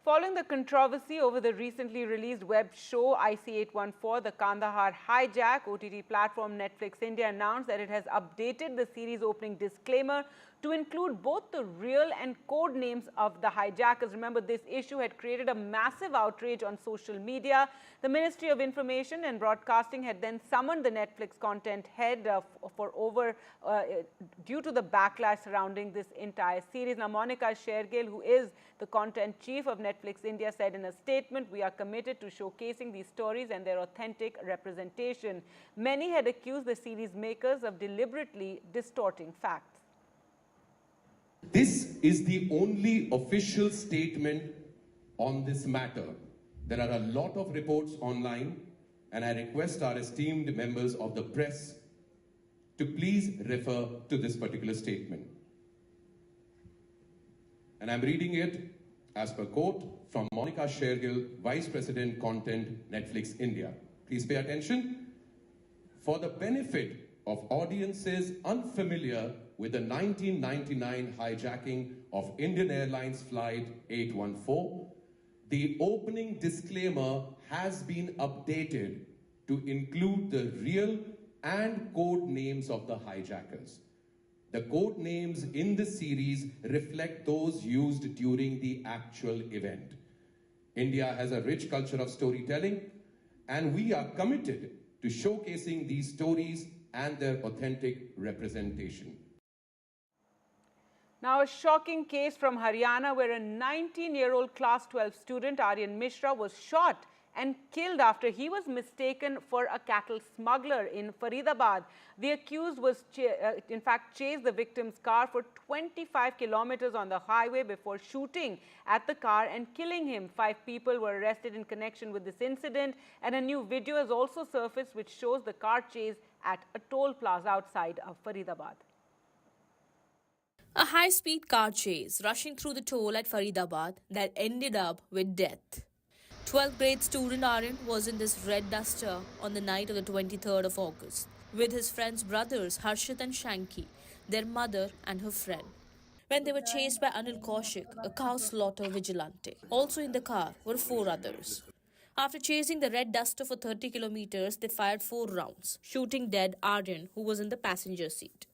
Following the controversy over the recently released web show IC814, the Kandahar Hijack, OTT platform Netflix India announced that it has updated the series opening disclaimer to include both the real and code names of the hijackers. Remember, this issue had created a massive outrage on social media. The Ministry of Information and Broadcasting had then summoned the Netflix content head due to the backlash surrounding this entire series. Now, Monica Shergill, who is the content chief of Netflix India, said in a statement, "We are committed to showcasing these stories and their authentic representation." Many had accused the series makers of deliberately distorting facts. This is the only official statement on this matter. There are a lot of reports online, and I request our esteemed members of the press to please refer to this particular statement. And I'm reading it as per quote from Monica Shergill, Vice President Content, Netflix India. Please pay attention. For the benefit of audiences unfamiliar with the 1999 hijacking of Indian Airlines Flight 814, the opening disclaimer has been updated to include the real and code names of the hijackers. The code names in the series reflect those used during the actual event. India has a rich culture of storytelling, and we are committed to showcasing these stories and their authentic representation. Now, a shocking case from Haryana where a 19-year-old class 12 student, Aryan Mishra, was shot and killed after he was mistaken for a cattle smuggler in Faridabad. The accused was, in fact, chased the victim's car for 25 kilometers on the highway before shooting at the car and killing him. 5 people were arrested in connection with this incident, and a new video has also surfaced which shows the car chase at a toll plaza outside of Faridabad. A high-speed car chase rushing through the toll at Faridabad that ended up with death. 12th grade student Aryan was in this red duster on the night of the 23rd of August with his friends' brothers Harshit and Shanki, their mother and her friend, when they were chased by Anil Kaushik, a cow slaughter vigilante. Also in the car were 4 others. After chasing the red duster for 30 kilometers, they fired 4 rounds, shooting dead Aryan, who was in the passenger seat.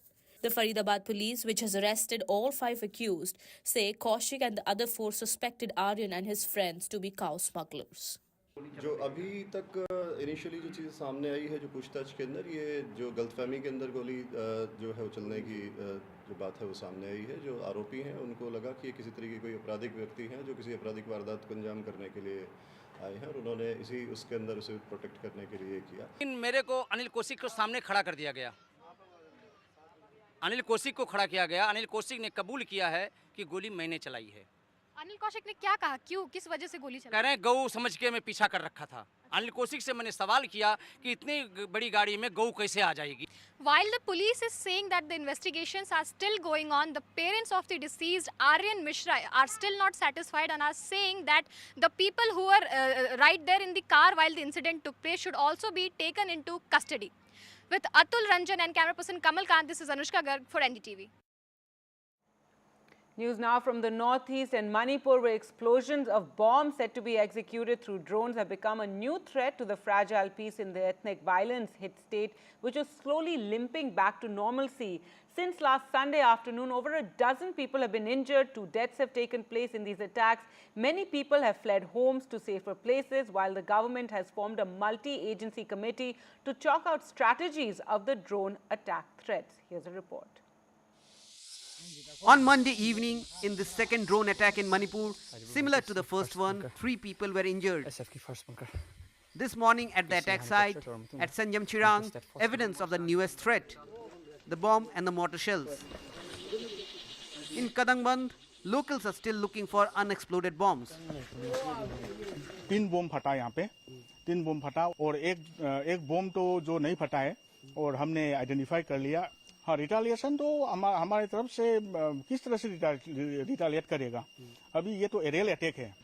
The Faridabad police, which has arrested all 5 accused, say Kaushik and the other 4 suspected Aryan and his friends to be cow smugglers. जो अभी तक initially जो चीज़ सामने आई है जो पूछताछ के अंदर ये जो गलतफहमी के अंदर गोली जो है वो चलने की जो बात है वो सामने आई है। जो आरोपी हैं उनको लगा कि ये किसी तरह की कोई आपराधिक व्यक्ति हैं जो किसी आपराधिक वारदात को अंजाम करने के लिए आए हैं और उन्होंने इसी उसके अंदर उसे प्रोटेक्ट करने के लिए किया। मेरे को अनिल कौशिक को सामने खड़ा कर दिया गया। अनिल कौशिक को खड़ा किया गया। अनिल कौशिक ने कबूल किया है कि गोली मैंने चलाई है। अनिल कौशिक ने क्या कहा, क्यों, किस वजह से गोली चलाई? कह रहे हैं गऊ समझ के मैं पीछा कर रखा था। अनिल कौशिक से मैंने सवाल किया कि इतनी बड़ी गाड़ी में गऊ कैसे आ जाएगी। While the police is saying that the investigations are still going on, the parents of the deceased Aryan Mishra are still not satisfied and are saying that the people who were right there in the car while the incident took place should also be taken into custody. With Atul Ranjan and camera person Kamal Kant, this is Anushka Garg for NDTV. News now from the northeast and Manipur, where explosions of bombs said to be executed through drones have become a new threat to the fragile peace in the ethnic violence-hit state, which is slowly limping back to normalcy. Since last Sunday afternoon, over a dozen people have been injured. 2 deaths have taken place in these attacks. Many people have fled homes to safer places, while the government has formed a multi-agency committee to chalk out strategies of the drone attack threats. Here's a report. On Monday evening, in the second drone attack in Manipur, similar to the first one, 3 people were injured. This morning at the attack site, at Sanjam Chirang, evidence of the newest threat, the bomb and the mortar shells. In Kadangband, locals are still looking for unexploded bombs. 3 बम फटा यहाँ पे, 3 बम फटा और एक बम तो जो नहीं फटा है और हमने आइडेंटिफाई कर लिया। हाँ, रिटालिएशन तो हमारी तरफ से किस तरह से रिटालिएट करेगा? अभी ये तो एरियल अटैक है।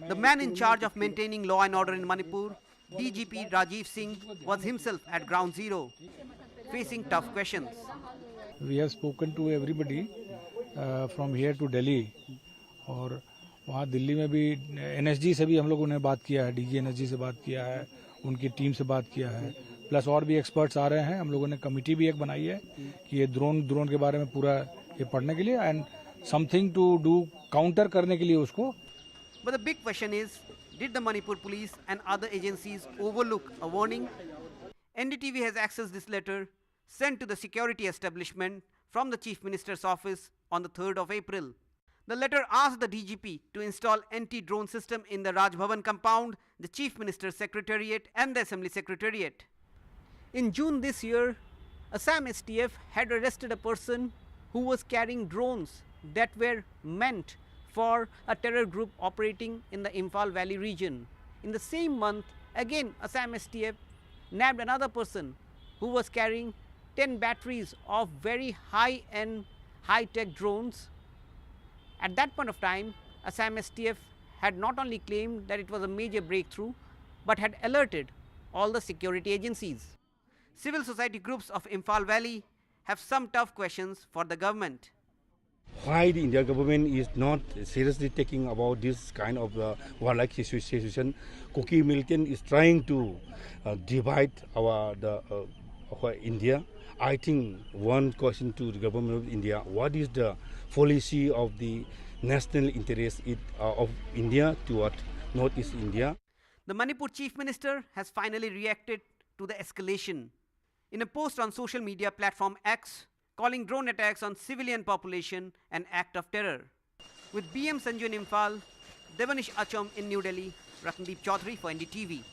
The man in charge of maintaining law and order in Manipur, DGP Rajiv Singh, was himself at ground zero, facing tough questions. We have spoken to everybody from here to Delhi, और वहाँ दिल्ली में भी NSG से भी हम लोगों ने बात किया है, DG NSG से बात किया है, उनकी टीम से बात किया है, प्लस और भी एक्सपर्ट्स आ रहे हैं। हम लोगों ने कमिटी भी एक बनाई है कि ये ड्रोन के बारे में पूरा ये पढ़ने के लिए and something to do counter करने के लिए उसको। But the big question is, did the Manipur police and other agencies overlook a warning? NDTV has accessed this letter sent to the security establishment from the Chief Minister's office on the 3rd of April. The letter asked the DGP to install anti-drone system in the Raj Bhavan compound, the Chief Minister's Secretariat and the Assembly Secretariat. In June this year, Assam STF had arrested a person who was carrying drones that were meant for a terror group operating in the Imphal Valley region. In the same month, again Assam STF nabbed another person who was carrying 10 batteries of very high-end, high-tech drones. At that point of time, Assam STF had not only claimed that it was a major breakthrough, but had alerted all the security agencies. Civil society groups of Imphal Valley have some tough questions for the government. Why the Indian government is not seriously taking about this kind of warlike situation? Kuki militant is trying to divide our India. I think one question to the government of India: what is the policy of the national interest of India toward Northeast India? The Manipur Chief Minister has finally reacted to the escalation. In a post on social media platform X, calling drone attacks on civilian population an act of terror. With BM Sanju in Imphal, Devanish Acham in New Delhi, Ratndeep Chaudhary for NDTV.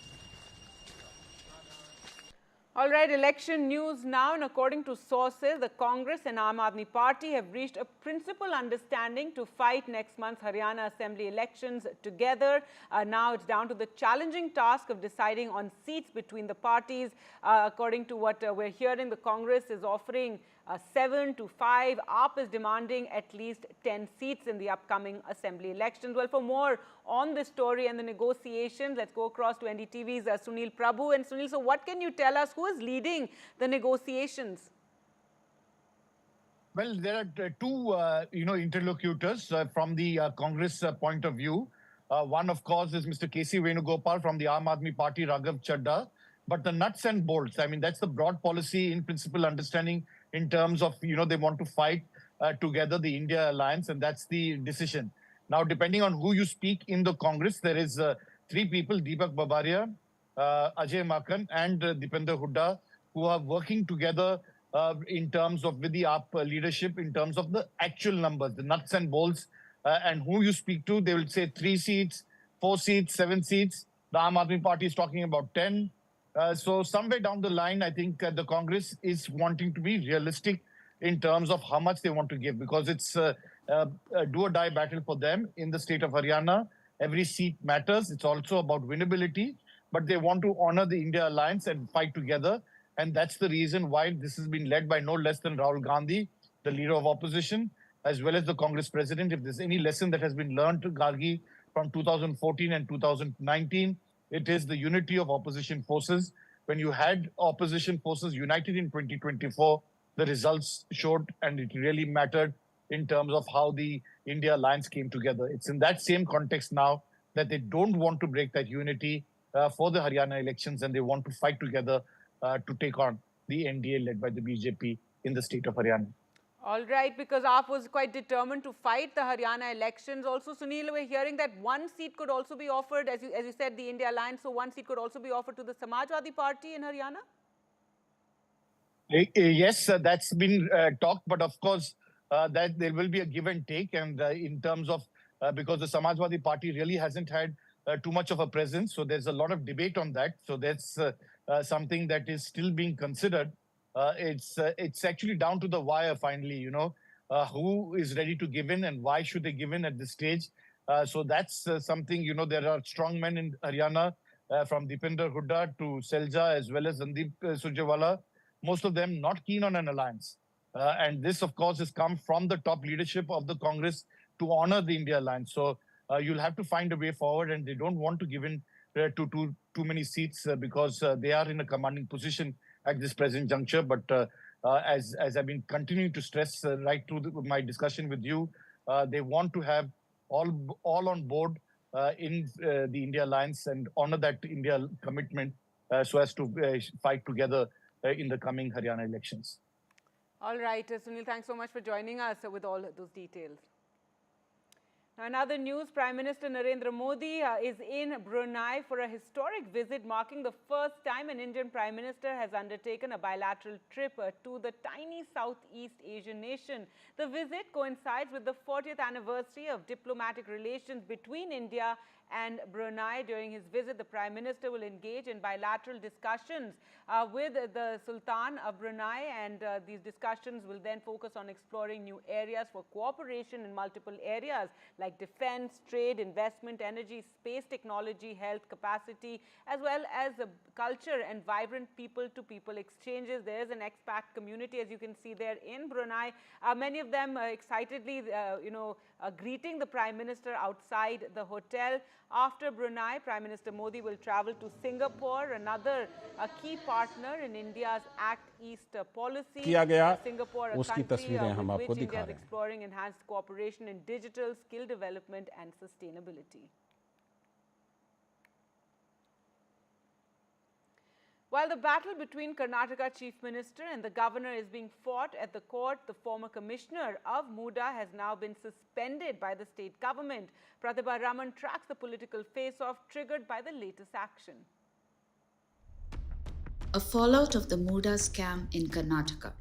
All right, election news now, and according to sources, the Congress and Aam Aadmi Party have reached a principal understanding to fight next month's Haryana Assembly elections together. Now it's down to the challenging task of deciding on seats between the parties. According to what we're hearing, the Congress is offering 7 to 5. AAP is demanding at least 10 seats in the upcoming assembly elections. Well, for more on this story and the negotiations, let's go across to NDTV's Sunil Prabhu. And Sunil, so what can you tell us? Who is leading the negotiations? Well, there are two, interlocutors from the Congress point of view. One, of course, is Mr. K.C. Venugopal from the Aam Aadmi Party, Raghav Chadda. But the nuts and bolts, I mean, that's the broad policy in principle understanding in terms of, they want to fight together the India alliance, and that's the decision. Now, depending on who you speak in the Congress, there is 3 people, Deepak Babaria, Ajay Makan and Dipender Hooda, who are working together in terms of with the AAP leadership in terms of the actual numbers, the nuts and bolts, and who you speak to, they will say 3 seats, 4 seats, 7 seats. The Aam Aadmi Party is talking about 10. So somewhere down the line, I think the Congress is wanting to be realistic in terms of how much they want to give, because it's a do or die battle for them in the state of Haryana. Every seat matters. It's also about winnability, but they want to honor the India alliance and fight together. And that's the reason why this has been led by no less than Rahul Gandhi, the leader of opposition, as well as the Congress president. If there's any lesson that has been learned to Gargi from 2014 and 2019, it is the unity of opposition forces. When you had opposition forces united in 2024, the results showed, and it really mattered in terms of how the India alliance came together. It's in that same context now that they don't want to break that unity for the Haryana elections, and they want to fight together to take on the NDA led by the BJP in the state of Haryana. All right, because AAP was quite determined to fight the Haryana elections. Also, Sunil, we're hearing that 1 seat could also be offered, as you said, the India Alliance, so 1 seat could also be offered to the Samajwadi Party in Haryana? Yes, that's been talked, but of course, that there will be a give and take, and in terms of, because the Samajwadi Party really hasn't had too much of a presence, so there's a lot of debate on that. So that's something that is still being considered. It's actually down to the wire finally, who is ready to give in and why should they give in at this stage. So that's something, there are strong men in Haryana from Dipender Hooda to Selja as well as Sandeep Surjewala, most of them not keen on an alliance. And this, of course, has come from the top leadership of the Congress to honor the India alliance. So you'll have to find a way forward, and they don't want to give in to too many seats because they are in a commanding position at this present juncture. But as I've been continuing to stress right through my discussion with you, they want to have all on board in the India alliance and honor that India commitment so as to fight together in the coming Haryana elections. All right, Sunil, thanks so much for joining us with all those details. Now, in other news, Prime Minister Narendra Modi is in Brunei for a historic visit, marking the first time an Indian Prime Minister has undertaken a bilateral trip to the tiny Southeast Asian nation. The visit coincides with the 40th anniversary of diplomatic relations between India and Brunei. During his visit, the Prime Minister will engage in bilateral discussions with the Sultan of Brunei, and these discussions will then focus on exploring new areas for cooperation in multiple areas like defense, trade, investment, energy, space technology, health, capacity, as well as culture and vibrant people-to-people exchanges. There is an expat community, as you can see there in Brunei. Many of them excitedly, greeting the Prime Minister outside the hotel. After Brunei, Prime Minister Modi will travel to Singapore, another key partner in India's Act East policy. Singapore, a country with which India is exploring enhanced cooperation in digital, skill development and sustainability. While the battle between Karnataka Chief Minister and the Governor is being fought at the court, the former Commissioner of MUDA has now been suspended by the state government. Pratibha Raman tracks the political face-off triggered by the latest action. A fallout of the MUDA scam in Karnataka.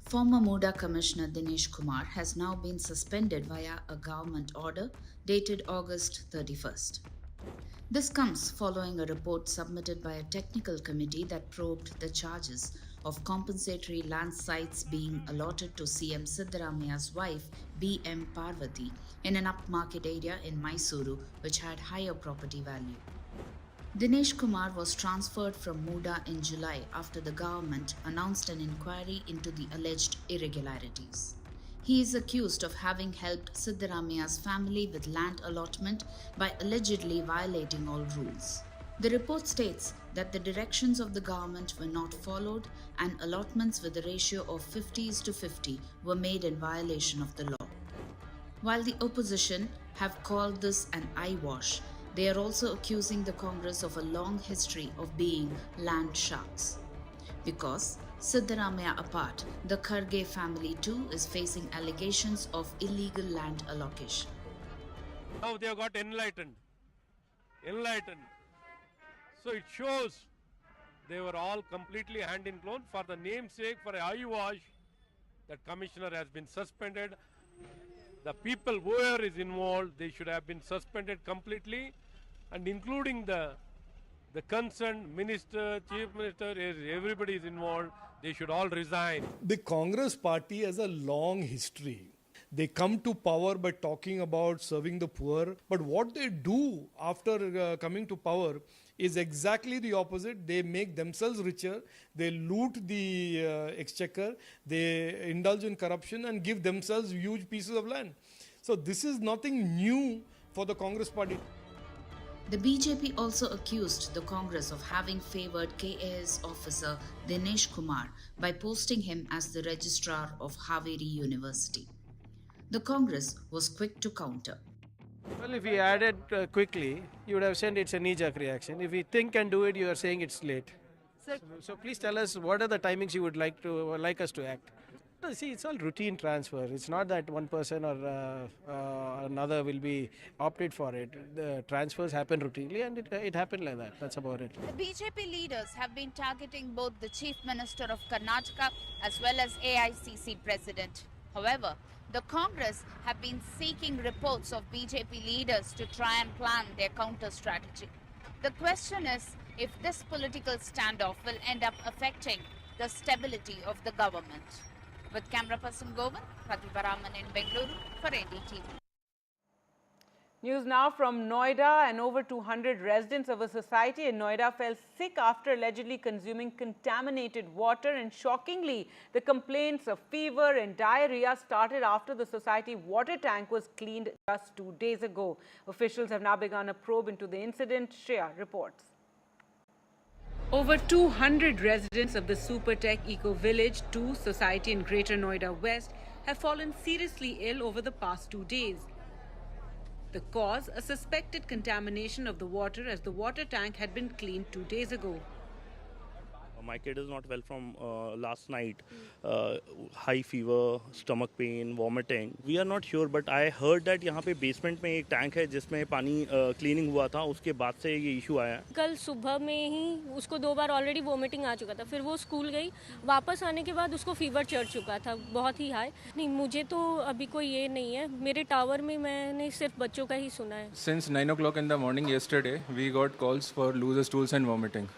Former MUDA Commissioner Dinesh Kumar has now been suspended via a government order dated August 31st. This comes following a report submitted by a technical committee that probed the charges of compensatory land sites being allotted to CM Siddaramaia's wife B.M. Parvati in an upmarket area in Mysuru which had higher property value. Dinesh Kumar was transferred from Muda in July after the government announced an inquiry into the alleged irregularities. He is accused of having helped Siddaramaia's family with land allotment by allegedly violating all rules. The report states that the directions of the government were not followed and allotments with a ratio of 50:50 were made in violation of the law. While the opposition have called this an eyewash, they are also accusing the Congress of a long history of being land sharks. Because Siddaramaiah apart, the Kharge family too is facing allegations of illegal land allocation. Now they have got enlightened. So it shows they were all completely hand in glove. For the namesake, for a eyewash, that commissioner has been suspended. The people, whoever is involved, they should have been suspended completely, and including the concerned minister, chief minister, everybody is involved. They should all resign. The Congress party has a long history. They come to power by talking about serving the poor, but what they do after coming to power is exactly the opposite. They make themselves richer, they loot the exchequer, they indulge in corruption and give themselves huge pieces of land. So this is nothing new for the Congress party. The BJP also accused the Congress of having favoured KAS officer Dinesh Kumar by posting him as the registrar of Haveri University. The Congress was quick to counter. Well, if you add it quickly, you would have said it's a knee-jerk reaction. If we think and do it, you are saying it's late. So please tell us what are the timings you would like us to act. No, see, it's all routine transfer. It's not that one person or another will be opted for it. The transfers happen routinely and it happened like that. That's about it. The BJP leaders have been targeting both the Chief Minister of Karnataka as well as AICC President. However, the Congress have been seeking reports of BJP leaders to try and plan their counter strategy. The question is if this political standoff will end up affecting the stability of the government. With camera person Govind, Pratibha Raman in Bengaluru for NDTV. News now from Noida. And over 200 residents of a society in Noida fell sick after allegedly consuming contaminated water. And shockingly, the complaints of fever and diarrhea started after the society water tank was cleaned just 2 days ago. Officials have now begun a probe into the incident. Shreya reports. Over 200 residents of the Supertech Eco Village 2 society in Greater Noida West have fallen seriously ill over the past 2 days. The cause, a suspected contamination of the water as the water tank had been cleaned 2 days ago. My kid is not well from last night. High fever, stomach pain, vomiting. We are not sure, but I heard that यहाँ पे basement में एक tank है जिसमें पानी cleaning हुआ था. उसके बाद से ये issue आया. कल सुबह में ही उसको 2 बार already vomiting आ चुका था. फिर वो स्कूल गई. वापस आने के बाद उसको fever चढ़ चुका था. बहुत ही high. नहीं, मुझे तो अभी कोई ये नहीं है. मेरे tower में मैंने सिर्फ बच्चों का ही सुना है. Since 9 o'clock in the morning yesterday, we got calls for loose stools and vomiting.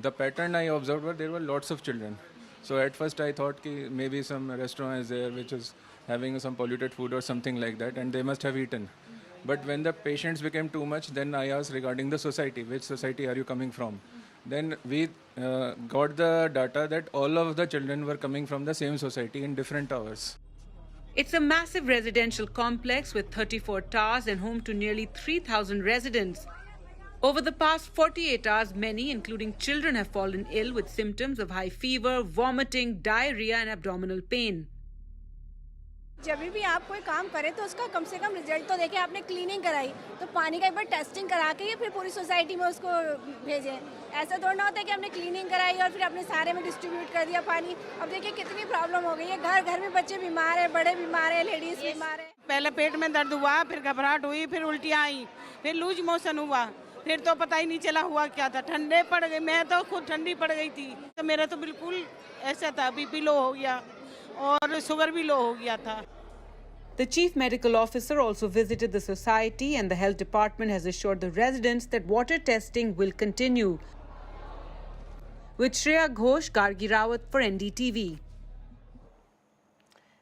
The pattern I observed were there were lots of children. So at first I thought ki maybe some restaurant is there which is having some polluted food or something like that, and they must have eaten. But when the patients became too much, then I asked regarding the society, which society are you coming from? Then we got the data that all of the children were coming from the same society in different towers. It's a massive residential complex with 34 towers and home to nearly 3,000 residents. Over the past 48 hours, many, including children, have fallen ill with symptoms of high fever, vomiting, diarrhea and abdominal pain. जब भी आप कोई काम करें तो उसका कम से कम result तो देखें. आपने क्लीनिंग कराई तो पानी का एक बार टेस्टिंग करा के फिर पूरी सोसाइटी में उसको भेजें. ऐसा थोड़ा ना होता है कि हमने क्लीनिंग कराई और फिर अपने सारे में डिस्ट्रीब्यूट कर दिया पानी. अब देखिए कितनी प्रॉब्लम हो गई है. घर घर में बच्चे बीमार है, बड़े बीमार है, लेडीज बीमार है. पहले पेट में दर्द हुआ, फिर घबराहट हुई, फिर उल्टियाँ आई, फिर लूज मोशन हुआ, फिर तो पता ही नहीं चला हुआ क्या था. ठंडे पड़ गए, मैं तो खुद ठंडी पड़ गई थी. तो मेरा तो बिल्कुल ऐसा था, बीपी लो हो गया और शुगर भी लो हो गया था. The chief medical officer also visited the society, and the health department has assured the residents that water testing will continue. With Shreya Ghosh, Gargi Rawat for NDTV.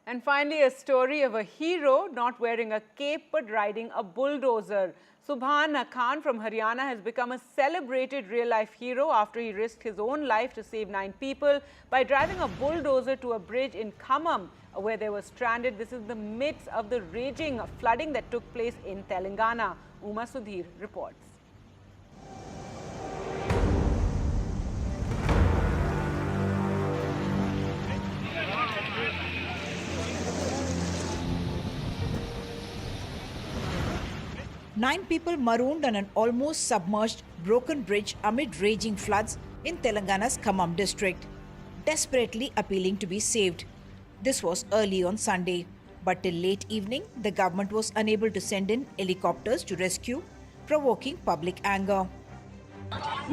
And finally, a story of a hero not wearing a cape but riding a bulldozer. Subhan Khan from Haryana has become a celebrated real-life hero after he risked his own life to save 9 people by driving a bulldozer to a bridge in Khammam, where they were stranded. This is the midst of the raging flooding that took place in Telangana. Uma Sudhir reports. Nine people marooned on an almost submerged, broken bridge amid raging floods in Telangana's Khammam district, desperately appealing to be saved. This was early on Sunday, but till late evening, the government was unable to send in helicopters to rescue, provoking public anger.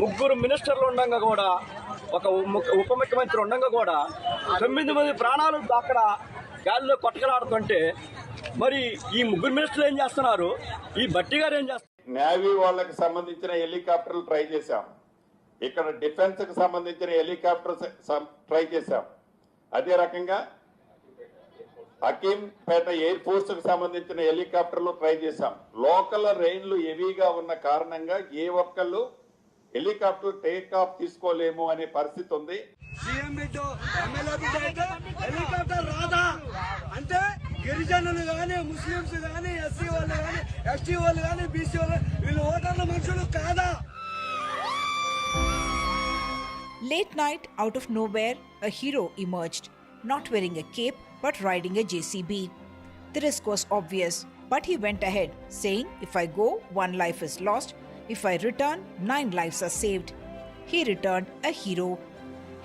ముగ్గురు మినిస్టర్లు ఉండగా కూడా ఒక ఉప ముఖ్యమంత్రి ఉండగా కూడా 9 మంది ప్రాణాలు అక్కడ గాలిలో కొట్టకలాడుతుంటే మరి ఈ ముగ్గురు మినిస్టర్లు ఏం చేస్తున్నారు, ఈ బట్టి గారు ఏం చేస్తున్నారు? నేవీ వాళ్ళకి సంబంధించిన హెలికాప్టర్లు ట్రై చేశాం, ఇక్కడ డిఫెన్స్ కి సంబంధించిన హెలికాప్టర్ ట్రై చేశాం, అదే రకంగా హకీంపేట ఎయిర్ ఫోర్స్ కి సంబంధించిన హెలికాప్టర్లు ట్రై చేశాం. లోకల్ రైన్లు హెవీగా ఉన్న కారణంగా ఏ ఒక్కళ్ళు హెలికాప్టర్ టేక్ ఆఫ్ తీసుకోలేము అనే పరిస్థితి ఉంది. సీఎం బిడ్డ ఎమ్మెల్యే బిడ్డ అయితే హెలికాప్టర్ రాదా అంటే గిరిజనులు కానీ, ముస్లింస్ కానీ, ఎస్సీ వాళ్ళు కానీ, ఎస్టీ వాళ్ళు కానీ, బీసీ వాళ్ళు వీళ్ళు ఓటర్ల మనుషులు కాదా? Late night, out of nowhere, a hero emerged, not wearing a cape but riding a JCB. The risk was obvious, but he went ahead, saying, "If I go, 1 life is lost. If I return, 9 lives are saved." He returned a hero.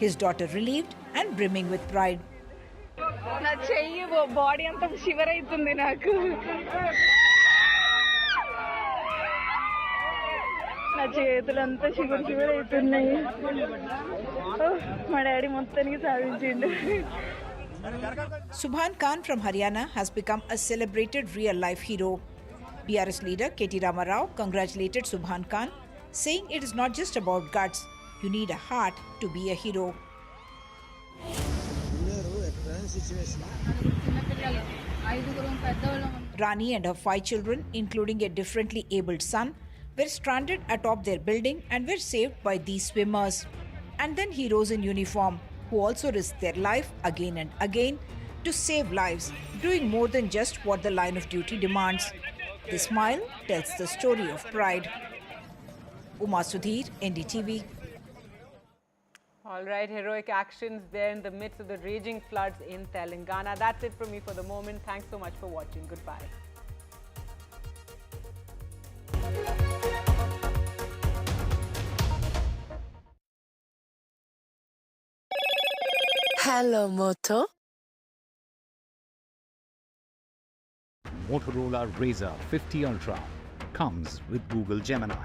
His daughter relieved and brimming with pride. నా చెయ్యి body అంతా shiver అవుతుంది నాకు, నా చేతులంతా shiver అవుతున్నాయి. మా daddy మొత్తానికి సాధించిండు. Subhan Khan from Haryana has become a celebrated real-life hero. BRS leader K.T. Rama Rao congratulated Subhan Khan, saying it is not just about guts, you need a heart to be a hero. Rani and her 5 children, including a differently abled son, were stranded atop their building and were saved by these swimmers. And then heroes in uniform, who also risked their life again and again to save lives, doing more than just what the line of duty demands. The smile tells the story of pride. Uma Sudhir, NDTV. All right, heroic actions there in the midst of the raging floods in Telangana. That's it from me for the moment. Thanks so much for watching. Goodbye. Hello, Moto. Motorola Razr 50 Ultra comes with Google Gemini.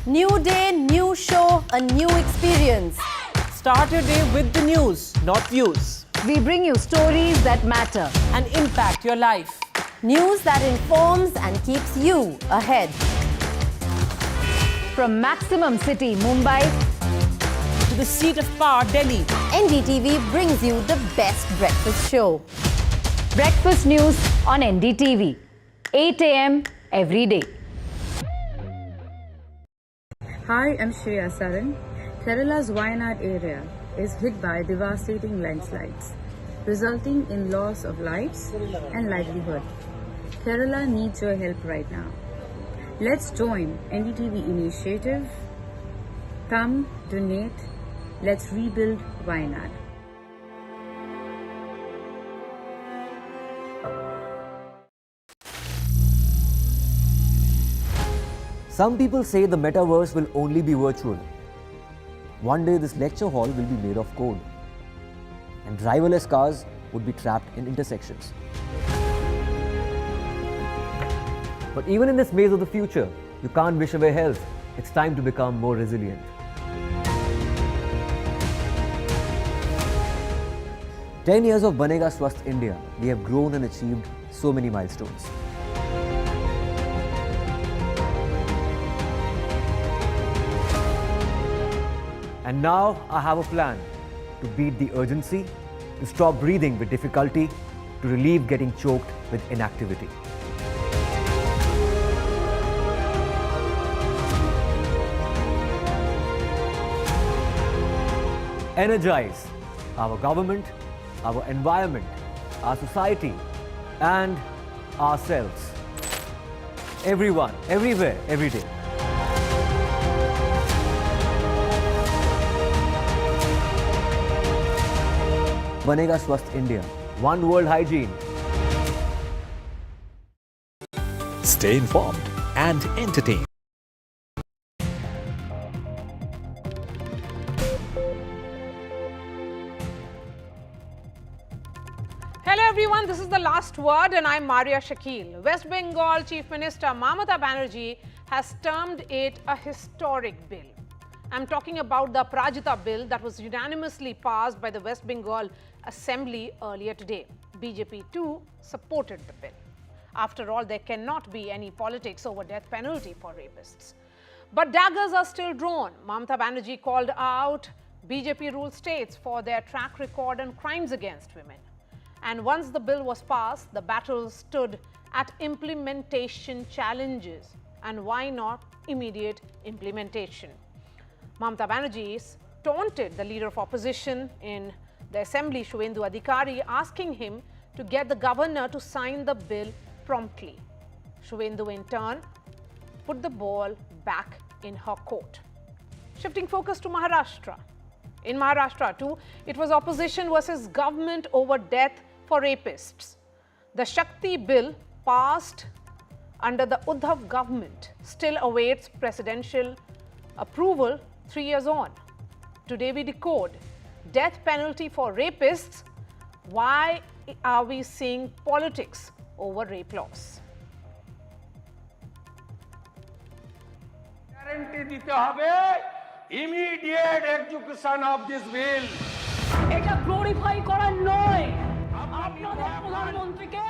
New day, new show, a new experience. Start your day with the news, not views. We bring you stories that matter and impact your life. News that informs and keeps you ahead. From Maximum City, Mumbai, to the seat of power, Delhi, NDTV brings you the best breakfast show. Breakfast news on NDTV, 8 a.m. every day. Hi, I'm Shreya Saran. Kerala's Wayanad area is hit by devastating landslides, resulting in loss of lives and livelihood. Kerala needs your help right now. Let's join NDTV initiative. Come, donate. Let's rebuild Wayanad. Some people say the metaverse will only be virtual. One day this lecture hall will be made of code. And driverless cars would be trapped in intersections. But even in this maze of the future, you can't wish away health. It's time to become more resilient. "10 years of Banega Swasth India, we have grown and achieved so many milestones. And now I have a plan to beat the urgency, to stop breathing with difficulty, to relieve getting choked with inactivity. Energize our government, our environment, our society, and ourselves. Everyone, everywhere, every day. Banega Swasth India. One world hygiene. Stay informed and entertained. Hello everyone, this is The Last Word and I'm Maria Shakil. West Bengal Chief Minister Mamata Banerjee has termed it a historic bill. I'm talking about the Prajita Bill that was unanimously passed by the West Bengal Assembly earlier today. BJP too supported the bill. After all, there cannot be any politics over death penalty for rapists. But daggers are still drawn. Mamata Banerjee called out BJP-ruled states for their track record on crimes against women. And once the bill was passed, the battle stood at implementation challenges. And why not immediate implementation? Mamata Banerjee taunted the leader of opposition in the assembly, Shuvendu Adhikari, asking him to get the governor to sign the bill promptly. Shuvendu, in turn, put the ball back in her court. Shifting focus to Maharashtra. In Maharashtra too, it was opposition versus government over death for rapists. The Shakti Bill passed under the Uddhav government still awaits presidential approval 3 years on. Today we decode death penalty for rapists. Why are we seeing politics over rape laws? Guarantee dite hobe immediate execution of this bill. এটা glorify করা নয় আপনাদের প্রধানমন্ত্রীকে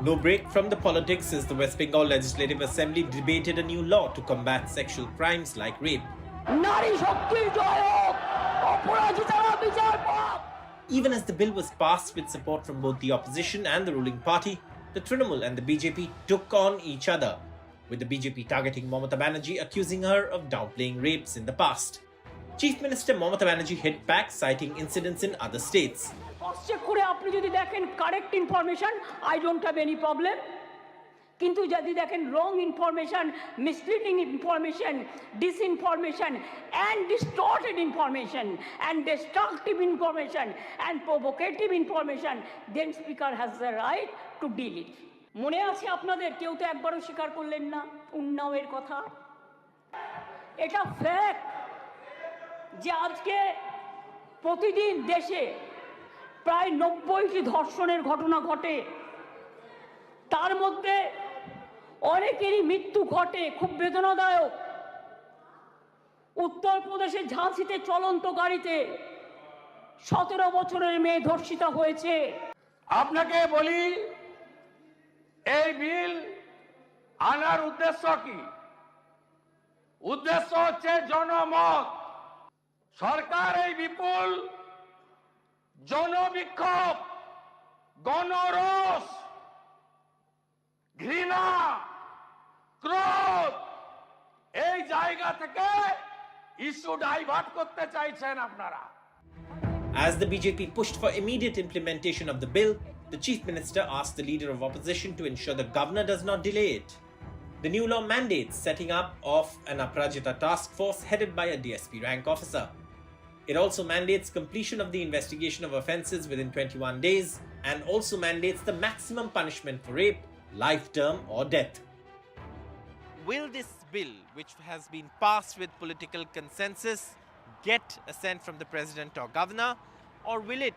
No break from the politics as the West Bengal Legislative Assembly debated a new law to combat sexual crimes like rape. নারী শক্তির জয় হোক অপরাজিতারা বিচার পাক। Even as the bill was passed with support from both the opposition and the ruling party, the Trinamool and the BJP took on each other, with the BJP targeting Mamata Banerjee, accusing her of downplaying rapes in the past. Chief Minister Mamata Banerjee hit back, citing incidents in other states. Check করে আপনি যদি দেখেন correct information I don't have any problem কিন্তু যদি দেখেন wrong information misleading information disinformation and distorted information and destructive information and provocative information then speaker has the right to deal it. মনে আছে আপনাদের কেউ তো একবারও স্বীকার করলেন না উন্নাওয়ের কথা। এটা ফ্যাক্ট যে আজকে প্রতিদিন দেশে প্রায় 90টি ধর্ষণের ঘটনা ঘটে, তার মধ্যে অনেকেরই মৃত্যু ঘটে, খুব বেদনাদায়ক। উত্তরপ্রদেশের ঝাঁসিতে চলন্ত গাড়িতে 17 বছরের মেয়ে ধর্ষিতা হয়েছে। আপনাকে বলি এই বিল আনার উদ্দেশ্য কি? উদ্দেশ্য হচ্ছে জনমত। সরকার এই বিপুল জনবিক্ষোভ, গণরোষ, ঘৃণা, ক্রোধ এই জায়গা থেকে ইস্যু ডাইভার্ট করতে চাইছেন আপনারা। As the BJP pushed for immediate implementation of the bill, the Chief Minister asked the leader of opposition to ensure the governor does not delay it. The new law mandates setting up of an Aprajita task force headed by a DSP rank officer. It also mandates completion of the investigation of offences within 21 days and also mandates the maximum punishment for rape, life term or death. Will this bill, which has been passed with political consensus, get assent from the president or governor, or will it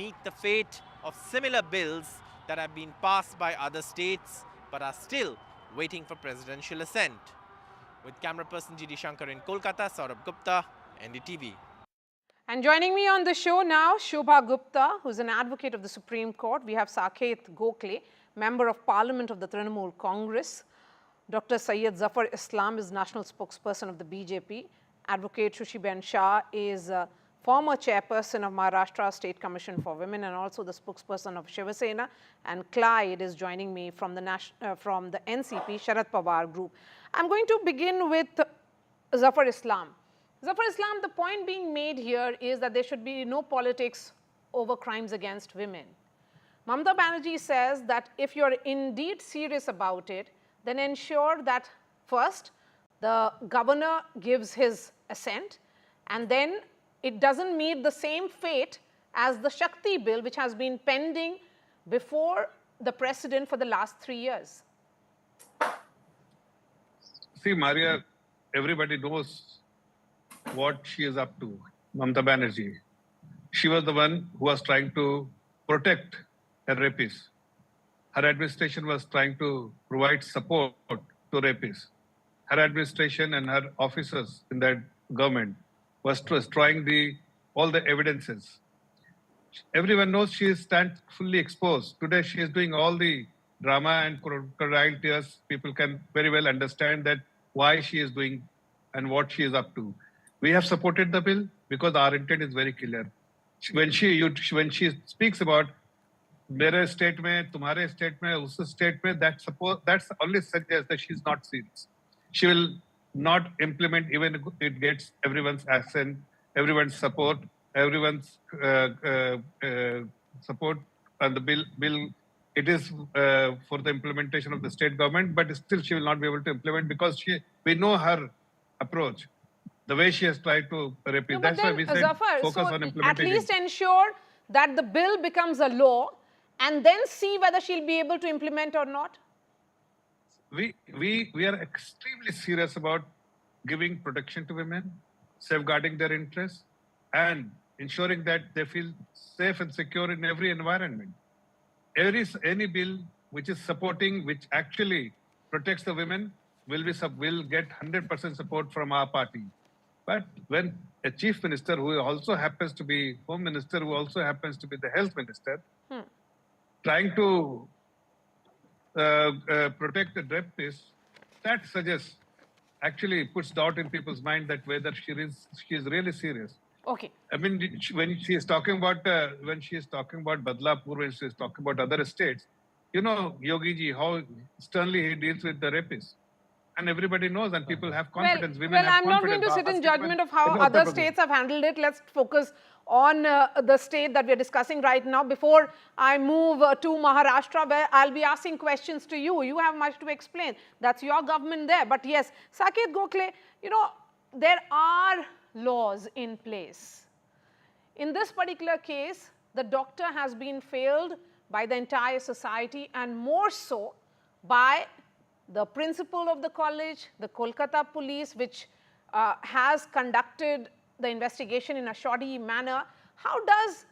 meet the fate of similar bills that have been passed by other states but are still waiting for presidential assent. With camera person G.D. Shankar in Kolkata, Saurabh Gupta, NDTV. And joining me on the show now, Shobha Gupta, who's an advocate of the Supreme Court. We have Saket Gokhale, Member of Parliament of the Trinamool Congress. Dr. Syed Zafar Islam is National Spokesperson of the BJP. Advocate Shushiben Shah is former chairperson of Maharashtra State Commission for Women and also the spokesperson of Shiva Sena. And Clyde is joining me from the NCP Sharad Pawar group. I'm going to begin with Zafar Islam. Zafar Islam, the point being made here is that there should be no politics over crimes against women. Mamata Banerjee says that if you're indeed serious about it, then ensure that first the governor gives his assent, and then it doesn't meet the same fate as the Shakti Bill, which has been pending before the president for the last 3 years. See, Maria, everybody knows what she is up to, Mamata Banerjee. She was the one who was trying to protect her rapists. Her administration was trying to provide support to rapists. Her administration and her officers in that government was destroying all the evidences. Everyone knows she stands fully exposed. Today she is doing all the drama and crocodile tears. People can very well understand that why she is doing and what she is up to. We have supported the bill because our intent is very clear. When she speaks about मेरे state में, तुम्हारे state में, उस state में, that's only suggests that she's not serious. She will not implement even if it gets everyone's assent, everyone's support, everyone's support, and the bill. It is for the implementation of the state government, but still she will not be able to implement because we know her approach. The way she has tried to repeat. No, that's why we said Zafar, focus on implementing. At least ensure that the bill becomes a law and then see whether she'll be able to implement or not. We are extremely serious about giving protection to women, safeguarding their interests, and ensuring that they feel safe and secure in every environment. Any bill which is supporting, which actually protects the women, will get 100% support from our party. But when a chief minister who also happens to be home minister, who also happens to be the health minister, trying to protect the rapists, that suggests, actually puts doubt in people's mind that whether she is really serious. Okay. I mean, when she is talking about Badlapur, when she is talking about other states, you know, Yogi ji, how sternly he deals with the rapists. And everybody knows, and people have confidence. Women have I'm not going to sit in judgment of how other states have handled it. Let's focus on the state that we're discussing right now. Before I move to Maharashtra, where I'll be asking questions to you. You have much to explain. That's your government there. But yes, Saket Gokhale, you know, there are laws in place. In this particular case, the doctor has been failed by the entire society, and more so by the principal of the college, the Kolkata police, which has conducted the investigation in a shoddy manner. How does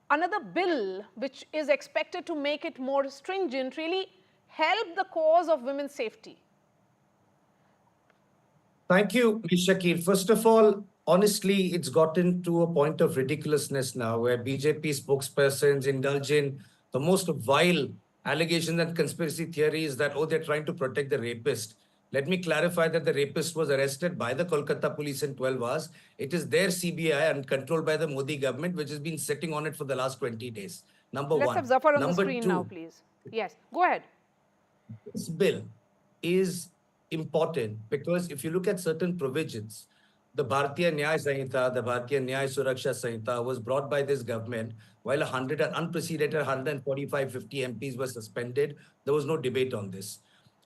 another bill, which is expected to make it more stringent, really help the cause of women's safety? Thank you, Ms. Shakir. First of all, honestly, it's gotten to a point of ridiculousness now where BJP spokespersons indulge in the most vile allegations and conspiracy theories that, oh, they're trying to protect the rapist. Let me clarify that the rapist was arrested by the Kolkata police in 12 hours. It is their CBI and controlled by the Modi government, which has been sitting on it for the last 20 days. Number one. Let's have Zafar on the Number screen two, now, please. Yes, go ahead. This bill is important because if you look at certain provisions, the Bharatiya Nyaya Sanhita, the Bharatiya Nyaya Suraksha Sanhita was brought by this government while unprecedented 145-50 MPs were suspended. There was no debate on this.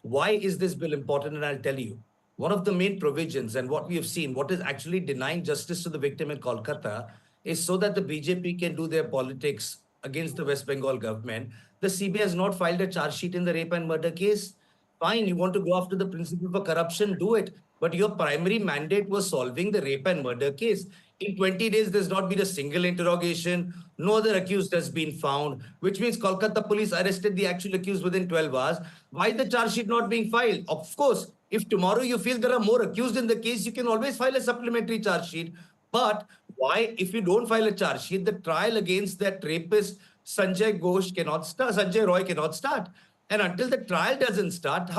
Why is this bill important? And I'll tell you. One of the main provisions and what we have seen, what is actually denying justice to the victim in Kolkata is so that the BJP can do their politics against the West Bengal government. The CBI has not filed a charge sheet in the rape and murder case. Fine, you want to go after the principle for corruption, do it. But your primary mandate was solving the rape and murder case. In 20 days, there's not been a single interrogation. No other accused has been found, which means Kolkata police arrested the actual accused within 12 hours. Why the charge sheet not being filed? Of course, if tomorrow you feel there are more accused in the case, you can always file a supplementary charge sheet. But why, if you don't file a charge sheet, the trial against that rapist Sanjay Roy cannot start. And until the trial doesn't start,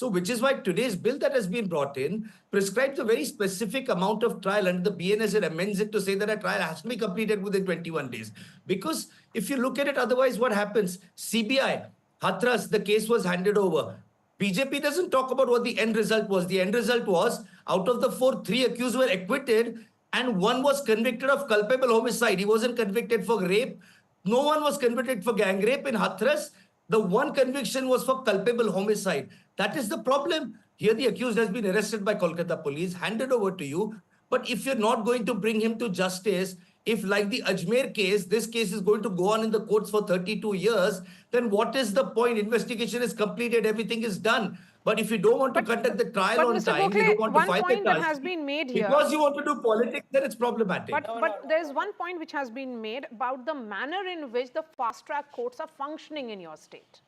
which is why today's bill that has been brought in prescribes a very specific amount of trial, and the BNS amends it to say that a trial has to be completed within 21 days. Because if you look at it, otherwise what happens? CBI, Hathras, the case was handed over. BJP doesn't talk about what the end result was. The end result was, out of the 4, 3 accused were acquitted, and 1 was convicted of culpable homicide. He wasn't convicted for rape. No one was convicted for gang rape in Hathras. The 1 conviction was for culpable homicide. That is the problem. Here the accused has been arrested by Kolkata police, handed over to you. But if you're not going to bring him to justice, if like the Ajmer case, this case is going to go on in the courts for 32 years, then what is the point? Investigation is completed, everything is done. But if you don't want to conduct the trial on time, you don't want to fight the point that has been made here. Because you want to do politics, then it's problematic. But there's one point which has been made about the manner in which the fast-track courts are functioning in your state,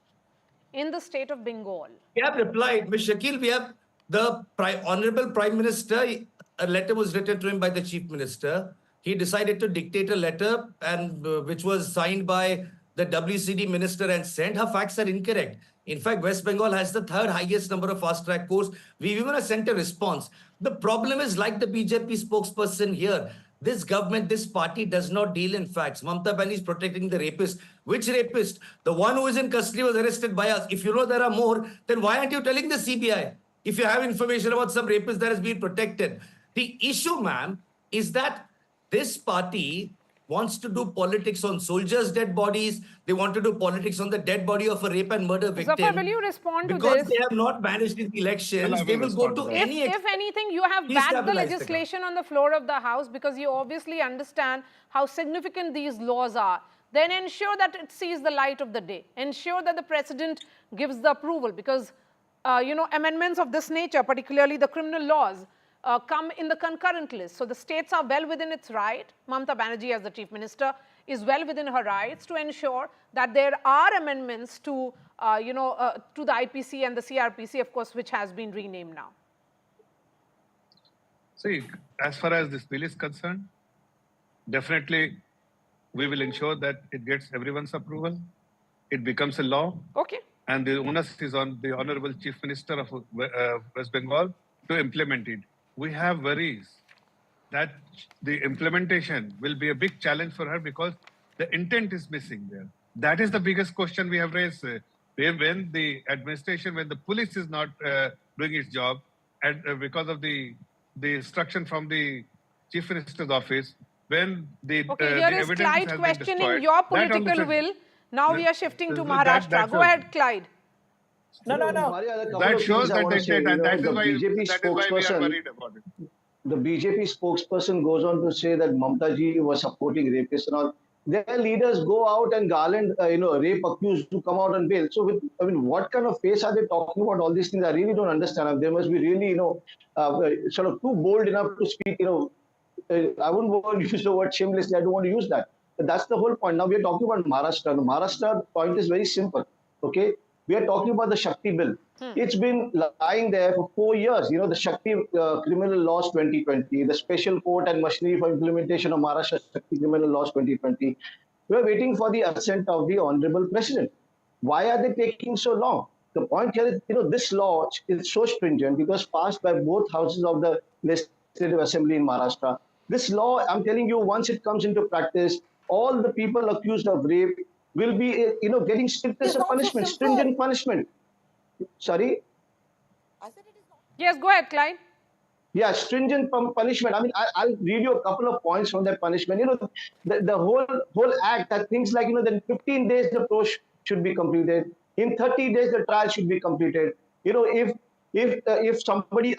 in the state of Bengal. We have replied, Ms. Shakil, we have the Honorable Prime Minister, a letter was written to him by the Chief Minister. He decided to dictate a letter, and which was signed by the WCD Minister and sent. Her facts are incorrect. In fact, West Bengal has the 3rd highest number of fast-track courts. We've even sent a response. The problem is, like the BJP spokesperson here, this government, this party does not deal in facts. Mamata Banerjee is protecting the rapist. Which rapist? The one who is in custody was arrested by us. If you know there are more, then why aren't you telling the CBI? If you have information about some rapist that has been protected. The issue, ma'am, is that this party wants to do politics on soldiers' dead bodies. They want to do politics on the dead body of a rape and murder victim. Zafar, will you respond to this? Because they have not managed in the elections, they will go to any... If anything, you have backed the legislation on the floor of the House because you obviously understand how significant these laws are. Then ensure that it sees the light of the day. Ensure that the President gives the approval because, amendments of this nature, particularly the criminal laws, come in the concurrent list. So the states are well within its right. Mamata Banerjee, as the Chief Minister, is well within her rights to ensure that there are amendments to, to the IPC and the CRPC, of course, which has been renamed now. See, as far as this bill is concerned, definitely we will ensure that it gets everyone's approval. It becomes a law. Okay. And the onus is on the Honorable Chief Minister of West Bengal to implement it. We have worries that the implementation will be a big challenge for her because the intent is missing there. That is the biggest question we have raised. When the administration, when the police is not doing its job, and because of the instruction from the Chief Minister's office, when the here is Clyde questioning your political will. Now we are shifting to Maharashtra. Go ahead, Clyde. No. That shows that intent, and that is why we are worried about it. The BJP spokesperson goes on to say that Mamata ji was supporting rapists and all. Their leaders go out and garland, rape accused to come out on bail. So, what kind of face are they talking about all these things? I really don't understand. They must be really, sort of too bold enough to speak. I wouldn't want to use the word shamelessly. I don't want to use that. But that's the whole point. Now we are talking about Maharashtra. The Maharashtra point is very simple. Okay. We are talking about the Shakti Bill. It's been lying there for 4 years. The Shakti Criminal Laws 2020, the Special Court and Machinery for Implementation of Maharashtra Shakti Criminal Laws 2020. We are waiting for the assent of the Honorable President. Why are they taking so long? The point here is, this law is so stringent. It was passed by both houses of the Legislative Assembly in Maharashtra. This law, I'm telling you, once it comes into practice, all the people accused of rape will be, getting strictest punishment, stringent punishment. Sorry? Yes, go ahead, Clyde. Yeah, stringent punishment. I'll read you a couple of points from that punishment. The whole act, that things like, then 15 days the approach should be completed. In 30 days, the trial should be completed. If somebody,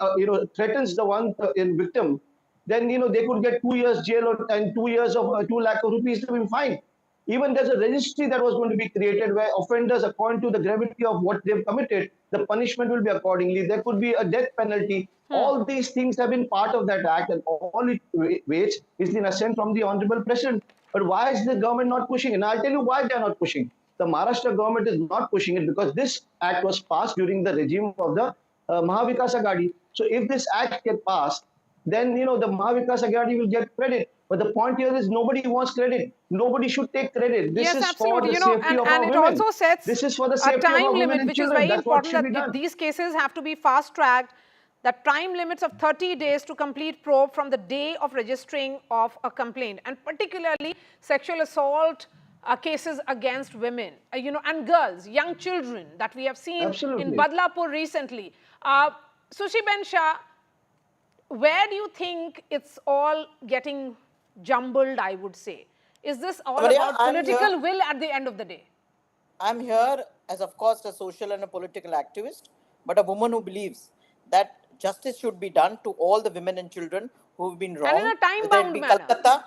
threatens the one victim, then, they could get 2 years jail and 2 years of 2 lakh rupees to be fined. Even there's a registry that was going to be created where offenders, according to the gravity of what they've committed, the punishment will be accordingly. There could be a death penalty. All these things have been part of that act, and all it waits is the assent from the Honorable President. But why is the government not pushing it? And I'll tell you why they're not pushing. The Maharashtra government is not pushing it because this act was passed during the regime of the Mahavikas Agadi. So if this act gets passed, then the Mahavikas Agadi will get credit. But the point here is nobody wants credit. Nobody should take credit. This Yes, is absolutely. for the safety of our And it women. also sets This is for the a safety of our time women limit, and which is children. very That's what important, should be that done. these cases have to be fast-tracked. That time limits of 30 days to complete probe from the day of registering of a complaint, and particularly sexual assault cases against women, and girls, young children that we have seen in Badlapur recently. Sushi Ben Shah, where do you think it's all getting jumbled, I would say? Is this all about political will at the end of the day? I'm here as, of course, a social and a political activist, but a woman who believes that justice should be done to all the women and children who have been wronged, and in a time-bound manner.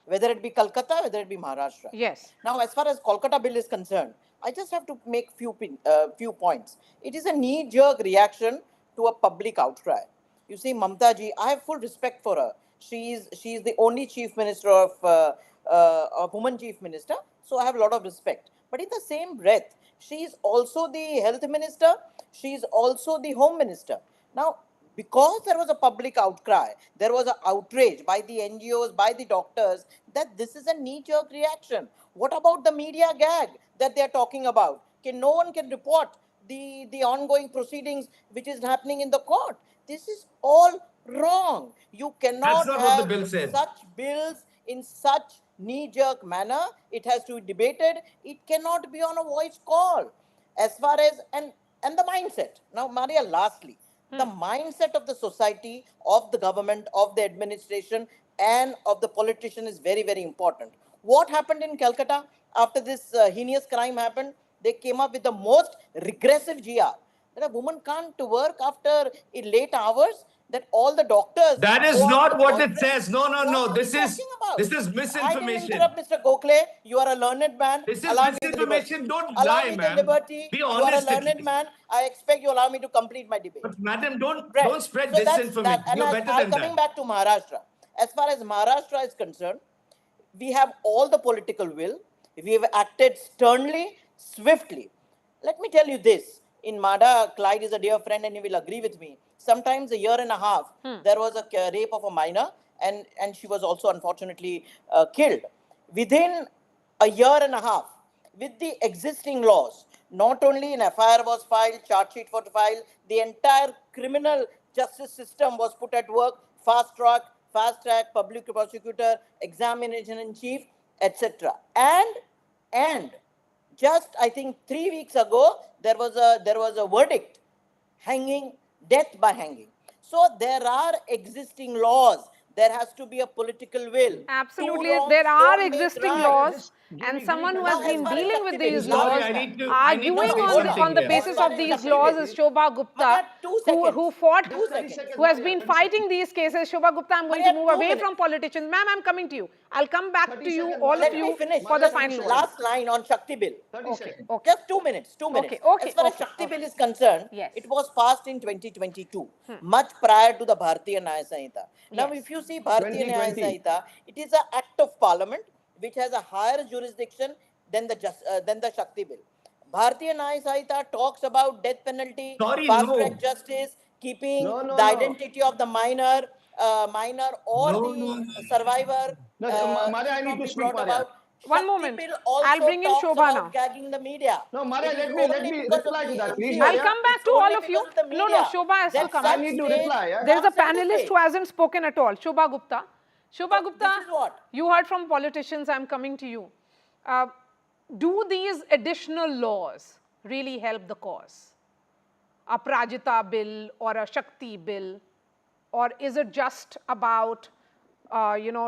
Whether it be Kolkata, whether it be Maharashtra. Yes. Now, as far as Kolkata bill is concerned, I just have to make few points. It is a knee-jerk reaction to a public outcry. You see, Mamta ji, I have full respect for her. She is the only chief minister of a woman chief minister, so I have a lot of respect. But in the same breath, she is also the health minister. She is also the home minister. Now, because there was a public outcry, there was an outrage by the NGOs, by the doctors, that this is a knee-jerk reaction. What about the media gag that they're talking about? No one can report the ongoing proceedings which is happening in the court. This is all wrong. You cannot have such bills in such knee-jerk manner. It has to be debated. It cannot be on a voice call. As far as, and the mindset. Now, Maria, lastly, the mindset of the society, of the government, of the administration, and of the politician is very, very important. What happened in Calcutta after this heinous crime happened? They came up with the most regressive GR. That a woman can't work after late hours, that all the doctors... That is not what it says. No. This is misinformation. I didn't interrupt, Mr. Gokhale. You are a learned man. This is misinformation. Don't lie, ma'am. Allow me the liberty. Be You honest. are a learned man. I expect you allow me to complete my debate. But madam, don't spread disinformation. You're better than that. Coming back to Maharashtra. As far as Maharashtra is concerned, we have all the political will. We have acted sternly, swiftly. Let me tell you this. In Mada, Clyde is a dear friend and he will agree with me. Sometimes a year and a half, there was a rape of a minor and she was also unfortunately killed. Within a year and a half, with the existing laws, not only an FIR was filed, charge sheet was filed, the entire criminal justice system was put at work, fast track, public prosecutor, examination in chief, etc. And just, I think 3 weeks ago, there was a verdict, hanging, death by hanging. So there are existing laws. There has to be a political will. Absolutely, there are existing laws, and someone who has been dealing with these laws, arguing on the basis of these laws is Shobha Gupta, who has been fighting these cases. Shobha Gupta, I'm going to move away from politicians. Ma'am, I'm coming to you. I'll come back to you, all of you, for the final word. Last line on Shakti Bill. Okay. Just 2 minutes. As far as Shakti Bill is concerned, it was passed in 2022, much prior to the Bharatiya Nyaya Sanhita. Now, if you see Bharatiya Nyaya Sanhita, it is an act of parliament which has a higher jurisdiction than the Shakti Bill. Bharatiya Nyaya Sanhita talks about death penalty, fast-track justice, keeping the identity of the minor or the survivor. Maria, I need to speak, Maria. One moment. I'll bring in Shobha now. Gagging the media. No, Maria, let me reply to that, please. I'll come back to all of you. No, Shobha has to come. I need to reply. There's a panelist who hasn't spoken at all, Shobha Gupta. Shobha Gupta, you heard from politicians, I'm coming to you. Do these additional laws really help the cause? A Prajita bill or a Shakti bill? Or is it just about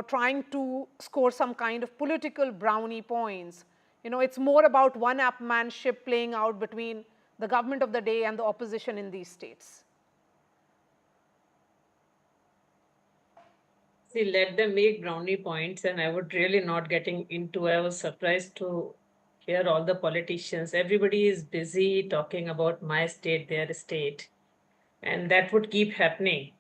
trying to score some kind of political brownie points? It's more about one-upmanship playing out between the government of the day and the opposition in these states. See, let them make brownie points, and I would really not getting into. I was surprised to hear all the politicians. Everybody is busy talking about my state, their state, and that would keep happening.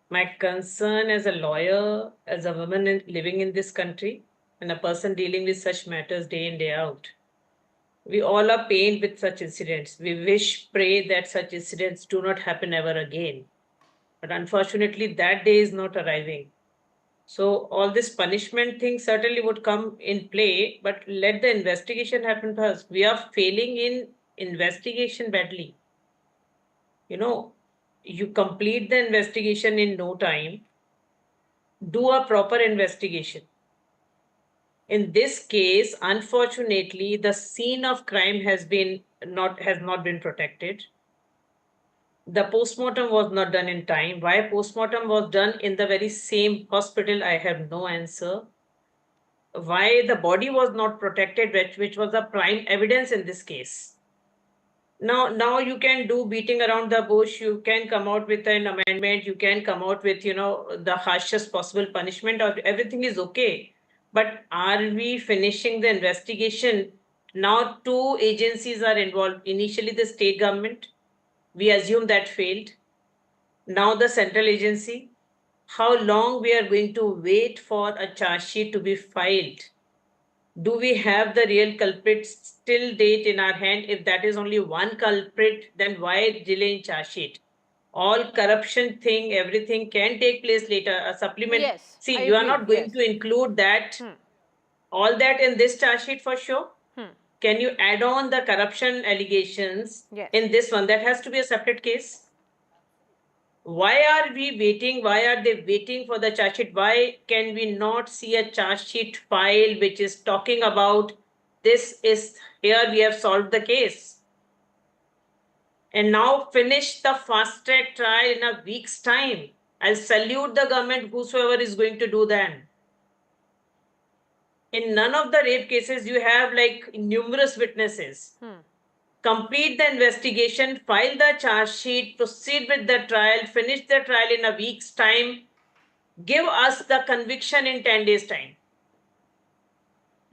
My concern as a lawyer, as a woman living in this country, and a person dealing with such matters day in, day out, we all are pained with such incidents. We wish, pray that such incidents do not happen ever again. But unfortunately, that day is not arriving. So all this punishment thing certainly would come in play, but let the investigation happen first. We are failing in investigation badly. You know, you complete the investigation in no time, do a proper investigation. In this case, unfortunately, the scene of crime has not been protected. The postmortem was not done in time. Why postmortem was done in the very same hospital, I have no answer. Why the body was not protected, which was the prime evidence in this case. Now you can do beating around the bush, you can come out with an amendment, you can come out with, the harshest possible punishment, or everything is okay. But are we finishing the investigation? Now 2 agencies are involved. Initially the state government, we assume that failed. Now the central agency. How long we are going to wait for a charge sheet to be filed? Do we have the real culprit still date in our hand? If that is only one culprit, then why delay in charge sheet? All corruption thing, everything can take place later. A supplement. Yes, See, I you are agree, not going yes. to include that, all that in this charge sheet for sure. Can you add on the corruption allegations in this one? That has to be a separate case. Why are we waiting? Why are they waiting for the charge sheet? Why can we not see a charge sheet file which is talking about this is here we have solved the case? And now finish the fast track trial in a week's time. I'll salute the government, whosoever is going to do that. In none of the rape cases, you have like numerous witnesses. Complete the investigation, file the charge sheet, proceed with the trial, finish the trial in a week's time, give us the conviction in 10 days' time.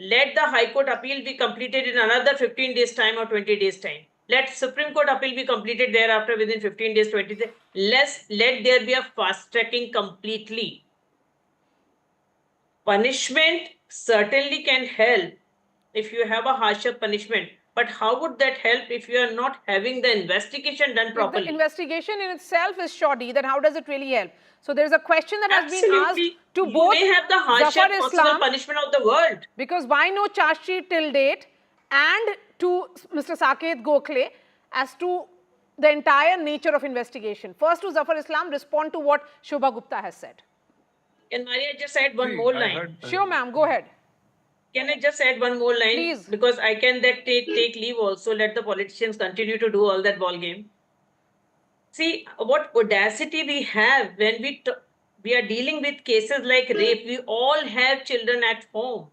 Let the High Court appeal be completed in another 15 days' time or 20 days' time. Let Supreme Court appeal be completed thereafter within 15 days, 20 days. Let there be a fast tracking completely. Punishment certainly can help if you have a harsher punishment. But how would that help if you are not having the investigation done properly? If the investigation in itself is shoddy, then how does it really help? So there is a question that has been asked to You both may have the harshest Zafar possible Islam, punishment of the world. because why no charge sheet till date, and to Mr. Saket Gokhale as to the entire nature of investigation. First to Zafar Islam, respond to what Shobha Gupta has said. Can Maria just add one more line? Sure, ma'am, go ahead. Can I just add one more line? Please. Because I can take leave also. Let the politicians continue to do all that ball game. See, what audacity we have when we are dealing with cases like rape. We all have children at home.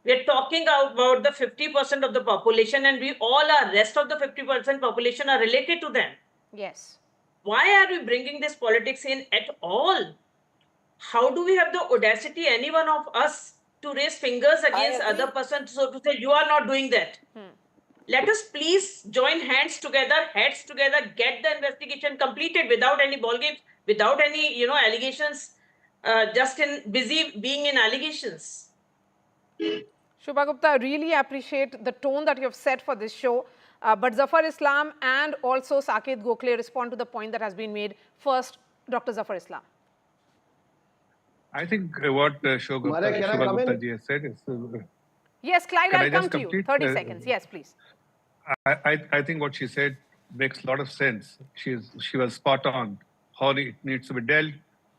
We are talking about the 50% of the population, and we all are, rest of the 50% population are related to them. Yes. Why are we bringing this politics in at all? How do we have the audacity, any one of us, to raise fingers against other person, so to say, you are not doing that? Let us please join hands together, heads together, get the investigation completed without any ball games, without any, allegations, just in busy being in allegations. Shobha Gupta, I really appreciate the tone that you have set for this show. But Zafar Islam and also Saket Gokhale respond to the point that has been made. First, Dr. Zafar Islam. I think what Shobha Gupta ji has said is... Yes, Clyde, I'll come to you. 30 seconds. seconds. Yes, please. I think what she said makes a lot of sense. She was spot on. How it needs to be dealt,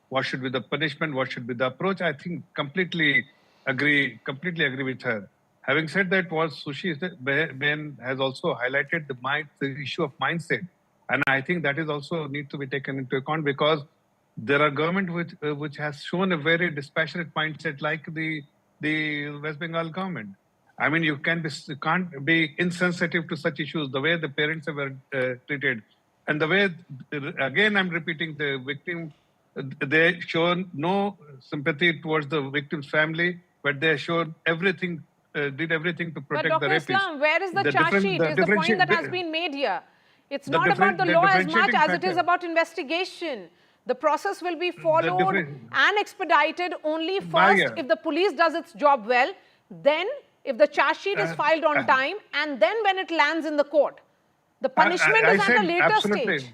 what should be the punishment, what should be the approach. I think completely agree with her. Having said that, what Sushi Ben has also highlighted the issue of mindset, and I think that is also need to be taken into account, because there are government which has shown a very dispassionate mindset, like the West Bengal government. I mean, you can't be insensitive to such issues, the way the parents were treated, and the way, again, I'm repeating, the victim They show no sympathy towards the victim's family, but they showed everything, did everything to But protect the Dr. rapist. Islam, where is the charge sheet? Is the point that has been made here. It's the not about the different- law the as much as it is differentiating about investigation. The process will be followed and expedited only first Maria. if the police does its job well, then if the charge sheet is filed on time, and then when it lands in the court. The punishment is at a later stage.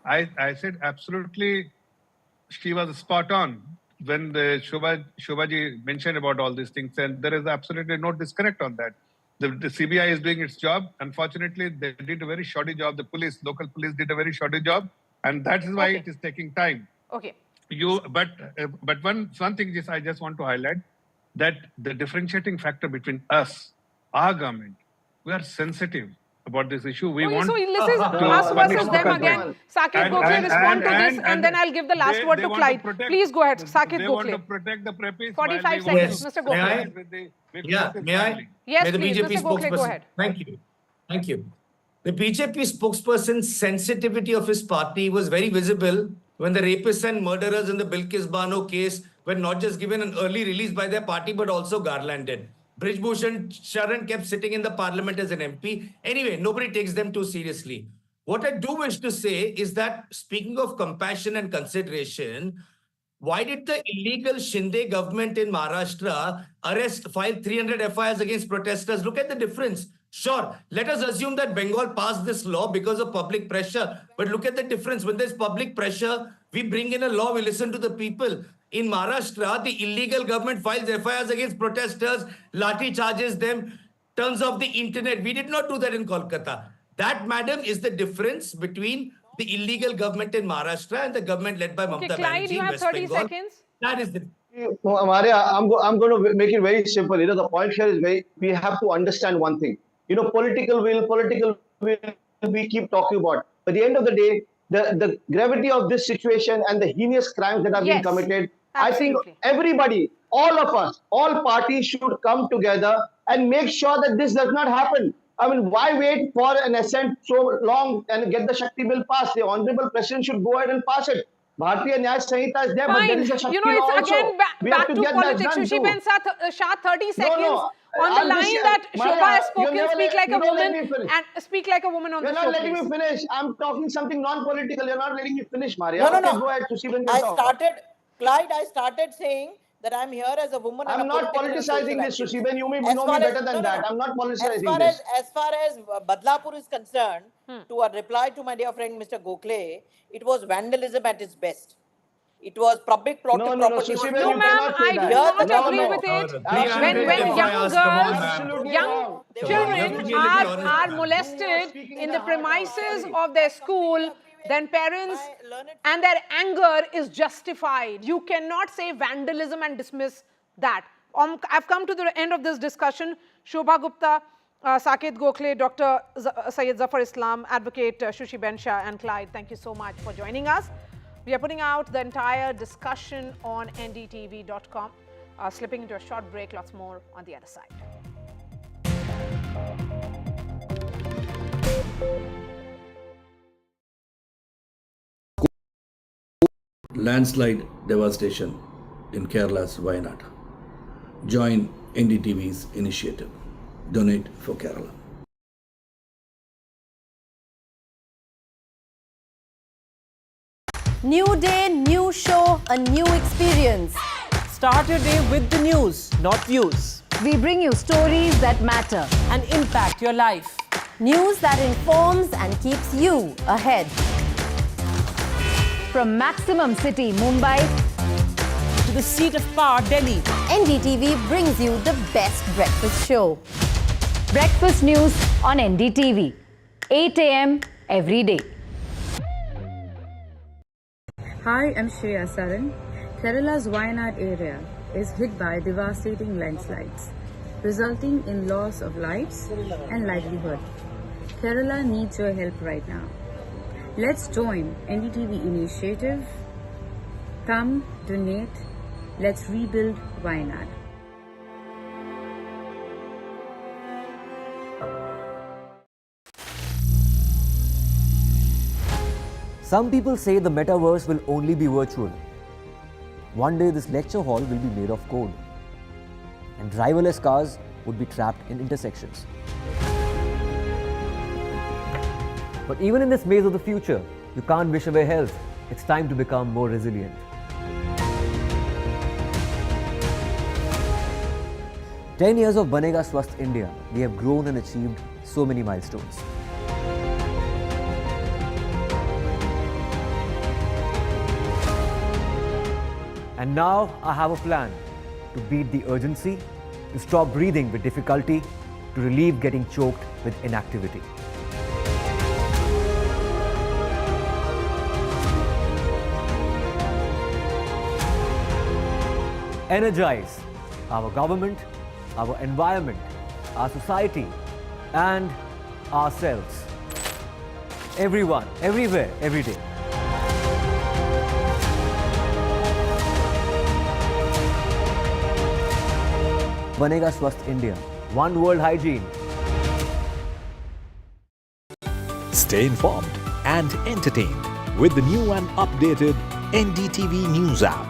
I said absolutely, she was spot on when the Shobhaji mentioned about all these things, and there is absolutely no disconnect on that. The CBI is doing its job. Unfortunately, they did a very shoddy job. The local police did a very shoddy job, and that is why it is taking time. Okay. But one thing I just want to highlight, that the differentiating factor between us, our government, we are sensitive about this issue. We want so this is to us versus punish them the again. government. Sakit Gokhale respond to this, and then I'll give the last word to Clyde. Please go ahead, Sakit They want to Gokhale. protect the preppies. 45 while we seconds, want Mr. to Gokhale. with the Yeah, victim's may I? family. Yes, May the please, BJP Mr. Gokhale, go spokesperson. ahead. Thank you. The BJP spokesperson's sensitivity of his party was very visible when the rapists and murderers in the Bilkis Bano case were not just given an early release by their party, but also garlanded. Brijbhushan Sharan kept sitting in the parliament as an MP. Anyway, nobody takes them too seriously. What I do wish to say is that, speaking of compassion and consideration, why did the illegal Shinde government in Maharashtra file 300 FIRs against protesters? Look at the difference. Sure, let us assume that Bengal passed this law because of public pressure. But look at the difference. When there's public pressure, we bring in a law, we listen to the people. In Maharashtra, the illegal government files FIRs against protesters, lathi charges them, turns off the internet. We did not do that in Kolkata. That, madam, is the difference between the illegal government in Maharashtra and the government led by Mamata Clyde, Banerjee you in have West 30 Bengal. seconds. That is the... Maria, I'm going to make it very simple. The point here is we have to understand one thing. Political will, we keep talking about. But at the end of the day, the gravity of this situation and the heinous crimes that are being committed, I think everybody, all of us, all parties should come together and make sure that this does not happen. I mean, why wait for an assent so long and get the Shakti Bill passed? The Honorable President should go ahead and pass it. Bharatiya Nyaya Sanhita is there, but there is a Shakti law it's also. again We have back to get politics. that done Shushiben Shah, 30 seconds No, on the I'm line just- that Maya, Shobha has you spoken, never speak let- like you a don't let woman me finish. and speak like a woman on You're the not show, letting please. me finish. I'm talking something non-political. You're not letting me finish, Maria. No. Okay, go ahead. Sushil, Clyde, I started saying that I'm here as a woman and I'm a not political and politicizing social this, activist. Sushil. You may As know far me as- better than that. I'm not politicizing as this. as far as Badlapur is concerned, to a reply to my dear friend Mr. Gokhale, it was vandalism at its best. It was public property. No, Sushil, No, you ma'am, cannot say I do that. not agree with it. When young girls, young children are molested in the premises of their school, then parents and their anger is justified. You cannot say vandalism and dismiss that. I've come to the end of this discussion. Shobha Gupta, Sakit Gokhale, Dr. Syed Zafar Islam, Advocate Shushiben Shah, and Clyde, thank you so much for joining us. We are putting out the entire discussion on ndtv.com. Slipping into a short break, lots more on the other side. Landslide devastation in Kerala's Wayanad. Join NDTV's initiative. Donate for Kerala. New day, new show, a new experience. Start your day with the news, not views. We bring you stories that matter and impact your life. News that informs and keeps you ahead. From Maximum City, Mumbai, to the seat of power, Delhi, NDTV brings you the best breakfast show. Breakfast news on NDTV, 8 a.m. every day. Hi, I'm Shreya Saran. Kerala's Wayanad area is hit by devastating landslides, resulting in loss of lives and livelihood. Kerala needs your help right now. Let's join NDTV initiative. Come, donate. Let's rebuild Wayanad. Some people say the metaverse will only be virtual. One day this lecture hall will be made of code, and driverless cars would be trapped in intersections. But even in this maze of the future, you can't wish away health. It's time to become more resilient. "10 years of Banega Swasth India, we have grown and achieved so many milestones. And now I have a plan to beat the urgency, to stop breathing with difficulty, to relieve getting choked with inactivity. Energize our government, our environment, our society, and ourselves. Everyone, everywhere, every day. Banega Swasth India. One world hygiene. Stay informed and entertained with the new and updated NDTV News app.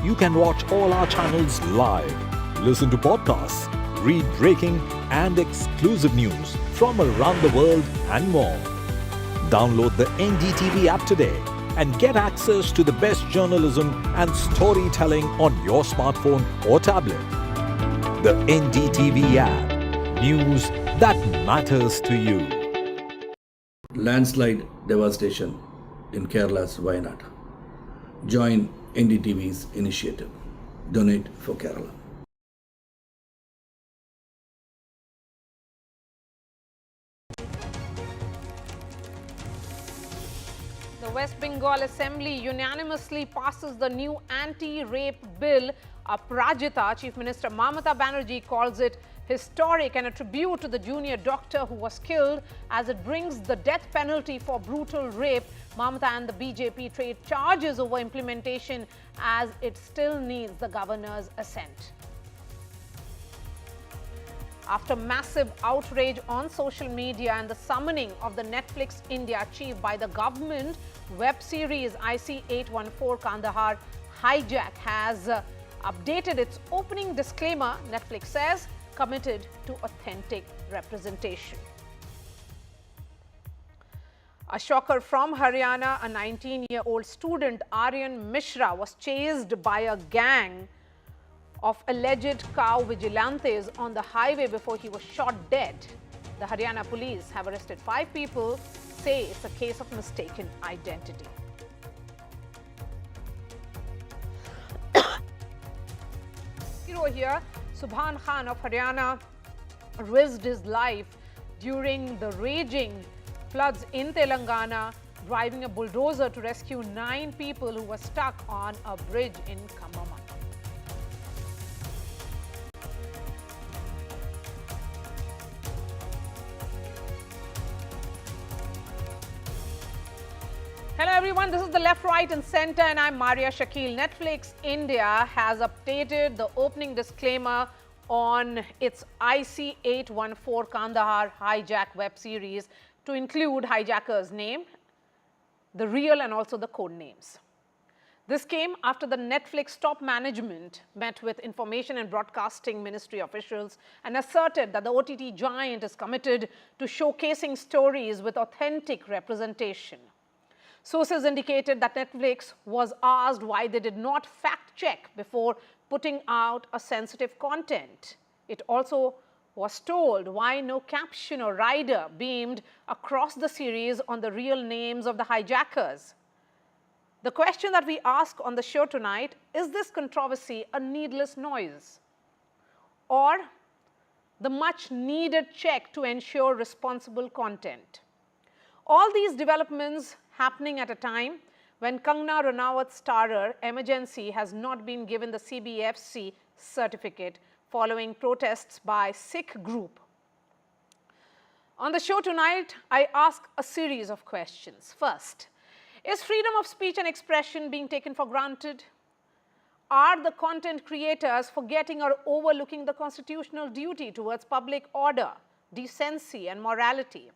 You can watch all our channels live, listen to podcasts, read breaking and exclusive news from around the world and more. Download the NDTV app today and get access to the best journalism and storytelling on your smartphone or tablet. The NDTV app. News that matters to you. Landslide devastation in Kerala's Wayanad. Join NDTV's initiative. Donate for Kerala. The West Bengal Assembly unanimously passes the new anti-rape bill. Aprajita, Chief Minister Mamata Banerjee calls it historic and a tribute to the junior doctor who was killed as it brings the death penalty for brutal rape. Mamata and the BJP trade charges over implementation as it still needs the governor's assent. After massive outrage on social media and the summoning of the Netflix India chief by the government, web series IC814 Kandahar Hijack has updated its opening disclaimer, Netflix says, committed to authentic representation. A shocker from Haryana, a 19-year-old student, Aryan Mishra, was chased by a gang of alleged cow vigilantes on the highway before he was shot dead. The Haryana police have arrested 5 people, say it's a case of mistaken identity. Hero here, Subhan Khan of Haryana, risked his life during the raging floods in Telangana, driving a bulldozer to rescue 9 people who were stuck on a bridge in Khammam. Hello everyone, this is the Left, Right and Centre and I'm Maria Shakil. Netflix India has updated the opening disclaimer on its IC814 Kandahar Hijack web series to include hijacker's name, the real and also the code names. This came after the Netflix top management met with Information and Broadcasting Ministry officials and asserted that the OTT giant is committed to showcasing stories with authentic representation. Sources indicated that Netflix was asked why they did not fact-check before putting out a sensitive content. It also was told why no caption or rider beamed across the series on the real names of the hijackers. The question that we ask on the show tonight, is this controversy a needless noise or the much-needed check to ensure responsible content? All these developments happening at a time when Kangana Ranaut's starrer Emergency has not been given the CBFC certificate following protests by Sikh group. On the show tonight, I ask a series of questions. First, is freedom of speech and expression being taken for granted? Are the content creators forgetting or overlooking the constitutional duty towards public order, decency and morality?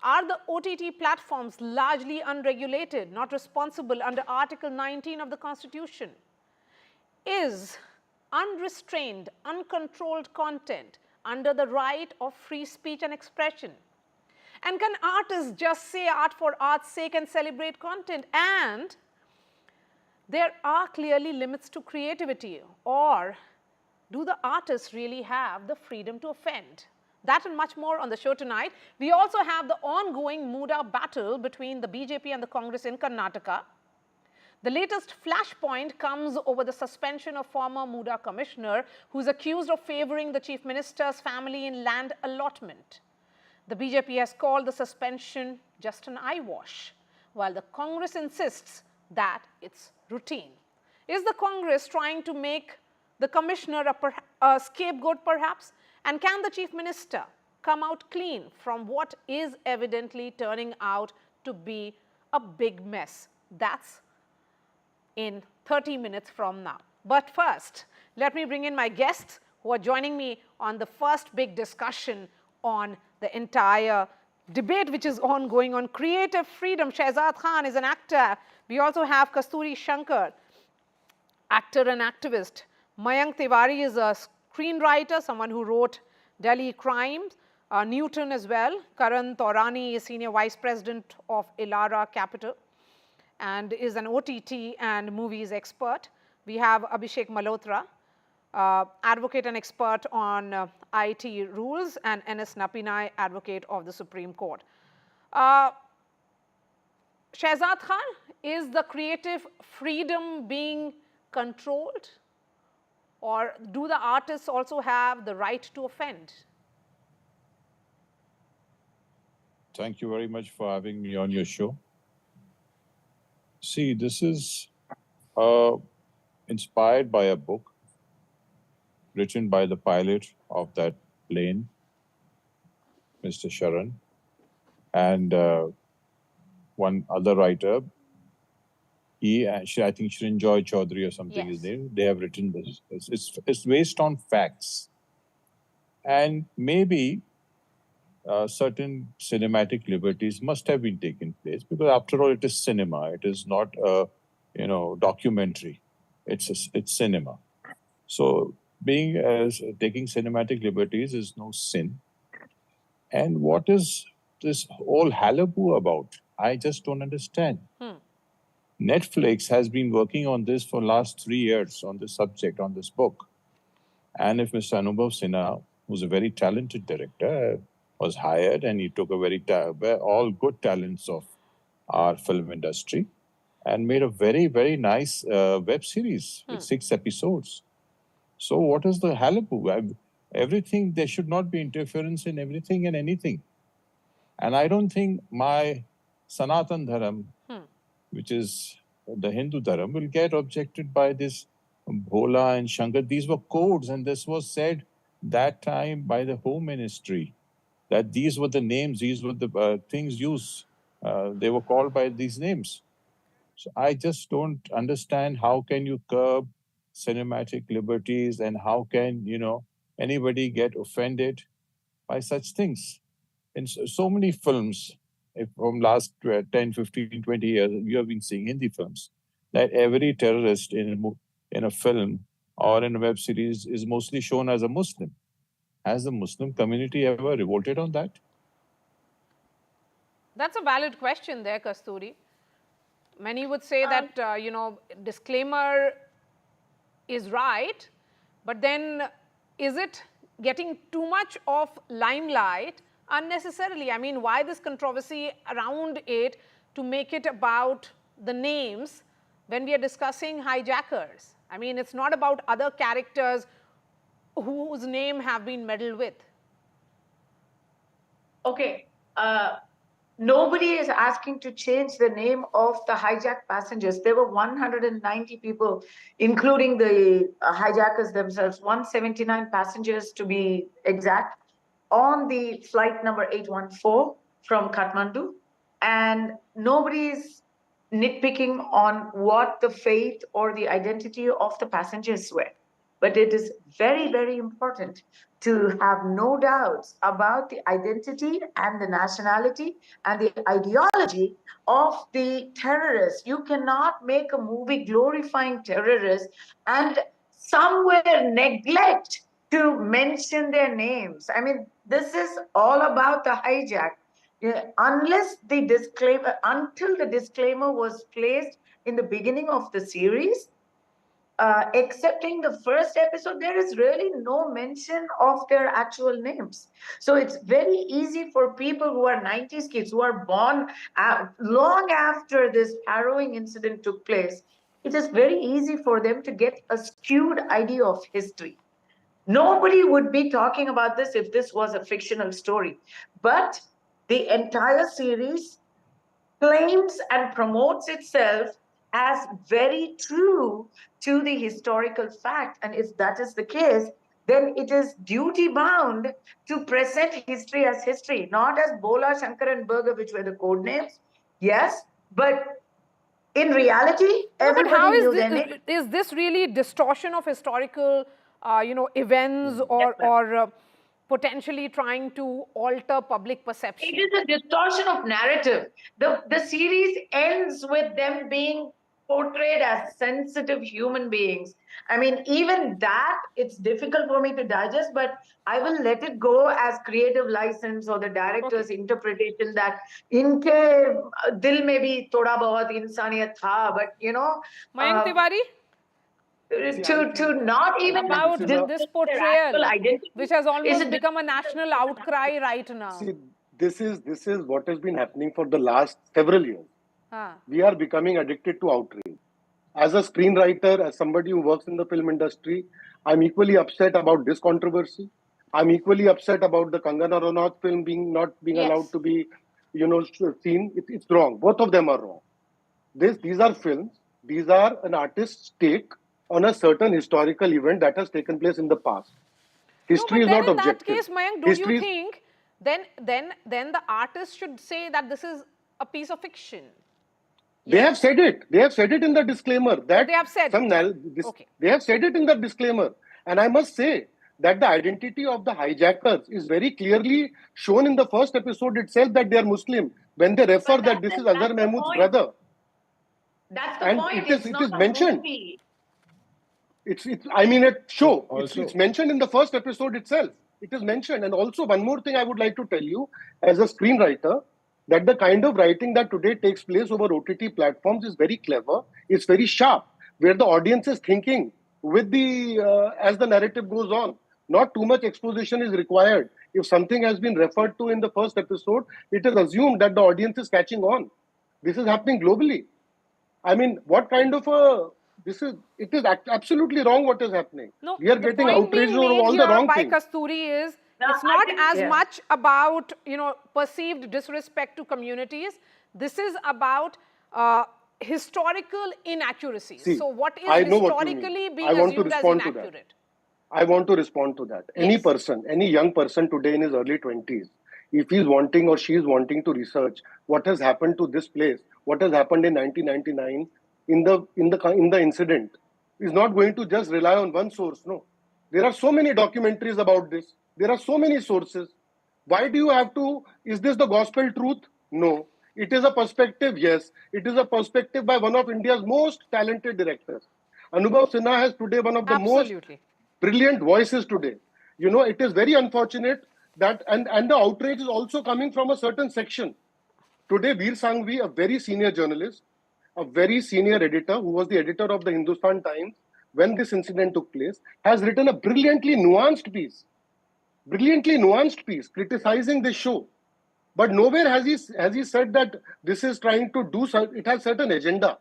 Are the OTT platforms largely unregulated, not responsible under Article 19 of the Constitution? Is unrestrained, uncontrolled content under the right of free speech and expression? And can artists just say art for art's sake and celebrate content? And there are clearly limits to creativity, or do the artists really have the freedom to offend? That and much more on the show tonight. We also have the ongoing Muda battle between the BJP and the Congress in Karnataka. The latest flashpoint comes over the suspension of former Muda commissioner who is accused of favoring the chief minister's family in land allotment. The BJP has called the suspension just an eyewash, while the Congress insists that it's routine. Is the Congress trying to make the commissioner a scapegoat perhaps? And can the chief minister come out clean from what is evidently turning out to be a big mess? That's in 30 minutes from now. But first, let me bring in my guests who are joining me on the first big discussion on the entire debate which is ongoing on creative freedom. Shehzad Khan is an actor. We also have Kasturi Shankar, actor and activist. Mayank Tiwari is a screenwriter, someone who wrote Delhi Crimes. Newton as well. Karan Taurani is Senior Vice President of Elara Capital and is an OTT and movies expert. We have Abhishek Malhotra, advocate and expert on IT rules, and N.S. Napinai, advocate of the Supreme Court. Shehzad Khan, is the creative freedom being controlled, or do the artists also have the right to offend? Thank you very much for having me on your show. See, this is inspired by a book written by the pilot of that plane, Mr. Sharan, and one other writer. I think Shrinjoy Chaudhary or something is name. They have written this. It's based on facts, and maybe certain cinematic liberties must have been taken place, because after all, it is cinema. It is not a documentary. It's cinema. So taking cinematic liberties is no sin. And what is this whole hullabaloo about? I just don't understand. Netflix has been working on this for last 3 years on this subject, on this book. And if Mr. Anubhav Sinha, who's a very talented director, was hired, and he took all good talents of our film industry and made a very, very nice web series with 6 episodes. So what is the hullabaloo? Everything, there should not be interference in everything and anything. And I don't think my Sanatan Dharam, which is the Hindu Dharam, will get objected by this Bhola and Shankar. These were codes, and this was said that time by the Home Ministry, that these were the names, these were the things used. They were called by these names. So I just don't understand how can you curb cinematic liberties, and how can, anybody get offended by such things. In so many films, from last 10, 15, 20 years, you have been seeing Hindi films, that every terrorist in a film or in a web series is mostly shown as a Muslim. Has the Muslim community ever revolted on that? That's a valid question there, Kasturi. Many would say that, disclaimer is right, but then is it getting too much of limelight unnecessarily? I mean, why this controversy around it to make it about the names when we are discussing hijackers? I mean, it's not about other characters whose name have been meddled with. Okay. Nobody is asking to change the name of the hijacked passengers. There were 190 people, including the hijackers themselves, 179 passengers to be exact, on the flight number 814 from Kathmandu. And nobody's nitpicking on what the fate or the identity of the passengers were. But it is very, very important to have no doubts about the identity and the nationality and the ideology of the terrorists. You cannot make a movie glorifying terrorists and somewhere neglect to mention their names. I mean, this is all about the hijack. Until the disclaimer was placed in the beginning of the series, excepting the first episode, there is really no mention of their actual names. So it's very easy for people who are 90s kids, who are born long after this harrowing incident took place. It is very easy for them to get a skewed idea of history. Nobody would be talking about this if this was a fictional story. But the entire series claims and promotes itself as very true to the historical fact. And if that is the case, then it is duty bound to present history as history, not as Bola, Shankar, and Burger, which were the code names. Yes, but in reality, everybody but how knew is their this, name. is this really distortion of historical, events or potentially trying to alter public perception? It is a distortion of narrative. The series ends with them being portrayed as sensitive human beings. I mean, even that, it's difficult for me to digest, but I will let it go as creative license or the director's interpretation that inke dil mein bhi thoda bahut insaniyat tha, but Mayank Tiwari? To not even about this portrayal, identity, which has almost is become a national outcry right now. See, this is what has been happening for the last several years. Ah. We are becoming addicted to outrage. As a screenwriter, as somebody who works in the film industry, I'm equally upset about this controversy. I'm equally upset about the Kangana Ranaut film not being allowed to be, seen. It's wrong. Both of them are wrong. These are films. These are an artist's take on a certain historical event that has taken place in the past. History is not objective. In that case, Mayank, don't you think then the artist should say that this is a piece of fiction? They have said it. They have said it in the disclaimer. That they have said They have said it in the disclaimer. And I must say that the identity of the hijackers is very clearly shown in the first episode itself, that they are Muslim, when they refer that this is Azhar Mahmood's brother. That's the And point. it is mentioned. It's mentioned in the first episode itself. It is mentioned. And also one more thing I would like to tell you as a screenwriter, that the kind of writing that today takes place over OTT platforms is very clever. It's very sharp, where the audience is thinking with as the narrative goes on. Not too much exposition is required. If something has been referred to in the first episode, it is assumed that the audience is catching on. This is happening globally. I mean, what kind of it is absolutely wrong what is happening. No, we are getting outraged over all the wrong things. Kasturi is, it's not as much about, perceived disrespect to communities. This is about historical inaccuracies. See, so what is what historically being assumed as inaccurate? I want to respond to that. Yes. Any young person today in his early 20s, if he's wanting or she is wanting to research what has happened to this place, what has happened in 1999 in the incident, is not going to just rely on one source. No, there are so many documentaries about this. There are so many sources. Why do you have to? Is this the gospel truth? No. It is a perspective. Yes, it is a perspective by one of India's most talented directors. Anubhav Sinha has today one of the most brilliant voices today. It is very unfortunate that and the outrage is also coming from a certain section. Today, Veer Sanghvi, a very senior journalist, a very senior editor who was the editor of the Hindustan Times when this incident took place, has written a brilliantly nuanced piece criticizing this show. But nowhere has he said that this is trying to do, it has certain agenda.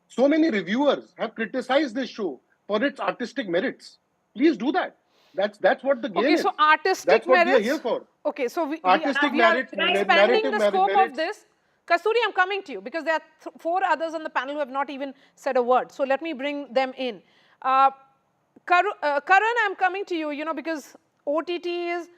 So many reviewers have criticized this show for its artistic merits. Please do that. That's what the game is. Okay, so artistic That's what merits. we are here for. Okay, so we are expanding the scope of this. Kasturi, I'm coming to you because there are 4 others on the panel who have not even said a word. So let me bring them in. Karan, I'm coming to you, because OTT is